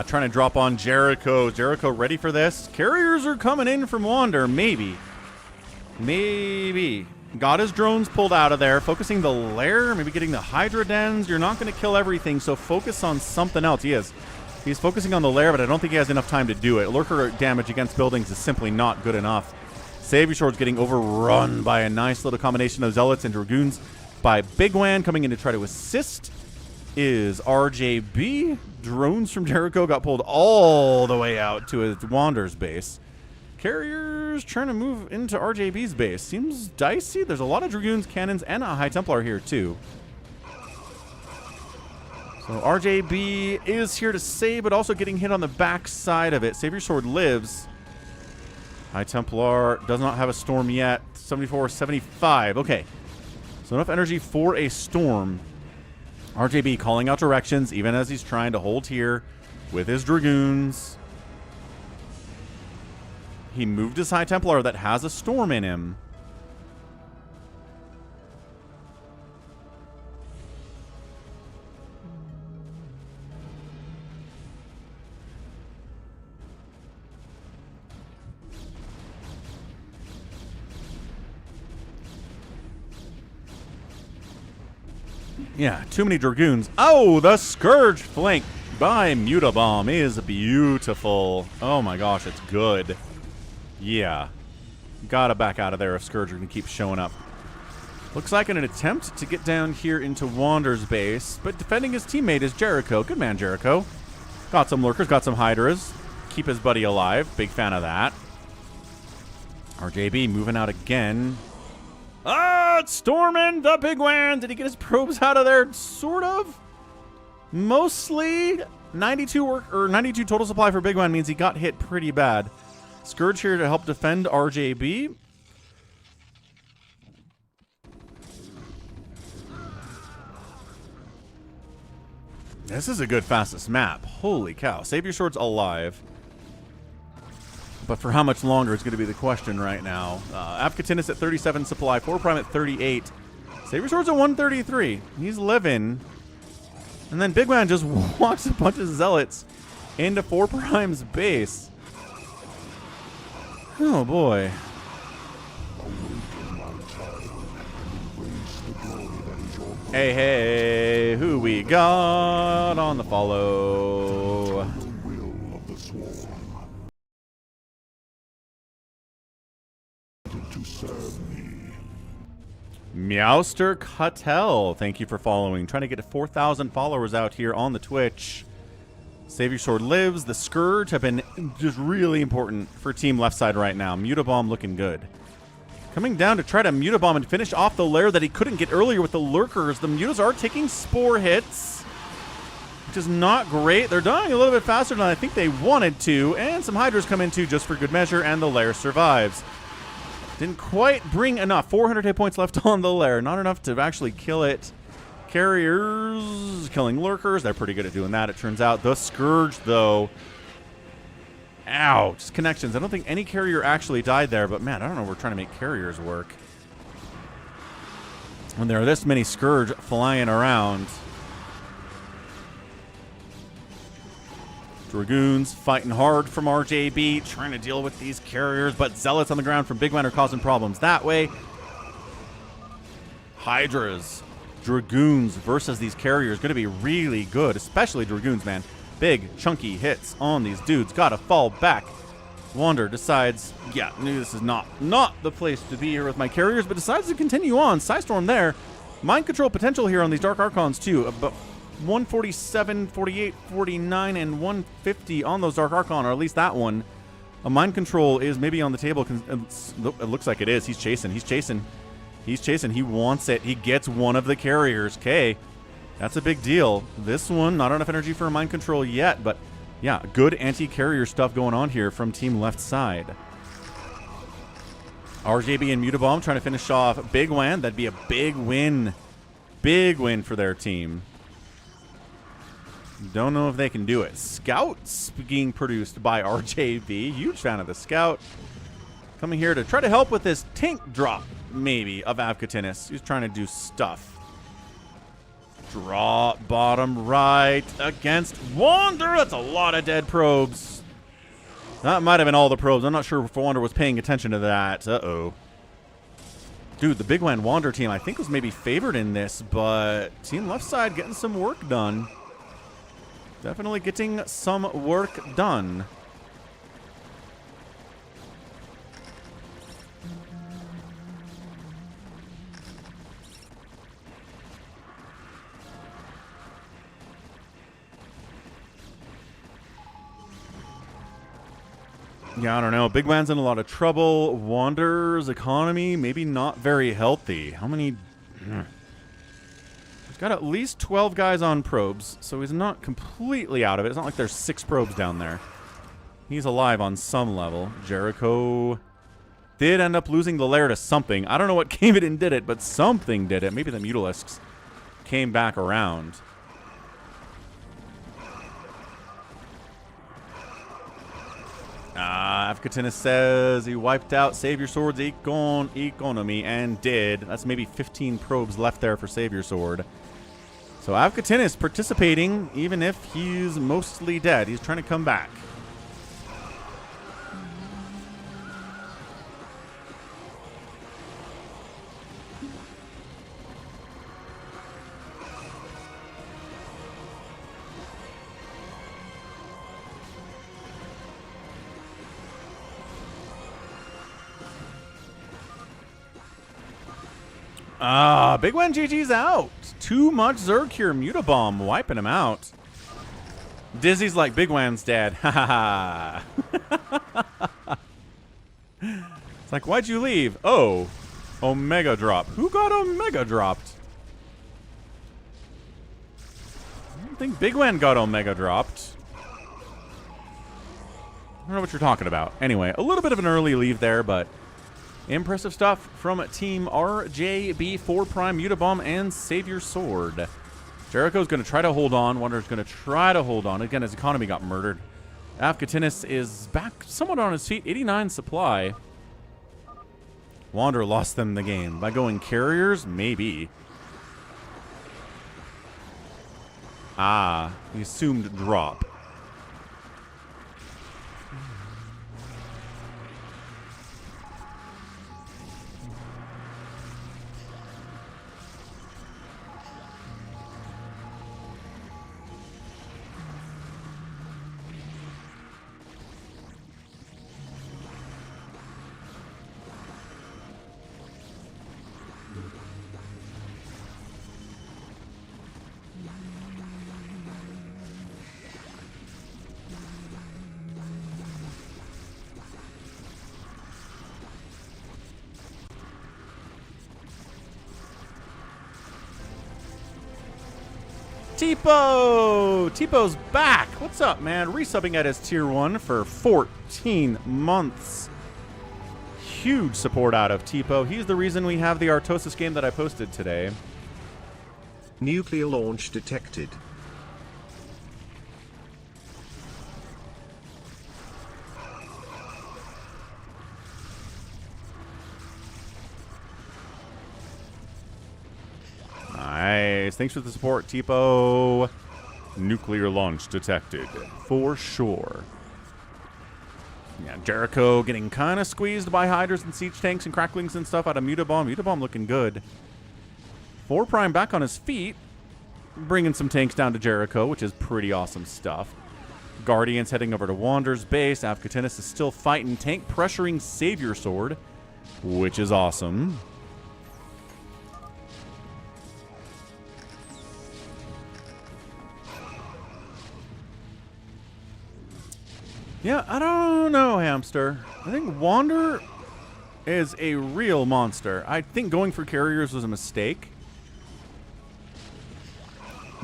Trying to drop on Jericho. Jericho ready for this? Carriers are coming in from Wander. Maybe. Got his drones pulled out of there. Focusing the lair. Maybe getting the Hydra dens. You're not going to kill everything, so focus on something else. He is. He's focusing on the lair, but I don't think he has enough time to do it. Lurker damage against buildings is simply not good enough. Save Your Sword's getting overrun by a nice little combination of Zealots and Dragoons by Big Wan coming in to try to assist. Is RJB. Drones from Jericho got pulled all the way out to his Wander's base. Carriers trying to move into RJB's base. Seems dicey. There's a lot of Dragoons, Cannons, and a High Templar here too. So RJB is here to save, but also getting hit on the back side of it. Save Your Sword lives. High Templar does not have a storm yet. 74, 75. Okay. So enough energy for a storm. RJB calling out directions, even as he's trying to hold here with his Dragoons. He moved his High Templar that has a storm in him. Yeah, too many Dragoons. Oh, the Scourge flank by Mutabomb is beautiful. Oh my gosh, it's good. Yeah. Gotta back out of there if Scourge can keep showing up. Looks like an attempt to get down here into Wander's base, but defending his teammate is Jericho. Good man, Jericho. Got some Lurkers, got some Hydras. Keep his buddy alive. Big fan of that. RJB moving out again. Ah, it's storming the Big Wan. Did he get his probes out of there? Sort of. Mostly 92 work or 92 total supply for Big One means he got hit pretty bad. Scourge here to help defend RJB. This is a good fastest map. Holy cow. Savior Sword's alive. But for how much longer is going to be the question right now. Avcatinus at 37 supply. 4 Prime at 38. Savior Sword's at 133. He's living. And then Big Man just walks a bunch of Zealots into 4 Prime's base. Oh boy. Hey, hey, who we got on the follow? Meowster Cuttel, thank you for following. Trying to get to 4,000 followers out here on the Twitch. Savior Sword lives. The Scourge have been just really important for Team Left Side right now. Mutabomb looking good. Coming down to try to Mutabomb and finish off the lair that he couldn't get earlier with the Lurkers. The Mutas are taking Spore hits, which is not great. They're dying a little bit faster than I think they wanted to, and some Hydras come in too just for good measure, and the lair survives. Didn't quite bring enough. 400 hit points left on the lair. Not enough to actually kill it. Carriers killing Lurkers. They're pretty good at doing that, it turns out. The Scourge, though. Ow. Just connections. I don't think any carrier actually died there, but man, I don't know if we're trying to make carriers work. When there are this many Scourge flying around. Dragoons fighting hard from RJB, trying to deal with these carriers, but Zealots on the ground from Big Man are causing problems that way. Hydras, Dragoons versus these carriers going to be really good, especially Dragoons, man. Big, chunky hits on these dudes. Got to fall back. Wander decides, yeah, this is not the place to be here with my carriers, but decides to continue on. Psystorm there. Mind control potential here on these Dark Archons, too. But 147, 48, 49, and 150 on those Dark Archon, or at least that one. A mind control is maybe on the table. It looks like it is. He's chasing. He's chasing. He's chasing. He wants it. He gets one of the carriers. Okay. That's a big deal. This one, not enough energy for a mind control yet, but yeah, good anti-carrier stuff going on here from Team Left Side. RJB and Mutabomb trying to finish off Big Wan. That'd be a big win. Big win for their team. Don't know if they can do it. Scouts being produced by RJB. Huge fan of the Scout. Coming here to try to help with this tank drop, maybe, of Avcatinus. He's trying to do stuff. Draw bottom right against Wander. That's a lot of dead probes. That might have been all the probes. I'm not sure if Wander was paying attention to that. Uh-oh. Dude, the Big One Wander team I think was maybe favored in this, but Team Left Side getting some work done. Definitely getting some work done. Yeah, I don't know. Big Man's in a lot of trouble. Wander's economy, maybe not very healthy. How many? He's got at least 12 guys on probes, so he's not completely out of it. It's not like there's 6 probes down there. He's alive on some level. Jericho did end up losing the lair to something. I don't know what came it and did it, but something did it. Maybe the Mutalisks came back around. Avcatinus says he wiped out Savior Sword's economy, and did. That's maybe 15 probes left there for Savior Sword. So Avcatinus participating, even if he's mostly dead. He's trying to come back. Big One GG's out. Too much Zerg here. Mutabomb wiping him out. Dizzy's like, Big One's dead. Ha ha ha. It's like, why'd you leave? Oh, Omega drop. Who got Omega dropped? I think Big Wan got Omega dropped. I don't know what you're talking about. Anyway, a little bit of an early leave there, but impressive stuff from Team RJB, 4 Prime, Mutabomb, and Savior Sword. Jericho's going to try to hold on. Wander's going to try to hold on. Again, his economy got murdered. Avcatinus is back somewhat on his feet. 89 supply. Wander lost them the game. By going carriers? Maybe. Ah, he assumed drop. Tipo!'s back. What's up, man? Resubbing at his tier 1 for 14 months. Huge support out of Tipo. He's the reason we have the Artosis game that I posted today. Nuclear launch detected. Nice. Thanks for the support, Tipo. Nuclear launch detected. For sure. Yeah, Jericho getting kind of squeezed by Hydras and Siege Tanks and Cracklings and stuff out of Mutabomb. Mutabomb looking good. 4 Prime back on his feet. Bringing some tanks down to Jericho, which is pretty awesome stuff. Guardians heading over to Wander's base. Avcatinus is still fighting. Tank pressuring Savior Sword, which is awesome. Yeah, I don't know, Hamster. I think Wander is a real monster. I think going for carriers was a mistake.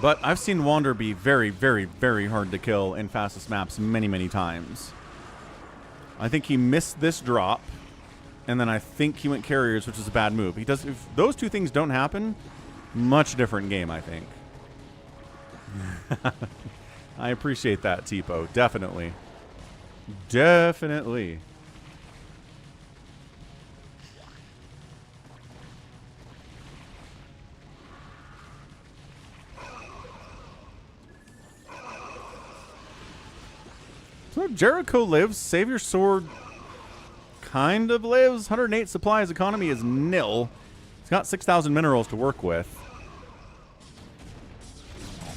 But I've seen Wander be very, very, very hard to kill in fastest maps many, many times. I think he missed this drop, and then I think he went carriers, which is a bad move. He does. If those two things don't happen, much different game, I think. I appreciate that, Tipo. Definitely. Definitely. So Jericho lives. Savior Sword kind of lives. 108 supply. His economy is nil. He's got 6,000 minerals to work with.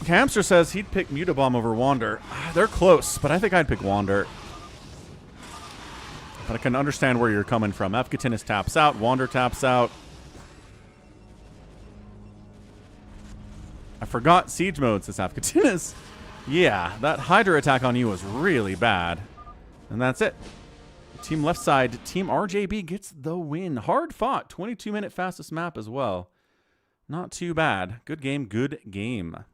Hamster says he'd pick Mutabomb over Wander. They're close, but I think I'd pick Wander. But I can understand where you're coming from. Avcatinus taps out. Wander taps out. I forgot siege mode, says Avcatinus. Yeah, that Hydra attack on you was really bad. And that's it. Team left side, Team RJB gets the win. Hard fought. 22-minute fastest map as well. Not too bad. Good game, good game.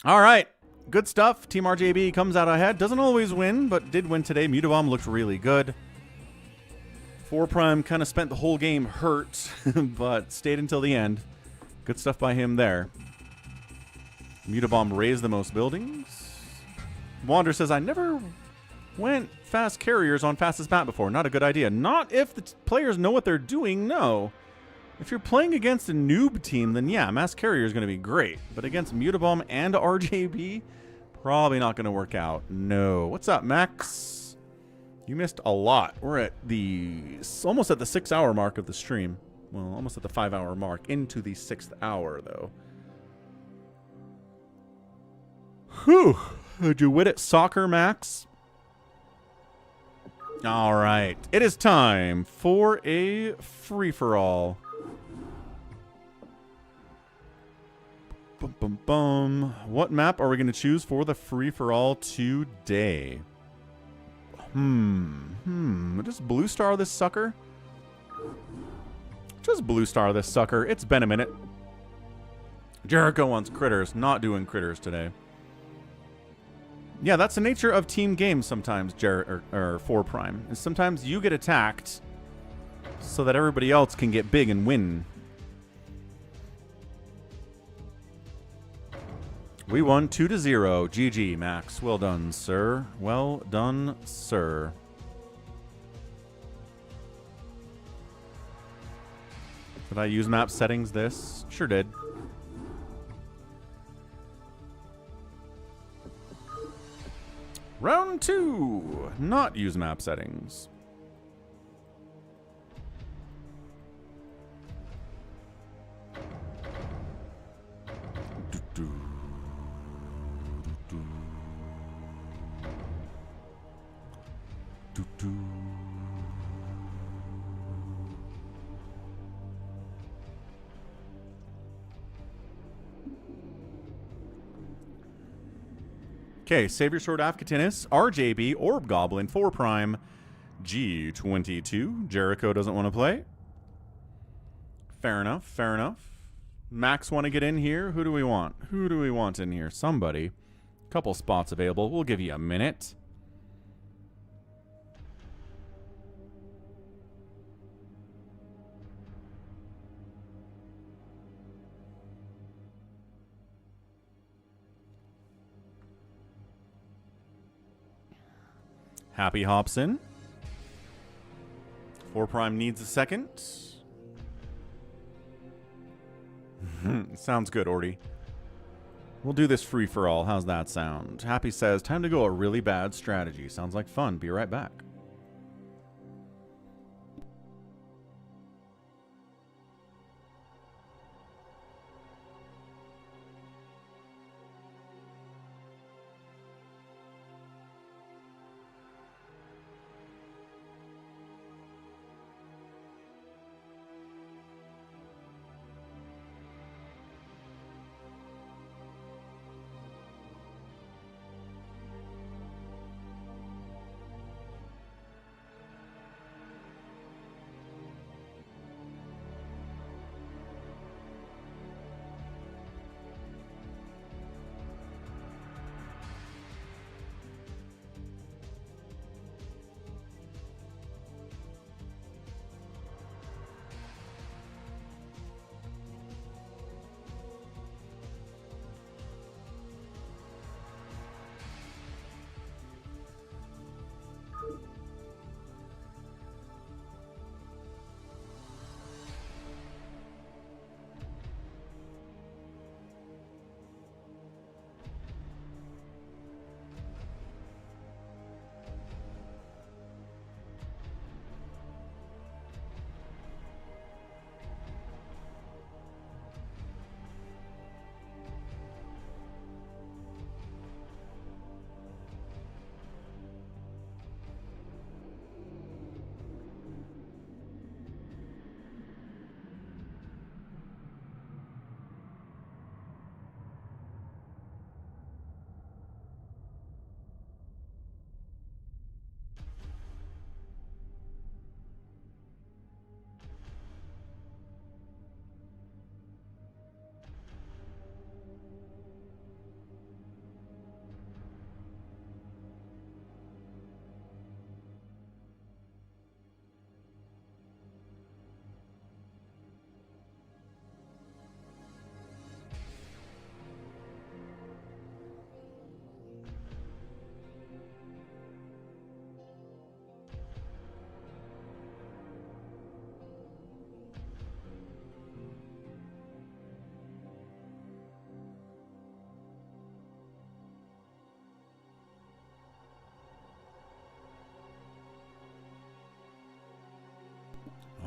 All right. Good stuff. Team RJB comes out ahead. Doesn't always win, but did win today. Mutabomb looked really good. 4 Prime kind of spent the whole game hurt, but stayed until the end. Good stuff by him there. Mutabomb raised the most buildings. Wander says, I never went fast carriers on fastest map before. Not a good idea. Not if the players know what they're doing, no. If you're playing against a noob team, then yeah, mass carrier is going to be great. But against Mutabomb and RJB, probably not going to work out. No. What's up, Max? You missed a lot. We're at almost at the 6-hour mark of the stream. Well, almost at the 5-hour mark. Into the 6th hour, though. Whew. Did you win it, soccer, Max? All right. It is time for a free-for-all. Bum, bum, bum. What map are we going to choose for the free-for-all today? Just blue star this sucker? Just blue star this sucker. It's been a minute. Jericho wants critters. Not doing critters today. Yeah, that's the nature of team games sometimes, or 4 Prime. And sometimes you get attacked so that everybody else can get big and win. We won 2-0. GG, Max. Well done, sir. Well done, sir. Did I use map settings this? Sure did. Round 2. Not use map settings. Okay, Savior Sword Avcatinus, RJB, Orb Goblin, 4 Prime, G22. Jericho doesn't want to play. Fair enough, fair enough. Max want to get in here? Who do we want? Who do we want in here? Somebody. Couple spots available. We'll give you a minute. Happy hops in. 4 Prime needs a second. Sounds good, Orty. We'll do this free for all. How's that sound? Happy says, time to go a really bad strategy. Sounds like fun. Be right back.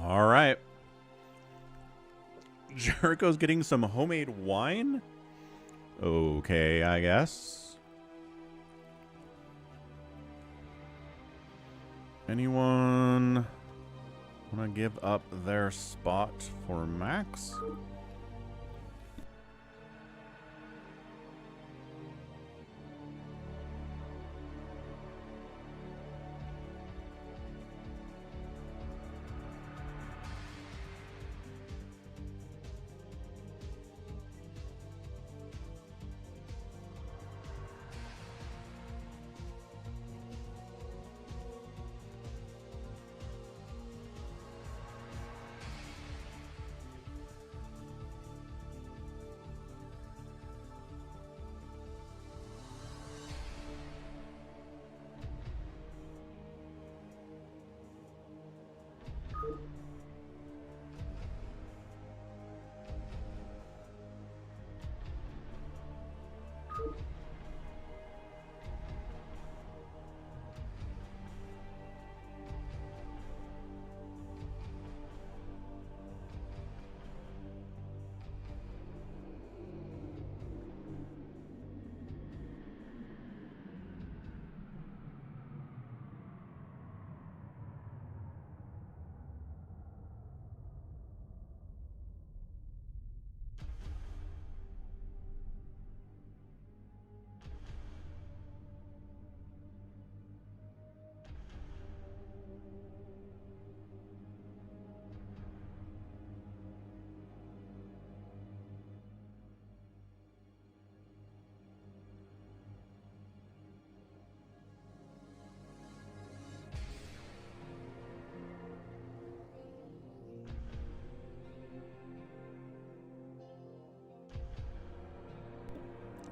All right. Jericho's getting some homemade wine? Okay, I guess. Anyone want to give up their spot for Max?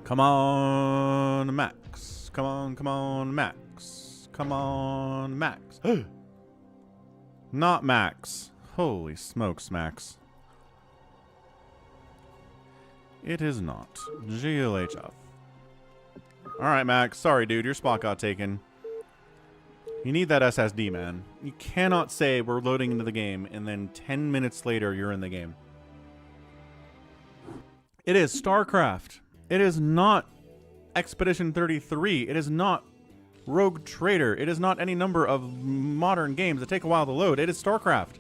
Come on, Max. Come on, Max. Come on, Max. Not Max. Holy smokes, Max. It is not. GLHF. Alright, Max. Sorry, dude. Your spot got taken. You need that SSD, man. You cannot say we're loading into the game and then 10 minutes later you're in the game. It is StarCraft. It is not Expedition 33. It is not Rogue Trader. It is not any number of modern games that take a while to load. It is StarCraft.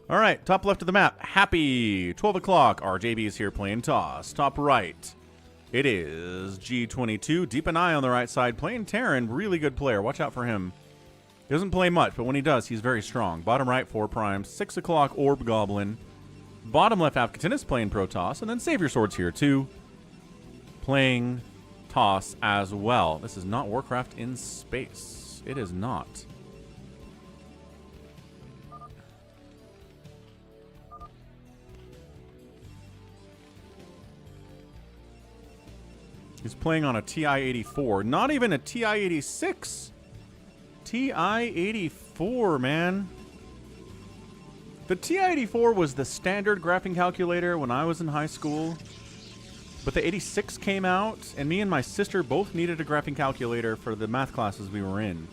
All right, top left of the map. Happy 12 o'clock. RJB is here playing toss. Top right. It is G22. Deep and I on the right side playing Terran. Really good player. Watch out for him. He doesn't play much, but when he does, he's very strong. Bottom right, 4 primes. 6 o'clock, Orb Goblin. Bottom left, Avcatinus playing Protoss. And then Savior Swords here, too. Playing Toss as well. This is not Warcraft in space. It is not. He's playing on a TI-84. Not even a TI-86. TI-84, man. The TI-84 was the standard graphing calculator when I was in high school. But the 86 came out, and me and my sister both needed a graphing calculator for the math classes we were in.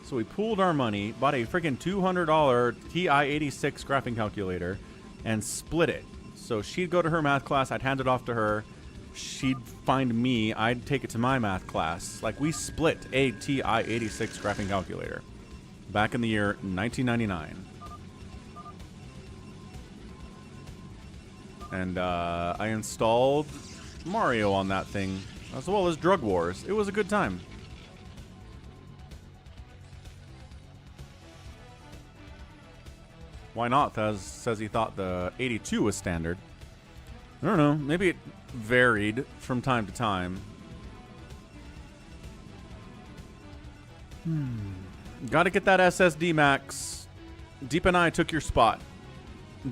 So we pooled our money, bought a freaking $200 TI-86 graphing calculator, and split it. So she'd go to her math class, I'd hand it off to her. She'd find me, I'd take it to my math class. Like, we split a TI-86 graphing calculator back in the year 1999. And I installed Mario on that thing, as well as Drug Wars. It was a good time. Why not? Thaz says he thought the 82 was standard. I don't know. Maybe it varied from time to time. Gotta get that SSD, Max. Deep and I took your spot.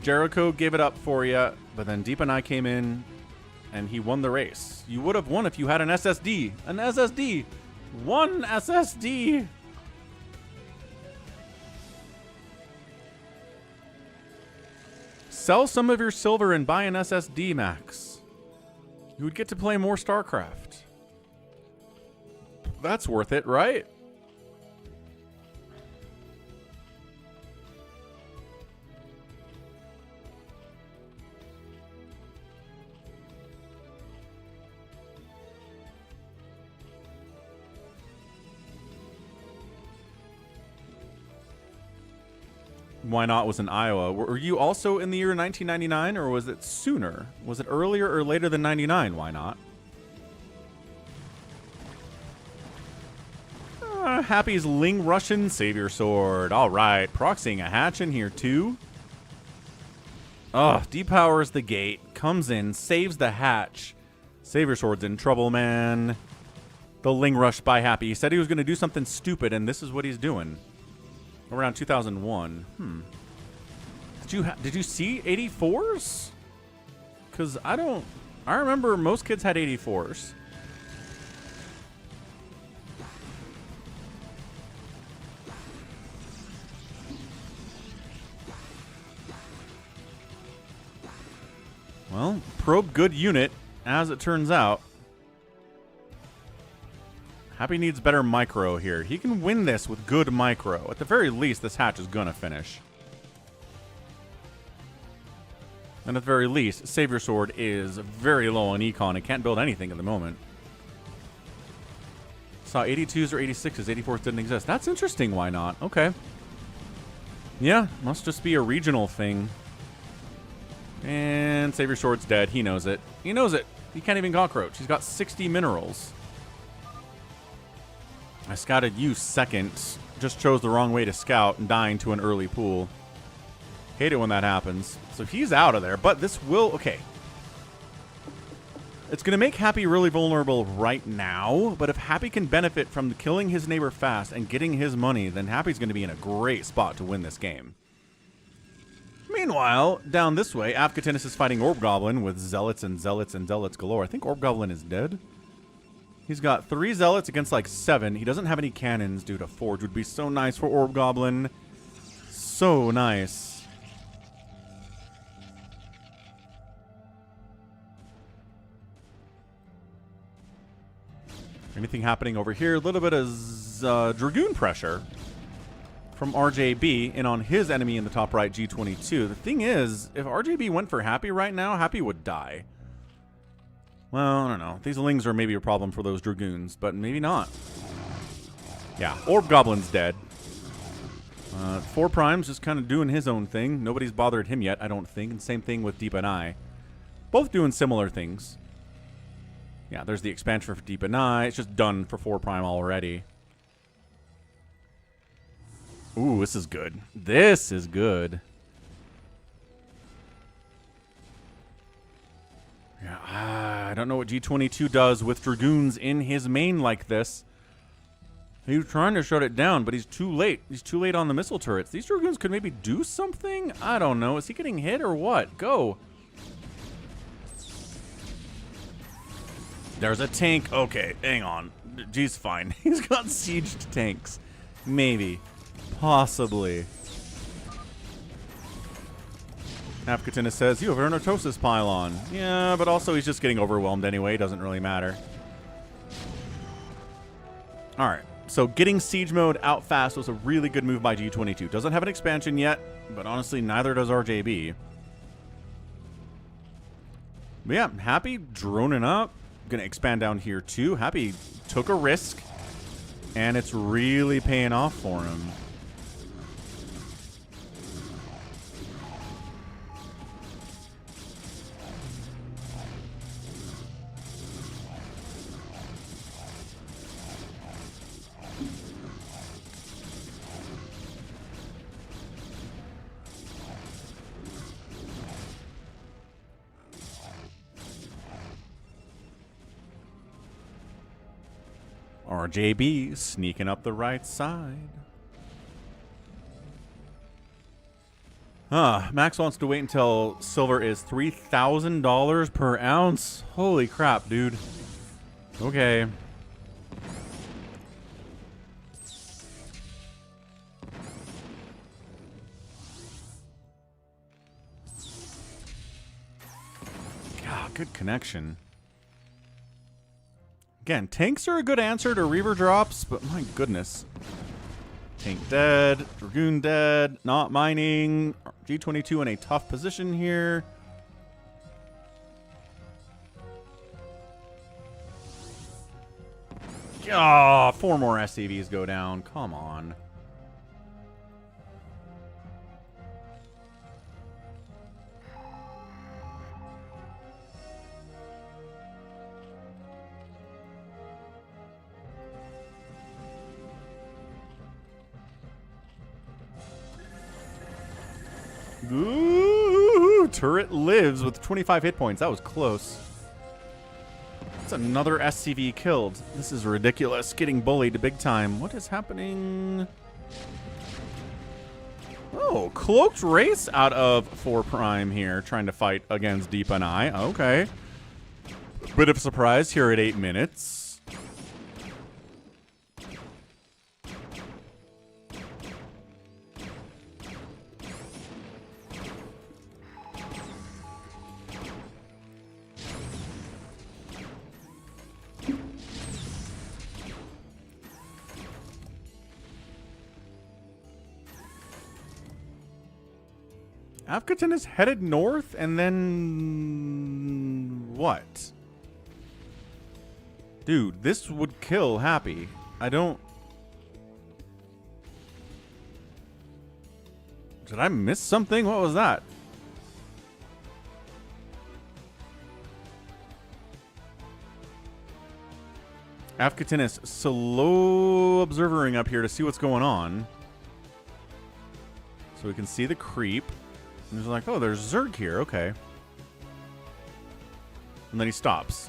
Jericho gave it up for you, but then Deep and I came in, and he won the race. You would have won if you had an SSD. An SSD! One SSD! Sell some of your silver and buy an SSD, Max. You would get to play more StarCraft. That's worth it, right? Why Not was in Iowa. Were you also in the year 1999, or was it sooner? Was it earlier or later than 99? Why Not? Happy's Ling Russian Savior Sword. All right. Proxying a hatch in here, too. Depowers the gate. Comes in. Saves the hatch. Savior Sword's in trouble, man. The Ling Rush by Happy. He said he was going to do something stupid, and this is what he's doing. Around 2001. Did you see 84s? Because I remember most kids had 84s. Well, probe good unit, as it turns out. Happy needs better micro here. He can win this with good micro. At the very least, this hatch is gonna finish. And at the very least, Savior Sword is very low on econ. It can't build anything at the moment. Saw 82s or 86s. 84s didn't exist. That's interesting. Why not? Okay. Yeah, must just be a regional thing. And Savior Sword's dead. He knows it. He knows it. He can't even cockroach. He's got 60 minerals. I scouted you second. Just chose the wrong way to scout and dying to an early pool. Hate it when that happens. So he's out of there, but this will... Okay. It's going to make Happy really vulnerable right now, but if Happy can benefit from killing his neighbor fast and getting his money, then Happy's going to be in a great spot to win this game. I Meanwhile, down this way, Avcatinus is fighting Orb Goblin with Zealots and Zealots and Zealots galore. I think Orb Goblin is dead. He's got 3 Zealots against like 7. He doesn't have any cannons, dude. A Forge would be so nice for Orb Goblin. So nice. Anything happening over here? A little bit of Dragoon pressure from RJB in on his enemy in the top right, G22. The thing is, if RJB went for Happy right now, Happy would die. Well, I don't know. These Lings are maybe a problem for those Dragoons, but maybe not. Yeah, Orb Goblin's dead. 4 Prime's just kind of doing his own thing. Nobody's bothered him yet, I don't think. And same thing with Deep and I. Both doing similar things. Yeah, there's the expansion for Deep and I. It's just done for 4 Prime already. Ooh, this is good. This is good. Yeah, I don't know what G22 does with Dragoons in his main like this. He was trying to shut it down, but he's too late. He's too late on the missile turrets. These Dragoons could maybe do something? I don't know. Is he getting hit or what? Go. There's a tank. Okay, hang on. G's fine. He's got sieged tanks. Maybe. Possibly. Avcatinus says, you have Ernotosis pylon. Yeah, but also he's just getting overwhelmed anyway. Doesn't really matter. Alright, so getting siege mode out fast was a really good move by G22. Doesn't have an expansion yet, but honestly, neither does RJB. But yeah, Happy droning up. Gonna expand down here too. Happy took a risk, and it's really paying off for him. RJB sneaking up the right side. Max wants to wait until silver is $3,000 per ounce. Holy crap, dude. Okay. God, good connection. Again, tanks are a good answer to Reaver drops, but my goodness. Tank dead, Dragoon dead, not mining. G22 in a tough position here. Ah, 4 more SCVs go down. Come on. Ooh, turret lives with 25 hit points. That was close. That's another SCV killed. This is ridiculous. Getting bullied big time. What is happening? Oh, cloaked race out of 4 Prime here, trying to fight against Deep and I. Okay. Bit of a surprise here at 8 minutes. Avcatinus is headed north, and then what? Dude, this would kill Happy. I don't... Did I miss something? What was that? Avcatinus slow observering up here to see what's going on. So we can see the creep. And he's like, oh, there's Zerg here. Okay. And then he stops.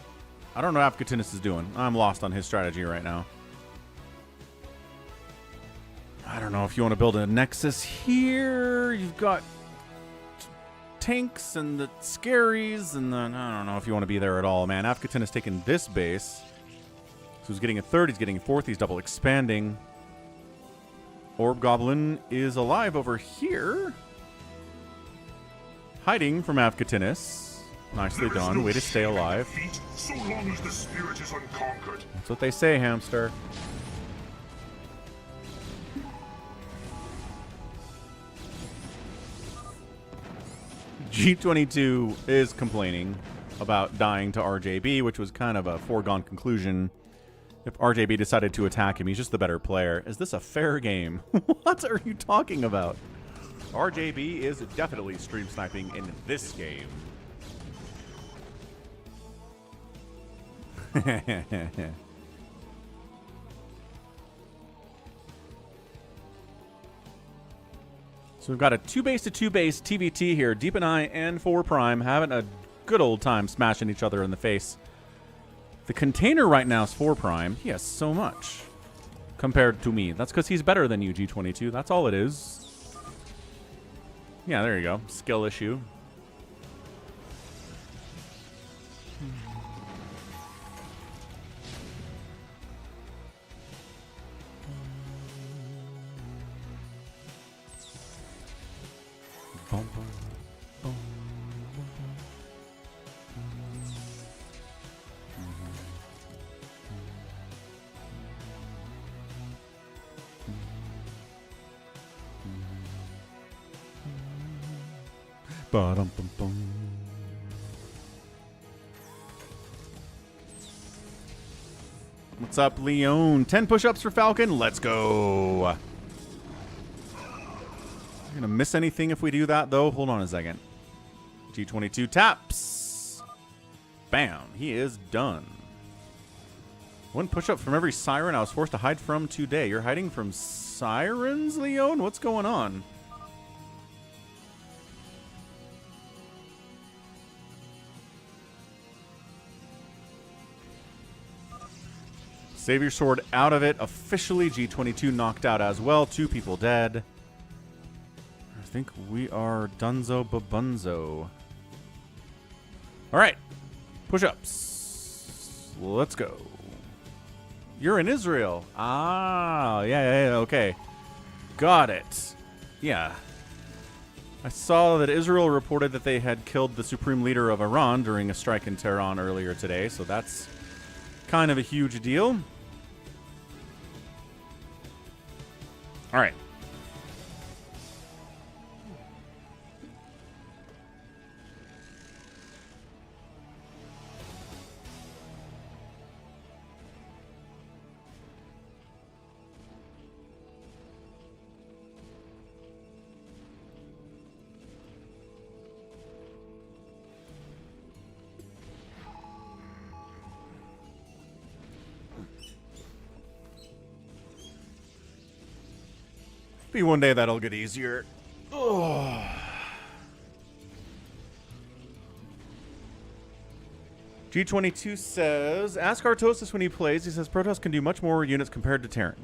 I don't know what Avcatinus is doing. I'm lost on his strategy right now. I don't know if you want to build a Nexus here. You've got tanks and the scaries, and then I don't know if you want to be there at all, man. Avcatinus taking this base. So he's getting a third, he's getting a fourth, he's double expanding. Orb Goblin is alive over here. Hiding from Avcatinus. Nicely done. Way to stay alive. So long as the spirit is unconquered. That's what they say, hamster. G22 is complaining about dying to RJB, which was kind of a foregone conclusion. If RJB decided to attack him, he's just the better player. Is this a fair game? What are you talking about? RJB is definitely stream sniping in this game. So we've got a 2-base to 2-base TBT here. Deep and I and 4 Prime having a good old time smashing each other in the face. The container right now is 4 Prime. He has so much compared to me. That's because he's better than you, G22. That's all it is. Yeah, there you go. Skill issue. Ba-dum-bum-bum. What's up, Leon? 10 push-ups for Falcon. Let's go. Gonna miss anything if we do that, though? Hold on a second. G22 taps. Bam. He is done. 1 push-up from every siren I was forced to hide from today. You're hiding from sirens, Leon? What's going on? Save your sword out of it. Officially, G22 knocked out as well. 2 people dead. I think we are Dunzo Babunzo. All right. Push-ups. Let's go. You're in Israel. Ah, yeah, okay. Got it. Yeah. I saw that Israel reported that they had killed the supreme leader of Iran during a strike in Terran earlier today, so that's kind of a huge deal. All right. Maybe one day that'll get easier. Oh. G22 says, ask Artosis when he plays. He says Protoss can do much more units compared to Terran.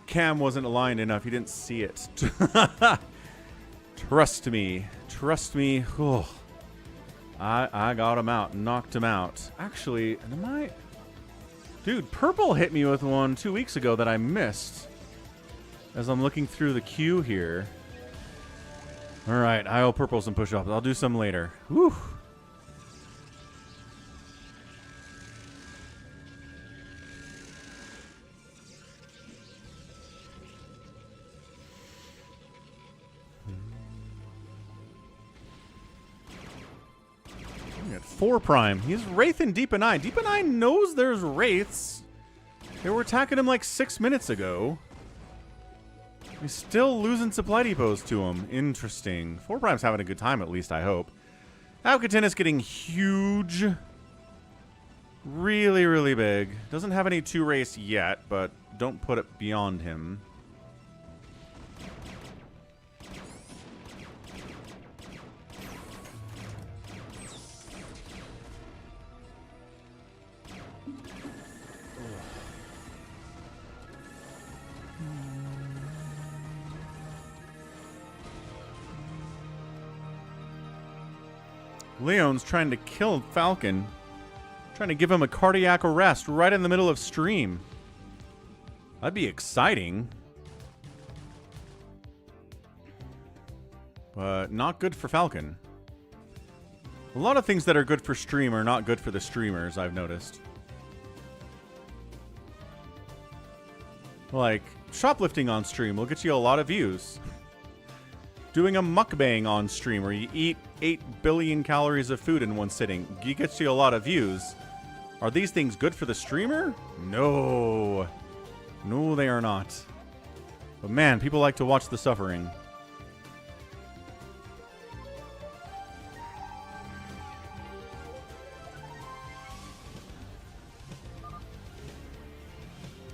Cam wasn't aligned enough. He didn't see it. Trust me. Trust me. Oh. I got him out. Knocked him out. Actually, am I... Dude, Purple hit me with one 2 weeks ago that I missed. As I'm looking through the queue here. All right. I owe Purple some push-ups. I'll do some later. Whew. it. 4 Prime. He's wraithing Deep and I. Deep and I knows there's wraiths. They were attacking him like 6 minutes ago. He's still losing supply depots to him. Interesting. 4 Prime's having a good time, at least, I hope. Avcatinus getting huge. Really, really big. Doesn't have any 2 race yet, but don't put it beyond him. Leon's trying to kill Falcon. Trying to give him a cardiac arrest right in the middle of stream. That'd be exciting. But not good for Falcon. A lot of things that are good for stream are not good for the streamers, I've noticed. Like, shoplifting on stream will get you a lot of views. Doing a mukbang on stream where you eat 8 billion calories of food in one sitting, it gets you a lot of views. Are these things good for the streamer? No. No, they are not. But man, people like to watch the suffering.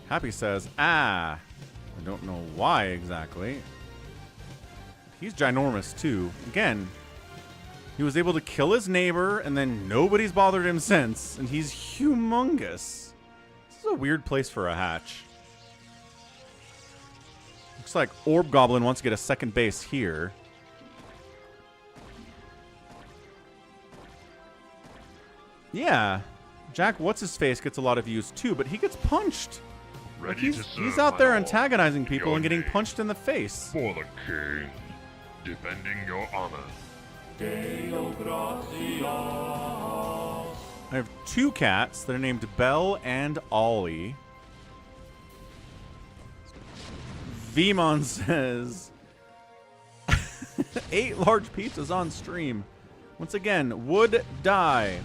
Happy says, I don't know why exactly. He's ginormous too. Again, he was able to kill his neighbor and then nobody's bothered him since. And he's humongous. This is a weird place for a hatch. Looks like Orb Goblin wants to get a second base here. Yeah. Jack What's-His-Face gets a lot of views too, but he gets punched. Like he's out there antagonizing people and getting punched in the face. For the king, defending your honor. I have 2 cats that are named Belle and Ollie. Vemon says 8 large pizzas on stream. Once again, would die.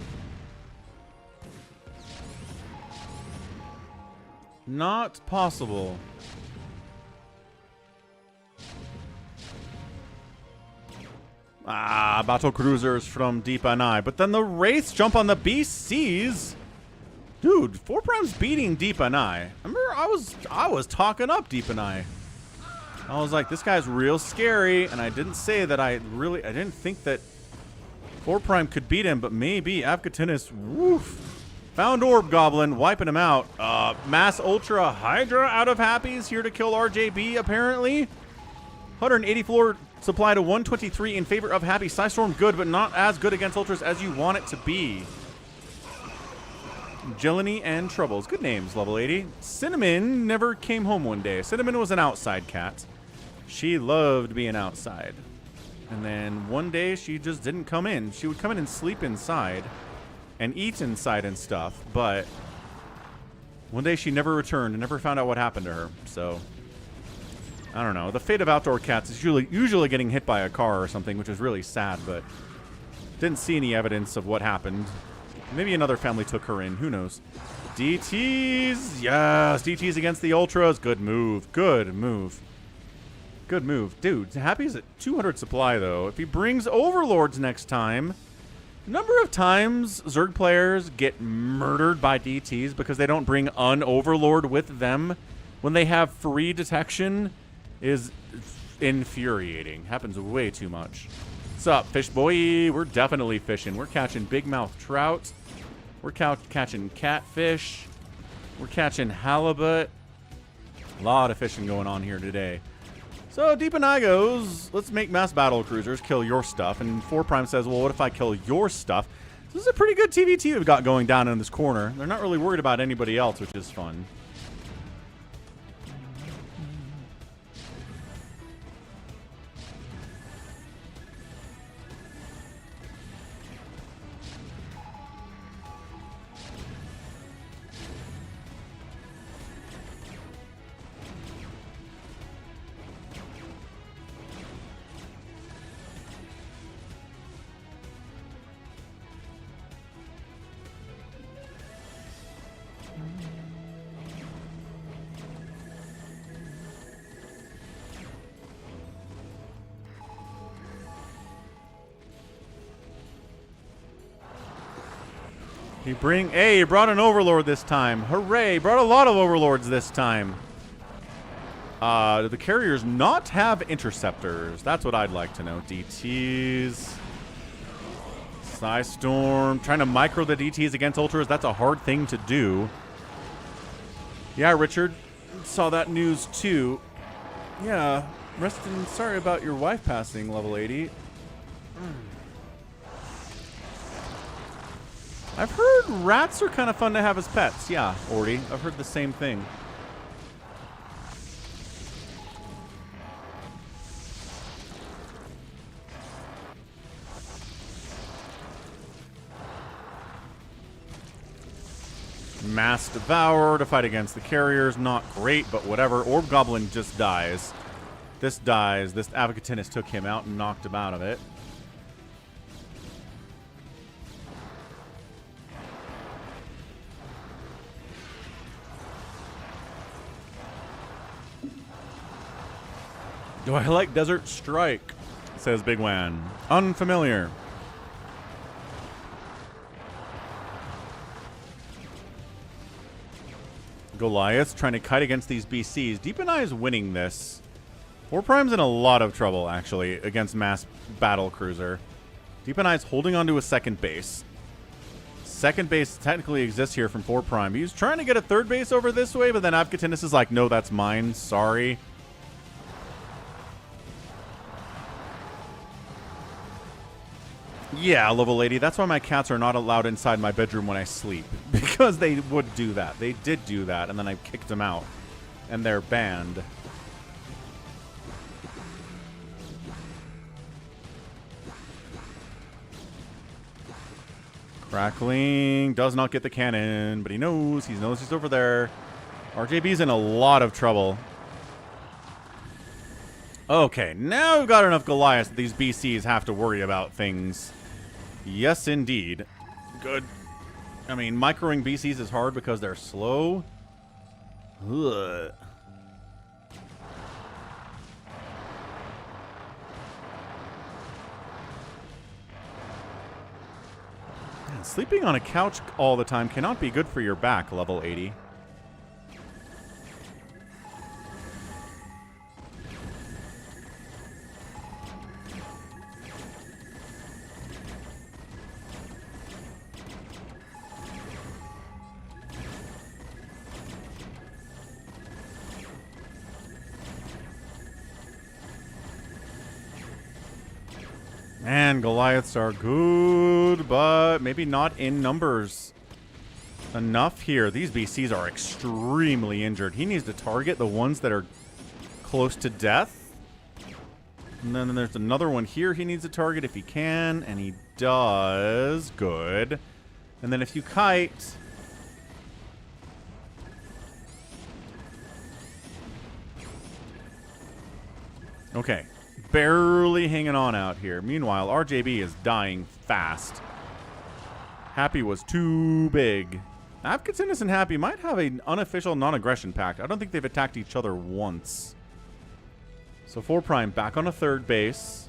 Not possible. Battle cruisers from Deep and I. But then the Wraiths jump on the BCs. Dude, 4 Prime's beating Deep and I. Remember, I was talking up Deep and I. I was like, this guy's real scary, and I didn't say that I didn't think that 4 Prime could beat him, but maybe Avcatinus, woof. Found Orb Goblin, wiping him out. Mass Ultra Hydra out of Happy's, here to kill RJB, apparently. 184 supply to 123 in favor of Happy. Psystorm good, but not as good against Ultras as you want it to be. Jelani and Troubles. Good names, level 80. Cinnamon never came home one day. Cinnamon was an outside cat. She loved being outside. And then one day she just didn't come in. She would come in and sleep inside and eat inside and stuff, but one day she never returned and never found out what happened to her. So I don't know. The fate of outdoor cats is usually getting hit by a car or something, which is really sad, but didn't see any evidence of what happened. Maybe another family took her in. Who knows? DTs. Yes, DTs against the Ultras. Good move. Good move. Good move. Dude, Happy's at 200 supply, though. If he brings Overlords next time, number of times Zerg players get murdered by DTs because they don't bring an Overlord with them when they have free detection is infuriating. Happens way too much. What's up, fish boy? We're definitely fishing. We're catching big mouth trout. We're catching catfish. We're catching halibut. A lot of fishing going on here today. So Deep and I goes, let's make mass battle cruisers kill your stuff. And 4 Prime says, well, what if I kill your stuff? This is a pretty good TVT we've got going down in this corner. They're not really worried about anybody else, which is fun. Hey, he brought an overlord this time. Hooray! Brought a lot of overlords this time. Do the carriers not have interceptors? That's what I'd like to know. DTs. Psystorm. Trying to micro the DTs against Ultras. That's a hard thing to do. Yeah, Richard. Saw that news too. Yeah. Reston, sorry about your wife passing, level 80. I've heard rats are kind of fun to have as pets. Yeah, Orty. I've heard the same thing. Mass Devour to fight against the carriers. Not great, but whatever. Orb Goblin just dies. This dies. This Avcatinus took him out and knocked him out of it. Do I like Desert Strike? Says Big Wan. Unfamiliar. Goliath trying to kite against these BCs. Deep and I is winning this. 4 Prime's in a lot of trouble, actually, against Mass Battle Cruiser. Deep and I's holding onto a second base. Second base technically exists here from 4 Prime. He's trying to get a third base over this way, but then Avcatinus is like, no, that's mine. Sorry. Yeah, level 80. That's why my cats are not allowed inside my bedroom when I sleep. Because they would do that. They did do that, and then I kicked them out. And they're banned. Crackling. Does not get the cannon, but he knows. He knows he's over there. RJB's in a lot of trouble. Okay, now we've got enough Goliaths that these BCs have to worry about things. Yes, indeed. Good. I mean, microing BCs is hard because they're slow. Ugh. Man, sleeping on a couch all the time cannot be good for your back, level 80. And Goliaths are good, but maybe not in numbers enough here. These BCs are extremely injured. He needs to target the ones that are close to death. And then there's another one here he needs to target if he can, and he does. Good. And then if you kite... Okay. Barely hanging on out here. Meanwhile, RJB is dying fast. Happy was too big. Avcatinus and Happy might have an unofficial non-aggression pact. I don't think they've attacked each other once. So 4 Prime back on a third base.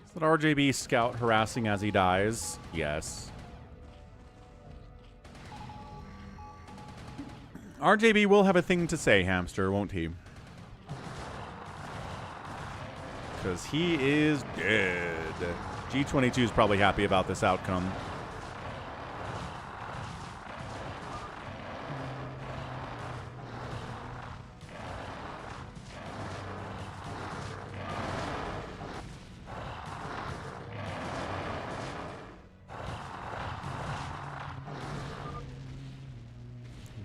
Is that RJB scout harassing as he dies? Yes. RJB will have a thing to say, Hamster, won't he? Because he is dead. G22 is probably happy about this outcome.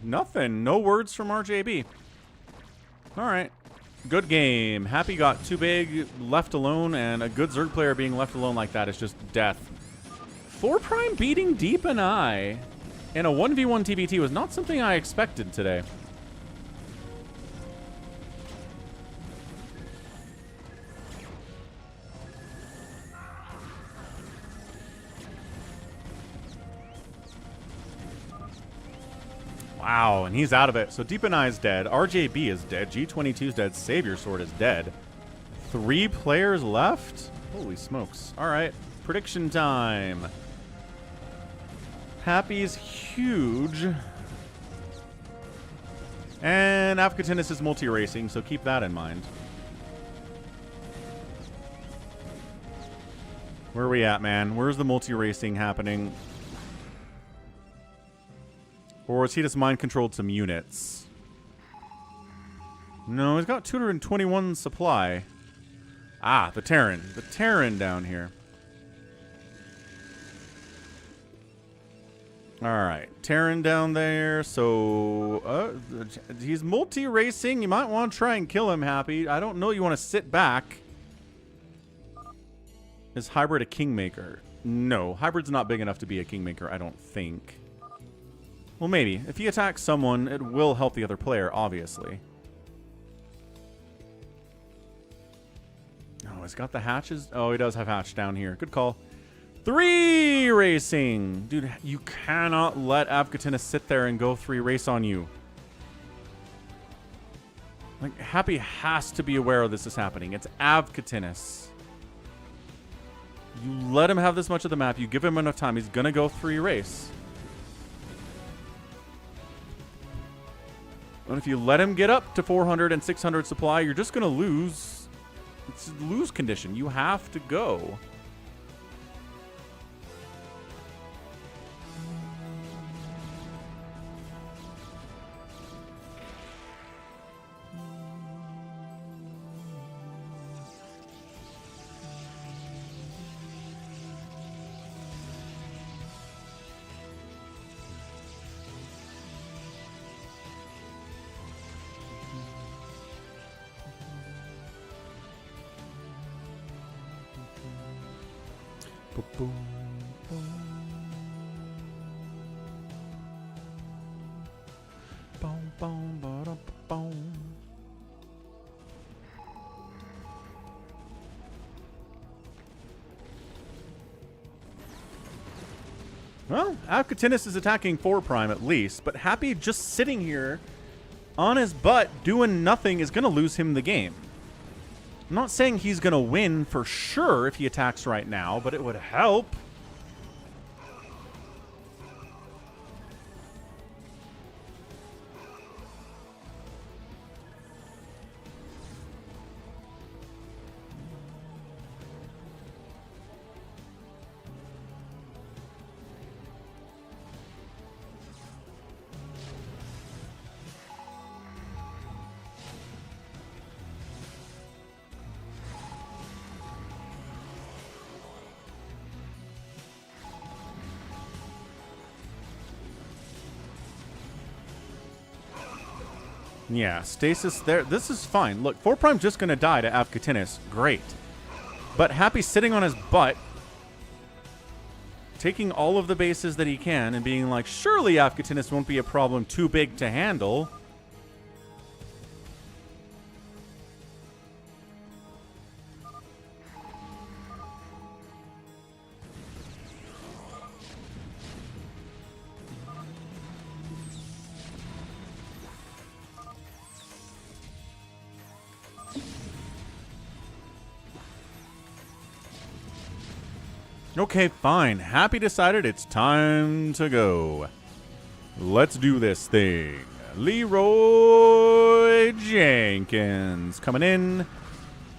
Nothing. No words from RJB. All right. Good game. Happy got too big, left alone, and a good Zerg player being left alone like that is just death. 4 Prime beating Deep and I in a 1v1 TBT was not something I expected today. Wow, and he's out of it. So Deep and I is dead. RJB is dead. G22 is dead. Savior Sword is dead. 3 players left? Holy smokes. All right, prediction time. Happy's huge. And Avcatinus is multi-racing, so keep that in mind. Where are we at, man? Where's the multi-racing happening? Or has he just mind-controlled some units? No, he's got 221 supply. Ah, the Terran. The Terran down here. Alright, Terran down there. So, he's multi-racing. You might want to try and kill him, Happy. I don't know you want to sit back. Is Hybrid a Kingmaker? No, Hybrid's not big enough to be a Kingmaker, I don't think. Well, maybe. If he attacks someone, it will help the other player, obviously. Oh, he's got the hatches? Oh, he does have hatch down here. Good call. 3 racing! Dude, you cannot let Avcatinus sit there and go 3 race on you. Like, Happy has to be aware of this is happening. It's Avcatinus. You let him have this much of the map. You give him enough time. He's gonna go 3 race. And if you let him get up to 400 and 600 supply, you're just going to lose. It's a lose condition. You have to go. Well, Avcatinus is attacking 4 Prime at least, but Happy just sitting here on his butt doing nothing is going to lose him the game. I'm not saying he's going to win for sure if he attacks right now, but it would help. Yeah, stasis there. This is fine. Look, 4 Prime's just going to die to Avcatinus. Great. But Happy's sitting on his butt, taking all of the bases that he can and being like, surely Avcatinus won't be a problem too big to handle. Okay, fine. Happy decided it's time to go. Let's do this thing. Leroy Jenkins coming in,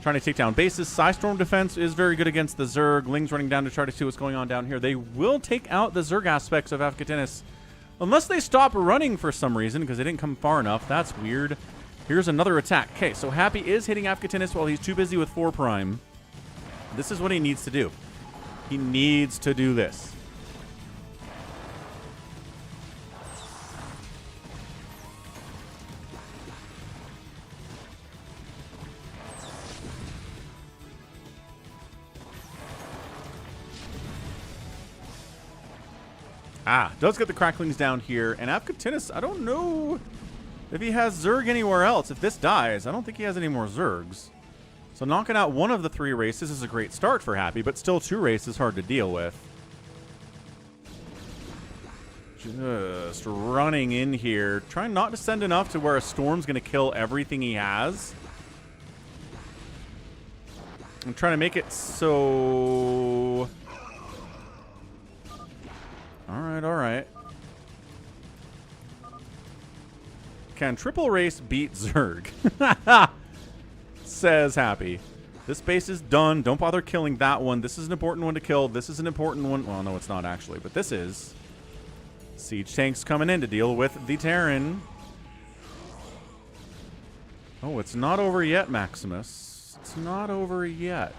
trying to take down bases. Psystorm defense is very good against the Zerg. Ling's running down to try to see what's going on down here. They will take out the Zerg aspects of Avcatinus, unless they stop running for some reason, because they didn't come far enough. That's weird. Here's another attack. Okay, so Happy is hitting Avcatinus while he's too busy with 4 Prime. This is what he needs to do. He needs to do this. Ah, does get the cracklings down here. And Avcatinus, I don't know if he has Zerg anywhere else. If this dies, I don't think he has any more Zergs. So knocking out one of the 3 races is a great start for Happy, but still 2 races hard to deal with. Just running in here. Trying not to send enough to where a Storm's going to kill everything he has. I'm trying to make it so... Alright, alright. Can triple race beat Zerg? Says Happy. This base is done. Don't bother killing that one. This is an important one to kill. This is an important one. Well, no, it's not actually, but this is. Siege tanks coming in to deal with the Terran. Oh, it's not over yet, Maximus. It's not over yet.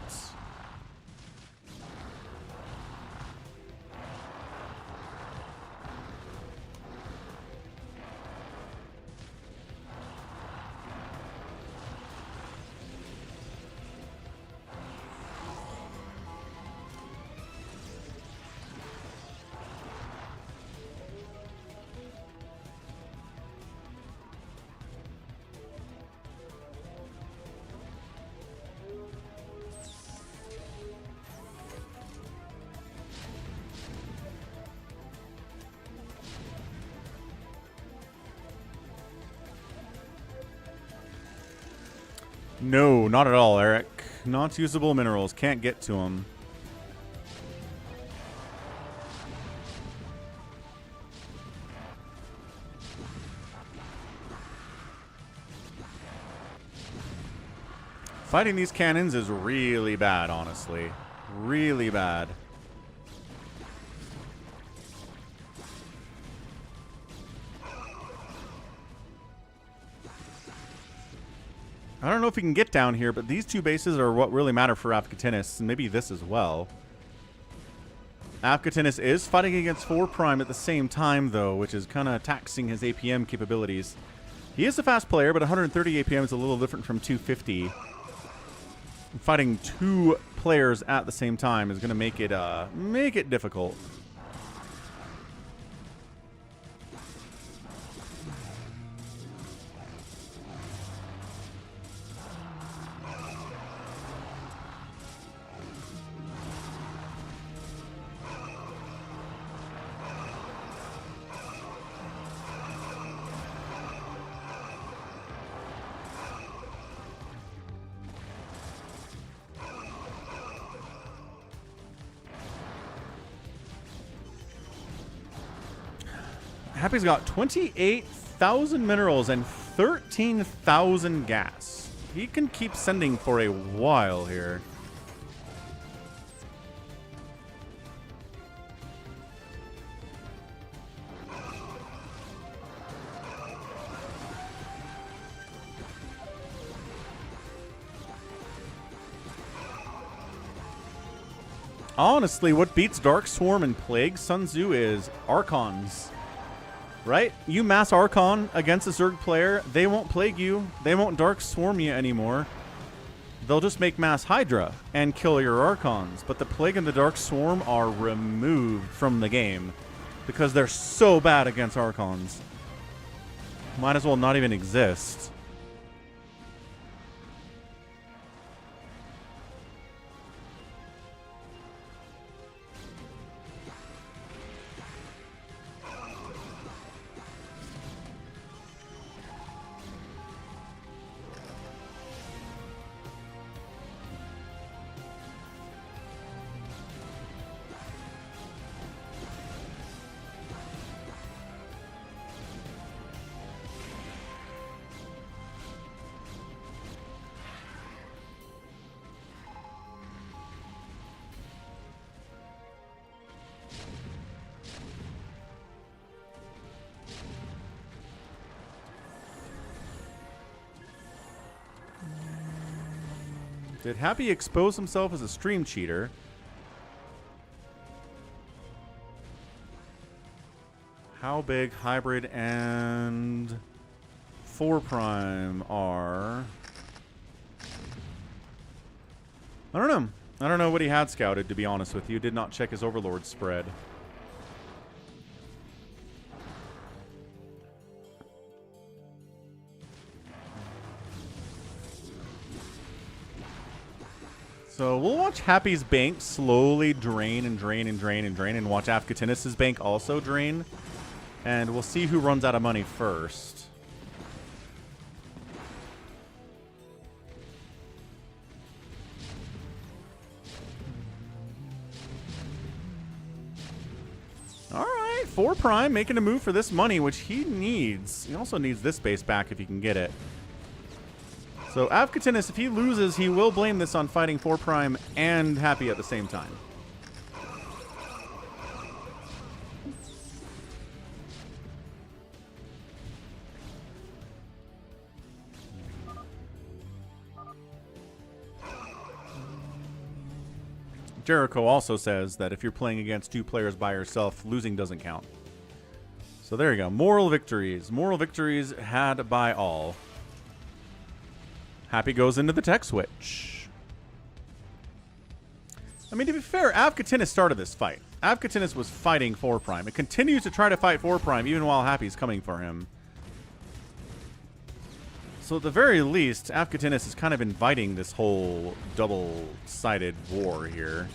No, not at all, Eric. Not usable minerals. Can't get to them. Fighting these cannons is really bad, honestly. Really bad. I don't know if we can get down here, but these 2 bases are what really matter for Avcatinus, and maybe this as well. Avcatinus is fighting against 4 Prime at the same time, though, which is kind of taxing his APM capabilities. He is a fast player, but 130 APM is a little different from 250. Fighting 2 players at the same time is going to make it difficult. Happy's got 28,000 minerals and 13,000 gas. He can keep sending for a while here. Honestly, what beats Dark Swarm and Plague Sun Tzu is Archons. Right? You mass Archon against a Zerg player, they won't Plague you. They won't Dark Swarm you anymore. They'll just make mass Hydra and kill your Archons. But the Plague and the Dark Swarm are removed from the game because they're so bad against Archons. Might as well not even exist. Did Happy expose himself as a stream cheater? How big Hybrid and 4 Prime are? I don't know. I don't know what he had scouted, to be honest with you. Did not check his Overlord spread. So we'll watch Happy's bank slowly drain and drain and drain and drain, and watch Avcatinus' bank also drain. And we'll see who runs out of money first. Alright, 4 Prime making a move for this money, which he needs. He also needs this base back if he can get it. So Avcatinus, if he loses, he will blame this on fighting 4 Prime and Happy at the same time. Jericho also says that if you're playing against 2 players by yourself, losing doesn't count. So there you go. Moral victories. Moral victories had by all. Happy goes into the tech switch. I mean, to be fair, Avcatinus started this fight. Avcatinus was fighting 4 Prime. It continues to try to fight 4 Prime even while Happy's coming for him. So at the very least, Avcatinus is kind of inviting this whole double-sided war here.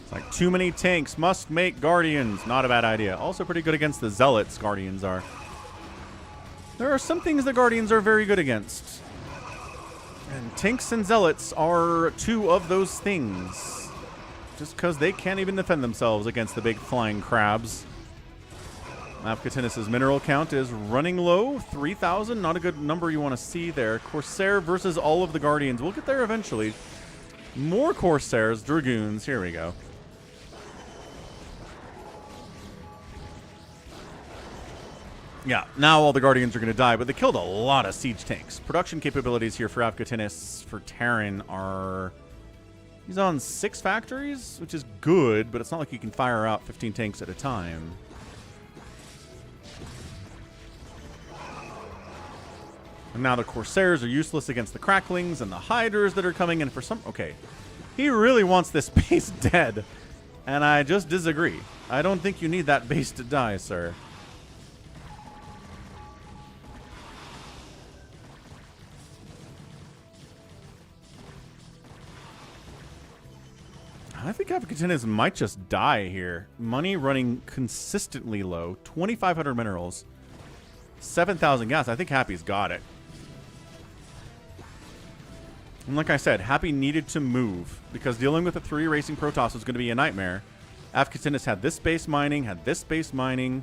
It's like too many tanks, must make Guardians. Not a bad idea. Also pretty good against the Zealots, Guardians are. There are some things the Guardians are very good against. And tanks and Zealots are 2 of those things. Just because they can't even defend themselves against the big flying crabs. Avcatinus' mineral count is running low. 3,000, not a good number you want to see there. Corsair versus all of the Guardians. We'll get there eventually. More Corsairs, Dragoons. Here we go. Yeah, now all the Guardians are going to die, but they killed a lot of siege tanks. Production capabilities here for Avcatinus, for Terran, are... He's on 6 factories, which is good, but it's not like he can fire out 15 tanks at a time. And now the Corsairs are useless against the Cracklings and the Hydras that are coming in for some... Okay, he really wants this base dead, and I just disagree. I don't think you need that base to die, sir. I think Avcatinus might just die here. Money running consistently low. 2,500 minerals. 7,000 gas. I think Happy's got it. And like I said, Happy needed to move because dealing with the 3 racing Protoss was going to be a nightmare. Avcatinus had this base mining, had this base mining,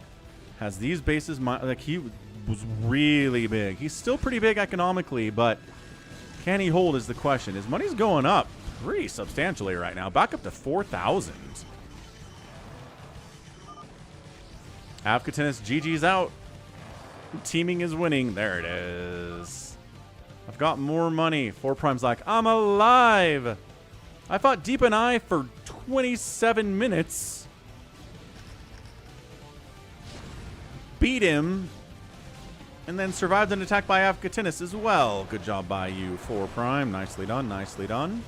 has these bases like he was really big. He's still pretty big economically, but can he hold is the question. His money's going up pretty substantially right now, back up to 4,000. Avcatinus GG's out. Teaming is winning. There it is. I've got more money. 4 Prime's like, I'm alive. I fought Deep and I for 27 minutes. Beat him. And then survived an attack by Avcatinus as well. Good job by you, 4 Prime. Nicely done, nicely done.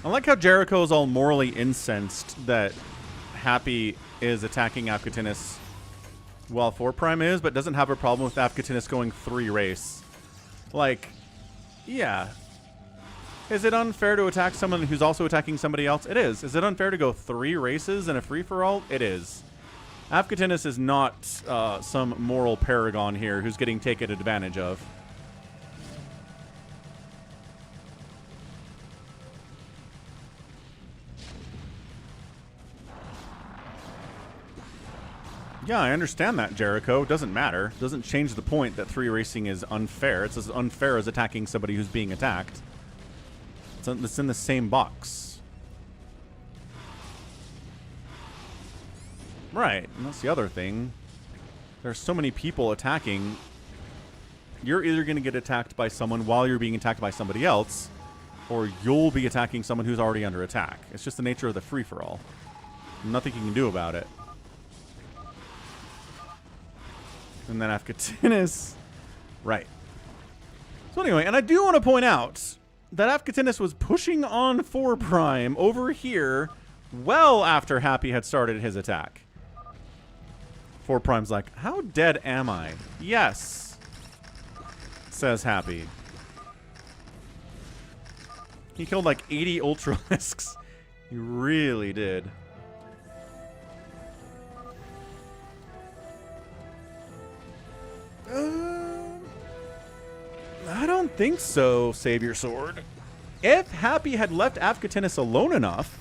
I like how Jericho is all morally incensed that Happy is attacking Avcatinus while 4 Prime is, but doesn't have a problem with Avcatinus going 3 race. Like, yeah. Is it unfair to attack someone who's also attacking somebody else? It is. Is it unfair to go 3 races in a free-for-all? It is. Avcatinus is not some moral paragon here who's getting taken advantage of. Yeah, I understand that, Jericho. Doesn't matter. Doesn't change the point that 3 racing is unfair. It's as unfair as attacking somebody who's being attacked. It's in the same box. Right, and that's the other thing. There's so many people attacking. You're either going to get attacked by someone while you're being attacked by somebody else, or you'll be attacking someone who's already under attack. It's just the nature of the free-for-all. Nothing you can do about it. And then Avcatinus. Right. So anyway, and I do want to point out that Avcatinus was pushing on 4 Prime over here well after Happy had started his attack. 4 Prime's like, how dead am I? Yes, says Happy. He killed like 80 Ultralisks. He really did. I don't think so, Savior Sword. If Happy had left Avcatinus alone enough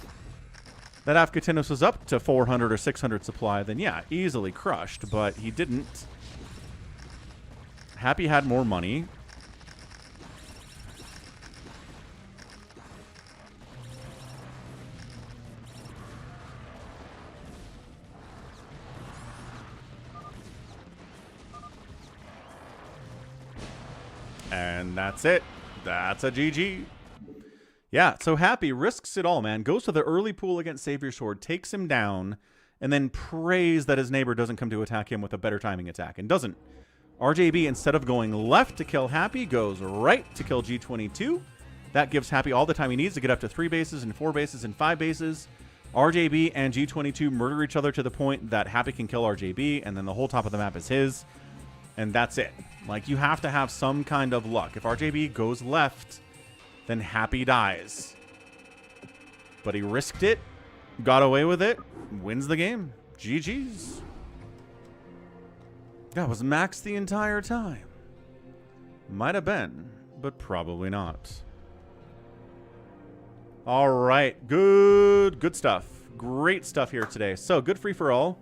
that Avcatinus was up to 400 or 600 supply, then yeah, easily crushed, but he didn't. Happy had more money. And that's it. That's a GG. Yeah, so Happy risks it all, man. Goes to the early pool against Savior Sword, takes him down, and then prays that his neighbor doesn't come to attack him with a better timing attack, and doesn't. RJB, instead of going left to kill Happy, goes right to kill G22. That gives Happy all the time he needs to get up to 3 bases and 4 bases and 5 bases. RJB and G22 murder each other to the point that Happy can kill RJB, and then the whole top of the map is his. And that's it. Like, you have to have some kind of luck. If RJB goes left, then Happy dies. But he risked it, got away with it, wins the game. GG's. That was max the entire time. Might have been, but probably not. All right, good stuff. Great stuff here today. So, good free-for-all.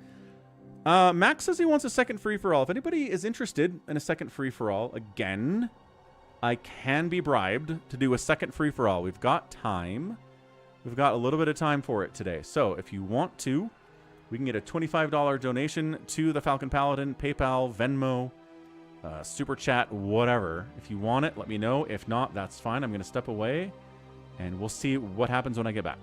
Max says he wants a second free-for-all. If anybody is interested in a second free-for-all, again, I can be bribed to do a second free-for-all. We've got time. We've got a little bit of time for it today. So if you want to, we can get a $25 donation to the Falcon Paladin, PayPal, Venmo, Super Chat, whatever. If you want it, let me know. If not, that's fine. I'm going to step away, and we'll see what happens when I get back.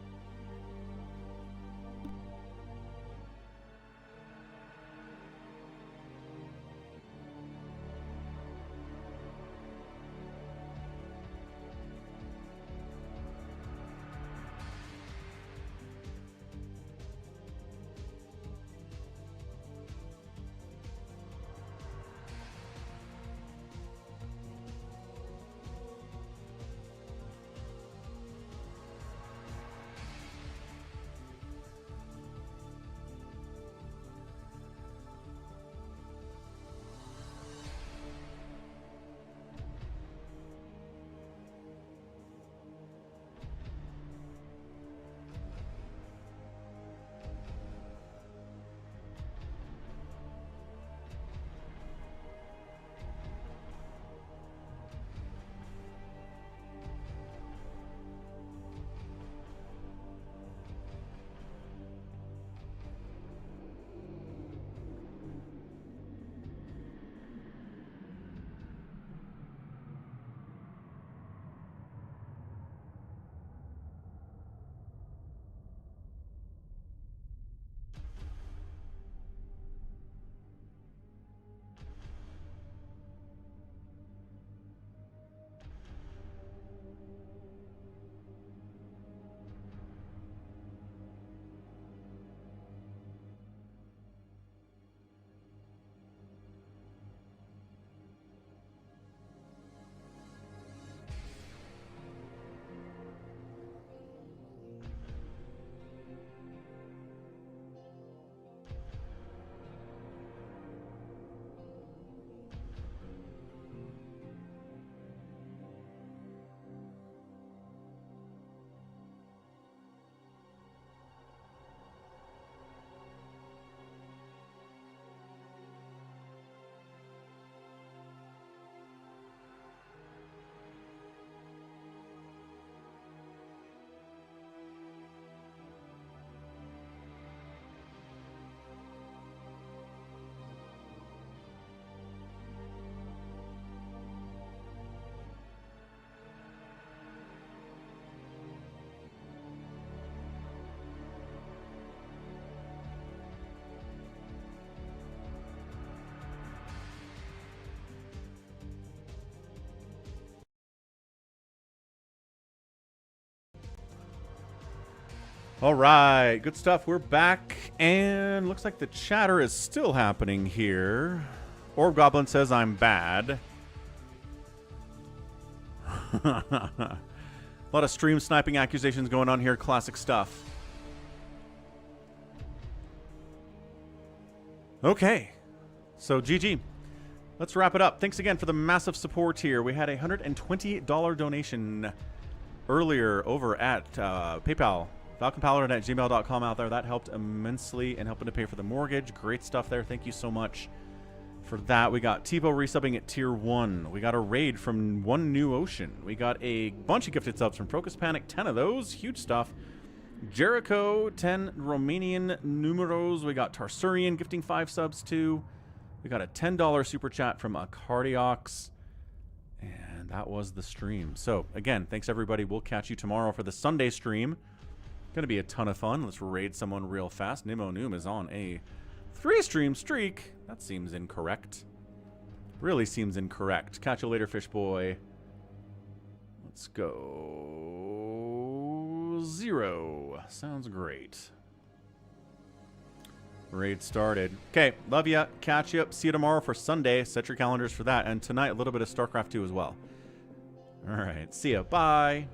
All right, good stuff. We're back, and looks like the chatter is still happening here. Orb Goblin says I'm bad. A lot of stream sniping accusations going on here. Classic stuff. Okay, so GG. Let's wrap it up. Thanks again for the massive support here. We had a $120 donation earlier over at PayPal. falconpaladin@gmail.com out there. That helped immensely in helping to pay for the mortgage. Great stuff there. Thank you so much for that. We got Tebow resubbing at tier 1. We got a raid from One New Ocean. We got a bunch of gifted subs from Focus Panic, 10 of those. Huge stuff. Jericho, 10 Romanian numeros. We got Tarsurian gifting 5 subs too. We got a $10 super chat from Cardiox. And that was the stream. So again, thanks everybody. We'll catch you tomorrow for the Sunday stream. Gonna be a ton of fun. Let's raid someone real fast. Nemo Noom is on a 3-stream streak. That seems incorrect. Really seems incorrect. Catch you later, fish boy. Let's go 0. Sounds great. Raid started. Okay, love ya. Catch you up. See you tomorrow for Sunday. Set your calendars for that. And tonight, a little bit of StarCraft 2 as well. All right. See ya. Bye.